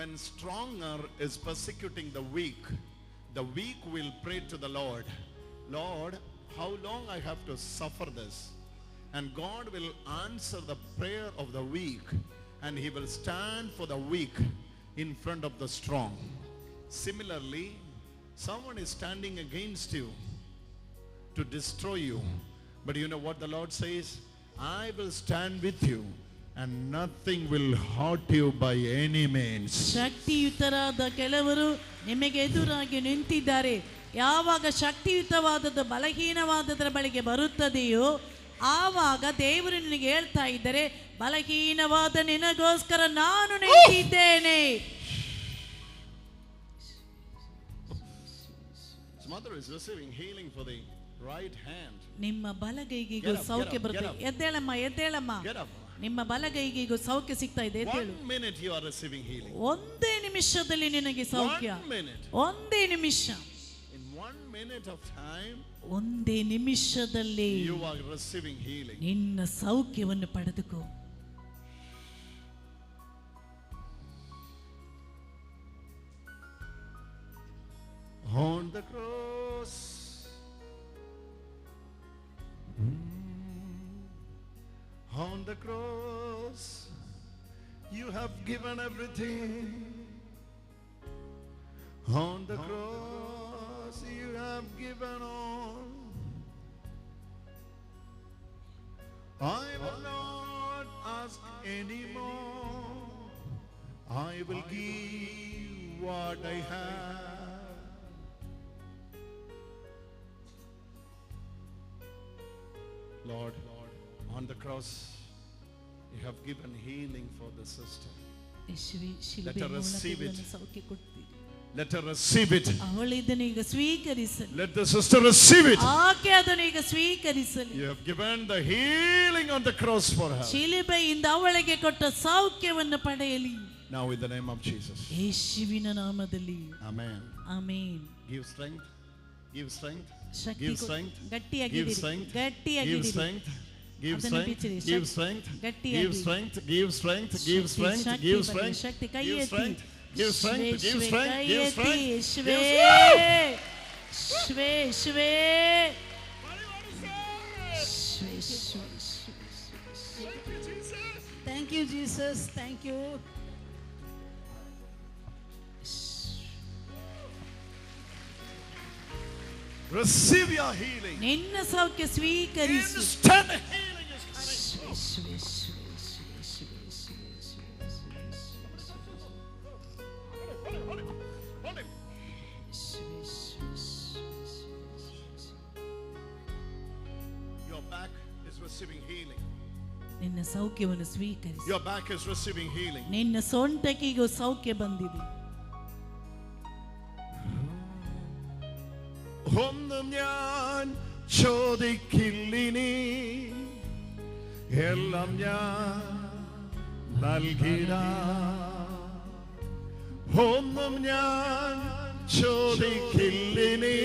When stronger is persecuting the weak will pray to the Lord, Lord, how long I have to suffer this? And God will answer the prayer of the weak, and he will stand for the weak in front of the strong. Similarly, someone is standing against you to destroy you, but you know what the Lord says? I will stand with you and nothing will hurt you by any means. ಶಕ್ತಿಯುತರಾದ ಕೆಲವರು ನಿಮಗೆ ಎದುರಾಗಿ ನಿಂತಿದ್ದಾರೆ. ಯಾವಾಗ ಶಕ್ತಿಯುತವಾದದ್ದು ಬಲಹೀನವಾದದರ ಬಳಿಗೆ ಬರುತ್ತದೆಯೋ ಆವಾಗ ದೇವರು ನಿನಗೆ ಹೇಳ್ತಾ ಇದ್ದಾರೆ, ಬಲಹೀನವಾದ ನಿನಗೋಸ್ಕರ ನಾನು ನಿಂತಿದ್ದೇನೆ. His mother is receiving healing for the right hand. ನಿಮ್ಮ ಬಲಗೈಗೆ ಈಗ ಸೌಖ್ಯ ಬರುತ್ತೆ. ಎದ್ದೇಳಮ್ಮ ಎದ್ದೇಳಮ್ಮ, ನಿಮ್ಮ ಬಲಗೈಗೆ ಈಗ ಸೌಖ್ಯ ಸಿಗ್ತಾ ಇದೆ. 1 minute you are receiving healing. ಒಂದೇ ನಿಮಿಷದಲ್ಲಿ ನಿನಗೆ ಸೌಖ್ಯ. 1 minute. ಒಂದೇ ನಿಮಿಷ. In 1 minute of time ಒಂದೇ ನಿಮಿಷದಲ್ಲಿ you are receiving healing. ನಿನ್ನ ಸೌಖ್ಯವನ್ನು ಪಡೆದುಕೋ. On the cross, on the cross, you have given everything. On the cross, you have given all. I will not ask anymore. I will give what I have. Lord, on the cross, you have given healing for the sister. Let her receive it. Let her receive it. ಅವಳಿದನ್ನು ಈಗ ಸ್ವೀಕರಿಸಲಿ. Let the sister receive it. ಆಕೆ ಅದನ್ನು ಈಗ ಸ್ವೀಕರಿಸಲಿ. You have given the healing on the cross for her. ಶಿಲುಬೆಯಿಂದ ಅವಳಿಗೆ ಕೊಟ್ಟ ಸೌಖ್ಯವನ್ನು ಪಡೆಯಲಿ. Now in the name of Jesus. ಯೇಸುವಿನ ನಾಮದಲ್ಲಿ. Amen. Amen. Give strength. Give strength. ಶಕ್ತಿ Give strength. ಗಟ್ಟಿಯಾಗಿರಿ. Give strength. ಗಟ್ಟಿಯಾಗಿರಿ. Give strength. Give ಅದನ್ನು strength. ಬಿಚ್ಚಿರಿ. Give strength. ಗಟ್ಟಿಯಾಗಿ. Give strength. Give strength. Give strength. Give strength. ಶಕ್ತಿ ಕೈ Give ಎತ್ತಿ. strength. Give strength. Give strength. ಕೈ Give ಎತ್ತಿ. strength. ಯೇಸುವೇ. ಯೇಸುವೇ. ಯೇಸುವೇ. Thank you, Jesus. Thank you. Receive your healing. ನಿನ್ನ ಸೌಖ್ಯ ಸ್ವೀಕರಿಸು. Instant healing is coming. Hold him. Your back is receiving healing. ನಿನ್ನ ಸೌಖ್ಯವನ್ನು ಸ್ವೀಕರಿಸು. Your back is receiving healing. ನಿನ್ನ ಸೊಂಟಕ್ಕಿಗೂ ಸೌಖ್ಯ ಬಂದಿದೆ. ഒന്നും ഞാൻ ചോദിക്കില്ലിനി എല്ലാം ഞാൻ നൽകിടാം. ഒന്നും ഞാൻ ചോദിക്കില്ലിനി,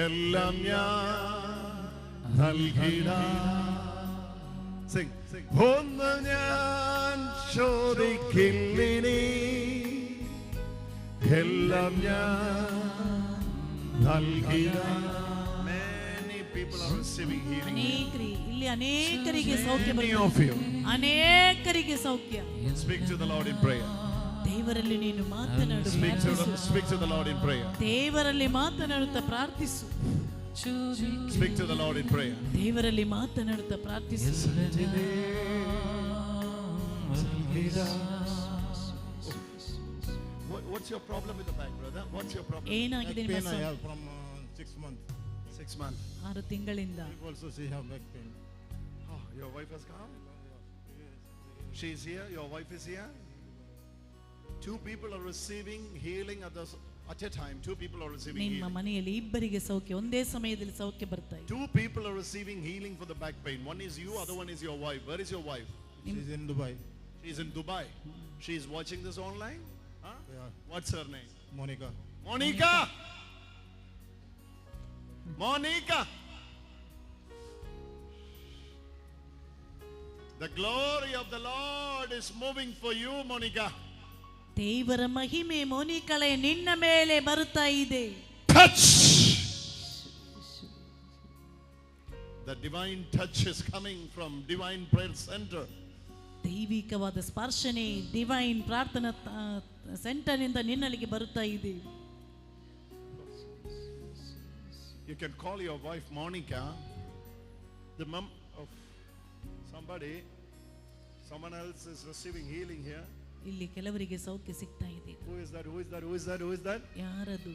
എല്ലാം ഞാൻ നൽകിടാം. ഒന്നും ഞാൻ ചോദിക്കില്ലിനി, എല്ലാം ഞാൻ നൽകിടാം. Many people are receiving healing. ಇಲ್ಲಿ ಅನೇಕರಿಗೆ ಸೌಖ್ಯ Many ಬರ್ತದೆ. of you. ಅನೇಕರಿಗೆ ಸೌಖ್ಯ. Speak to the Lord in prayer. ದೇವರಲ್ಲಿ ನೀನು ಮಾತನಾಡು. Speak to the Lord in prayer. ದೇವರಲ್ಲಿ ಮಾತನಾಡುತ್ತಾ ಪ್ರಾರ್ಥಿಸು. Speak to the Lord in prayer. ದೇವರಲ್ಲಿ ಮಾತನಾಡುತ್ತಾ ಪ್ರಾರ್ಥಿಸು. What's your problem with the back, brother? What's your problem? ಏನಾಗಿದೆ ನಿಮ್ಮ Pain I have from 6 months. 6 months. 6 ತಿಂಗಳಿಂದ. Also she have back pain. Oh, your wife has come? She's here. Your wife is here. 2 people are receiving healing at a time. 2 people are receiving ನಿಮ್ಮ healing. ಮನೆಯಲ್ಲಿ ಇಬ್ಬರಿಗೆ ಸೌಖ್ಯ ಒಂದೇ ಸಮಯದಲ್ಲಿ ಸೌಖ್ಯ ಬರ್ತಾ ಇದೆ. 2 people are receiving healing for the back pain. One is you, other one is your wife. Where is your wife? She's in Dubai. She's in Dubai. She's watching this online? Huh? Yeah. What's her name? Monica. Monica. Monica. The glory of the Lord is moving for you, Monica. ದೇವರ ಮಹಿಮೆ ಮೋನಿಕಳೆ ನಿನ್ನ ಮೇಲೆ ಬರುತ್ತಾ ಇದೆ. Touch. The divine touch is coming from Divine Prayer Center. ದೈವಿಕವಾದ ಸ್ಪರ್ಶನೆ Divine ಪ್ರಾರ್ಥನಾ Centre ನಿಂದ ನಿನ್ನಲ್ಲಿಗೆ ಬರುತ್ತಾ ಇದೆ. You can call your wife Monica, the mom of somebody. Someone else is receiving healing here. ಇಲ್ಲಿ ಕೆಲವರಿಗೆ ಸೌಖ್ಯ ಸಿಗ್ತಾ ಇದೆ. Who is that? Who is that? Who is that? Who is that? ಯಾರದು?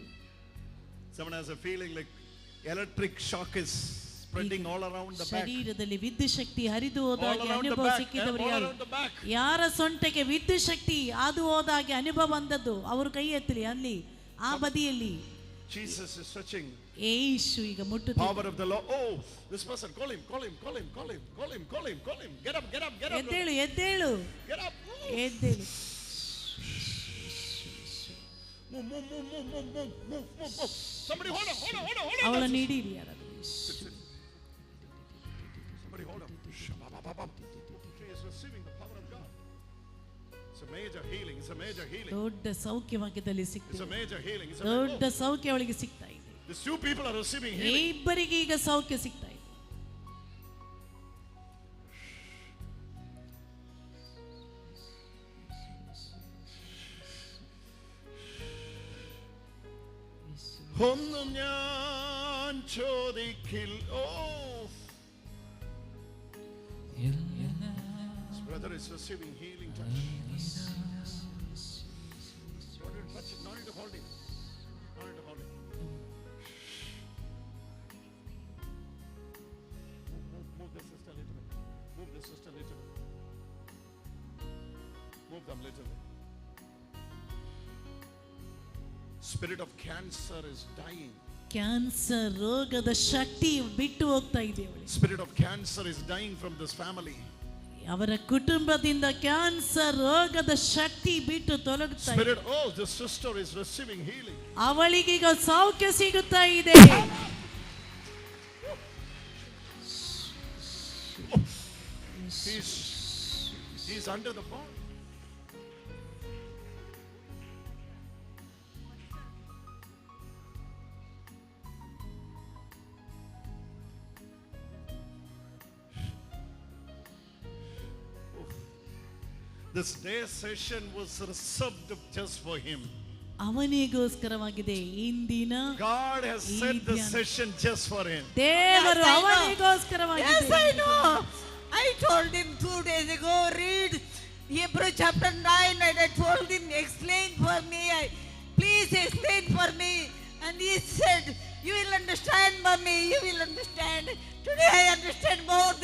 Someone has a feeling like electric shock is spreading all around the back. ಶರೀರದಲ್ಲಿ ವಿದ್ಯುತ್ ಶಕ್ತಿ ಹರಿದು ಹೋದಾಗೆ All around the ಅನುಭವ back. ಸಿಕ್ಕಿದವರು All ಯಾರು? around the back. ಯಾರ ಸೊಂಟಕ್ಕೆ ವಿದ್ಯುತ್ ಶಕ್ತಿ ಹಾದು ಹೋದಾಗೆ ಅನುಭವ ಬಂದದ್ದು ಅವರು ಕೈ ಎತ್ತಲಿ. ಅಲ್ಲಿ ಆ ಬದಿಯಲ್ಲಿ Jesus is touching. ಯೇಸು ಈಗ ಮುಟ್ಟುತ್ತಿದ್ದಾರೆ. Power of the Lord. Oh, this person, call him, call him, call him, call him, call him, call him, call him. Get up, get up, get up. ಎದ್ದೇಳು ಎದ್ದೇಳು Get up. ಎದ್ದೇಳು. Move, move, move, move, move, move, move, move, move. Somebody hold on, hold on, hold on, hold on. ಅವಳನ್ನು ಹಿಡೀರಿ ಯಾರಾದ್ರು. Somebody hold on. She is receiving the power of God. It's a major healing. It's a major healing. ದೊಡ್ಡ ಸೌಖ್ಯವಾಕ್ಯದಲ್ಲಿ It's a ಸಿಕ್ಕಿದೆ. major healing. It's a ದೊಡ್ಡ ಸೌಖ್ಯ ಅವಳಿಗೆ ಸಿಗ್ತಾ ಇದೆ. These 2 people are receiving ಈ healing. ಇಬ್ಬರಿಗೆ ಈಗ ಸೌಖ್ಯ ಸಿಗ್ತಾ ಇದೆ. ഒന്നും ഞാൻ ചോദിക്കിൽ. Oh, this brother is receiving healing touch. Not to touch it, not to hold it, not to hold it. Move the sister a little bit. Move the sister a little bit. Move them a little bit. Spirit of cancer is dying. Cancer ರೋಗದ ಶಕ್ತಿ ಬಿಟ್ಟು ಹೋಗ್ತಾ ಇದೆ ಅವಳಿಗೆ. Spirit of cancer is dying from this family. ಅವರ ಕುಟುಂಬದಿಂದ cancer ರೋಗದ ಶಕ್ತಿ ಬಿಟ್ಟು ತೊಲಗುತ್ತಾ ಇದೆ. Spirit, oh, this sister is receiving healing. ಅವಳಿಗೀಗ ಸೌಖ್ಯ ಸಿಗುತ್ತಾ ಇದೆ. He's under the bond. This day session was reserved just for him. ಅವನಿಗೋಸ್ಕರವಾಗಿದೆ ಇಂದಿನ. God has set the session just for him. ದೇವರು ಅವನಿಗೋಸ್ಕರವಾಗಿದೆ. Yes, I know. I told him 2 days ago, read Hebrew chapter 9, and I told him, explain for me. Please explain for me. And he said, you will understand, mommy, you will understand. Today I understand more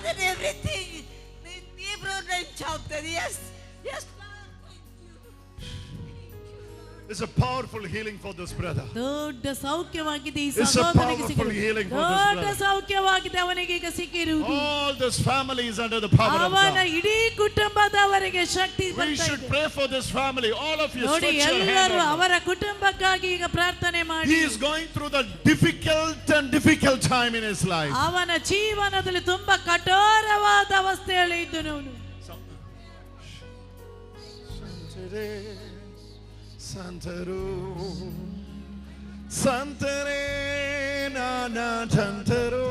than everything. The Hebrew 9 chapter, yes, yes, Lord, thank you. Thank you, Lord. It's a powerful healing for this brother. ದೊಡ್ಡ ಸೌಖ್ಯವಾಗಿದೆ ಈ It's a ಸಹೋದರನಿಗೆ powerful ಸಿಕ್ಕಿದೆ. healing for this ದೊಡ್ಡ brother. ಸೌಖ್ಯವಾಗಿದೆ ಅವನಿಗೆ ಈಗ ಸಿಕ್ಕಿರುವುದು. All this family is under the power of ಅವನ God. ಇಡೀ ಕುಟುಂಬದವರಿಗೆ ಶಕ್ತಿ We ಬರ್ತಾ should ಇದೆ. pray for this family. All of you ನೋಡಿ stretch your hand ಎಲ್ಲರೂ out. ಅವರ ಕುಟುಂಬಕ್ಕಾಗಿ ಈಗ ಪ್ರಾರ್ಥನೆ ಮಾಡಿ. He is going through the difficult time in his life. ಅವನ ಜೀವನದಲ್ಲಿ ತುಂಬಾ ಕಠೋರವಾದ ಅವಸ್ಥೆಯಲ್ಲಿ ಇದ್ದನು ಅವನು. Santaru Santare Nana Santaru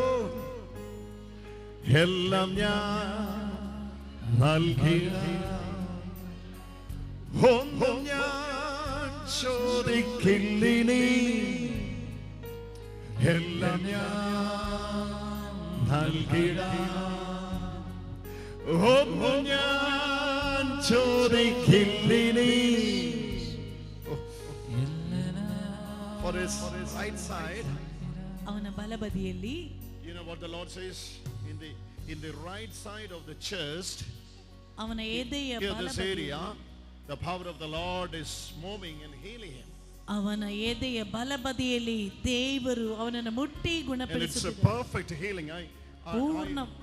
Hellam Njan Nalgira Hondum Njan Chodikillini Hellam Njan Nalgira Hondum Njan Chodikillini. For his right side, ಅವನ ಬಲಬದಿಯಲ್ಲಿ, you know what the Lord says in the right side of the chest, ಅವನ ಎದೆಯ here this area, ಬಲಬದಿಯಲ್ಲಿ, the power of the Lord is moving and healing him. ಅವನ ಎದೆಯ ಬಲಬದಿಯಲ್ಲಿ ದೇವರು ಅವನನ್ನು ಮುಟ್ಟಿ And it's a ಗುಣಪಡಿಸುತ್ತಿದ್ದಾನೆ. perfect healing.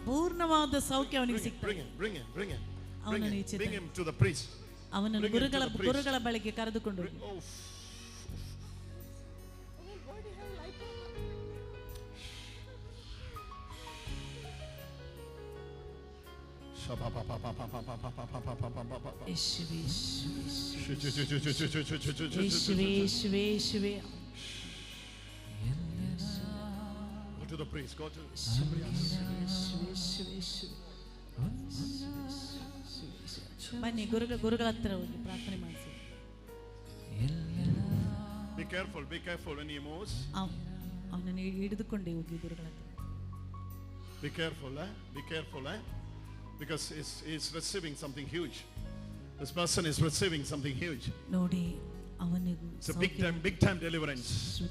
ಪೂರ್ಣವಾದ ಸೌಖ್ಯ ಅವನಿಗೆ ಸಿಗ್ತದೆ. Bring him to the priest. ಅವನನ್ನು Bring him to the priest. ಗುರುಗಳ ಬಳಿಗೆ ಕರೆದುಕೊಂಡು ಹೋಗಿ. Go to the priest. Go to. ಬನ್ನಿ ಗುರುಗಳ ಹತ್ರ ಹೋಗಿ ಪ್ರಾರ್ಥನೆ ಮಾಡಿಸಿ. Be careful when he moves. ಅವನನ್ನು ಹಿಡಿದುಕೊಂಡೇ ಹೋಗಿ ಗುರುಗಳ ಹತ್ರ. Be careful, because he's receiving something huge. This person is receiving something huge. ನೋಡಿ ಅವನಿಗೂ It's a big time deliverance.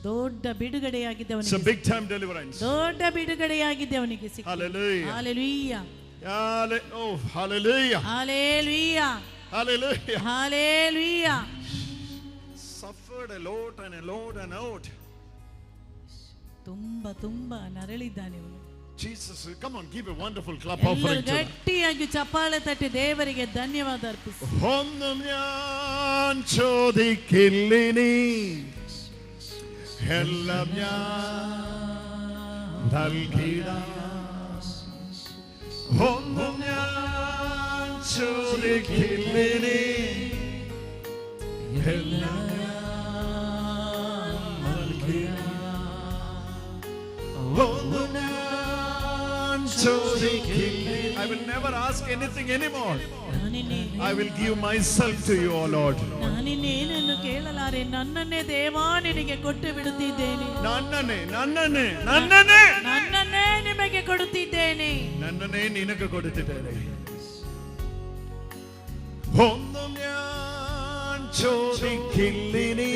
ದೊಡ್ಡ ಬಿಡುಗಡೆಯಾಗಿದೆ It's a ಅವನಿಗೆ. big time deliverance. ದೊಡ್ಡ ಬಿಡುಗಡೆಯಾಗಿದೆ ಅವನಿಗೆ ಸಿಕ್ಕಿದೆ. Hallelujah. Hallelujah. Oh, hallelujah. Hallelujah. Hallelujah. Hallelujah. Suffered a lot and out. ತುಂಬಾ ನರಳಿದ್ದಾನೆ ಅವನು. Jesus, come on, give a wonderful clap ಎಲ್ಲರೂ offering to him. ಗಟ್ಟಿಯಾಗಿ ಚಪ್ಪಾಳೆ ತಟ್ಟಿ ದೇವರಿಗೆ ಧನ್ಯವಾದ ಅರ್ಪಿಸಿ. ഒന്നും ഞാൻ ചോദിക്കില്ലിനി എല്ലാം ഞാൻ നൽകിടാം. ഒന്നും ഞാൻ ചോദിക്കില്ലിനി എല്ലാം ഞാൻ നൽകിടാം. ഒന്നും ഞാൻ ചോദിക്കില്ലിനി. I will never ask anything anymore. I will give myself to you, O Lord. ನಾನಿನ್ನೇನನ್ನು ಕೇಳಲಾರೆ, ನನ್ನನ್ನೇ ದೇವಾ ನಿನಗೆ ಕೊಟ್ಟು ಬಿಡುತ್ತಿದ್ದೇನೆ. ನನ್ನನ್ನೇ ನಿಮಗೆ ಕೊಡುತ್ತಿದ್ದೇನೆ. ನನ್ನನ್ನೇ ನಿನಗೆ ಕೊಡುತ್ತಿದ್ದೇನೆ. ഒന്നും ഞാൻ ചോദിക്കില്ലിനി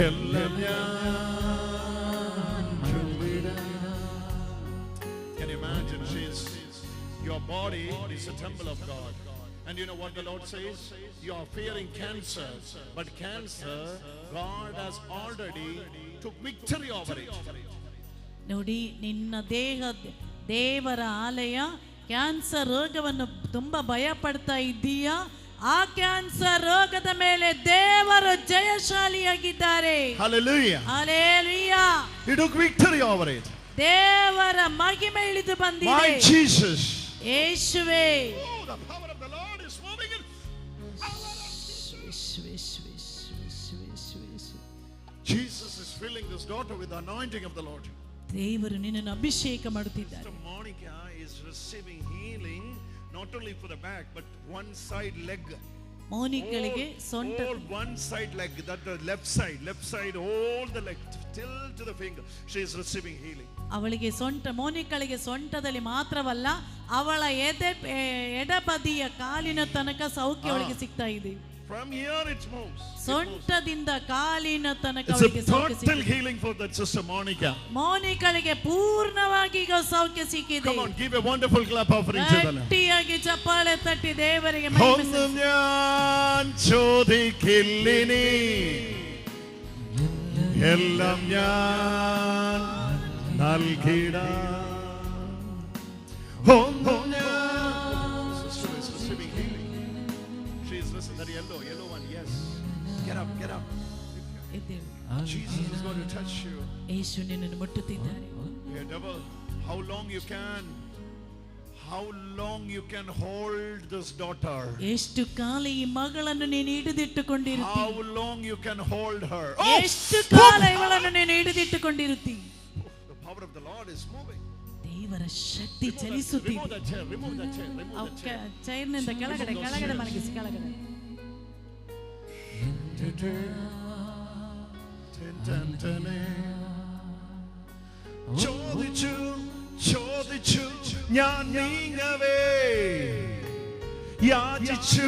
എല്ലാം ഞാൻ നൽകിടാം. Can you imagine? Your body is a temple of God. And you know what the Lord says? You are fearing cancer, but cancer, God has already took victory over it. ನೋಡಿ, ನಿನ್ನ ದೇವರ ಆಲಯ. ಕ್ಯಾನ್ಸರ್ ರೋಗವನ್ನು ತುಂಬಾ ಭಯ ಪಡ್ತಾ ಇದ್ದೀಯಾ? ಆ ಕ್ಯಾನ್ಸರ್ ರೋಗದ ಮೇಲೆ ದೇವರು ಜಯಶಾಲಿಯಾಗಿದ್ದಾರೆ. Hallelujah. Hallelujah. He took victory over it. ದೇವರ ಮಹಿಮೆ ಇಳಿದು ಬಂದಿದೆ. My Jesus. ಯೇಸುವೇ. Oh, the power of the Lord is moving in. Jesus is filling this daughter with the anointing of the Lord. ದೇವರು ನಿನ್ನನ್ನು ಅಭಿಷೇಕ ಮಾಡುತ್ತಿದ್ದಾರೆ. Sister Monica is receiving healing not only for the back but one side leg. ಮೋನಿಕಳಿಗೆ ಸೊಂಟ, one side leg, that the left side, all the leg till to the finger. She is receiving healing. ಅವಳಿಗೆ ಮೋನಿಕಳಿಗೆ ಸೊಂಟದಲ್ಲಿ ಮಾತ್ರವಲ್ಲ, ಅವಳ ಎಡಬದಿಯ ಕಾಲಿನ ತನಕ ಸೌಖ್ಯ ಅವಳಿಗೆ ಸಿಗ್ತಾ ಇದೆ. From here it moves. ಸೊಂಟದಿಂದ ಕಾಲಿನ ತನಕ It's a ಅವಳಿಗೆ ಸೌಖ್ಯ total ಸಿಕ್ಕಿದೆ. healing for that sister Monica. ಮೋನಿಕಳಿಗೆ ಪೂರ್ಣವಾಗಿ ಈಗ ಸೌಖ್ಯ ಸಿಕ್ಕಿದೆ. Come on, give a wonderful clap offering to the Lord. ಗಟ್ಟಿಯಾಗಿ ಚಪ್ಪಾಳೆ തട്ടി ದೇವರಿಗೆ ಮಹಿಮೆ ഒന്നും ഞാൻ ചോദിക്കില്ലിനി എല്ലാം ഞാൻ നൽകിടാം. ഒന്നും ഞാൻ Sister is receiving healing. She is listening. That yellow one. Yes. Get up. ಎದ್ದೇಳು. Jesus is going to touch you. ಯೇಸು ನಿನ್ನನ್ನು ಮುಟ್ಟುತ್ತಿದ್ದಾರೆ. Yeah, devil, how long you can hold this daughter? ಎಷ್ಟು ಕಾಲ ಈ ಮಗಳನ್ನು ನೀನು ಹಿಡಿದಿಟ್ಟುಕೊಂಡಿರುತ್ತಿ? How long you can hold her? ಎಷ್ಟು ಕಾಲ ಇವಳನ್ನು ನೀನು ಹಿಡಿದಿಟ್ಟುಕೊಂಡಿರುತ್ತಿ? The power of the Lord is moving. ದೇವರ ಶಕ್ತಿ ಚಲಿಸುತ್ತಿದೆ. Remove that chair. ಚೈರ್ನಿಂದ ಕೆಳಗಡೆ ಮಲಗಿಸಿ ಕೆಳಗಡೆ. ചോദിച്ചു ഞാൻ നീങ്ങവേ യാചിച്ചു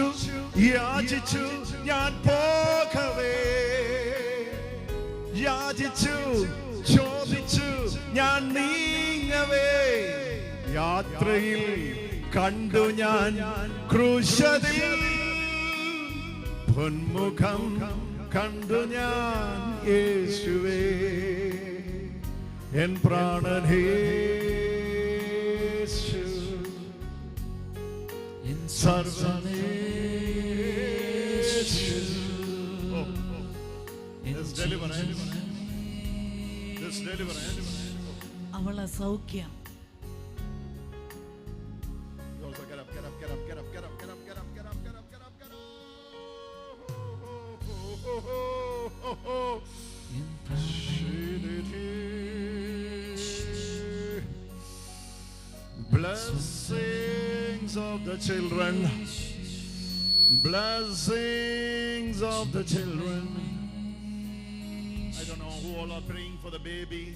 ഞാൻ പോകവേ ചോദിച്ചു ഞാൻ നീങ്ങവേ യാത്രയിൽ കണ്ടു ഞാൻ ക്രൂശതിൽ പൊന്മുഖം കണ്ടു ഞാൻ യേശുവേ എൻ പ്രാണനേ യേശു എൻ സർവ്വനേശു. This deliverance. ಅವಳ ಸೌಖ್ಯ. Blessings of the children. Blessings of the children. I don't know who all are praying for the baby.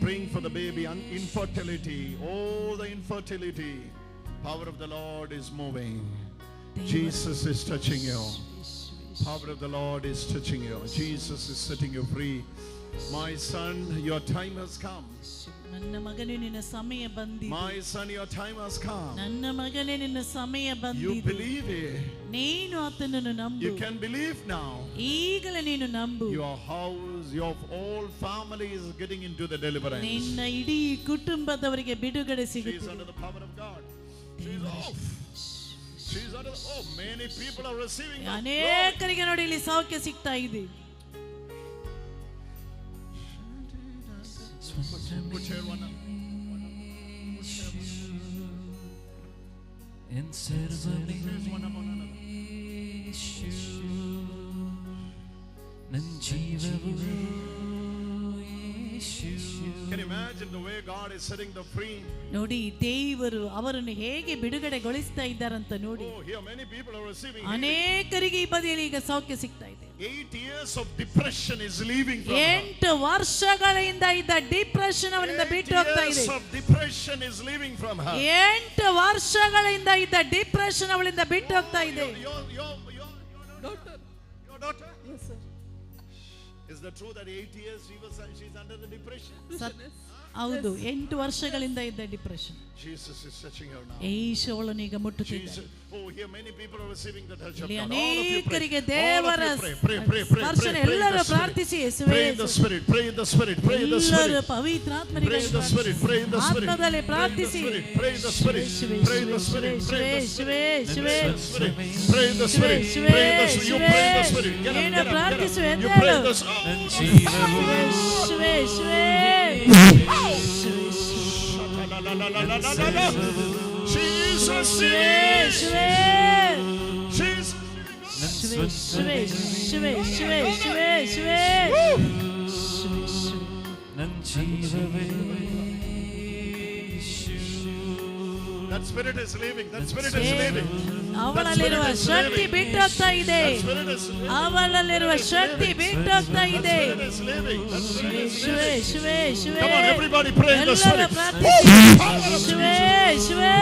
Praying for the baby. Infertility. Oh, the infertility. Power of the Lord is moving. Jesus is touching you. Power of the Lord is touching you. Jesus is setting you free. My son, your time has come. ನನ್ನ ಮಗನೇ ನಿನ್ನ ಸಮಯ ಬಂದಿದೆ. My son, your time has come. ನನ್ನ ಮಗನೇ ನಿನ್ನ ಸಮಯ ಬಂದಿದೆ. You believe it. ನೀನು ಆತನನ್ನು ನಂಬು. You can believe now. ಈಗಲೇ ನೀನು ನಂಬು. Your house, your whole family is getting into the deliverance. ನಿನ್ನ ಇಡೀ ಕುಟುಂಬದವರಿಗೆ ಬಿಡುಗಡೆ She is ಸಿಗುತ್ತದೆ. under the power of God. She is off. She is under. Oh, many people are receiving. ಅನೇಕರಿಗೆ ನೋಡಿ ಇಲ್ಲಿ ಸೌಖ್ಯ ಸಿಗ್ತಾ ಇದೆ. Put chair one up. Can you imagine the way God is setting the free? ನೋಡಿ ದೇವರು ಅವರನ್ನು ಹೇಗೆ ಬಿಡುಗಡೆಗೊಳಿಸ್ತಾ ಇದ್ದಾರಂತ ನೋಡಿ. Oh, here many people are receiving. ಅನೇಕರಿಗೆ ಈ ಬದಿಯಲ್ಲಿ ಈಗ ಸೌಖ್ಯ ಸಿಗ್ತಾ ಇದೆ. 8 years of depression is leaving from her. 8 ವರ್ಷಗಳಿಂದ ಇದ್ದ ಡಿಪ್ರೆಷನ್ ಅವನಿಂದ ಬಿಟ್ಟು ಹೋಗ್ತಾ ಇದೆ. 8 years of depression is leaving from her. 8 ವರ್ಷಗಳಿಂದ ಇದ್ದ ಡಿಪ್ರೆಷನ್ ಅವಳಿಂದ ಬಿಟ್ಟು ಹೋಗ್ತಾ ಇದೆ. Your daughter? Yes, sir. Is that true that 8 years she's under the depression? ಹೌದು, 8 ವರ್ಷಗಳಿಂದ ಇದ್ದ depression. Jesus is touching her now. ಯೇಸು ಅವಳನ್ನು ಈಗ ಮುಟ್ಟುತ್ತಿದ್ದಾನೆ. Oh, here many people are receiving the touch of ಇಲ್ಲಿ God. All of you ಅನೇಕರಿಗೆ pray. ದೇವರ ಸ್ಪರ್ಶನ ಎಲ್ಲರೂ ಪ್ರಾರ್ಥಿಸಿ ಯೇಸುವೇ. Pray in the spirit. Pray in the spirit. Pray in the spirit. ಎಲ್ಲರೂ ಪವಿತ್ರ ಆತ್ಮನಿಗೆ Pray in the spirit. Pray in the spirit. ಆತ್ಮದಲ್ಲಿ ಪ್ರಾರ್ಥಿಸಿ. Pray in the spirit. Pray in the spirit. Pray in the spirit. ಯೇಸುವೇ Pray in the spirit. Pray in the spirit. You pray in the spirit. Get up, ನೀನು get up, ಪ್ರಾರ್ಥಿಸು get up. You ಎದ್ದೇಳು. pray in the spirit. ಯೇಸುವೇ ಯೇಸುವೇ Jesus. ಯೇಸುವೇ Jesus. ಯೇಸುವೇ ಯೇಸುವೇ ಯೇಸುವೇ ಯೇಸುವೇ That spirit is leaving. That spirit is leaving. ಅವಳಲ್ಲಿರುವ ಶಕ್ತಿ ಬಿಟ್ಟು ಹೋಗ್ತಾ ಇದೆ. ಅವಳಲ್ಲಿರುವ ಶಕ್ತಿ ಬಿಟ್ಟು ಹೋಗ್ತಾ ಇದೆ. ಯೇಸುವೇ ಯೇಸುವೇ ಯೇಸುವೇ. Come on, everybody pray in the spirit. ಯೇಸುವೇ ಯೇಸುವೇ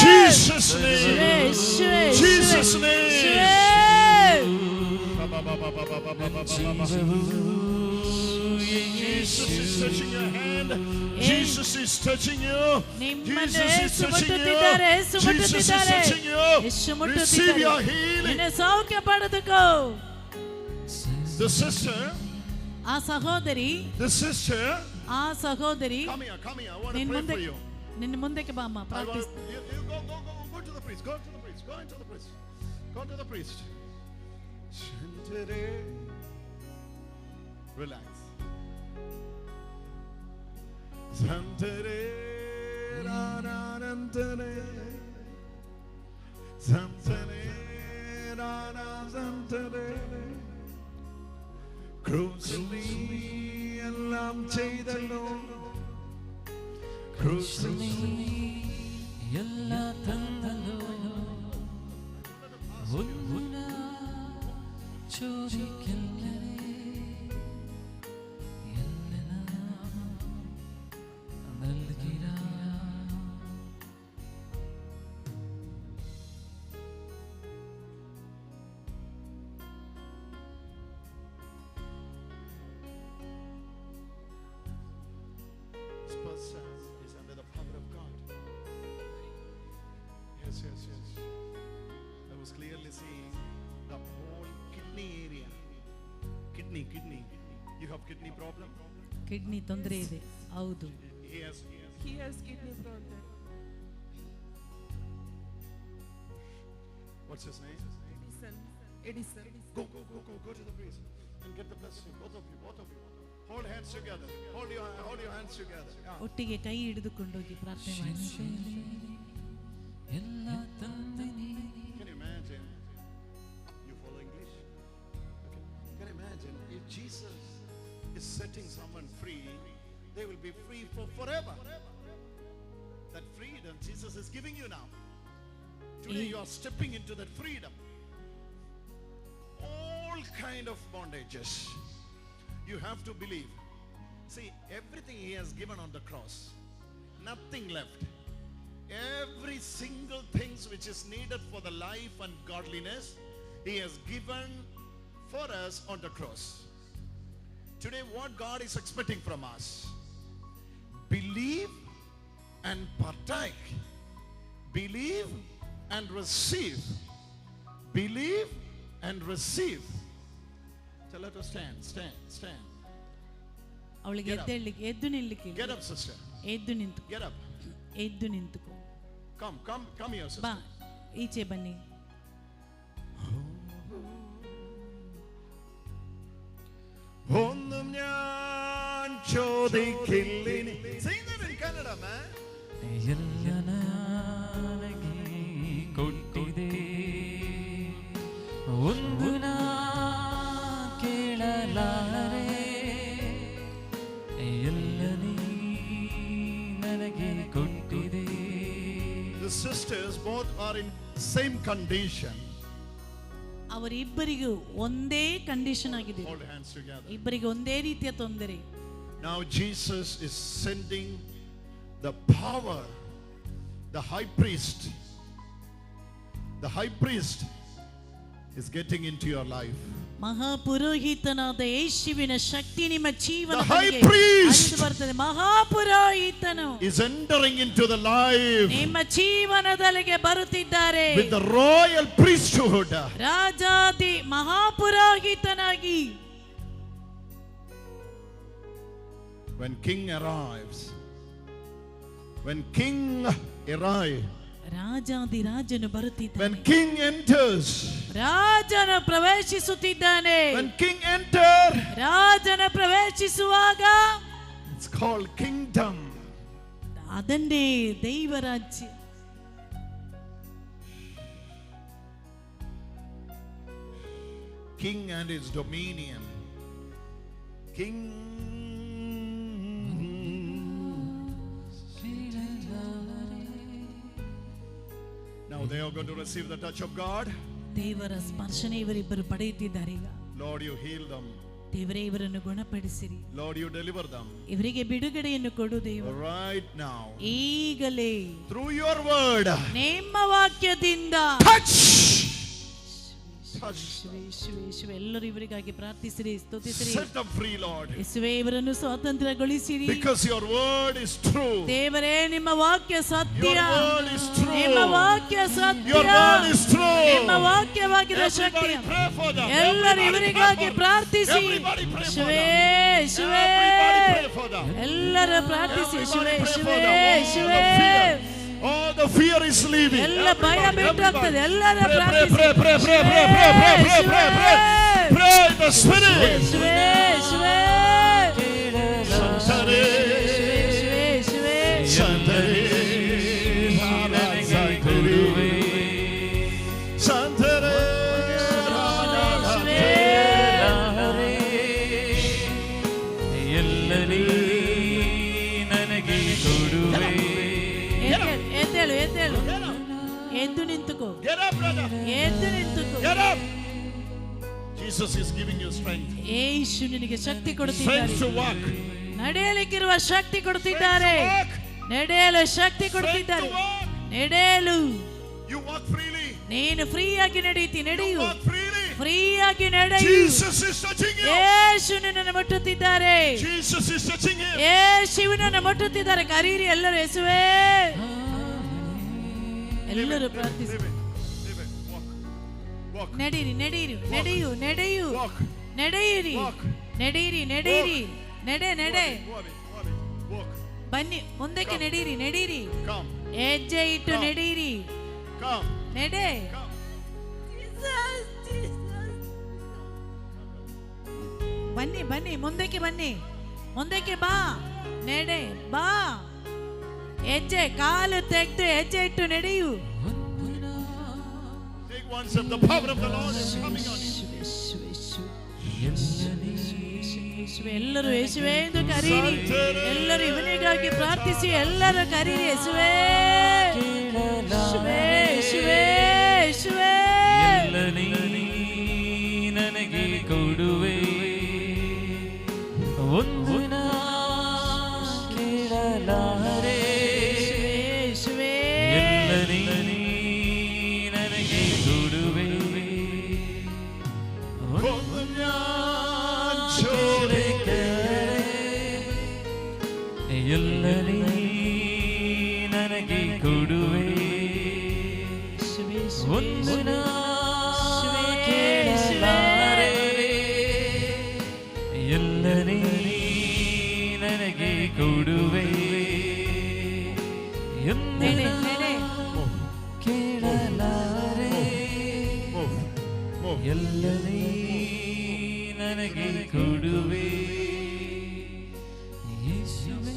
Jesus. Jesus' name. Jesus' name. Jesus is touching your hand. Jesus is touching you. Jesus is touching you. Jesus is touching you. Receive your healing. The sister. The sister. Come here. I want to pray for you. నిన్ను ముందుకి బామ్మ ప్రార్థిస్తా. You go to the priest. Go to the priest. Go to the priest. Relax. എല്ലാം ചെയ്തല്ലോ എല്ലാ തന്നല്ലോ ചോദിക്കല്ലേ നൽകിരാ This person is under the power of God. Yes. I was clearly seeing the whole kidney area. Kidney. You have kidney problem? Kidney ತೊಂದರೆ ಇದೆ. ಹೌದು. He has kidney problem. What's his name? Edison. Go to the priest and get the blessing. Both of you. Hold hands together. Hold your hands together. ಒಟ್ಟಿಗೆ ಕೈ ಹಿಡಿದುಕೊಂಡೋಗಿ ಪ್ರಾರ್ಥನೆ ಮಾಡಿ. Can you imagine? You follow English? Okay. Can you imagine if Jesus is setting someone free, they will be free for forever. That freedom Jesus is giving you now. Today you are stepping into that freedom. All kind of bondages. You have to believe. See, everything he has given on the cross. Nothing left. Every single things which is needed for the life and godliness, he has given for us on the cross. Today what God is expecting from us, believe and partake. Believe and receive. Believe and receive. So let us stand. ಅವಳಿಗೆ ಎದ್ದು ನಿಲ್ಲಿಕ್ಕೆ. Get up, sister. ಎದ್ದು ನಿಂತು. Get up. ಎದ್ದು ನಿಂತುಕೋ. Come here, sister. ಬಾ ಈಚೆ ಬನ್ನಿ. ഒന്നും ഞാൻ ചോദിക്കില്ലിനി. Sing that in Kannada, man. ಎಲ್ಲನಾಗಿ ಕೊಟ್ಟಿದೆ ಒಂದು ನಾ ಕೇಳಲಾರೆ ಎಲ್ಲ ನೀ ನನಗೆ ಕೊಟ್ಟಿದೆ. The sisters both are in same condition. ಅವರಿಬ್ಬರಿಗೂ ಒಂದೇ ಕಂಡೀಷನ್ ಆಗಿದೆ. Hold hands together. ಇಬ್ಬರಿಗೆ ಒಂದೇ ರೀತಿಯ ತೊಂದರೆ. Now Jesus is sending the power. The high priest is getting into your life. ಮಹಾಪುರೋಹಿತನಾದ ಯೇಸುವಿನ ಶಕ್ತಿ ನಿಮ್ಮ ಜೀವನಕ್ಕೆ The high priest ಬರ್ತದೆ. ಮಹಾಪುರೋಹಿತನು is entering into the life ನಿಮ್ಮ ಜೀವನದಲ್ಲಿಗೆ ಬರುತ್ತಿದ್ದಾರೆ. with the royal priesthood. ರಾಜಾದಿ ಮಹಾಪುರೋಹಿತನಾಗಿ. When king arrives, ರಾಜಾದಿ ರಾಜನು ಬರುತ್ತಿದ್ದಾನೆ. when king enters, ರಾಜನು ಪ್ರವೇಶಿಸುತ್ತಿದ್ದಾನೆ. when king enter, ರಾಜನ ಪ್ರವೇಶಿಸುವಾಗ it's called kingdom. ಅದನ್ನೇ ದೈವರಾಜ್ಯ. King and his dominion. King. Now they are going to receive the touch of God. ದೇವರ ಸ್ಪರ್ಶನೆ ಇವರಿಬ್ಬರು ಪಡೆಯುತ್ತಿದ್ದಾರೆ ಈಗ. Lord, you heal them. ದೇವರೇ ಇವರನ್ನು ಗುಣಪಡಿಸಿರಿ. Lord, you deliver them ಇವರಿಗೆ ಬಿಡುಗಡೆಯನ್ನು ಕೊಡು ದೇವ. right now. ಈಗಲೇ Through your word. ನಿಮ್ಮ ವಾಕ್ಯದಿಂದ Touch. ಯೇಸುವೇ, ಎಲ್ಲರೂ ಇವರಿಗಾಗಿ ಪ್ರಾರ್ಥಿಸಿರಿ, ಸ್ತುತಿಸಿರಿ. Set them free, Lord. ಯೇಸುವೇ, ಇವರನ್ನು ಸ್ವಾತಂತ್ರ್ಯಗೊಳಿಸಿರಿ. Because your word is true. ದೇವರೇ, ನಿಮ್ಮ ವಾಕ್ಯ ಸತ್ಯ. Your word is true. ನಿಮ್ಮ ವಾಕ್ಯ ಸತ್ಯ. Your word is true. ನಿಮ್ಮ ವಾಕ್ಯವಾಗಿರೋ ಶಕ್ತಿ. Everybody pray for them. ಎಲ್ಲರೂ ಇವರಿಗಾಗಿ ಪ್ರಾರ್ಥಿಸಿ. Everybody pray for ಶಿವೇ, them. ಶಿವೇ, Everybody pray for them. ಎಲ್ಲರೂ ಪ್ರಾರ್ಥಿಸಿ. ಶಿವೇ, Everybody pray ಶಿವೇ, for them. ಶಿವೇ. All the fear is leaving. ಎಲ್ಲ ಭಯ ಬಿಟ್ಟೋಗ್ತದೆ. ಎಲ್ಲರೂ Pray, ಪ್ರಾರ್ಥಿಸಿ. pray, pray, pray, pray, pray, pray, pray, pray, pray. Pray in the spirit. ಶಿವೇ, ಶಿವೇ. Shantare, ಶಿವೇ, ಶಿವೇ. Shantare, Shantare, ಎಲ್ಲನೇ ನನಗೆ ಕೊಡುವೆ. ಎದ್ದೇಳು, ಎದ್ದೇಳು. ಎದ್ದು ನಿಂತುಕೋ. Get up, brother. ಎದ್ದು ನಿಂತುಕೋ. Get up. Jesus is giving you strength. ಯೇಸು ನಿನಗೆ ಶಕ್ತಿ ಕೊಡುತ್ತಿದ್ದಾರೆ. Strength to walk. ನಡೆಯಲಿಕ್ಕಿರುವ ಶಕ್ತಿ ಕೊಡುತ್ತಿದ್ದಾರೆ. ನಡೆಯಲು ಶಕ್ತಿ ಕೊಡುತ್ತಿದ್ದಾರೆ. ನಡೆಯಲು. You walk freely. ನೀನು ಫ್ರೀಯಾಗಿ ನಡೆಯುತ್ತಿ. ನಡೆಯು. Walk freely. ಫ್ರೀಯಾಗಿ ನಡೆಯು. Jesus is touching you. ಯೇಸು ನಿನ್ನನ್ನು ಮುಟ್ಟುತ್ತಿದ್ದಾರೆ. Jesus is touching him. ಯೇಸು ನಿನ್ನನ್ನು ಮುಟ್ಟುತ್ತಿದ್ದಾರೆ. ಕರೀರಿ ಎಲ್ಲರೂ, ಯೇಸುವೇ. ಎಲ್ಲರೂ ಪ್ರಾರ್ಥಿಸಿ. Walk. ನಡೀರಿ, ನಡೀರಿ, ನಡೆಯು, ನಡೆಯು, Walk. ನಡೆಯಿರಿ, Walk. ನಡೀರಿ, ನಡೀರಿ, ನಡೆ, ನಡೆ. Walk. ಬನ್ನಿ, ಮುಂದಕ್ಕೆ ನಡೀರಿ, ನಡೀರಿ. Come. ಹೆಜ್ಜೆ ಇಟ್ಟು ನಡೀರಿ. Come. ನಡೆ. Come. Jesus, Jesus. ಬನ್ನಿ, ಬನ್ನಿ, ಮುಂದಕ್ಕೆ ಬನ್ನಿ. ಮುಂದಕ್ಕೆ ಬಾ. ನಡೆ, ಬಾ. ಹೆಜ್ಜೆ, ಕಾಲು ತೆಗೆದು ಹೆಜ್ಜೆ ಇಟ್ಟು ನಡೆಯು. Take one step. The power of the Lord is coming on you. ಎಲ್ಲರೂ ಯೇಸುವೇ ಎಂದು ಕರೀರಿ. ಎಲ್ಲರೂ ಇವನಿಗಾಗಿ ಪ್ರಾರ್ಥಿಸಿ. ಎಲ್ಲರೂ ಕರೀರಿ, ಯೇಸುವೇ, ಯೇಸುವೇ, ಯೇಸುವೇ, ಯೇಸುವೇ. ಎಲ್ಲನೇ ನನಗೆ ಕೊಡುವೆ. ಒಂದು ನಾ ಕೇಳಲಾರೆ. ಯೇಸುವೇ, ಎಲ್ಲನೇ ನನಗೆ ಕೊಡುವೆ. ಒಂದು ഞാൻ ಎಲ್ಲನೇ ನನಗೆ ಕೊಡುವೆ. ಒಂದು ನಾ ಕೇಳಲಾರೆ. ಎಲ್ಲನೇ ನನಗೆ ಕೊಡುವೆ. ನಡೆ, ನಡೆ. ಕೇಳಲಾರೆ. Move. ಎಲ್ಲನೇ ನನಗೆ ಕೊಡುವೆ. ಯೇಸುವೇ.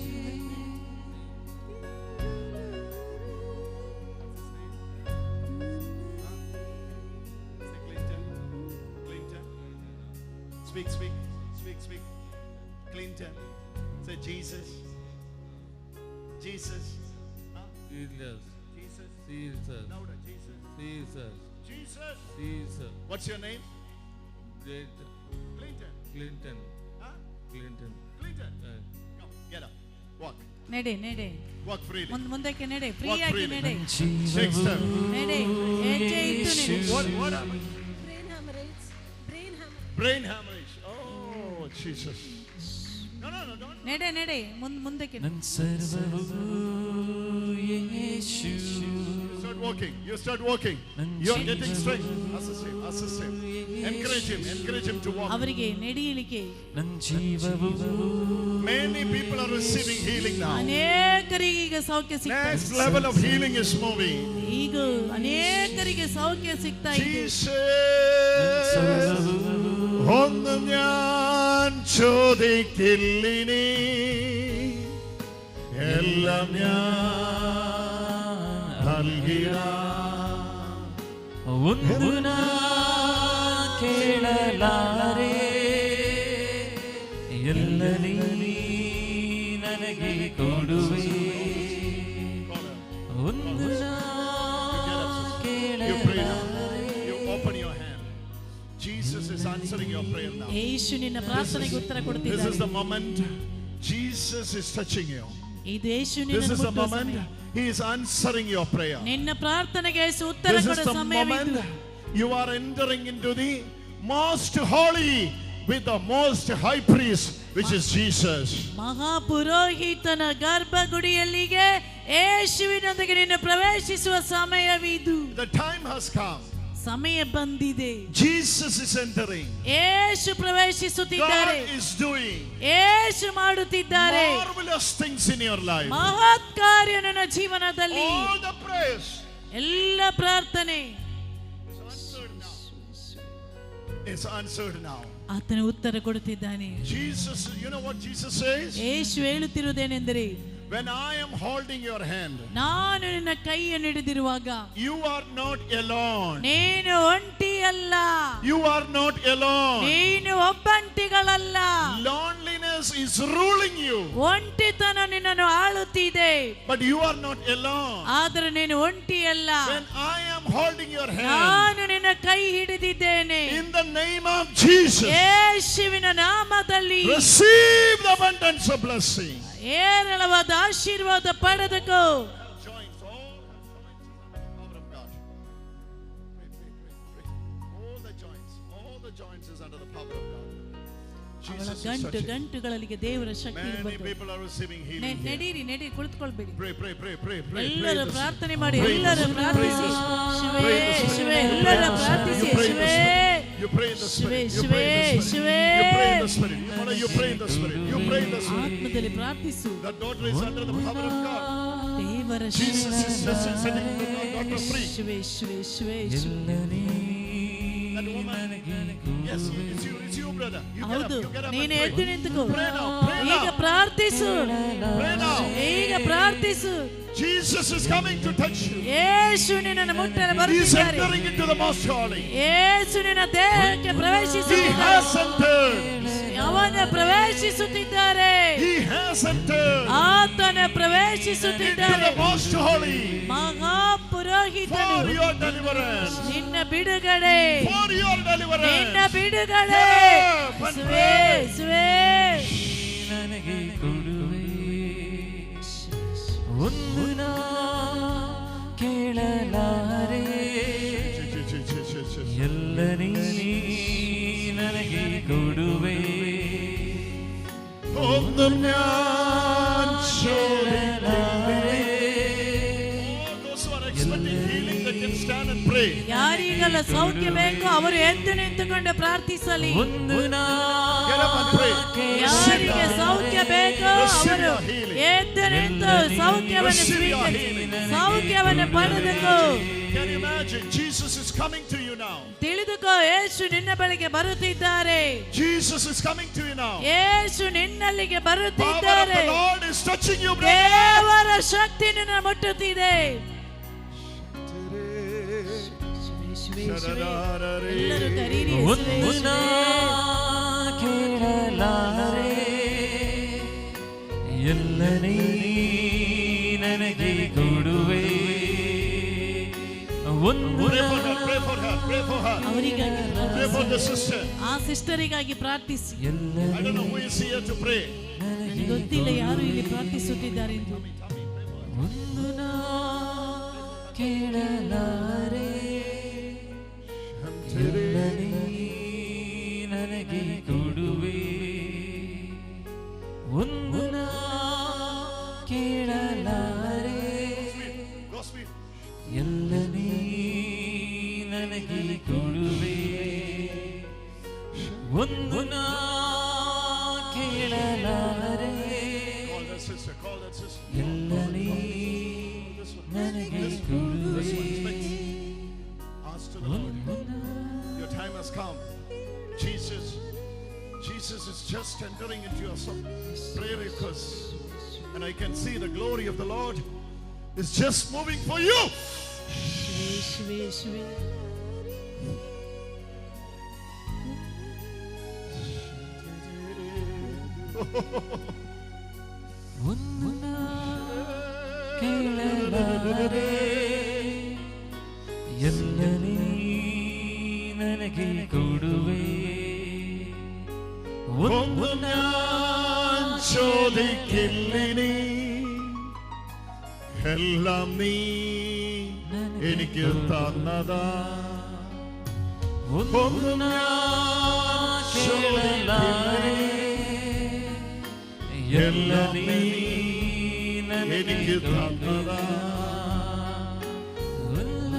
Clinton. Speak. Clinton. Say Jesus. Jesus. Huh? Jesus, Jesus. Jesus, Louder. Jesus. Jesus, Jesus. Jesus. What's your name? Great Clinton. Clinton, Huh? Clinton. Clinton. Come. Get up. Walk. ನಡೆ, ನಡೆ. Walk freely. ಮುಂದಕ್ಕೆ ನಡೆ. Walk ಫ್ರೀಯಾಗಿ freely. ನಡೆ. Take step. ನಡೆ. ಹೆಜ್ಜೆ ಇಟ್ಟು ನಡೆ. What happened? Brain hemorrhage. Brain hemorrhage. Brain hemorrhage. Oh, Jesus. No, don't. ನಡೆ, ನಡೆ. ಮುಂದಕ್ಕೆ. ನನ್ನ ಸರ್ವವೂ ಯೇಸು. You start walking. You're getting strength. Assist him. Encourage him to walk. ಅವರಿಗೆ ನಡೆಯಲಿಕ್ಕೆ. ನನ್ನ ಜೀವವು. Many people are receiving healing now. ಅನೇಕರಿಗೆ ಈಗ ಸೌಖ್ಯ ಸಿಗ್ತಾ ಇದೆ. Next level of healing is moving. ಈಗ ಅನೇಕರಿಗೆ ಸೌಖ್ಯ ಸಿಗ್ತಾ ಇದೆ. Jesus. ഒന്നും ഞാൻ ചോദിക്കില്ലിനി എല്ലാം ഞാൻ നൽകിടാം. ಒಂದು ನಾ ಕೇಳಲಾರೆ. ಎಲ್ಲನೇ ನನಗೆ ಕೊಡುವೆ. ಒಂದು ನಾ You pray now. ಕೇಳಲಾರೆ. You open your hand. Jesus is answering your your prayer now. ಯೇಸು ನಿನ್ನ ಪ್ರಾರ್ಥನೆಗೆ ಉತ್ತರ This is ಕೊಡುತ್ತಿದ್ದಾನೆ. the moment Jesus is touching you. ಇದು ಯೇಸು This ನಿನ್ನನ್ನು is the ಮುಟ್ಟುವ moment ಸಮಯ. He is answering your prayer. ನಿನ್ನ ಪ್ರಾರ್ಥನೆಗೆ ಯೇಸು ಉತ್ತರ This is ಕೊಡುವ the ಸಮಯವಿದು. moment you are entering into the most holy with the most high priest, which is Jesus. ಮಹಾಪುರೋಹಿತನ ಗರ್ಭಗುಡಿಯಲ್ಲಿಗೆ ಯೇಸುವಿನೊಂದಿಗೆ ನೀನು ಪ್ರವೇಶಿಸುವ ಸಮಯವಿದು. The time has come. ಸಮಯ ಬಂದಿದೆ. Jesus is entering. Yesu ಪ್ರವೇಶಿಸುತ್ತಿದ್ದಾರೆ. God is doing ಯೇಸು ಮಾಡುತ್ತಿದ್ದಾರೆ marvelous things in your life. ಮಹತ್ ಕಾರ್ಯ ನನ್ನ ಜೀವನದಲ್ಲಿ. All the praise ಎಲ್ಲ ಪ್ರಾರ್ಥನೆ is answered now. ಆತನ ಉತ್ತರ ಕೊಡುತ್ತಿದ್ದಾನೆ. Jesus, you know what Jesus says? Yesu ಹೇಳುತ್ತಿರುವುದೇನೆಂದರೆ, When I am holding your hand, ನಾನು ನಿನ್ನ ಕೈಯನ್ನು ಹಿಡಿದಿರುವಾಗ you are not alone. ನೀನು ಒಂಟಿಯಲ್ಲ. You are not alone. ನೀನು ಒಬ್ಬಂಟಿಗಳಲ್ಲ. Loneliness is ruling you. ಒಂಟಿತನ ನಿನ್ನನ್ನು ಆಳುತ್ತಿದೆ. But you are not alone. ಆದರೆ ನೀನು ಒಂಟಿಯಲ್ಲ. When I am holding your hand, ನಾನು ನಿನ್ನ ಕೈ ಹಿಡಿದಿದ್ದೇನೆ. in the name of Jesus, ಯೇಸುವಿನ ನಾಮದಲ್ಲಿ receive the abundance of blessing. ಏರಳವಾದ ಆಶೀರ್ವಾದ ಪಡೆದುಕೋ. Joints, all power of God. All the joints is under the power of God. ಅವಳ Jesus is ಗಂಟು touching. ಗಂಟುಗಳಿಗೆ ದೇವರ ಶಕ್ತಿ Many ಇರಬಹುದು. people are receiving healing. ನಡೀರಿ ಕುಳಿತುಕೊಳ್ಬೇಡಿ. Pray. ಎಲ್ಲರೂ ಪ್ರಾರ್ಥನೆ ಮಾಡಿ. Pray ಎಲ್ಲರೂ this- ಪ್ರಾರ್ಥಿಸಿ. pray this- ಶಿವೇ pray this- ಶಿವೇ you ಎಲ್ಲರೂ pray this- ಪ್ರಾರ್ಥಿಸಿ. you pray in the ಶಿವೇ spirit. You pray in the spirit. You pray in the spirit. You pray in the spirit. You pray in the spirit. You pray in the spirit. ಆತ್ಮದಲ್ಲಿ ಪ್ರಾರ್ಥಿಸು. That daughter is under the power of God. ದೇವರ Jesus is just setting the daughter free. ಶಿವೇ ಶಿವೇ ಶಿವೇ That woman. Yes, it's you, brother. You get up. ಹೌದು, You get up ನೀನು and ಎದ್ದು pray. ನಿಂತುಕೋ. Pray now. Pray ಈಗ now. ಪ್ರಾರ್ಥಿಸು. Pray now. ಈಗ ಪ್ರಾರ್ಥಿಸು. Jesus is coming to touch you. ಯೇಸು ನಿನ್ನನ್ನು ಮುಟ್ಟಲು He is ಬರುತ್ತಿದ್ದಾರೆ. entering into the most holy. ಯೇಸು ನಿನ್ನ ದೇಹಕ್ಕೆ He ಪ್ರವೇಶಿಸುತ್ತಿದ್ದಾರೆ. has entered. ಅವನ ಪ್ರವೇಶಿಸುತ್ತಿದ್ದಾರೆ. He has entered ಆತನ into ಪ್ರವೇಶಿಸುತ್ತಿದ್ದಾರೆ. the most holy ಮಹಾಪುರೋಹಿತನು for your deliverance. ನಿನ್ನ ಬಿಡುಗಡೆ. For your ನಿನ್ನ deliverance. ಬಿಡುಗಡೆ. ಸುವೇ ಸುವೇ ನನಗೆ ಕೊಡುವೆ ಒಂದು ನಾ ಕೇಳಲಾರೆ ಎಲ್ಲ ನೀ ನನಗೆ ಕೊಡುವೆ ഒന്ന് ഞാൻ ചോദിക്കുന്നില്ലേ. All those who are expecting healing, they can stand and pray. ಯಾರಿಗೆಲ್ಲ ಸೌಖ್ಯ ಬೇಕು ಅವರು ಎದ್ದು ನಿಂತುಕೊಂಡು ಪ್ರಾರ್ಥಿಸಲಿ. ಒಂದು ನಾ Get up and pray. ಯಾರಿಗೆ ಸೌಖ್ಯ ಬೇಕು ಅವರು ಎದ್ದು ನಿಂತು ಸೌಖ್ಯವನ್ನು ಸೌಖ್ಯವನ್ನು ಪಡೆದುಕೋ. Can you imagine? Jesus is coming to you now. ತಿಳಿದುಕೋ, ಯೇಸು ನಿನ್ನ ಬಳಿಗೆ ಬರುತ್ತಿದ್ದಾರೆ. Jesus is coming to you now. Yesu ನಿನ್ನಲ್ಲಿಗೆ Power of ಬರುತ್ತಿದ್ದಾರೆ. the Lord is touching you, brother. ದೇವರ ಶಕ್ತಿ ನಿನ್ನ ಮುಟ್ಟುತ್ತಿದೆ. ಎಲ್ಲರೂ ಕರೀರಿ ಯೇಸುವೇ, ಒಂದು ನಾ ಕೇಳಲಾರೆ ಎಲ್ಲ ನೀ ನನಗೆ ಕೊಡುವೆ ಒಂದು Pray for her, pray for her, pray for her. ಅವರಿಗಾಗಿ Pray for the sister. ಆ ಸಿಸ್ಟರಿಗಾಗಿ ಪ್ರಾರ್ಥಿಸಿ. ಎಲ್ಲ I don't know who is here to pray. ನನಗೆ ಗೊತ್ತಿಲ್ಲ ಯಾರು ಇಲ್ಲಿ ಪ್ರಾರ್ಥಿಸುತ್ತಿದ್ದಾರೆ ಎಂದು. ಒಂದು ನಾ ಕೇಳಲಾರೆ ಎಲ್ಲ ನೀ ನನಗೆ ಕೊಡುವೆ ಒಂದು ನಾ ಕೇಳಲಾರೆ Go speak. ಎಲ್ಲ ನೀ ನನಗೆ ಕೊಡುವೆ ಒಂದು ನಾ ಕೇಳಲಾರೆ Call that sister, call that sister. ಎಲ್ಲ ನೀ ನನಗೆ ಕೊಡುವೆ Ask to the Lord. Your time has come. Jesus is just entering into your prayer request. And I can see the glory of the Lord is just moving for you. ಯೇಸುವೇ, ಯೇಸುವೇ. ಒಂದು ನಾ ಕೇಳಲಾರೆ ಎಲ್ಲ ನೀ ನನಗೆ ಕೊಡುವೆ ചോദിക്കില്ലിനി എല്ലാം നീ എനിക്ക് തന്നതാ ഒന്നും ഞാൻ ചോദിക്കില്ലിനി എല്ലാം നീ എനിക്ക് തന്നതാ.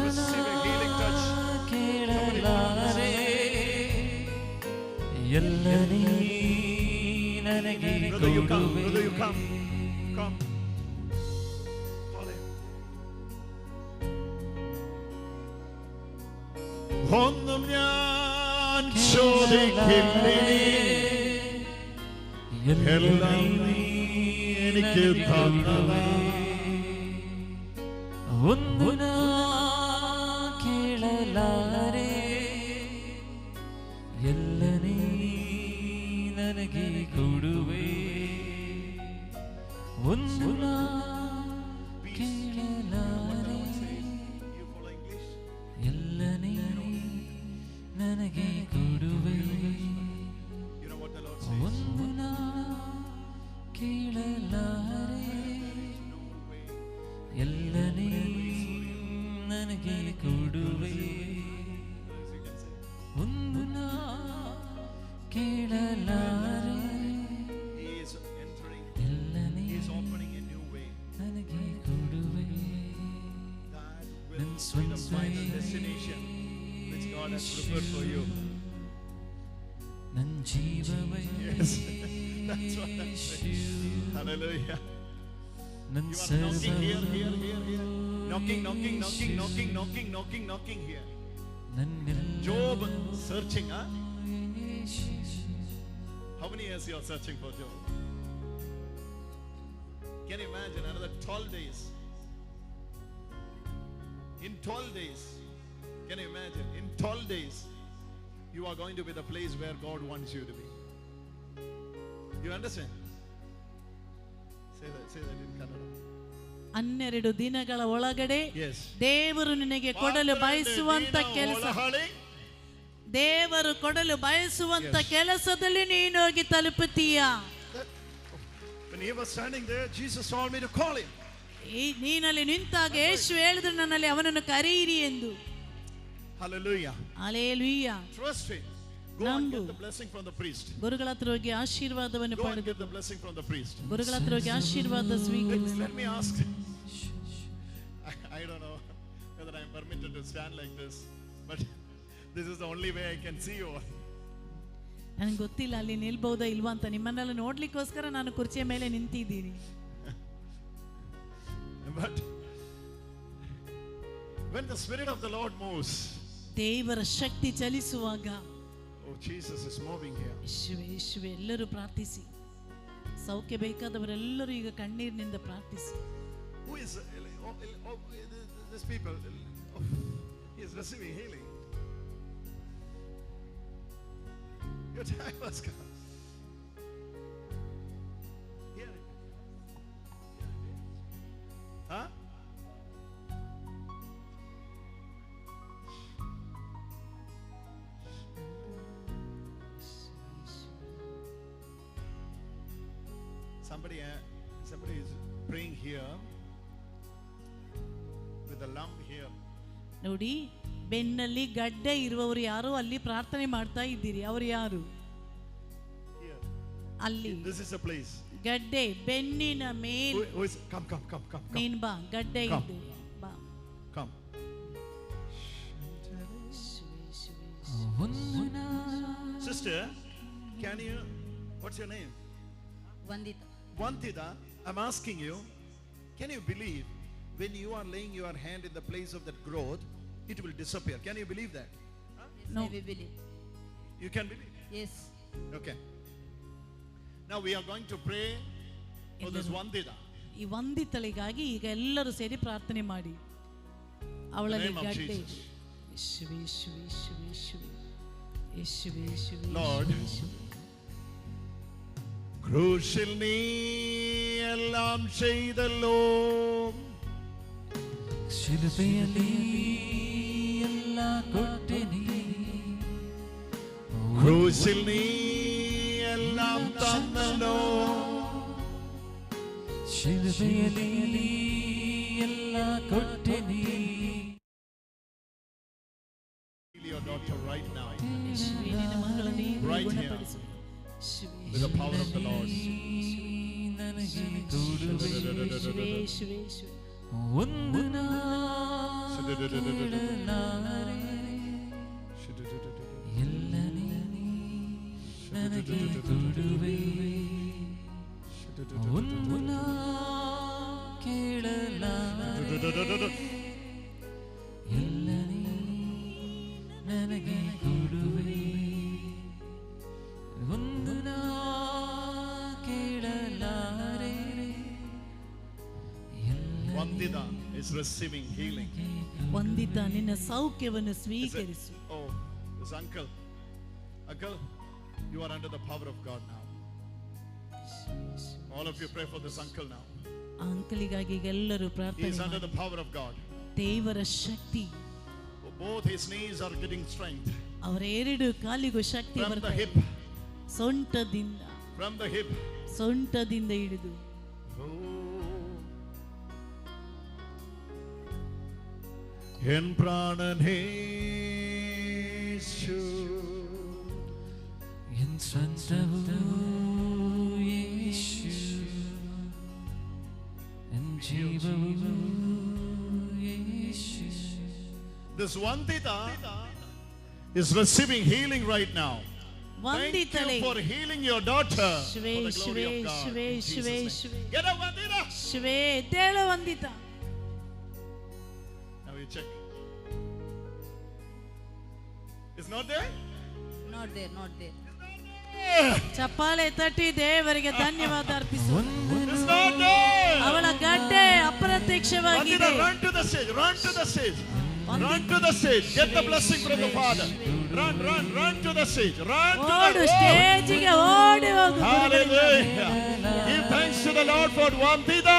Receive a healing touch. Brother, you come. Brother, you come. Come. Call him. ഒന്നും ഞാൻ ചോദിക്കില്ലിനി എല്ലാം നീ എനിക്ക് തന്നതാ ಒಂದು ನಾ ಕೇಳಲಾರೆ ಎಲ್ಲ ನೀ ನನಗೆ ಕೊಡುವೆ ಒಂದು ನಾ ಕೇಳಲಾರೆ ಎಲ್ಲ ನೀ ನನಗೆ ಕೊಡುವೆ ಒಂದು ನಾ ಕೇಳಲಾರೆ ಎಲ್ಲ ನೀ ನನಗೆ ಕೊಡುವೆ ಒಂದು ನಾ ಕೇಳಲಾರೆ ಎಲ್ಲ ನೀ ನನಗೆ ಕೊಡುವೆ ನನ್ನ ಸ್ವಂತ ನನ್ನ ಜೀವವೇ Hallelujah. ನನ್ನ You are knocking here, ಸರ್ವ here, here, here. Knocking here. Job searching, huh? How many years you are searching for Job? Can you imagine another 12 days? In 12 days, can you imagine? In 12 days, you are going to be the place where God wants you to be. You understand? Say that in Kannada. 12 ದಿನಗಳ ಒಳಗಡೆ Yes. ದೇವರು ನಿನಗೆ ಕೊಡಲು ಬಯಸುವಂತ ಕೆಲಸ, ದೇವರು ಕೊಡಲು ಬಯಸುವಂತ ಕೆಲಸದಲ್ಲಿ ನೀನು ಹೋಗಿ ತಲುಪುತ್ತೀಯ. When he was standing there, Jesus told me to call him. ನೀನಲ್ಲಿ ನಿಂತಾಗ ಯೇಸು ಹೇಳಿದ್ರು ನನ್ನಲ್ಲಿ ಅವನನ್ನು ಕರೆಯಿರಿ ಎಂದು. Hallelujah. Hallelujah. Trust him. Go and get the blessing from the priest. ಗುರುಗಳ ಹತ್ರ ಹೋಗಿ ಆಶೀರ್ವಾದವನ್ನು Go and ಪಡೆದು get the blessing from the priest. ಗುರುಗಳ ಹತ್ರ ಹೋಗಿ ಆಶೀರ್ವಾದ ಸ್ವೀಕರಿಸಿ. Let me ask. I don't know whether I am permitted to stand like this, but this is the only way I can see you all. ನನಗೆ ಗೊತ್ತಿಲ್ಲ ಅಲ್ಲಿ ನಿಲ್ಬಹುದಾ ಇಲ್ವಾ ಅಂತ. ನಿಮ್ಮನ್ನೆಲ್ಲ ನೋಡ್ಲಿಕ್ಕೋಸ್ಕರ ನಾನು ಕುರ್ಚಿಯ ಮೇಲೆ ನಿಂತಿದ್ದೀನಿ. But when the Spirit of the Lord moves, ದೇವರ ಶಕ್ತಿ ಚಲಿಸುವಾಗ, oh, Jesus is moving here. ಯೇಸುವೆ ಎಲ್ಲರೂ ಪ್ರಾರ್ಥಿಸಿ. ಸೌಖ್ಯ ಬೇಕಾದವರೆಲ್ಲರೂ ಈಗ ಕಣ್ಣೀರಿನಿಂದ ಪ್ರಾರ್ಥಿಸಿ. Who is these people? He is receiving healing. Your time has come. Hear it. Huh? Somebody is praying here with a lump here. ನೋಡಿ, ಬೆನ್ನಲ್ಲಿ ಗಡ್ಡೆ ಇರುವವರು ಯಾರು ಅಲ್ಲಿ ಪ್ರಾರ್ಥನೆ ಮಾಡ್ತಾ ಇದ್ದೀರಿ. ಅವರು ಯಾರು? Here. ಅಲ್ಲಿ This is a place. ಗಡ್ಡೆ ಬೆನ್ನಿನ ಮೇಲೆ. Who is come. ನೀನ್ ಬಾ, ಗಡ್ಡೆ Come. ಇದೆ, ಬಾ. Come. Sister, can you, what's your name? Vandita, I'm asking you, can you believe when you are laying your hand in the place of that growth, it will disappear? Can you believe that? No. We believe. You can believe? Yes. Okay. Now we are going to pray for this Vandita. ಈ ವಂದಿತಳಿಗಾಗಿ ಈಗ ಎಲ್ಲರೂ ಸೇರಿ ಪ್ರಾರ್ಥನೆ ಮಾಡಿ. ಅವಳಲ್ಲಿ ಗಡ್ಡೆ. ಯೇಸುವೇ, ಯೇಸುವೇ, ಯೇಸುವೇ, ಯೇಸುವೇ, ಯೇಸುವೇ, ಯೇಸುವೇ, Lord, ക്രൂശിൽ നീ എല്ലാം ചെയ്തല്ലോ, ಶಿಲುಬೆಯಲ್ಲಿ ಎಲ್ಲ ಕೊಟ್ಟೆ ನೀ, ക്രൂശിൽ നീ എല്ലാം തന്നല്ലോ, ಶಿಲುಬೆಯಲ್ಲಿ ಎಲ್ಲ ಕೊಟ್ಟೆ ನೀ. Heal your daughter right now. ಯೇಸುವೇ, ನಿನ್ನ ಮಗಳನ್ನು Right here. ಗುಣಪಡಿಸು. ಯೇಸುವೇ, With the power of the Lord. ನನಗೆ ಕೊಡುವೆ ಯೇಸುವೇ, ಯೇಸುವೇ, ಯೇಸುವೇ. ಒಂದು ನಾ ಕೇಳಲಾರೆ. ಎಲ್ಲ ನೀ ನನಗೆ ಕೊಡುವೆ. ಒಂದು ನಾ ಕೇಳಲಾರೆ. ಎಲ್ಲ ನೀ ನನಗೆ ಕೊಡುವೆ. ಒಂದು ನಾ ಕೇಳಲಾರೆ. Vandita is receiving healing. ವಂದಿತ ನಿನ್ನ ಸೌಖ್ಯವನ್ನು ಸ್ವೀಕರಿಸು. Oh, this uncle. Uncle, you are under the power of God now. All of you pray for this uncle now. ಆ ಅಂಕಲಿಗಾಗಿ ಎಲ್ಲರೂ He ಪ್ರಾರ್ಥನೆ is under ಮಾಡಿ. the power of God. ದೇವರ ಶಕ್ತಿ Both his knees are getting strength. ಅವರ ಎರಡು ಕಾಲಿಗೂ ಶಕ್ತಿ From the ಬರ್ತಾ hip. ಇದೆ. ಸೊಂಟದಿಂದ From the hip. ಸೊಂಟದಿಂದ ಹಿಡಿದು En pranan Yesu. ಎನ್ ಸ್ವಂತವು ಯೇಸು. ಎನ್ ಜೀವವು ಯೇಸು. This Vandita is receiving healing right now. Thank you ವಂದಿತಳೆ. for healing your daughter ಶಿವೇ, for the glory ಶಿವೇ, of God. ಶಿವೇ, In Jesus' ಶಿವೇ, name. ಶಿವೇ. Get up, Vandita. ಶಿವೇ, ಎದ್ದೇಳು ವಂದಿತ. Now you check. It's not there? Not there, not there. ಚಪ್ಪಾಳೆ ತಟ್ಟಿ ದೇವರಿಗೆ ಧನ್ಯವಾದ ಅರ್ಪಿಸು. It's not there. ಅವಳ ಗಡ್ಡೆ ಅಪ್ರತ್ಯಕ್ಷವಾಗಿದೆ. Vandita, run to the stage. Run to the stage. Run to the stage. Get the blessing from the Father. Run, run, run to the stage. Run to ಓಡು, the ಸ್ಟೇಜಿಗೆ ಓಡಿ ಹೋಗು. Hallelujah. Give thanks to the Lord for Vandita.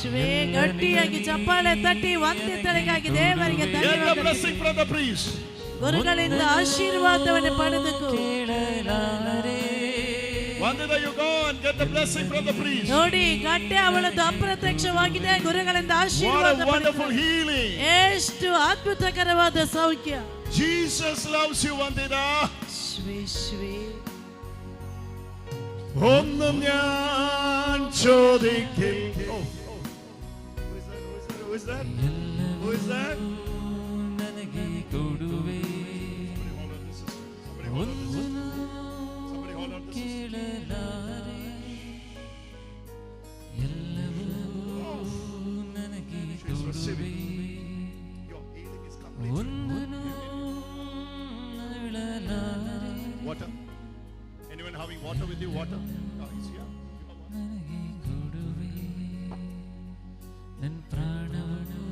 ಶಿವೇ, ಗಟ್ಟಿಯಾಗಿ ಚಪ್ಪಾಳೆ ತಟ್ಟಿ ವಂದಿತಳಿಗಾಗಿ ದೇವರಿಗೆ Get the ಧನ್ಯವಾದ. blessing from the priest. ಗುರುಗಳಿಂದ ಆಶೀರ್ವಾದವನ್ನು ಪಡೆದುಕೋ. Vandita, you go and get the blessing from the priest. ನೋಡಿ, ಗಡ್ಡೆ ಅವಳದ್ದು ಅಪ್ರತ್ಯಕ್ಷವಾಗಿದೆ. ಗುರುಗಳಿಂದ What ಆಶೀರ್ವಾದ a wonderful ಪಡೆದುಕೋ. healing. ಎಷ್ಟು ಅದ್ಭುತಕರವಾದ ಸೌಖ್ಯ. Jesus loves you, Vandita. ಶಿವೇ, ಶಿವೇ. ഒന്നും ഞാൻ ചോദിക്കില്ല. Who is that? Who is that? ನನಗೆ ಕೊಡುವೆ. ಒಂದು ನಾ ಕೇಳಲಾರೆ. ಎಲ್ಲವೂ ನನಗೆ ಕೊಡುವೆ. ಒಂದು ನಾ ಹೇಳಲಾರೆ. Water. Anyone having water with you? Water. Oh, he's here. ನನಗೆ ಕೊಡುವೆ. ನನ್ನ ಪ್ರಾಣವನ್ನು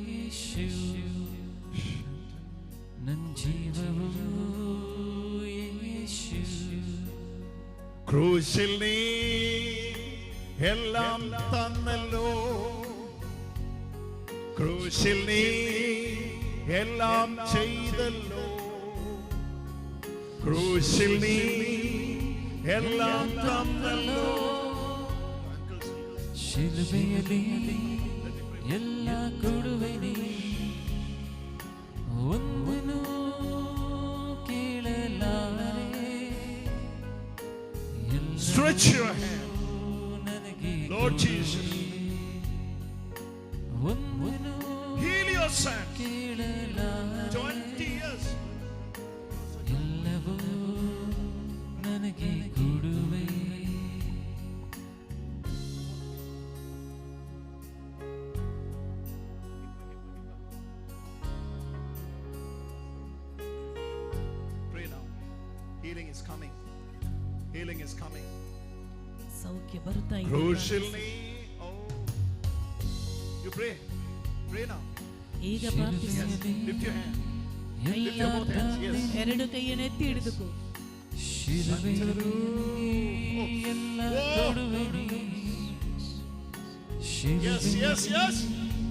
ಯೇಸು. ನನ್ನ ಜೀವವು ಯೇಸು. ക്രൂശിൽ നീ എല്ലാം തന്നല്ലോ. ക്രൂശിൽ നീ എല്ലാം ചെയ്തല്ലോ. ക്രൂശിൽ നീ എല്ലാം തന്നല്ലോ. ಶಿಲುಬೆಯಲ್ಲಿ ಎಲ್ಲ ಕೊಡುವೆ ನೀ. ಒಂದನ್ನು ಕೇಳಲಾರೆ. Stretch your hand. ನನಗೆ Lord Jesus. ಒಂದನ್ನು Heal your son. ಕೇಳಲಾರೆ. 20 years. ಎಲ್ಲವೂ ನನಗೆ ಕೊಡುವೆ. Pray now. Healing is coming. Healing is coming. ಸೌಖ್ಯ ಬರ್ತಾ ಇದೆ. ക്രൂശിൽ നീ. Oh. You pray. Pray now. ಈಗ ಪ್ರಾರ್ಥಿಸಿ. Yes. Lift your hand. ಕೈಯ Lift your both hands. Yes. ಎರಡು ಕೈಯನ್ನು ಎತ್ತಿ ಹಿಡಿದುಕೋ. ಶಿಲುಬೆಯಲ್ಲಿ ಎಲ್ಲ ಕೊಡುವೆ ನೀ. Yes, yes, yes.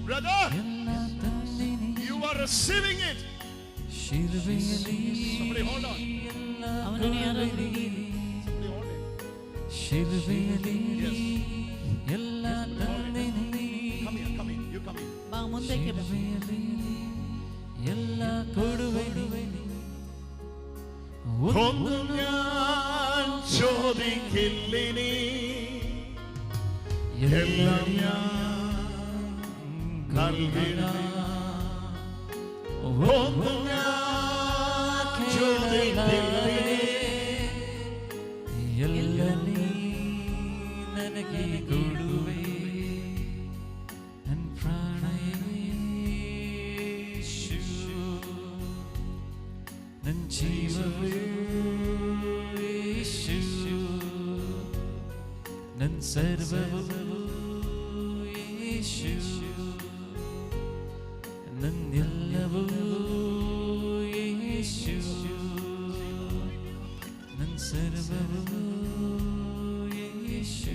Brother, ಎಲ್ಲ ತಂದೆ ನೀ. you are receiving it. ಶಿಲುಬೆಯಲ್ಲಿ Somebody hold on. ಎಲ್ಲ ಅವನನ್ನು ಯಾರಾದರೂ Somebody hold it. ಶಿಲುಬೆಯಲ್ಲಿ Yes. ಎಲ್ಲ ತಂದಿನಿ Come here, come here, you come here. ಬಾ ಮುಂದಕ್ಕೆ ಬಾ. ಶಿಲುಬೆಯಲ್ಲಿ ಎಲ್ಲ ಕೊಡುವೆನಿ ഒന്നു ഞാൻ ചോദിക്കില്ലിനി എല്ലാം ഞാൻ നൽകിടും. ഒന്നു ഞാൻ ചോദിക്കില്ലിനി ಎಲ್ಲ ನೀ ನನಗೆ ಕೊಡುವೆ ನನ್ನ ಪ್ರಾಣ ಯೇಸು ನನ್ನ ಜೀವವೇ ಯೇಸು ನನ್ನ ಸರ್ವವೂ ಯೇಸು ನನ್ನೆಲ್ಲವೂ ಯೇಸು ನನ್ನ ಸರ್ವವೂ ಯೇಸು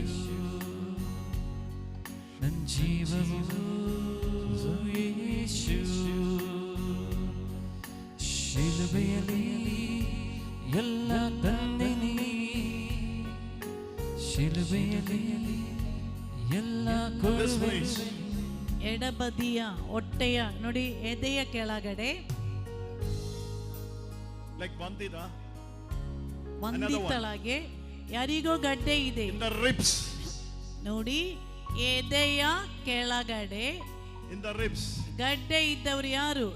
ನನ್ನ ಜೀವವೂ ಯೇಸು ಶಿಲುಬೆಯಲ್ಲಿ ಎಲ್ಲ ತಂದಿನಿ ಶಿಲುಬೆಯಲ್ಲಿ ಎಲ್ಲ ಕೊಡುವೆ ಎಡಬದಿಯ ಹೊಟ್ಟೆಯ ನೋಡಿ ಎದೆಯ ಕೆಳಗಡೆ Like Vandita, ಒಂದಿತ್ತಳಗೆ ಯಾರಿಗೋ ಗಡ್ಡೆ ಇದೆ in the ribs, ನೋಡಿ ಎದೆಯ ಕೆಳಗಡೆ in the ribs. ಗಡ್ಡೆ ಇದ್ದವ್ರು ಯಾರು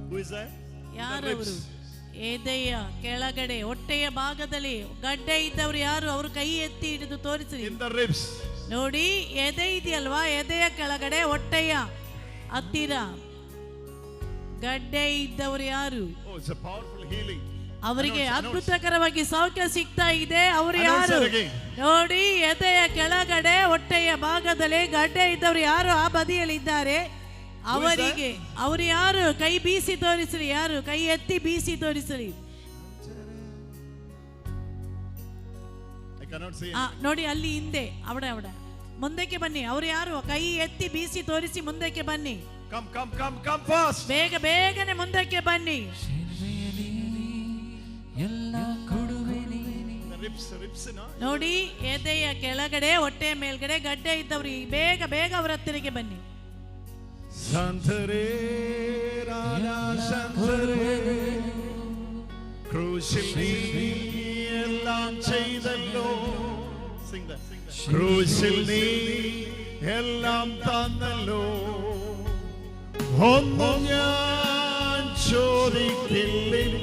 Who is that? ಯಾರವರು ಎದೆಯ ಕೆಳಗಡೆ ಹೊಟ್ಟೆಯ ಭಾಗದಲ್ಲಿ ಗಡ್ಡೆ ಇದ್ದವ್ರು ಯಾರು ಅವ್ರು ಕೈ ಎತ್ತಿ ಹಿಡಿದು ತೋರಿಸ್ರಿ In the ribs. ನೋಡಿ ಎದೆ ಇದೆಯಲ್ವಾ ಎದೆಯ ಕೆಳಗಡೆ ಹೊಟ್ಟೆಯ ಹತ್ತಿರ ಗಡ್ಡೆ ಇದ್ದವ್ರು ಯಾರು Oh, it's a powerful healing. ಅವರಿಗೆ Announce, ಅದ್ಭುತಕರವಾಗಿ ಸೌಖ್ಯ ಸಿಗ್ತಾ ಇದೆ ಅವರು Announce ಯಾರು it again. ನೋಡಿ ಎದೆಯ ಕೆಳಗಡೆ ಹೊಟ್ಟೆಯ ಭಾಗದಲ್ಲಿ ಗಡ್ಡೆ ಇದ್ದವ್ರು ಯಾರು ಆ ಬದಿಯಲ್ಲಿ ಇದ್ದಾರೆ ಅವರಿಗೆ ಅವ್ರು ಯಾರು ಕೈ ಬೀಸಿ ತೋರಿಸ್ರಿ ಯಾರು ಕೈ ಎತ್ತಿ ಬೀಸಿ ತೋರಿಸ್ರಿ I cannot say ನೋಡಿ ಅಲ್ಲಿ ಹಿಂದೆ ಅವಡ ಮುಂದಕ್ಕೆ ಬನ್ನಿ ಅವ್ರು ಯಾರು ಕೈ ಎತ್ತಿ ಬೀಸಿ ತೋರಿಸಿ ಮುಂದಕ್ಕೆ ಬನ್ನಿ come fast. ಬೇಗನೆ ಮುಂದಕ್ಕೆ ಬನ್ನಿ ಶಿಲುಬೆಯಲ್ಲಿ ಎಲ್ಲ ಕೊಡುವೆನಿ The ribs, no? ನೋಡಿ ಎದೆಯ ಕೆಳಗಡೆ ಹೊಟ್ಟೆಯ ಮೇಲ್ಗಡೆ ಗಡ್ಡೆ ಇದ್ದವ್ರು ಬೇಗ ಅವ್ರ ಹತ್ತಿರಕ್ಕೆ ಬನ್ನಿ Santare Rana Santare Crucial നീ എല്ലാം ചെയ്തല്ലോ. Sing that. Crucial നീ എല്ലാം തന്നല്ലോ. ഒന്നും ഞാൻ ചോദിക്കില്ലിനി.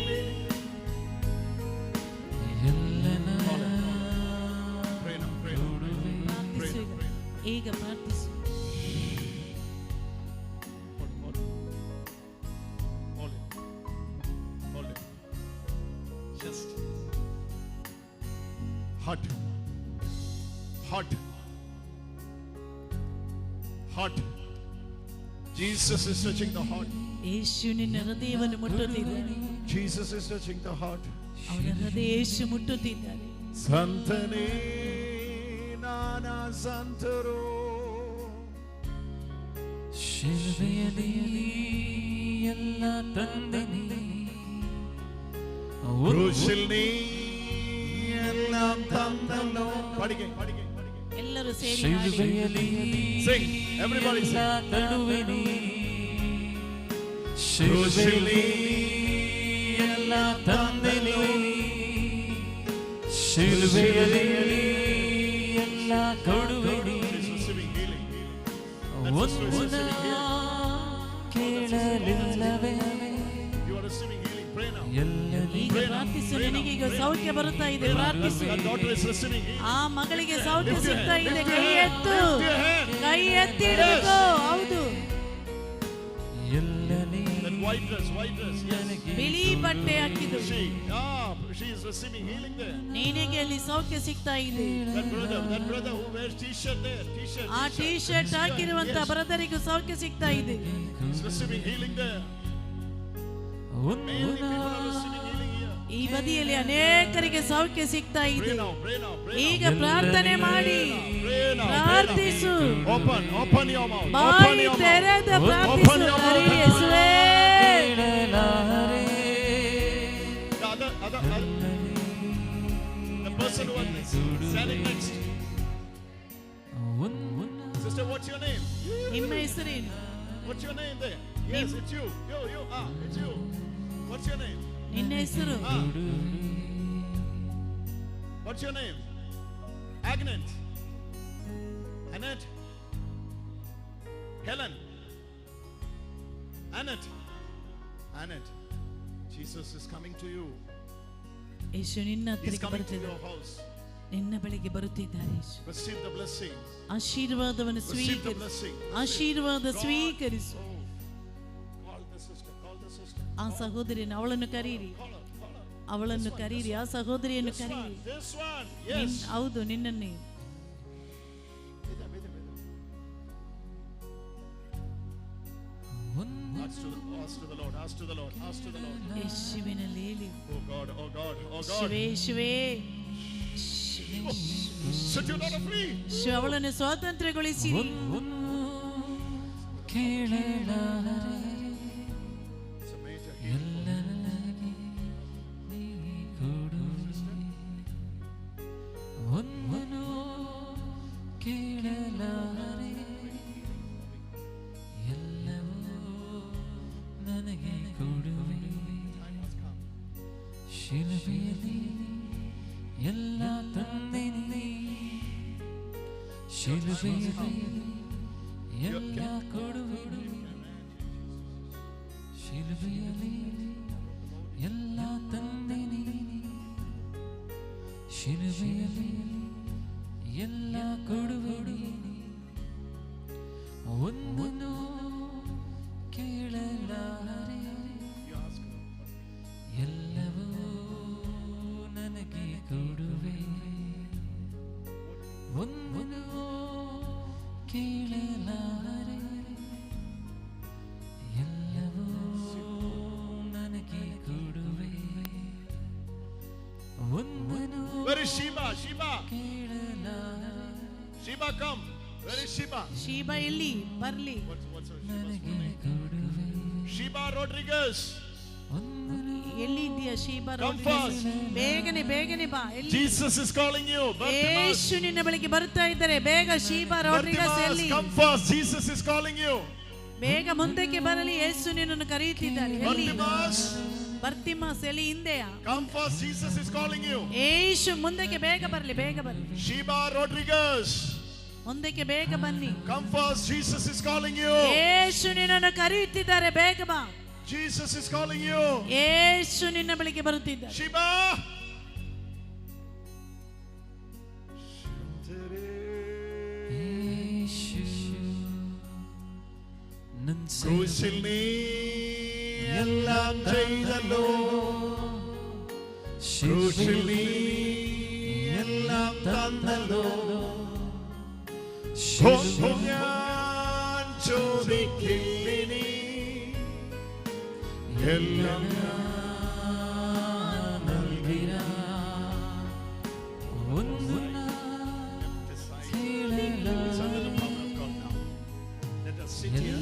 ಈಗ ಪ್ರಾರ್ಥಿಸು Hold it. Just hot. Jesus is touching the heart. ಯೇಸು ನಿನ್ನ ಹೃದಯವನ್ನು ಮುಟ್ಟುತ್ತಿದ್ದಾನೆ Jesus is touching the heart. ಅವನ ಹೃದಯ ಯೇಸು ಮುಟ್ಟುತ್ತಿದ್ದಾನೆ Santane Nana Santaro. ಶಿಲುಬೆಯಲ್ಲಿ ಎಲ್ಲ ತಂದಿನಿ Crucial നീ എല്ലാം തന്നല്ലോ. പഠിക്കേ. ಎಲ್ಲರೂ ಸೇರಿ ಹಾಡಿ. ಶಿಲುಬೆಯಲ್ಲಿ Sing. Everybody ಎಲ್ಲ sing. ತಡುವೆನಿ ಶಿಲುಬೆಯಲ್ಲಿ ಎಲ್ಲ ತಂದಿನಿ ಶಿಲುಬೆಯಲ್ಲಿ ಎಲ್ಲ ಕೊಡುವೆನಿ Receiving healing. ಒಂದು ಕೇಳಲಿಲ್ಲವೇ You are receiving healing. Pray now. ಈಗ ಪ್ರಾರ್ಥಿಸು ನಿನಗೆ ಈಗ ಸೌಖ್ಯ ಬರುತ್ತಾ ಇದೆ ಪ್ರಾರ್ಥಿಸು That daughter is receiving healing. ಆ ಮಗಳಿಗೆ ಸೌಖ್ಯ ಸಿಗ್ತಾ ಇದೆ ಕೈ ಎತ್ತಿ ಹಿಡಿದುಕೋ ಹೌದು That white dress. Yes. ಬಿಳಿ ಬಟ್ಟೆ ಹಾಕಿದ್ದು She is receiving healing there. ನಿನಗೆ ಅಲ್ಲಿ ಸೌಖ್ಯ ಸಿಗ್ತಾ ಇದೆ That brother who wears t-shirt there. ಆ ಟೀ ಶರ್ಟ್ ಹಾಕಿರುವಂತ ಬ್ರದರಿಗೂ ಸೌಖ್ಯ ಸಿಗ್ತಾ ಇದೆ He's receiving healing there. Many people are receiving healing here. ಈ ಬದಿಯಲ್ಲಿ ಅನೇಕರಿಗೆ ಸೌಖ್ಯ ಸಿಗ್ತಾ ಇದೆ Pray now. ಈಗ ಪ್ರಾರ್ಥನೆ ಮಾಡಿ Pray now. ಪ್ರಾರ್ಥಿಸು Open your mouth. ಬಾಯಿ ತೆರೆದ ಪ್ರಾರ್ಥಿಸು ಹರಿ ಯೇಸುವೇ The person who was standing next. your name? ನಿಮ್ಮ ಹೆಸರೇನು? What's your name there? Yes, it's you. You. It's you. What's your name? ನಿನ್ನ ಹೆಸರು? What's your name? Agnes. Annette. Helen. Annette. Jesus is coming to you. ಯೇಸು ನಿನ್ನ He's ಹತ್ತಿರಕ್ಕೆ coming to ಬರುತ್ತಿದ್ದಾರೆ. your house. ನಿನ್ನ ಬಳಿಗೆ ಬರುತ್ತಿದ್ದಾರೆ ಯೇಸು. Receive the blessing. ಆಶೀರ್ವಾದವನ್ನು Receive the ಸ್ವೀಕರಿಸು. blessing. ಆಶೀರ್ವಾದ God. ಸ್ವೀಕರಿಸು. Call the sister. Call the sister. ಆ ಸಹೋದರಿಯನ್ನು ಅವಳನ್ನು ಕರೀರಿ. Call her. ಅವಳನ್ನು ಕರೀರಿ. ಆ ಸಹೋದರಿಯನ್ನು This ಕರೀರಿ. one. This one. Yes. ಹೌದು, ನಿನ್ನನ್ನೇ. Ask to the Lord. Ask to the Lord. Ask to the Lord. ಯೇಸುವಿನಲ್ಲಿ ಹೇಳಿ. Oh God. Oh God. Oh God. ಶಿವೇ ಶಿವೇ Set your daughter free. ಅವಳನ್ನು ಸ್ವಾತಂತ್ರ್ಯಗೊಳಿಸಿರಿ. ಕೇಳಲಾರೆ It's a major healing. ಎಲ್ಲರಿಗೆ ನೀ ಕೊಡುವೆ ಒಂದನು ಕೇಳಲಾರೆ ಎಲ್ಲವೂ ನನಗೆ ಕೊಡುವೆ ಶಿಲುಬೆಯಲ್ಲಿ ಎಲ್ಲ ತಂದಿನಿ ಶಿಲುಬೆಯಲ್ಲಿ ಎಲ್ಲ ಕೊಡುವೆ ಶಿಲುಬೆಯಲ್ಲಿ ಎಲ್ಲ ತಂದಿನಿ ಶಿಲುಬೆಯಲ್ಲಿ ಎಲ್ಲ ಕೊಡುವೆ ಒಂದನ್ನು ಕೇಳಲಾರೆ ಎಲ್ಲವೂ ನನಗೆ ಕೊಡುವೆ ಒಂದನ್ನು ಕೇಳಲಾರೆ ಎಲ್ಲವೂ ನನಗೆ ಕೊಡುವೆ ಒಂದನ್ನು Where is Sheba? Sheba. ಕೇಳಲಾರೆ Sheba, come. Where is Sheba? Sheeba ಎಲ್ಲಿ ಬರ್ಲಿ? What's her ನನಗೆ ಕೊಡುವೆ Sheba Rodriguez. ಒಂದನ್ನು ಎಲ್ಲಿ ಇದೆಯಾ ಶೀಬಾ? Come fast. ಬೇಗನೆ ಬಾ. ಎಲ್ಲಿ? Jesus is calling you. Bartimaeus. ಯೇಸು ನಿನ್ನ ಬಳಿಗೆ ಬರ್ತಾ ಇದ್ದಾರೆ. ಬೇಗ ಶೀಬಾ ರೋಡ್ರಿಗಸ್ ಎಲ್ಲಿ? Come fast. Jesus is calling you. ಬೇಗ ಮುಂದಕ್ಕೆ ಬರಲಿ. ಯೇಸು ನಿನ್ನನ್ನು ಕರೆಯುತ್ತಿದ್ದಾರೆ. ಎಲ್ಲಿ? Bartimaeus. ಬರ್ತಿಮಾಸ್ ಎಲ್ಲಿ? ಹಿಂದೆಯಾ? Come fast. Jesus is calling you. ಯೇಸು ಮುಂದಕ್ಕೆ ಬೇಗ ಬರಲಿ. Sheba Rodriguez. ಮುಂದಕ್ಕೆ ಬೇಗ ಬನ್ನಿ. Come fast. Jesus is calling you. ಯೇಸು ನಿನ್ನನ್ನು ಕರೆಯುತ್ತಿದ್ದಾರೆ. ಬೇಗ ಬಾ. Jesus is calling you. ಯೇಸು ನಿನ್ನ ಬಳಿಗೆ ಬರುತ್ತಿದ್ದಾರೆ. Sheba. യേശു നൻ ക്രൂശിൽ നീ എല്ലാം ചെയ്തല്ലോ ക്രൂശിൽ നീ എല്ലാം തന്നല്ലോ ഒന്നും ഞാൻ ചോദിക്കില്ലിനി എല്ലാം നൽകിയ ഒന്നു It's under the power of God now. Let us sit here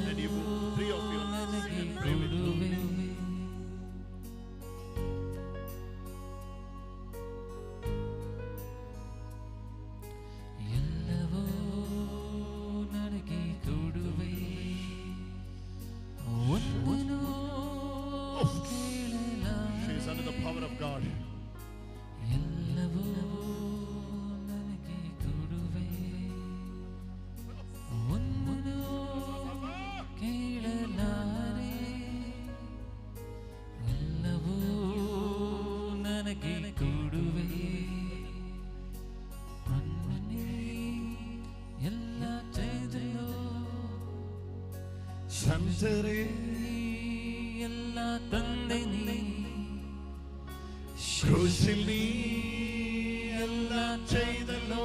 and you, three of you, sit and pray with me. ಎಲ್ಲವೂ ನನಗೆ ಕೊಡುವೆ ಒಂದನು She is under the power of God. ಎಲ್ಲವೂ ನನಗೆ ಕೊಡುವೆ ಒಂದನು ಕೇಳಲಾರೆ ಎಲ್ಲವೂ ನನಗೆ ಕೊಡುವೆ ಅನ್ನನೇ ಎಲ್ಲ ಚೈತನ್ಯ ಸಂತರೇ ಎಲ್ಲ ತಂದೆ ನೀ ക്രൂശിൽ നീ എല്ലാം ചെയ്തല്ലോ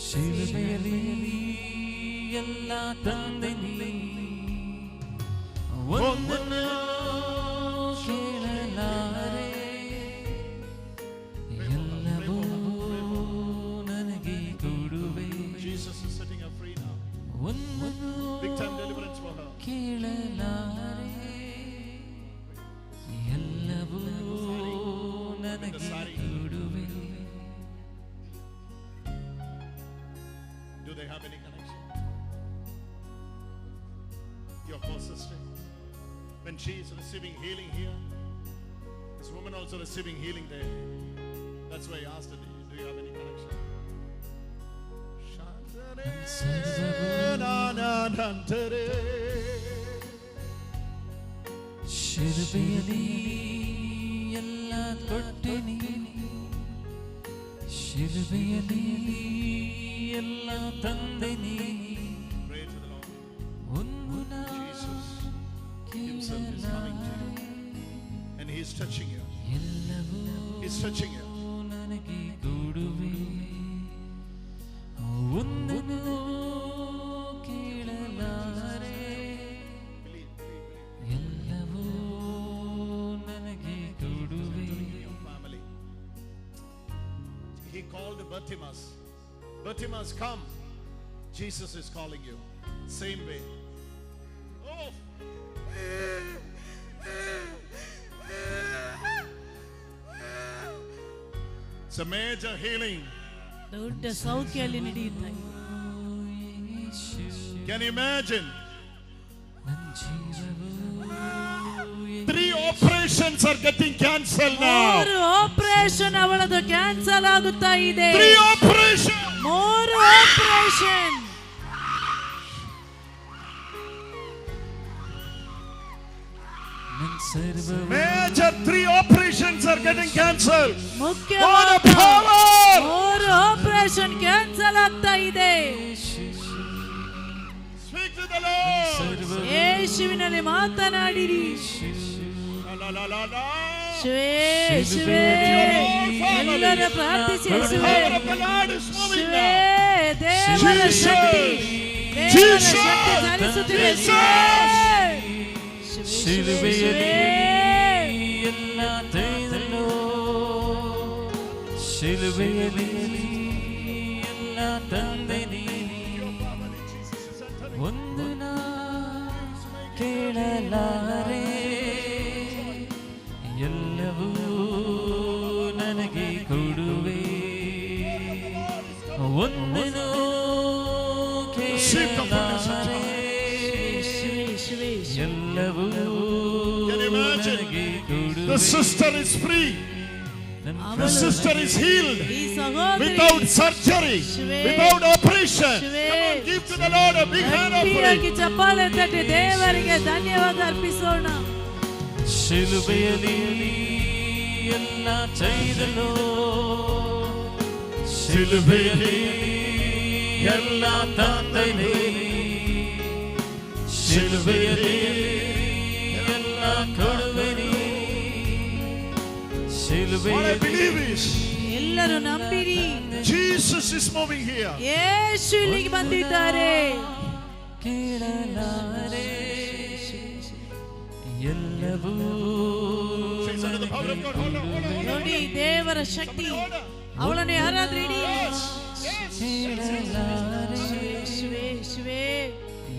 ಶಿಲುಬೆಯಲ್ಲಿ ಎಲ್ಲ ತಂದೆ ನೀ ಒಂದನ್ನು ಕೇಳಲಾರೆ ಎಲ್ಲವೂ ನನಗೆ ಕೊಡುವೆ Jesus is setting her free now. ಒಂದನ್ನು Big time deliverance for her. ಕೇಳಲಾರೆ ಎಲ್ಲವೂ ನನಗೆ ಕೊಡುವೆ Do they connection? Your co-sister, when she is receiving healing here, this woman also receiving healing there. That's why I asked her, do you have any connection? ಶಿಲುಬೆಯಲ್ಲಿ ಎಲ್ಲ ಕೊಟ್ಟೆನಿ, ಶಿಲುಬೆಯಲ್ಲಿ ಎಲ್ಲ ತಂದೆನಿ. Pray to the Lord. ಉನ್ಮುನ Jesus himself is coming to you and he is touching you. ಎಲ್ಲವೂ He is touching you. ನನಗೆ ಕೊಡುವೆ, ಒಂದನು ಕೇಳಲಾರೆ. Believe, believe, believe. ಎಲ್ಲವೂ ನನಗೆ ಕೊಡುವೆ. Your family. He called Bartimaeus. Bartimaeus, come. Jesus is calling you. Same way. Oh. It's a major healing. ದೊಡ್ಡ ಸೌಖ್ಯ ಅಲ್ಲಿ ನಡೆಯುತ್ತಾ ಇದೆ. Can you imagine? ನನ್ನ ಜೀವವು 3 operations are getting cancelled now. 3 operation ಅವಳದು ಕ್ಯಾನ್ಸಲ್ ಆಗುತ್ತಾ ಇದೆ. 3 operations. 3 ಆಪರೇಷನ್. ನನ್ನ ಸರ್ವವು Major 3 operations are getting cancelled. ಮುಖ್ಯವಾದ What a power! 3 operation cancel ಆಗ್ತಾ ಇದೆ. Speak to the Lord. ಯೇಸುವಿನಲ್ಲಿ ಮಾತನಾಡಿರಿ. La la la la. ಯೇಸುವೇ, ಎಲ್ಲರ ಪ್ರಾರ್ಥಿಸಿ ಯೇಸುವೇ. Power of the Lord is moving ಯೇಸುವೇ, now. ದೇವರ ಶಕ್ತಿ, ದೇವರ ಶಕ್ತಿ ಚಾಲಿಸುತ್ತಿದೆ. ಶಿಲುಬೆಯಲ್ಲಿ ಎಲ್ಲ ತೆಗೆದನು, ಶಿಲುಬೆಯಲ್ಲಿ ಎಲ್ಲ ತಂದೆನಿ. ಒಂದು ನಾ ಕೇಳಲಾರೆ, ಎಲ್ಲವೂ ನನಗೆ ಕೊಡುವೆ. ಒಂದನು ಕೇಳಲಾರೆ, ಎಲ್ಲವೂ Can you imagine? ನನಗೆ ಕೊಡುವೆ. The sister is free. The sister is healed ಈ ಸಹೋದರಿ without surgery, without operation. Come on, give to the Lord a big hand ಗಟ್ಟಿಯಾಗಿ offering. ಚಪ್ಪಾಳೆ ತಟ್ಟಿ ದೇವರಿಗೆ ಧನ್ಯವಾದ ಅರ್ಪಿಸೋಣ. ಶಿಲುಬೆಯಲ್ಲಿ ಎಲ್ಲ ಚೈದನು, ಶಿಲುಬೆಯಲ್ಲಿ ಎಲ್ಲ ತಂದೆನಿ, ಶಿಲುಬೆಯಲ್ಲಿ ಎಲ್ಲ ಕೊಡುವೆನಿ. What I ಶಿಲುಬೆಯಲ್ಲಿ believe is ಎಲ್ಲರೂ ನಂಬಿರಿ, Jesus is moving here. ಯೇಸು ಇಲ್ಲಿಗೆ ಬಂದಿದ್ದಾರೆ. ಕೇಳಲಾರೆ, ಎಲ್ಲವೂ Says under the power of God. Hold on, hold on, hold on. ನೋಡಿ ದೇವರ ಶಕ್ತಿ ಅವಳನ್ನು ಯಾರಾದ್ರೂ ಹಿಡಿ. ಕೇಳಲಾರೆ, ಯೇಸುವೇ, ಯೇಸುವೇ,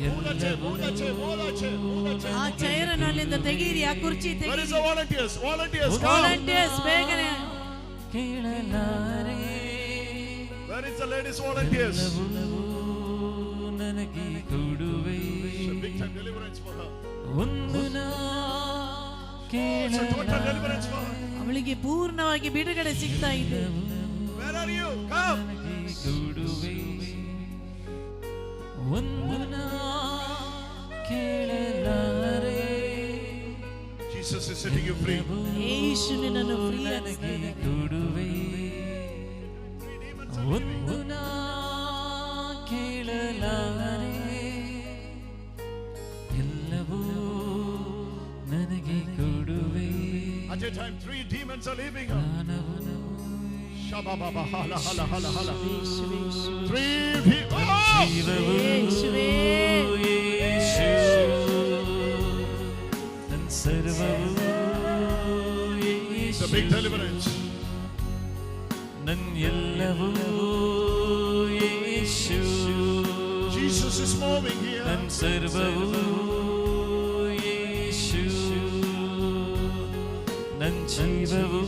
Move the chair, move the chair, move the chair, move the chair. ಆ ಚೈರನ್ನು ಅಲ್ಲಿಂದ ತೆಗೀರಿ, ಆ ಕುರ್ಚಿ Where is ತೆಗೀರಿ. the volunteers? Volunteers, come. Volunteers ಬೇಗನೆ. ಕೇಳಲಾರೆ, Where is the ladies volunteers? ಎಲ್ಲವೂ ನನಗೆ ಕೊಡುವೆ. It's a big time deliverance for her. ಒಂದು ನಾ It's a total ಕೇಳಲಾರೆ, deliverance for her. ಅವಳಿಗೆ ಪೂರ್ಣವಾಗಿ ಬಿಡುಗಡೆ ಸಿಗ್ತಾ ಇದೆ. Where are you? Come. ಕೊಡುವೆ. ಒಂದು ನಾ ಕೇಳಲಾರೆ, Jesus is setting you free. ಯೇಸು ನಿನ್ನನ್ನು ಫ್ರೀ ನನಗೆ ಕೊಡುವೆ. ಒಂದು ನಾ ಕೇಳಲಾರೆ, ಎಲ್ಲವೂ ನನಗೆ ಕೊಡುವೆ. At a time, 3 demons are leaving her. ಜ್ಞಾನವನ್ನು Shabababa, hala, hala, hala, hala. ಯೇಸುವೇ, ಯೇಸುವೇ. 3 people. Oh! ಜೀವವು ಯೇಸುವೇ, ಯೇಸು, ನನ್ನ ಸರ್ವವು It's a Yesu, big deliverance. ನನ್ನ ಎಲ್ಲವೂ ಯೇಸು, Jesus is moving here. ನನ್ನ ಸರ್ವವು ಯೇಸು, ನನ್ನ ಜೀವವು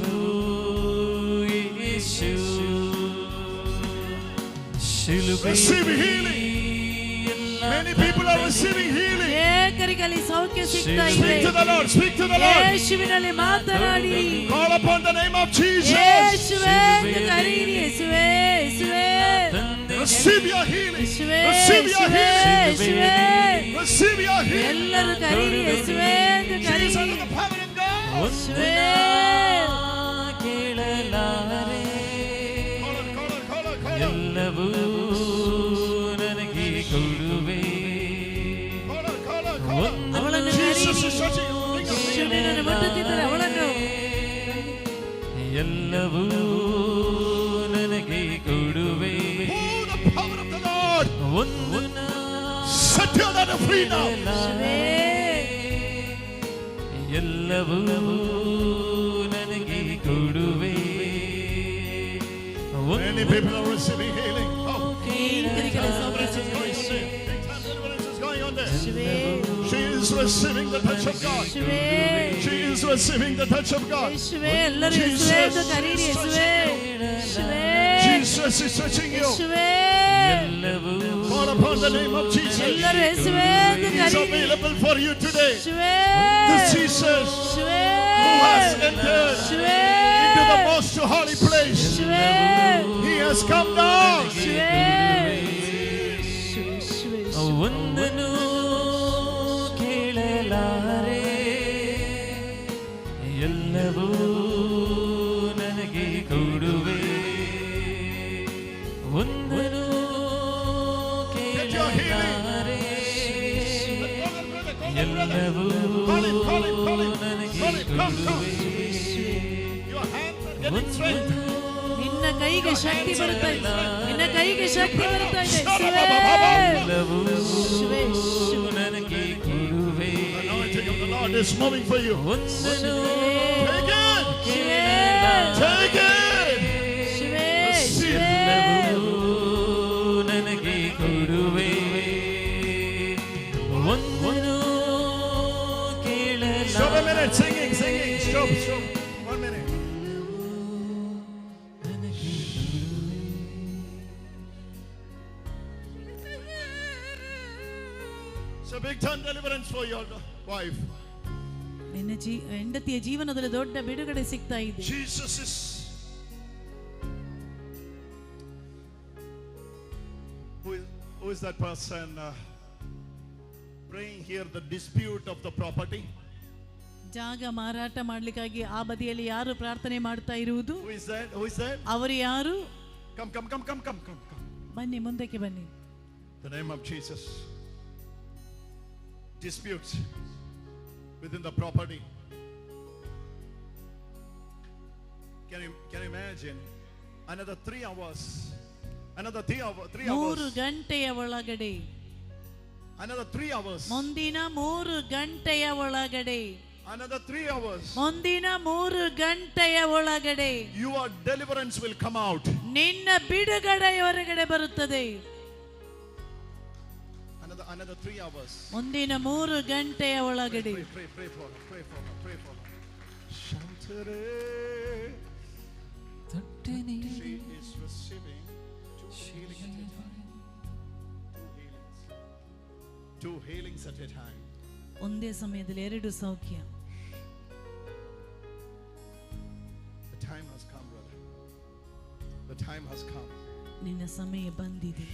ಯೇಸು. ಶಿಲುಬೆಯಲ್ಲಿ Receive healing. receiving healing. ಏಕರಿಗಲ್ಲಿ ಸೌಖ್ಯ ಸಿಗ್ತಾ ಇದೆ. Speak to the Lord. Speak to the Lord. ಯೇಸುವಿನಲ್ಲಿ ಮಾತನಾಡಿ. Call upon the name of Jesus. ಯೇಸುವೇ ಎಂದು ಕರೀರಿ. ಯೇಸುವೇ ಯೇಸುವೇ. Receive your healing. ಯೇಸುವೇ Receive your healing. ಯೇಸುವೇ. Receive your healing. ಎಲ್ಲರೂ ಕರೀರಿ. ಯೇಸುವೇ ಎಂದು She is ಕರೀರಿ. under the power of God. ಯೇಸುವೇ. ಕೇಳಲಾರೆ ಎಲ್ಲವೂ ನನಗೆ ಕೊಡುವೆ ಅವಳನ್ನು ಯೇಸುವಿನನ್ನು ಮುಟ್ಟುತ್ತಿದ್ದರೆ ಅವಳನ್ನು ಎಲ್ಲವೂ ನನಗೆ ಕೊಡುವೆ ಒಂದು ಎಲ್ಲವೂ ನನಗೆ ಕೊಡುವೆ. Many people are receiving healing. She is receiving the touch of God. She is receiving the touch of God. Jesus is touching you. Call upon the name of Jesus. He is available for you today. This Jesus who has entered into the most holy place. He has come down. ಒಂದನು ಕೇಳಲಾರೆ ಎಲ್ಲವೂ ನನಗೆ ಕೊಡುವೆ. ಒಂದನು ಕೇಳಲಾರೆ ಎಲ್ಲವೂ ನನಗೆ ಕೊಡುವೆ. ನಿನ್ನ ಕೈಗೆ ಶಕ್ತಿ ಬರುತ್ತಾ ಇದೆ. ನಿನ್ನ ಕೈಗೆ ಶಕ್ತಿ ಬರುತ್ತಾ ಇದೆ. ಎಲ್ಲವೂ ನನಗೆ ಕೊಡುವೆ. Anointing of the Lord is moving for you. ಒಂದನು Take it. Take it. ಎಲ್ಲವೂ ನನಗೆ ಕೊಡುವೆ. ಒಂದನು ಕೇಳಲಾರೆ. Stop a minute. Singing. Stop. 1 minute. It's a big time deliverance for your wife. ನಿನ್ನ ಹೆಂಡತಿಯ ಜೀವನದಲ್ಲಿ ದೊಡ್ಡ ಬಿಡುಗಡೆ ಸಿಗ್ತಾ ಇದೆ. Jesus is who is that person praying here the dispute of the property? ಜಾಗ ಮಾರಾಟ ಮಾಡಲಿಕ್ಕಾಗಿ ಆ ಬದಿಯಲ್ಲಿ ಯಾರು ಪ್ರಾರ್ಥನೆ ಮಾಡ್ತಾ ಇರುವುದು? Who is that? ಅವರು ಯಾರು? Come. ಬನ್ನಿ, ಮುಂದಕ್ಕೆ ಬನ್ನಿ. The name of Jesus. Disputes within the property. Can you imagine? Another 3 hours. 3 ಗಂಟೆಯ ಒಳಗಡೆ. Another 3 hours. ಮುಂದಿನ 3 ಗಂಟೆಯ ಒಳಗಡೆ. Another 3 hours. ಮುಂದಿನ 3 ಗಂಟೆಯ ಒಳಗಡೆ. Your deliverance will come out. ನಿನ್ನ ಬಿಡುಗಡೆ ಹೊರಗಡೆ ಬರುತ್ತದೆ. Another 3 hours. ಮುಂದಿನ 3 ಗಂಟೆಯ ಒಳಗಡೆ. Pray for her. Shantare. She is receiving 2 healings at a time. 2 healings at a time. ಒಂದೇ ಸಮಯದಲ್ಲಿ 2 ಸೌಖ್ಯ. The time has come, brother. The time has come. ನಿನ್ನ ಸಮಯ ಬಂದಿದೆ.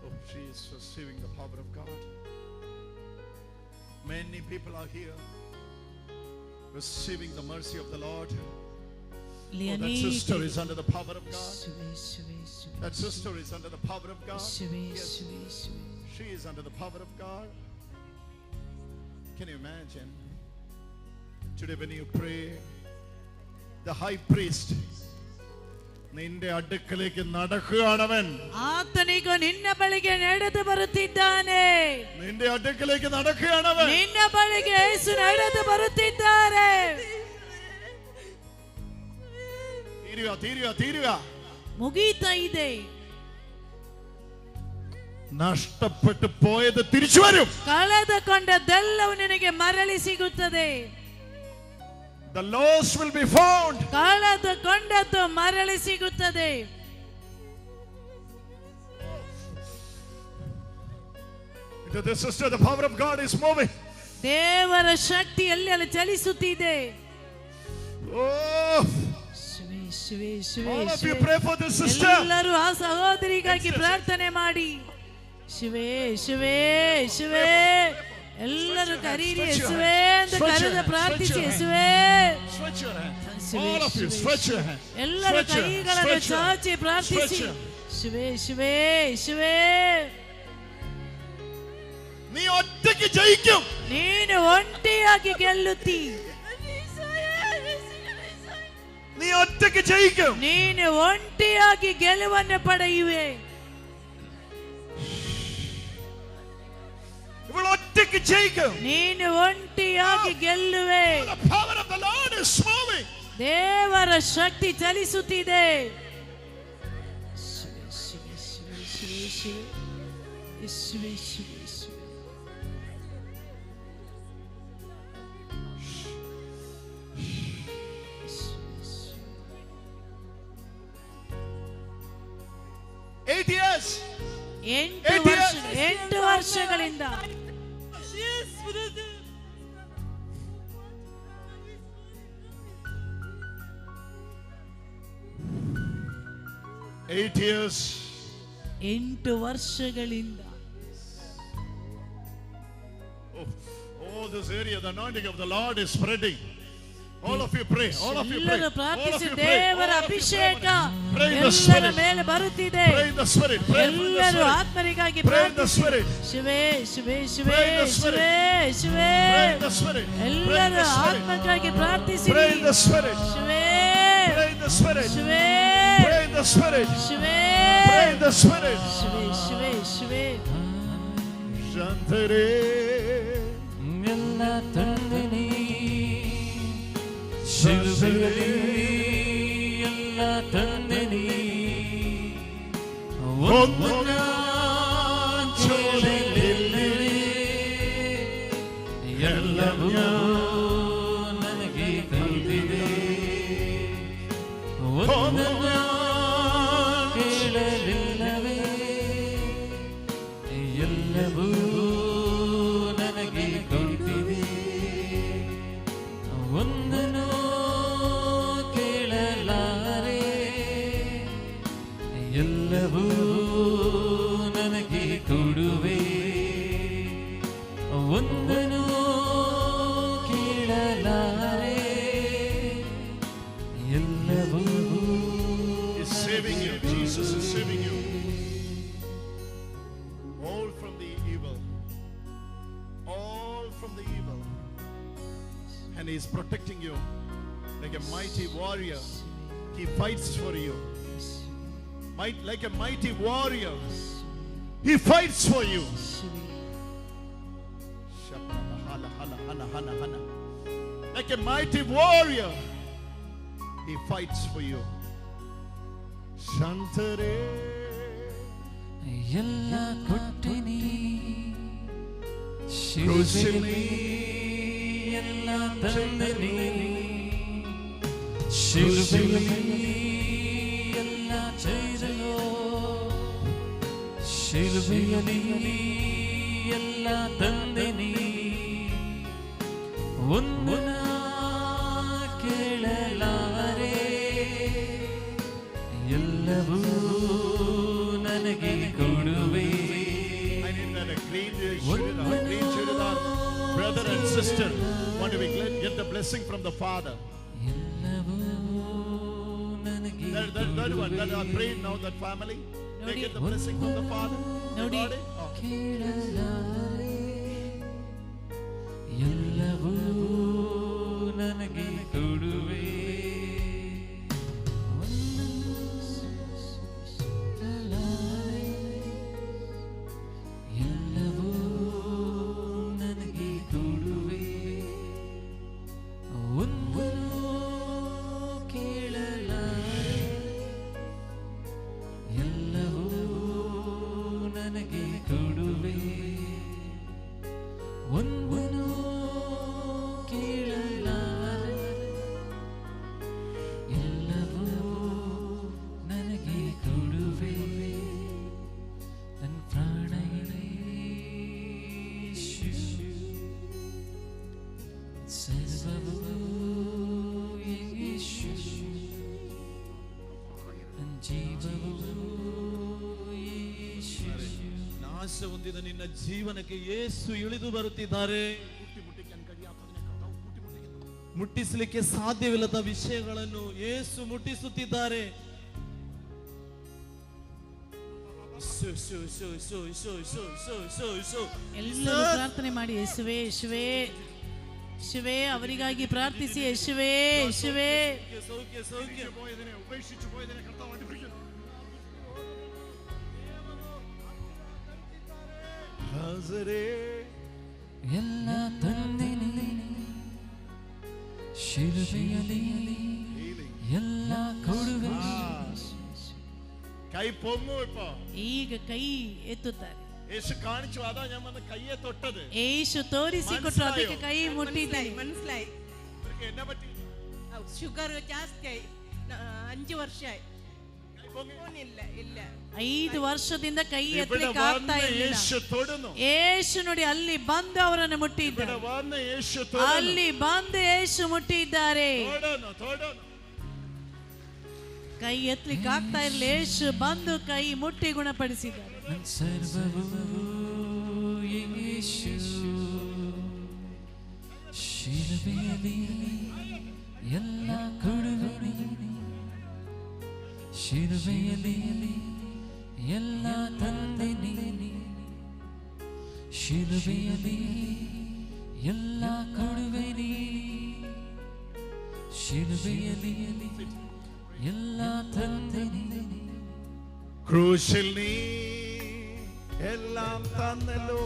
Oh, she is receiving the power of God. Many people are here receiving the mercy of the Lord. Oh, that sister is under the power of God. That sister is under the power of God. Yes. She is under the power of God. Can you imagine? Today when you pray, the high priest നിന്റെ അടുക്കലേക്ക് നടക്കുകയാണവൻ. ആതനിക നിന്ന ബಳಿಗೆ ನಡೆದು ಬರುತ್ತಿದ್ದಾನೆ. നിന്റെ അടുക്കലേക്ക് നടക്കുകയാണവൻ. ನಿನ್ನ ಬಳಿಗೆ ಯೇಸು ನಡೆದು ಬರುತ್ತಿದ್ದಾರೆ. തീരുക ಮುಗೀತಾ ಇದೆ. നഷ്ടപ്പെട്ടു പോയത് തിരിച്ചു വരും. ಕಳೆದುಕೊಂಡದ್ದೆಲ್ಲವೂ ನಿನಗೆ ಮರಳಿ ಸಿಗುತ್ತದೆ. The lost will be found. ಕಳೆದುಕೊಂಡದ್ದು ಮರಳಿ ಸಿಗುತ್ತದೆ. The sister, the power of God is moving. ದೇವರ ಶಕ್ತಿ ಅಲ್ಲಿ ಚಲಿಸುತ್ತಿದೆ. Oh, ಶಿವೆ ಶಿವೆ ಶಿವೆ all of you pray for this sister. ಎಲ್ಲರೂ ಆ ಸಹೋದರಿಗಾಗಿ ಪ್ರಾರ್ಥನೆ ಮಾಡಿ. ಶಿವೆ ಶಿವೆ ಶಿವೆ ಎಲ್ಲರೂ ಕರೀರಿ ಯೇಸುವೇ ಅಂತ ಕರೆದು ಪ್ರಾರ್ಥಿಸಿ ಯೇಸುವೇ. Stretch your hand. All of you stretch your hand. ಎಲ್ಲರೂ ಕೈಗಳನ್ನು ಚಾಚಿ ಪ್ರಾರ್ಥಿಸಿ. ಶಿವೆ ಶಿವೆ ಶಿವೆ. ನೀ ಒಟ್ಟಿಗೆ ಜಯಿക്കും. ನೀನು ಒಂಟಿಯಾಗಿ ಗೆಲ್ಲುತ್ತಿ. ನೀ ಒಟ್ಟಿಗೆ ಜಯಿക്കും. ನೀನು ಒಂಟಿಯಾಗಿ ಗೆಲುವನ್ನು ಪಡೆಯುವೆ. ಇವಳು ಒಟ್ಟಿಗೆ ಜಯಿക്കും. ನೀನು ಒಂಟಿಯಾಗಿ ಗೆಲ್ಲುವೆ. The power of the Lord is moving. ದೇವರ ಶಕ್ತಿ ಚಲಿಸುತ್ತಿದೆ. ಶಿವೆ ಶಿವೆ ಶಿವೆ ಶಿವೆ ಶಿವೆ ಶಿವೆ ಶಿವೆ. 8 years. 8 ವರ್ಷಗಳಿಂದ 8 years. 8 ವರ್ಷಗಳಿಂದ. Oh, this area, the anointing of the Lord is spreading. All of you pray. All of you pray. ಎಲ್ಲರೂ ಪ್ರಾರ್ಥಿಸಿ. ದೇವರ ಅಭಿಷೇಕ ಎಲ್ಲರ ಮೇಲೆ ಬರುತ್ತಿದೆ. Pray in the spirit. ಎಲ್ಲರೂ ಆತ್ಮರಿಗಾಗಿ ಪ್ರಾರ್ಥಿಸಿ. ಶಿವೆ ಶಿವೆ ಶಿವೆ ಶಿವೆ ಶಿವೆ. ಎಲ್ಲರೂ ಆತ್ಮಕ್ಕಾಗಿ ಪ್ರಾರ್ಥಿಸಿ. Pray in the spirit. ಶಿವೆ Pray in the spirit. ಶಿವೆ Pray in the spirit. ಶಿವೆ Pray in the spirit. ಶಿವೆ ಶಿವೆ ಶಿವೆ. Shantare ಎಲ್ಲ ತಂದೆನಿ ಶಿಲುಬೆಯಲ್ಲಿ ಎಲ್ಲ ತಂದೆನಿ ಒಂದನ ಚೋಲೆಯಲ್ಲಿ ಎಲ್ಲವೂ ನನಗೆ ಕಲಿತಿದೆ ಒಂದನ ಕೇಳಲಿಲ್ಲವೇ ಎಲ್ಲವೂ ನನಗೆ ಕಲಿತಿದೆ ಒಂದನು ಕೇಳಲಾರೆ ಎಲ್ಲವೂ ನನಗೆ ಕೊಡುವೆ ಒಂದನು ಕೇಳಲಾರೆ ಎಲ್ಲವೂ. is saving you. Jesus is saving you. All from the evil. All from the evil. And He is protecting you like a mighty warrior. He fights for you. Like a mighty warrior. He fights for you. Like a mighty warrior. He fights for you. Shantare. ಎಲ್ಲ ಕೊಟ್ಟಿನಿ ಶಿಲುಬೆಯಲ್ಲಿ ಎಲ್ಲ ತಂದೆನಿ ಶಿಲುಬೆಯಲ್ಲಿ ಎಲ್ಲ ಚೈದಲೋ ಶಿಲುಬೆಯಲ್ಲಿ ಎಲ್ಲ ತಂದೆನಿ ಒಂದನ ಕೇಳಲಾರೆ ಎಲ್ಲವೂ ನನಗೆ ಕೊಡುವೆ. I need that green Shridhar, brother and sister. Want to get the blessing from the Father. ಎಲ್ಲವೂ ನನಗೆ That one, that are praying now, that family. They get the blessing from the Father. You got it? Oh. ಕೇಳಲಾರೆ ಎಲ್ಲವೂ ನನಗೆ ಕೊಡುವೆ ಎಲ್ಲವೂ ನನಗೆ ಕೊಡುವೆ ಒಂದನ್ನು ಕೇಳಲಾರೆ ಎಲ್ಲವೂ ನನಗೆ ಕೊಡುವೆ ಆಸೆ ಹೊಂದಿದ ನಿನ್ನ ಜೀವನಕ್ಕೆ ಯೇಸು ಇಳಿದು ಬರುತ್ತಿದ್ದಾರೆ. ಮುಟ್ಟಿಸಲಿಕ್ಕೆ ಸಾಧ್ಯವಿಲ್ಲದ ವಿಷಯಗಳನ್ನು ಯೇಸು ಮುಟ್ಟಿಸುತ್ತಿದ್ದಾರೆ. ಎಲ್ಲರೂ ಪ್ರಾರ್ಥನೆ ಮಾಡಿ, ಯೇಸುವೇ ಯೇಸುವೇ ಯೇಸುವೇ, ಅವರಿಗಾಗಿ ಪ್ರಾರ್ಥಿಸಿ. ಯೇಸುವೇ ಯೇಸುವೇ, ಸೌಖ್ಯ ಸೌಖ್ಯ. ಎಲ್ಲ ತಂದಿನಿ ಶಿಲುಬೆಯಲ್ಲಿ ಎಲ್ಲ ಕೊಡುವೆ. കൈ പൊങ്ങും ഇപ്പോ. ಈಗ ಕೈ ಎತ್ತುತ್ತಾರೆ. യേശു കാണിച്ചു, അതാ ഞാൻ വന്ന് കയ്യെ തൊട്ടത്. ಯೇಸು ತೋರಿಸಿಕೊಟ್ರು, ಅದಕ್ಕೆ ಕೈ ಮುಟ್ಟಿದ್ದಾರೆ. മനസ്സിലായി. എന്നെ പറ്റി ഷുഗർ ಜಾಸ್ತಿಯಾയി, 5 ವರ್ಷമായി. ಇಲ್ಲ 5 ವರ್ಷದಿಂದ ಕೈ ಎತ್ತಲಿಕ್ಕೆ ಆಗ್ತಾ ಇರಲಿಲ್ಲ. ಯೇಸು ನೋಡಿ ಅಲ್ಲಿ ಬಂದು ಅವರನ್ನು ಮುಟ್ಟಿದ್ದಾರೆ. ಅಲ್ಲಿ ಬಂದು ಯೇಸು ಮುಟ್ಟಿದ್ದಾರೆ. ಕೈ ಎತ್ತಲಿಕ್ಕೆ ಆಗ್ತಾ ಇರಲಿಲ್ಲ, ಯೇಸು ಬಂದು ಕೈ ಮುಟ್ಟಿ ಗುಣಪಡಿಸಿದ್ದಾರೆ. ಸರ್ವವೂ ಯೇಸು ಶಿಲುಬೆಯಲ್ಲಿ ಎಲ್ಲ ಕೊಡುವೆ ನೀನೆ. ಶಿಲುಬೆಯಲ್ಲಿ ಎಲ್ಲ ತಂದೆ ನೀನೆ. ಶಿಲುಬೆಯಲ್ಲಿ ಎಲ್ಲ ಕೊಡುವೆ ನೀನೆ. ಶಿಲುಬೆಯಲ್ಲಿ ಎಲ್ಲ ತಂದೆ ನೀನೆ. ക്രൂശിൽ നീ എല്ലാം തന്നല്ലോ.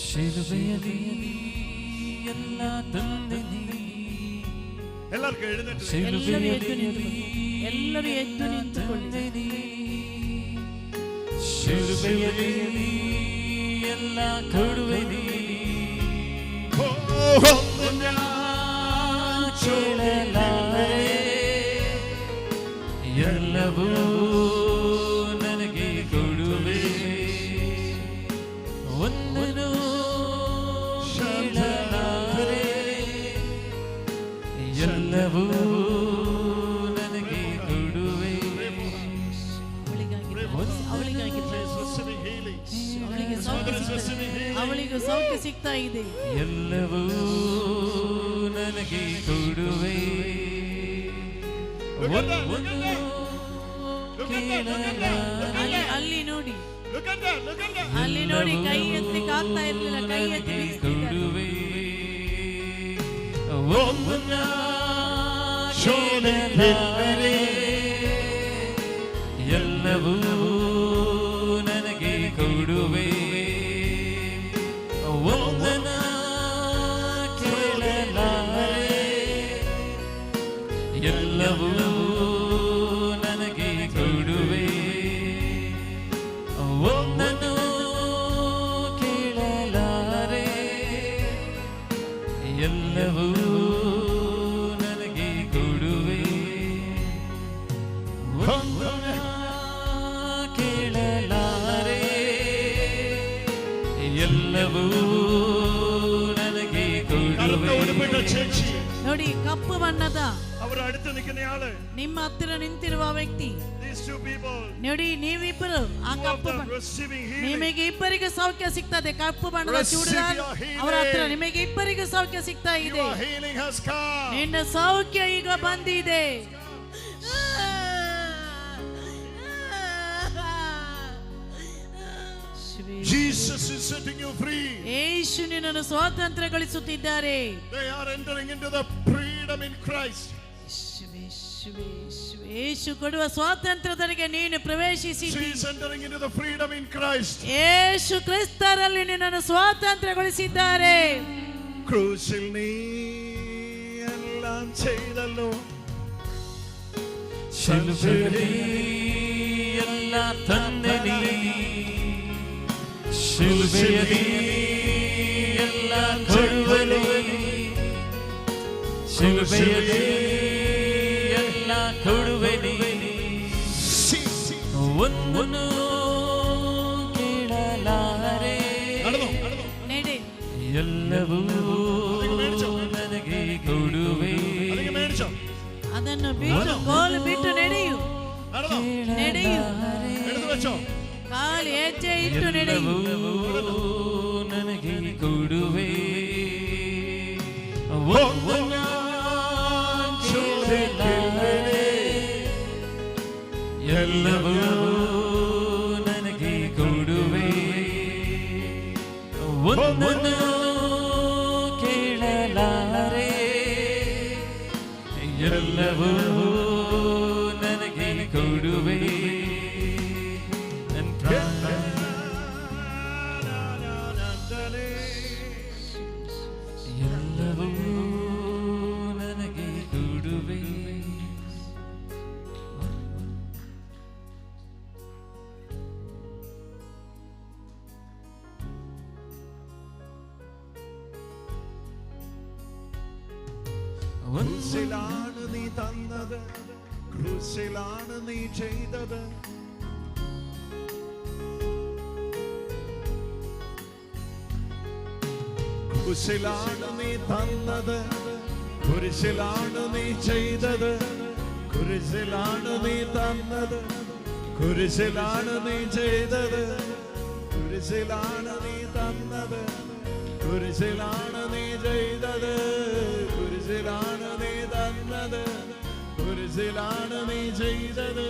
ಶಿಲುಬೆಯಲ್ಲಿ ಎಲ್ಲ ತಂದೆ ನೀನೆ. എല്ലാവർക്കും എഴുന്നേറ്റ് ಎಲ್ಲರೂ ಎದ್ದು ನಿಂತುಕೊಳ್ಳಿ. ಶಿಲುಬೆಯಲ್ಲಿ ಎಲ್ಲ ಕೊಡುವೆ ನೀನೆ. ಕೇಳಲಾರೆ ಎಲ್ಲವೂ ನನಗೆ ಕೊಡುವೆ. ಒಂದನು ಕೇಳಲಾರೆ ಎಲ್ಲವೂ ನನಗೆ ಕೊಡುವೆ. ಅವಳಿಗೆ ಸೌಖ್ಯ ಸಿಗ್ತಾ ಇದೆ. ಎಲ್ಲವೂ ನನಗೆ ಕೊಡುವೆ. ಅಲ್ಲಿ ನೋಡಿ, ಅಲ್ಲಿ ನೋಡಿ, ಕೈ ಎತ್ತಲಿಕ್ಕೆ ಆಗ್ತಾ ಇರಲಿಲ್ಲ, ಕೈ ಎತ್ತಿ ಕೊಡುವೆ. ಕೇಳಲಾರೆ ಎಲ್ಲವೂ ನನಗೆ ಕೊಡುವೆ. ಒಂದನ ಕೇಳಲಾರೆ ಎಲ್ಲವೂ ನನಗೆ ಕೊಡುವೆ. ಒಂದನು ಕೇಳಲಾರೆ ಎಲ್ಲವೂ ನನಗೆ ಕೊಡುವೆ. ಕೇಳಲಾರೆ ಎಲ್ಲವೂ ನನಗೆ ಕೊಡುವೆ. ನೋಡಿ, ಕಪ್ಪು ಬಣ್ಣದ ಅವರ അടുത്ത് നിൽക്കുന്ന ആള്, ನಿಮ್ಮ ಹತ್ತಿರ ನಿಂತಿರುವ ವ್ಯಕ್ತಿ ನೋಡಿ, ನೀವಿಬ್ಬರು ಆ ಕಪ್ಪು ನಿಮಗೆ ಇಬ್ಬರಿಗೆ ಸೌಖ್ಯ ಸಿಗ್ತದೆ. ಕಪ್ಪು ಬಣ್ಣದ ಚೂಡಿದಾರ ಅವರ ಹತ್ರ ನಿಮಗೆ ಇಬ್ಬರಿಗೆ ಸೌಖ್ಯ ಸಿಗ್ತಾ ಇದೆ. ನಿನ್ನ ಸೌಖ್ಯ ಈಗ ಬಂದಿದೆ. Jesus is setting you free. ಯೇಸು ನಿನ್ನನ್ನು ಸ್ವಾತಂತ್ರ್ಯಗೊಳಿಸುತ್ತಿದ್ದಾರೆ. They are entering into the freedom in Christ. ಯೇಸು ಕೊಡುವ ಸ್ವಾತಂತ್ರ್ಯದೊಳಗೆ ನೀನು ಪ್ರವೇಶಿಸಿದ್ದೀ. She is entering into the freedom in Christ. ಯೇಸು ಕ್ರಿಸ್ತರಲ್ಲಿ ನಿನ್ನನ್ನು ಸ್ವಾತಂತ್ರ್ಯಗೊಳಿಸಿದ್ದಾರೆ. ക്രൂശിൽ നീ എല്ലാം ചെയ്തല്ലോ. ಶಿಲುಬೆಯಲ್ಲಿ ಎಲ್ಲ ತಂದೆ ನೀನೆ. ಶಿಲುಬೆಯಲ್ಲಿ ಎಲ್ಲ ಕೊಡುವೆ ನೀನೆ. ಶಿಲುಬೆಯಲ್ಲಿ ಎಲ್ಲ ಕೊಡುವೆ ನೀನೆ. ಒಂದನ್ನು ಕೇಳಲಾರೆ ಎಲ್ಲವೂ ನನಗೆ ಕೊಡುವೆ. ಅದನ್ನು ಬಿಟ್ಟು, ಕೋಲು ಬಿಟ್ಟು ನಡೆಯು, ನಡೆಯು. ಕಾಲು ಹೆಜ್ಜೆ ಇಟ್ಟು ನಡೆ. ನನಗೆ ಕೊಡುವೆ ಎಲ್ಲವೂ ನನಗೆ ಕೊಡುವೆ ಒಂದನ್ನು ಕೇಳಲಾರೆ ಎಲ್ಲವೂ ನನಗೆ ಕೊಡುವೆ ನನ್ನ ಪ್ರಾಣ ಎಲ್ಲವೂ ನನಗೆ ಕೊಡುವೆ ക്രൂശിലാണ് നീ തന്നത്, ക്രൂശിലാണ് നീ ചെയ്തത്. ക്രൂശിലാണ് നീ തന്നത്, കുരിശിലാണ് നീ ചെയ്തത്. കുരിശിലാണ് നീ തന്നത്, കുരിശിലാണ് നീ ചെയ്തത്. കുരിശിലാണ് നീ തന്നത്, കുരിശിലാണ് നീ ചെയ്തത്. കുരിശിലാണ് നീ തന്നത്, കുരിശിലാണ് നീ ചെയ്തത്.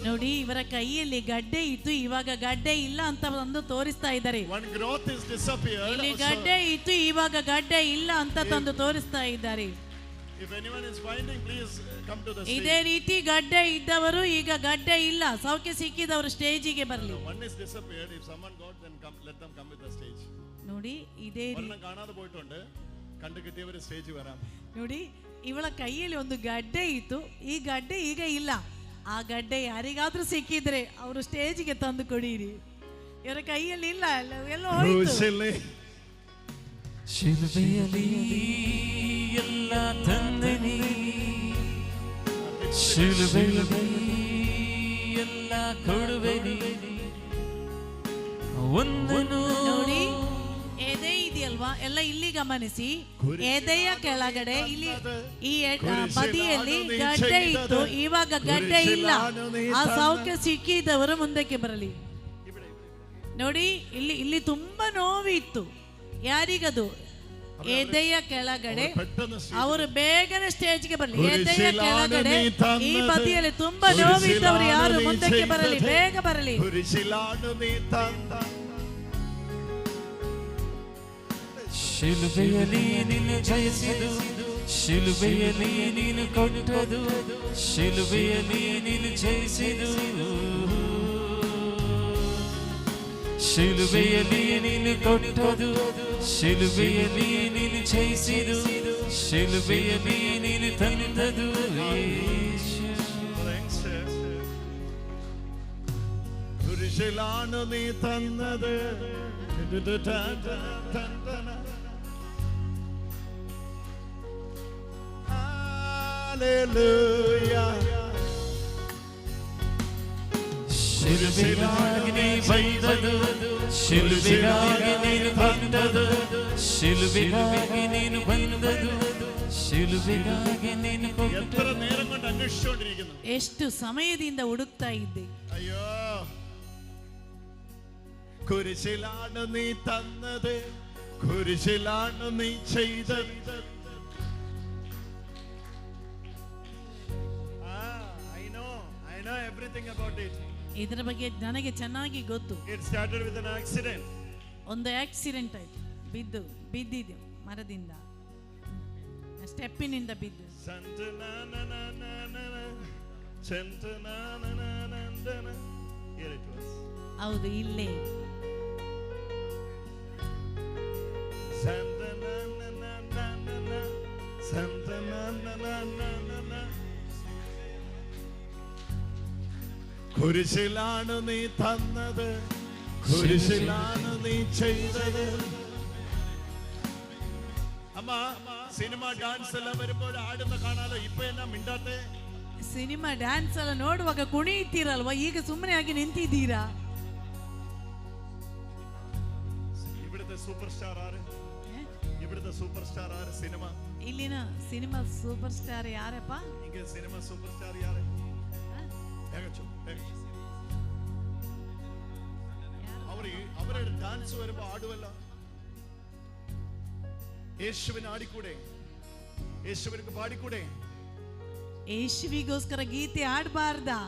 ನೋಡಿ, ಇವರ ಕೈಯಲ್ಲಿ ಗಡ್ಡೆ ಇತ್ತು, ಇವಾಗ ಗಡ್ಡೆ ಇಲ್ಲ ಅಂತ ತಂದು ತೋರಿಸ್ತಾ ಇದ್ದಾರೆ. ಇಲ್ಲಿ ಗಡ್ಡೆ ಇತ್ತು, ಇವಾಗ ಗಡ್ಡೆ ಇಲ್ಲ ಅಂತ ತಂದು ತೋರಿಸ್ತಾ ಇದ್ದಾರೆ. ಇದೇ ರೀತಿ ಗಡ್ಡೆ ಇದ್ದವರು ಈಗ ಗಡ್ಡೆ ಇಲ್ಲ, ಸೌಖ್ಯ ಸಿಕ್ಕಿದವರು ಸ್ಟೇಜಿಗೆ ಬರಲಿ. ನೋಡಿ, ಇದೇ ನೋಡಿ, ಇವಳ ಕೈಯಲ್ಲಿ ಒಂದು ಗಡ್ಡೆ ಇತ್ತು, ಈ ಗಡ್ಡೆ ಈಗ ಇಲ್ಲ. ಆ ಗಡ್ಡೆ ಯಾರಿಗಾದ್ರೂ ಸಿಕ್ಕಿದ್ರೆ ಅವರು ಸ್ಟೇಜಿಗೆ ತಂದು ಕೊಡಿರಿ. ಇವರ ಕೈಯಲ್ಲಿ ಇಲ್ಲ, ಎಲ್ಲ ಶಿಲುಬೆಯಲ್ಲಿ ಎಲ್ಲ ತಂದನಿ, ಶಿಲುಬೆಯಲ್ಲಿ ಎಲ್ಲ ಕೊಡುವೆನಿ ಒಂದನ್ನು. ನೋಡಿ, ಎದೆ ಇದೆಯಲ್ವಾ, ಎಲ್ಲ ಇಲ್ಲಿ ಗಮನಿಸಿ. ಎದೆಯ ಕೆಳಗಡೆ ಇಲ್ಲಿ ಈ ಬದಿಯಲ್ಲಿ ಗಡ್ಡೆ ಇತ್ತು, ಇವಾಗ ಗಡ್ಡೆ ಇಲ್ಲ. ಆ ಸೌಖ್ಯ ಸಿಕ್ಕಿದವರು ಮುಂದಕ್ಕೆ ಬರಲಿ. ನೋಡಿ, ಇಲ್ಲಿ ತುಂಬಾ ನೋವಿತ್ತು. ಯಾರಿಗದು? ಎದೆಯ ಕೆಳಗಡೆ. ಅವರು ಬೇಗನೆ ಸ್ಟೇಜ್ಗೆ ಬರಲಿ. ಎದೆಯ ಕೆಳಗಡೆ ಈ ಬದಿಯಲ್ಲಿ ತುಂಬಾ ನೋವಿದ್ದವರು ಯಾರು ಮುಂದಕ್ಕೆ ಬರಲಿ, ಬೇಗ ಬರಲಿ. ಶಿಲುಬೆಯಲ್ಲಿ ನೀನು ಜಯಿಸಿದು, ಶಿಲುಬೆಯಲ್ಲಿ ನೀನು ಕೊಟ್ಟದು, ಶಿಲುಬೆಯಲ್ಲಿ ನೀನು ಜಯಿಸಿದು. ಶಿಲುಬೆಯಲ್ಲಿ ನೀನು ಕೊಟ್ಟದು, ಶಿಲುಬೆಯಲ್ಲಿ ನೀನು ಜಯಿಸಿದು, ಶಿಲುಬೆಯಲ್ಲಿ ನೀನು ತಂದದು. കുരിശിലാണ് നീ തന്നത്, ഹല്ലേലൂയ. ಶಿಲುಬೆಗಾಗಿ ನೀ ಬಂದದು, ಶಿಲುಬೆಗಾಗಿ ನೀನು ಬಂದದು, ಶಿಲುಬೆಗಾಗಿ ನೀನು ಬಂದದು, ಶಿಲುಬೆಗಾಗಿ ನೀನು എത്ര നേരം കൊണ്ട് അന്വേഷിച്ചുകൊണ്ടിരിക്കുന്നു. ಎಷ್ಟು ಸಮಯದಿಂದ ಹುಡುಕ್ತಾ ಇದ್ದೆ. അയ്യോ, കുരിശിലാണ് നീ തന്നത്, കുരിശിലാണ് നീ ചെയ്തത്. I know everything about it. ಇದರ ಬಗ್ಗೆ ನನಗೆ ಚೆನ್ನಾಗಿ ಗೊತ್ತು. It started with an accident. ಒಂದು ಆಕ್ಸಿಡೆಂಟ್ ಆಯ್ತು, ಬಿದ್ದಿದೆ ಮರದಿಂದ, ಸ್ಟೆಪ್ಪಿನಿಂದ ಬಿದ್ದು. ಹೌದು, ಇಲ್ಲೇ. കുരിശിലാണ് നീ തന്നത്, കുരിശിലാണ് നീ ചെയ്തത്. അമ്മ, സിനിമ ഡാൻസ് എല്ലാം വരുമ്പോൾ ആടുന്ന കാണാലോ, ഇപ്പൊ എന്നാ മിണ്ടാത്തെ? ಸಿನಿಮಾ ಡ್ಯಾನ್ಸ್ ಎಲ್ಲ ನೋಡುವಾಗ ಕುಣಿಯುತ್ತೀರಲ್ವಾ, ಈಗ ಸುಮ್ಮನೆ ಆಗಿ ನಿಂತಿದ್ದೀರಾ? ഇവിടുത്തെ സൂപ്പർ സ്റ്റാർ ആര്? ഇവിടുത്തെ സൂപ്പർ സ്റ്റാർ ആര്? സിനിമ, ಇಲ್ಲಿನ ಸಿನಿಮಾ ಸೂಪರ್ ಸ್ಟಾರ್ ಯಾರಪ್ಪ? ഇങ്ങ സിനിമ സൂപ്പർ സ്റ്റാർ ആര്? മനസ്സ് വരുമ്പോ ആടുവല്ല. യേശുവിന് ആടിക്കൂടെ? യേശുവിനക്ക് പാടിക്കൂടെ? ಯೇಸುವಿಗೋಸ್ಕರ ಗೀತೆ ಆಡಬಾರ್ದಾ?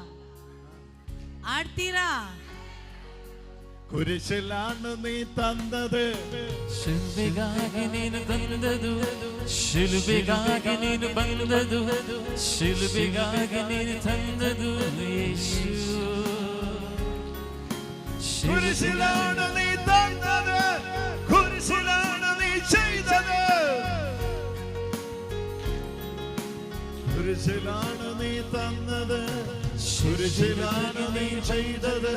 ಆಡ್ತೀರಾ? കുരിശിലാണ് നീ തന്നത്, ಶಿಲುಬೆಗಾಗಿ ನೀನು ತಂದದು, ಶಿಲುಬೆಗಾಗಿ ನೀನು ಬಂದದು, ಶಿಲುಬೆಗಾಗಿ ನೀನು ತಂದದು ಯೇಸು. കുരിശിലാണ് നീ തന്നത്, കുരിശിലാണ് നീ ചെയ്തത്, കുരിശിലാണ് നീ തന്നത്, കുരിശിലാണ് നീ ചെയ്തത്,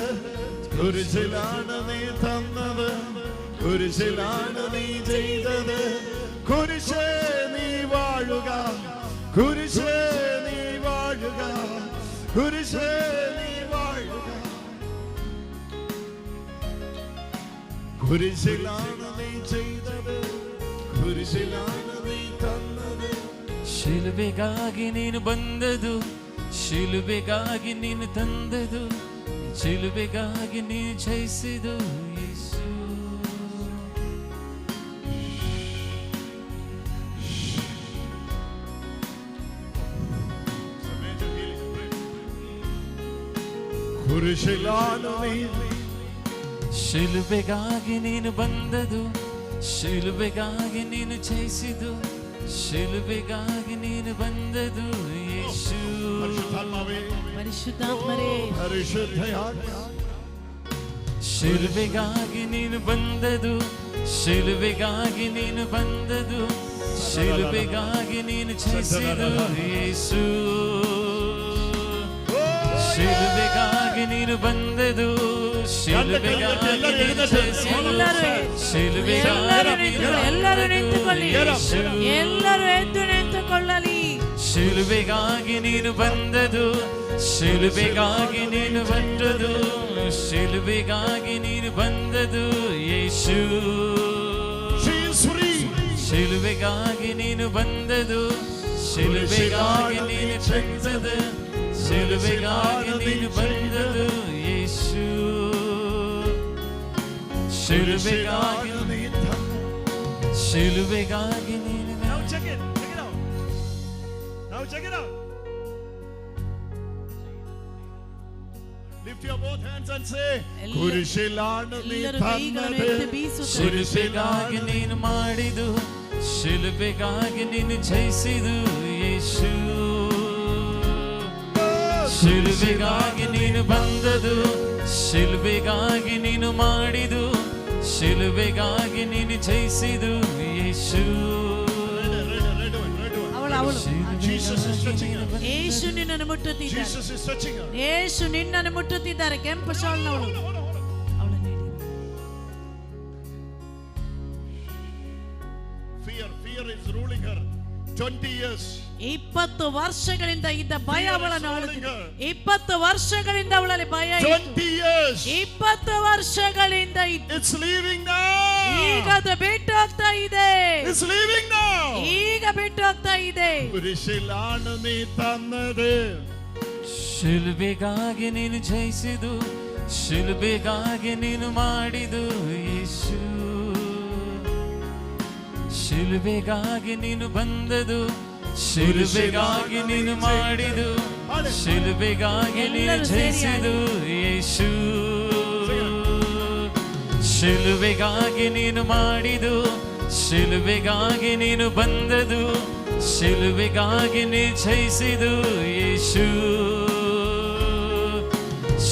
കുരിശിലാണ് നീ തന്നത്, കുരിശിലാണ് നീ ചെയ്തത്. കുരിശേ നീ വാഴുക, കുരിശേ നീ വാഴുക, കുരിശേ നീ വാഴുക. കുരിശിലാണ് നീ ചെയ്തത്, കുരിശിലാണ് നീ തന്നത്. ಶಿಲುಬೆಗಾಗಿ ನೀನು ಬಂದದು, ಶಿಲುಬೆಗಾಗಿ ನೀನು ತಂದದು, ಶಿಲುಬೆಗಾಗಿ ನೀನು ಜಯಿಸಿದು ಯೇಸು. കുരിശിലാണ് നീ, ಶಿಲುಬೆಗಾಗಿ ನೀನು ಬಂದದು, ಶಿಲುಬೆಗಾಗಿ ನೀನು ಜಯಿಸಿದು, ಶಿಲುಬೆಗಾಗಿ ನೀನು ಬಂದದು ಯೇಸು. ಪರಿಶುದ್ಧಾತ್ಮರೇ, ಶಿಲುಬೆಗಾಗಿ ನೀನು ಬಂದದು, ಶಿಲುಬೆಗಾಗಿ ನೀನು ಬಂದದು, ಶಿಲುಬೆಗಾಗಿ ನೀನು ಜಯಿಸಿದು ಯೇಸು. ಶಿಲುಬೆಗಾಗಿ ನೀನು ಬಂದದು, ಶಿಲುಬೆಗಾಗಿ ನೀನು ಜಯಿಸಿದು, ಶಿಲುಬೆಗಾಗಿ ಎಲ್ಲರೂ ನಿಂತುಕೊಳ್ಳಿ, ಎಲ್ಲರೂ ಎದ್ದು ನಿಂತುಕೊಳ್ಳಲಿ. ಶಿಲುಬೆಗಾಗಿ ನೀನು ಬಂದದು, ಶಿಲುಬೆಗಾಗಿ ನೀನು ಬಂದದು, ಶಿಲುಬೆಗಾಗಿ ನೀನು ಬಂದದು ಯೇಸು. ಶಿಲುಬೆಗಾಗಿ ನೀನು ಬಂದದು, ಶಿಲುಬೆಗಾಗಿ ನೀನು ಬಂದದು, ಶಿಲುಬೆಗಾಗಿ ನೀನು ಬಂದದು ಯೇಸು. ಶಿಲುಬೆಗಾಗಿ ಶಿಲುಬೆಗಾಗಿ ನೀನು. Check it out. Lift your both hands and say, ಕುರಿಶಿലാണ് ನೀ ತಂದದು, ಶಿಲುಬೆಗಾಗಿ ನೀನು ಮಾಡಿದು, ಶಿಲುಬೆಗಾಗಿ ನೀನು ಜಯಿಸಿದು ಯೇಸು. ಶಿಲುಬೆಗಾಗಿ ನೀನು ಬಂದದು, ಶಿಲುಬೆಗಾಗಿ ನೀನು ಮಾಡಿದು, ಶಿಲುಬೆಗಾಗಿ ನೀನು ಜಯಿಸಿದು ಯೇಸು. ಯೇಸು ನಿನ್ನನ್ನು ಮುಟ್ಟುತ್ತಿದ್ದಾರೆ, ಯೇಸು ನಿನ್ನನ್ನು ಮುಟ್ಟುತ್ತಿದ್ದಾರೆ. ಕೆಂಪು ಶಾಲ್ನವಳು ಅವಳನ್ನು Fear is ruling her 20 years. 20 ವರ್ಷಗಳಿಂದ ಇದ್ದ ಭಯ ಅವಳನ್ನು ಆಳುತ್ತಿದೆ. 20 ವರ್ಷಗಳಿಂದ ಅವಳಲ್ಲಿ ಭಯ ಇತ್ತು. 20 years. 20 ವರ್ಷಗಳಿಂದ ಇತ್ತು. It's leaving now. ಈಗ ಅದು ಬಿಟ್ಟು ಹೋಗ್ತಾ ಇದೆ. It's leaving now. ಈಗ ಬಿಟ್ಟು ಹೋಗ್ತಾ ಇದೆ. ಕುರಿಶಿലാണ് ನೀ ತನ್ನದು, ಶಿಲುಬೆಗಾಗಿ ನೀನು ಜಯಿಸಿದು, ಶಿಲುಬೆಗಾಗಿ ನೀನು ಮಾಡಿದು ಯೇಸು. ಶಿಲುಬೆಗಾಗಿ ನೀನು ಬಂದದು, ಶಿಲುಬೆಗಾಗಿ ನೀನು ಮಾಡಿದು, ಶಿಲುಬೆಗಾಗಿ ನೀನು ಜಯಿಸಿದು ಯೇಸು. ಶಿಲುಬೆಗಾಗಿ ನೀನು ಮಾಡಿದು, ಶಿಲುಬೆಗಾಗಿ ನೀನು ಬಂದದು, ಶಿಲುಬೆಗಾಗಿ ನೀನು ಜಯಿಸಿದು ಯೇಸು.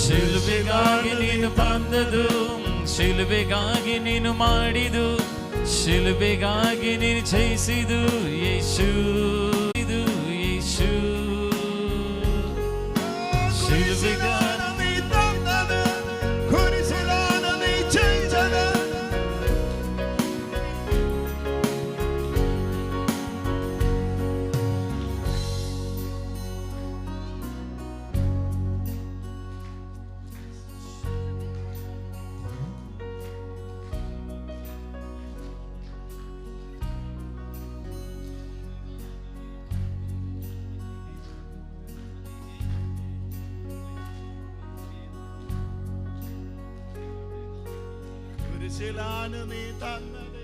ಶಿಲುಬೆಗಾಗಿ ನೀನು ಬಂದದು, ಶಿಲುಬೆಗಾಗಿ ನೀನು ಮಾಡಿದು, ಶಿಲುಬೆಗಾಗಿ ನೀನು ಜಯಿಸಿದು ಯೇಸು. ಇದು ಯೇಸು. ಶಿಲುಬೆಗಾಗಿ ನೀ ತಂದದು, ಕುರಿಶಿലാണ് ನೀ ಜಯಿಸದು. കുരിശിലാണ് നീ തന്നത്,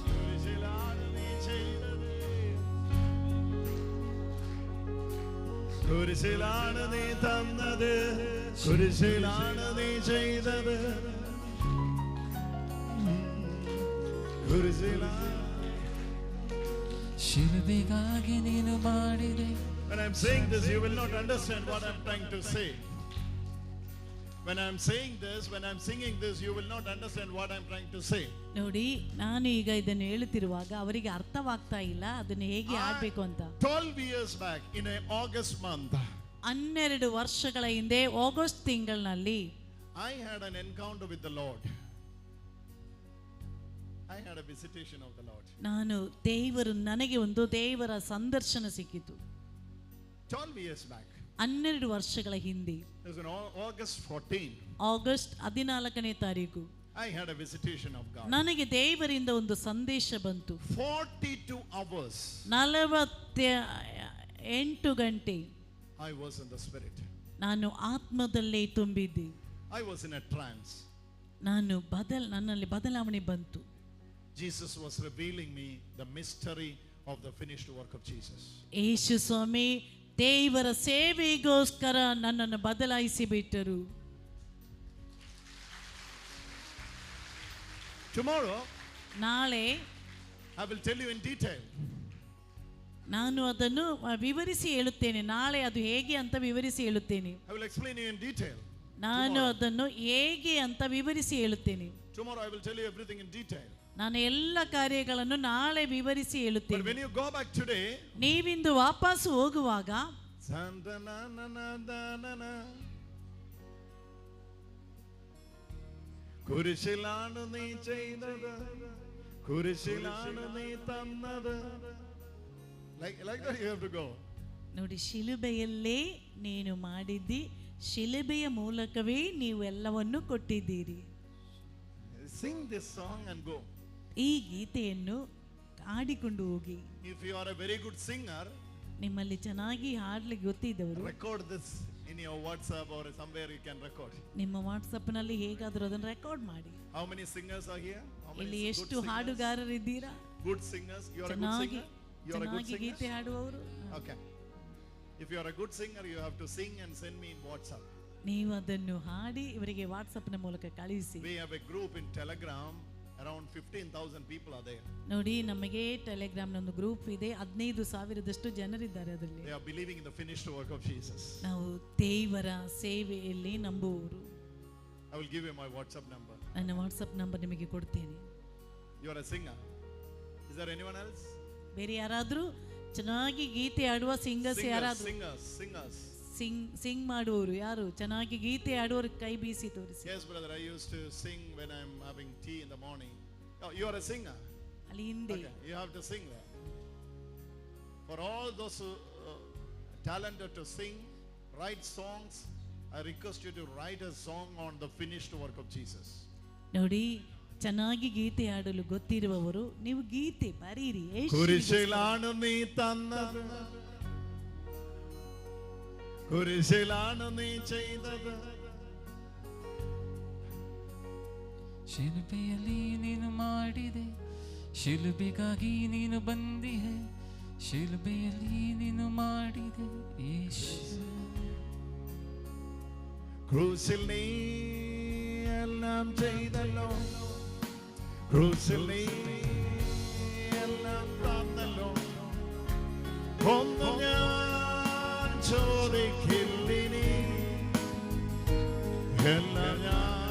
കുരിശിലാണ് നീ ചെയ്തത്, കുരിശിലാണ് നീ തന്നത്, കുരിശിലാണ് നീ ചെയ്തത്, കുരിശിലാണ്. ಶಿಲುಬೆಗಾಗಿ ನೀನು ಮಾಡಿದೆ. When I'm saying this, you will not understand what I'm trying to say. When I'm saying this, when I'm singing this, you will not understand what I'm trying to say. ನೋಡಿ, ನಾನು ಈಗ ಇದನ್ನು ಹೇಳುತ್ತಿರುವಾಗ ಅವರಿಗೆ ಅರ್ಥವಾಗ್ತಾ ಇಲ್ಲ ಅದನ್ನು ಹೇಗೆ ಆಡಬೇಕು ಅಂತ. 12 years back in a August month, 12 ವರ್ಷಗಳ ಹಿಂದೆ ಆಗಸ್ಟ್ ತಿಂಗಳಿನಲ್ಲಿ I had an encounter with the Lord. I had a visitation of the Lord. ನನಗೆ ಒಂದು ದೇವರ ಸಂದರ್ಶನ ಸಿಕ್ಕಿತು. 12 years back. 12 ವರ್ಷಗಳ ಹಿಂದೆ. It was on August 14. August 14ನೇ ತಾರೀಕು. I had a visitation of God. ನನಗೆ ದೇವರಿಂದ ಒಂದು ಸಂದೇಶ ಬಂತು. 42 hours. 48 ಗಂಟೆ. I was in the spirit. ನಾನು ಆತ್ಮದಲ್ಲೇ ತುಂಬಿದ್ದೆ. I was in a trance. ನನ್ನಲ್ಲಿ ಬದಲಾವಣೆ ಬಂತು. Jesus was revealing me the mystery of the finished work of Jesus. ಯೇಸು ಸ್ವಾಮಿ ದೇವರ ಸೇವೆಗೋಸ್ಕರ ನನ್ನನ್ನು ಬದಲಾಯಿಸಿ ಬಿಟ್ಟರು. Tomorrow, ನಾಳೆ I will tell you in detail. ನಾನು ಅದನ್ನು ವಿವರಿಸಿ ಹೇಳುತ್ತೇನೆ. ನಾಳೆ ಅದು ಹೇಗೆ ಅಂತ ವಿವರಿಸಿ ಹೇಳುತ್ತೇನೆ. I will explain you in detail. ನಾನು ಅದನ್ನು ಹೇಗೆ ಅಂತ ವಿವರಿಸಿ ಹೇಳುತ್ತೇನೆ. Tomorrow I will tell you everything in detail. ನಾನು ಎಲ್ಲ ಕಾರ್ಯಗಳನ್ನು ನಾಳೆ ವಿವರಿಸಿ But ಹೇಳುತ್ತೇನೆ. when you go back today, ನೀವಿಂದು ವಾಪಸ್ ಹೋಗುವಾಗ കുരിശിലാണ് നീ ചെയ്തത്, കുരിശിലാണ് നീ തന്നത്. Like that you have to go. ನೋಡಿ, ಶಿಲುಬೆಯಲ್ಲೇ ನೀನು ಮಾಡಿದ್ದಿ, ಶಿಲುಬೆಯ ಮೂಲಕವೇ ನೀವು ಎಲ್ಲವನ್ನು ಕೊಟ್ಟಿದ್ದೀರಿ. Sing this song and go. ಈ ಗೀತೆಯನ್ನು ಹಾಡಿಕೊಂಡು ಹೋಗಿ. If you are a very good singer, ನಿಮ್ಮಲ್ಲಿ ಚೆನ್ನಾಗಿ ಹಾಡ್ಲಿಕ್ಕೆ ಗೊತ್ತಿದ್ದವರು record this in your WhatsApp or somewhere you can record. ನಿಮ್ಮ ವಾಟ್ಸಪ್ ನಲ್ಲಿ ಹೇಗಾದರೂ ಅದನ್ನು ರೆಕಾರ್ಡ್ ಮಾಡಿ. How many singers are here? ಇಲ್ಲಿ ಎಷ್ಟು ಹಾಡುಗಾರರಿದ್ದೀರಾ? Good singers. You are a good singer. You are a good singer. Gita ಹಾಡುವವರು. Okay. If you are a good singer, you have to sing and send me in WhatsApp. ನೀವು ಅದನ್ನು ಹಾಡಿ ಇವರಿಗೆ WhatsApp ನ ಮೂಲಕ ಕಳುಹಿಸಿ. We have a group in Telegram. Around 15,000 people are there. ನೋಡಿ, ನಮಗೆ Telegram ನ ಒಂದು ಗ್ರೂಪ್ ಇದೆ. 15,000 ಜನರಿದ್ದಾರೆ ಅದರಲ್ಲಿ. They are believing in the finished work of Jesus. ನಾವು ದೇವರ ಸೇವೆಯಲ್ಲಿ ನಂಬುವವರು. I will give you my WhatsApp number. ನನ್ನ ವಾಟ್ಸಪ್ ನಂಬರ್ ನಿಮಗೆ ಕೊಡ್ತೇನೆ. You are a singer. Is there anyone else? ಬೇರೆ ಯಾರಾದರೂ ಚೆನ್ನಾಗಿ ಗೀತೆ ಹಾಡುವ ಸಿಂಗರ್ಸ್ ಯಾರಾದರೂ? Singers. ಸಿಂಗ್ ಮಾಡುವವರು ಯಾರು? ಚೆನ್ನಾಗಿ ಗೀತೆ ಹಾಡುವವರು ಕೈ ಬೀಸಿ ತೋರಿಸಿ. Yes, brother, I used to sing when I'm having tea in the morning. Oh, you are a singer. ಅಲ್ಲಿ ಹಿಂದೆ. Okay, you have to sing there. For all those who talented to sing, write songs, I request you to write a song on the finished work of Jesus. ನೋಡಿ, ಚೆನ್ನಾಗಿ ಗೀತೆ ಹಾಡಲು ಗೊತ್ತಿರುವವರು ನೀವು ಗೀತೆ ಬರೀರಿ. കുരിശിലാണ് നീ തന്നത്, കുരിശിലാണ് നീ ചെയ്തത്, ಶಿಲುಬೆಯಲ್ಲಿ ನೀನು ಮಾಡಿದೆ, ಶಿಲುಬೆಗಾಗಿ ನೀನು ಬಂದಿಹೆ, ಶಿಲುಬೆಯಲ್ಲಿ ನೀನು ಮಾಡಿದೆ ಯೇಸು. ക്രൂസിൽ നീ എല്ലാം ചെയ്തല്ലോ, ക്രൂസിൽ നീ എല്ലാം തന്നല്ലോ, ഒന്നും ഞാൻ ചോദിക്കില്ലിനി, എല്ലാം ഞാൻ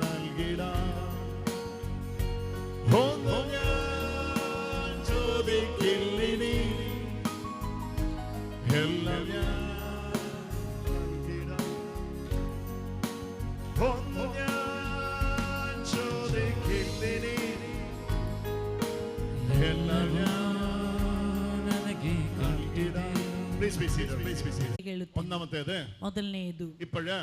നൽകിടാം, ഒന്നും ഞാൻ ചോദിക്കില്ലിനി, എല്ലാം ഞാൻ നൽകിടാം, ഒന്നും ഞാൻ ചോദിക്കില്ലിനി, എല്ലാം ഞാൻ ನನಗೆ നൽകിടാം. Please be seated, please be seated. ഒന്നാമത്തേത് ಮೊದಲನೆಯದು, ഇപ്പോഴ്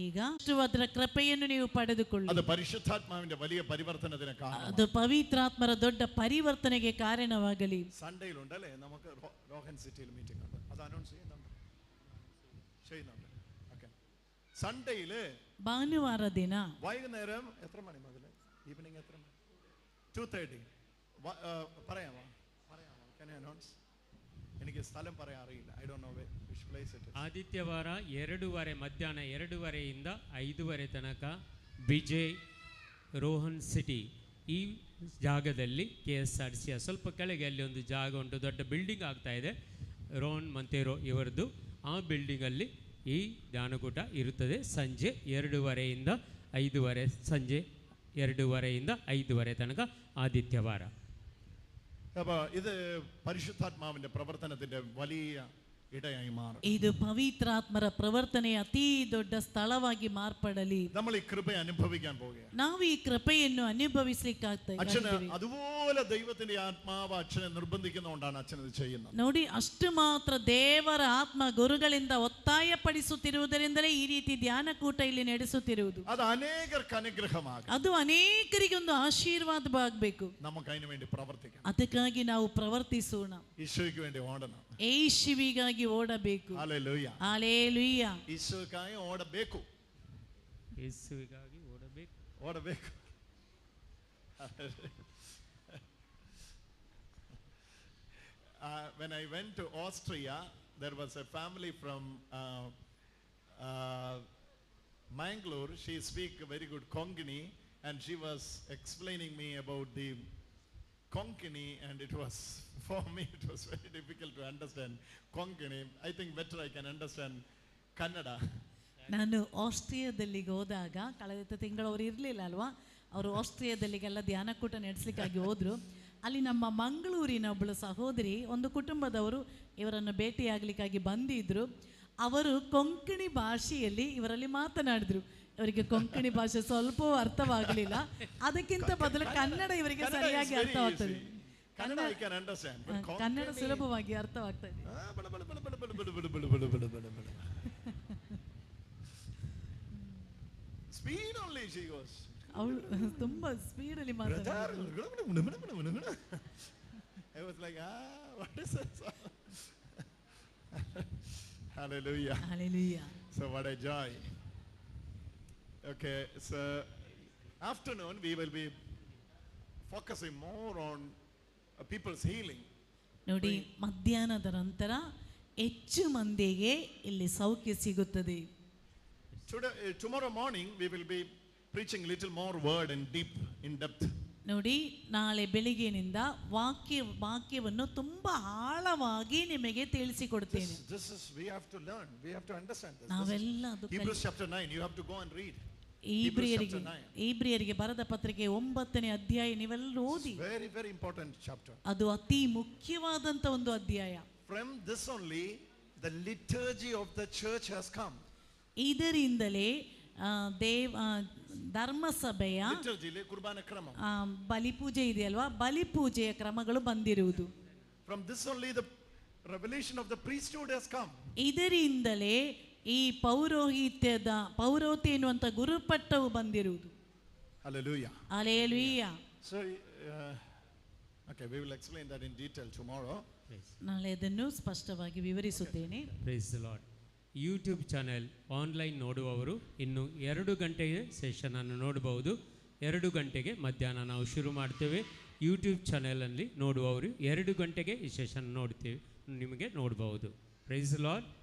ಈಗ ಅದರ ಕೃಪೆಯನ್ನು ನೀವು ಪಡೆದುಕೊಳ್ಳಿ. അത് പരിശുദ്ധാത്മാവിന്റെ വലിയ പരിവർത്തനത്തിന് കാരണം. ಅದು പവിത്രാത്മರ ದೊಡ್ಡ ಪರಿವರ್ತನೆಗೆ ಕಾರಣವಾಗಲಿ. സൺഡേയിലുണ്ടല്ലേ നമുക്ക് റോഹൻ സിറ്റിയിൽ മീറ്റിംഗ് ഉണ്ട്, അത് അനൗൺസ് ചെയ്യുന്നുണ്ട്. ഓക്കെ, സൺഡേയില് ಭಾನುವಾರ ದಿನ വൈകുന്നേരം എത്ര മണി മുതൽ ഈവനിങ് എത്ര മണി? 2:30. പറയാമോ? Can I announce? എനിക്ക് സ്ഥലം പറയാൻ അറിയില്ല. I don't know which place it is. ಆದಿತ್ಯವಾರ 2:30 ಮಧ್ಯಾಹ್ನ 2:30ಯಿಂದ 5:30 ತನಕ ವಿಜಯ್ ರೋಹನ್ ಸಿಟಿ ಈ ಜಾಗದಲ್ಲಿ KSRTC ಸ್ವಲ್ಪ ಕೆಳಗೆ ಅಲ್ಲಿ ಒಂದು ಜಾಗ ಉಂಟು, ದೊಡ್ಡ ಬಿಲ್ಡಿಂಗ್ ಆಗ್ತಾ ಇದೆ, ರೋಹನ್ ಮಂತೇರೋ ಇವರದ್ದು. ಆ ಬಿಲ್ಡಿಂಗಲ್ಲಿ ಈ ಧ್ಯಾನಕೂಟ ಇರುತ್ತದೆ ಸಂಜೆ 2:30ಯಿಂದ 5:30, ಸಂಜೆ 2:30ಯಿಂದ 5:30 ತನಕ ಆದಿತ್ಯವಾರ. അപ്പോൾ ഇത് പരിശുദ്ധാത്മാവിന്റെ പ്രവർത്തനത്തിന്റെ വലിയ ഇടയായി മാറും. ಇದು ಪವಿತ್ರಾತ್ಮರ ಪ್ರವರ್ತನೆಯ ಅತಿ ದೊಡ್ಡ ಸ್ಥಳವಾಗಿ ಮಾರ್ಪಡಲಿ. നമ്മൾ ഈ കൃപ അനുഭവിക്കാൻ പോവുകയാണ്. ನಾವು ಈ ಕೃಪೆಯನ್ನು ಅನುಭವಿಸಲಿಕ್ಕಾಗ್ತಾ അച്ഛന് അതുപോലെ ദൈവത്തിന്റെ ആത്മാവ് അച്ഛനെ നിർബന്ധിക്കുന്നതുകൊണ്ടാണ് അച്ഛൻ ഇത് ചെയ്യുന്നത്. ನೋಡಿ, ಅಷ್ಟು ಮಾತ್ರ ದೇವರ ಆತ್ಮ ಗುರುಗಳಿಂದ ಒತ್ತಾಯ ಪಡಿಸುತ್ತಿರುವುದರಿಂದಲೇ ಈ ರೀತಿ ಧ್ಯಾನಕೂಟ ಇಲ್ಲಿ ನಡೆಸುತ್ತಿರುವುದು. അത് അനേകർക്ക് അനുഗ്രഹമാകും. ಅದು ಅನೇಕರಿಗೆ ಒಂದು ಆಶೀರ್ವಾದವಾಗಬೇಕು. നമുക്ക് അതിനു വേണ്ടി പ്രവർത്തിക്കണം. ಅದಕ್ಕಾಗಿ ನಾವು ಪ್ರವರ್ತಿಸೋಣ. ഈശോയ്ക്ക് വേണ്ടി ಓಡണം. ಯೇಸುವಿಗಾಗಿ ಓಡಬೇಕು. ഹല്ലേലൂയ. ಹಲ್ಲೆಲೂಯ. ഈശോയ്ക്കായി ಓಡಬೇಕು. ಯೇಸುವಿಗಾಗಿ ಓಡಬೇಕು. ಓಡಬೇಕು. When I went to Austria, there was a family from Mangalore. She speak very good Konkani, and she was explaining me about the Konkani, and it was, for me, it was very difficult to understand Konkani. I think better I can understand Kannada. ನಾನು ಆಸ್ಟ್ರಿಯಾದಲ್ಲಿಗೆ ಹೋದಾಗ ಕಳೆದ ತಿಂಗಳು ಅವರು ಇರಲಿಲ್ಲ ಅಲ್ವಾ, ಅವರು ಆಸ್ಟ್ರಿಯಾದಲ್ಲಿಗೆಲ್ಲ ಧ್ಯಾನಕೂಟ ನಡೆಸಲಿಕ್ಕಾಗಿ ಹೋದರು. ಅಲ್ಲಿ ನಮ್ಮ ಮಂಗಳೂರಿನ ಒಬ್ಬಳು ಸಹೋದರಿ, ಒಂದು ಕುಟುಂಬದವರು ಇವರನ್ನು ಭೇಟಿಯಾಗಲಿಕ್ಕಾಗಿ ಬಂದಿದ್ದರು. ಅವರು ಕೊಂಕಣಿ ಭಾಷೆಯಲ್ಲಿ ಇವರಲ್ಲಿ ಮಾತನಾಡಿದ್ರು. ಇವರಿಗೆ ಕೊಂಕಣಿ ಭಾಷೆ ಸ್ವಲ್ಪವೂ ಅರ್ಥವಾಗಲಿಲ್ಲ. ಅದಕ್ಕಿಂತ ಬದಲು ಕನ್ನಡ ಇವರಿಗೆ ಸರಿಯಾಗಿ ಅರ್ಥವಾಗ್ತದೆ. ಕನ್ನಡ ಸುಲಭವಾಗಿ ಅರ್ಥವಾಗ್ತದೆ. Speed only she goes. ಅವಳು ತುಂಬಾ ಸ್ಪೀಡಲ್ಲಿ ಮಾತಾಡ್ತಾರೆ. I was like, what is this? Hallelujah. Hallelujah. So what a joy. Okay, so afternoon we will be focusing more on people's healing. ನೋಡಿ, ಮಧ್ಯಾಹ್ನದ ನಂತರ ಹೆಚ್ಚು ಮಂದಿಗೆ ಇಲ್ಲಿ ಸೌಖ್ಯ ಸಿಗುತ್ತದೆ. Tomorrow morning we will be preaching little more word and deep in depth. ನೋಡಿ, ನಾಳೆ ಬೆಳಿಗ್ಗೆನಿಂದ ವಾಕ್ಯವನ್ನು ತುಂಬಾ ಆಳವಾಗಿ ನಿಮಗೆ ತಿಳಿಸಿಕೊಡ್ತೇನೆ. This is we have to learn, we have to understand this. ನಾವೆಲ್ಲ Hebrews chapter 9, you have to go and read. ಇಬ್ರಿಯರಿಗೆ ಬರೆದ ಪತ್ರಿಕೆ 9ನೇ ಅಧ್ಯಾಯ ನೀವೆಲ್ಲ ಓದಿ. Very very important chapter. ಅದು ಅತಿ ಮುಖ್ಯವಾದಂತ ಒಂದು ಅಧ್ಯಾಯ. From this only the liturgy of the church has come. ಇದರಿಂದಲೇ ಧರ್ಮಸಭೆಯ ಬಲಿಪೂಜೆ ಇದೆಯಲ್ವಾ, ಬಲಿಪೂಜೆಯ ಕ್ರಮಗಳು ಬಂದಿರುವುದು. From this only the revelation of the priesthood has come. ಇದರಿಂದಲೇ ಈ ಪೌರೋಹಿತ್ಯ ಎನ್ನುವಂತ ಗುರುಪಟ್ಟವು ಬಂದಿರುವುದು. Hallelujah. Hallelujah. So okay, we will explain that in detail tomorrow. ನಾಳೆ ಅದನ್ನು ಸ್ಪಷ್ಟವಾಗಿ ವಿವರಿಸುತ್ತೇನೆ. Praise the Lord. YouTube channel online ನೋಡುವವರು ಇನ್ನು 2 ಗಂಟೆಗೆ ಸೆಷನನ್ನು ನೋಡಬಹುದು. 2 ಗಂಟೆಗೆ ಮಧ್ಯಾಹ್ನ ನಾವು ಶುರು ಮಾಡ್ತೇವೆ. ಯೂಟ್ಯೂಬ್ ಚಾನೆಲಲ್ಲಿ ನೋಡುವವರು 2 ಗಂಟೆಗೆ ಈ ಸೆಷನ್ ನೋಡ್ತೇವೆ, ನಿಮಗೆ ನೋಡಬಹುದು. Praise the lord.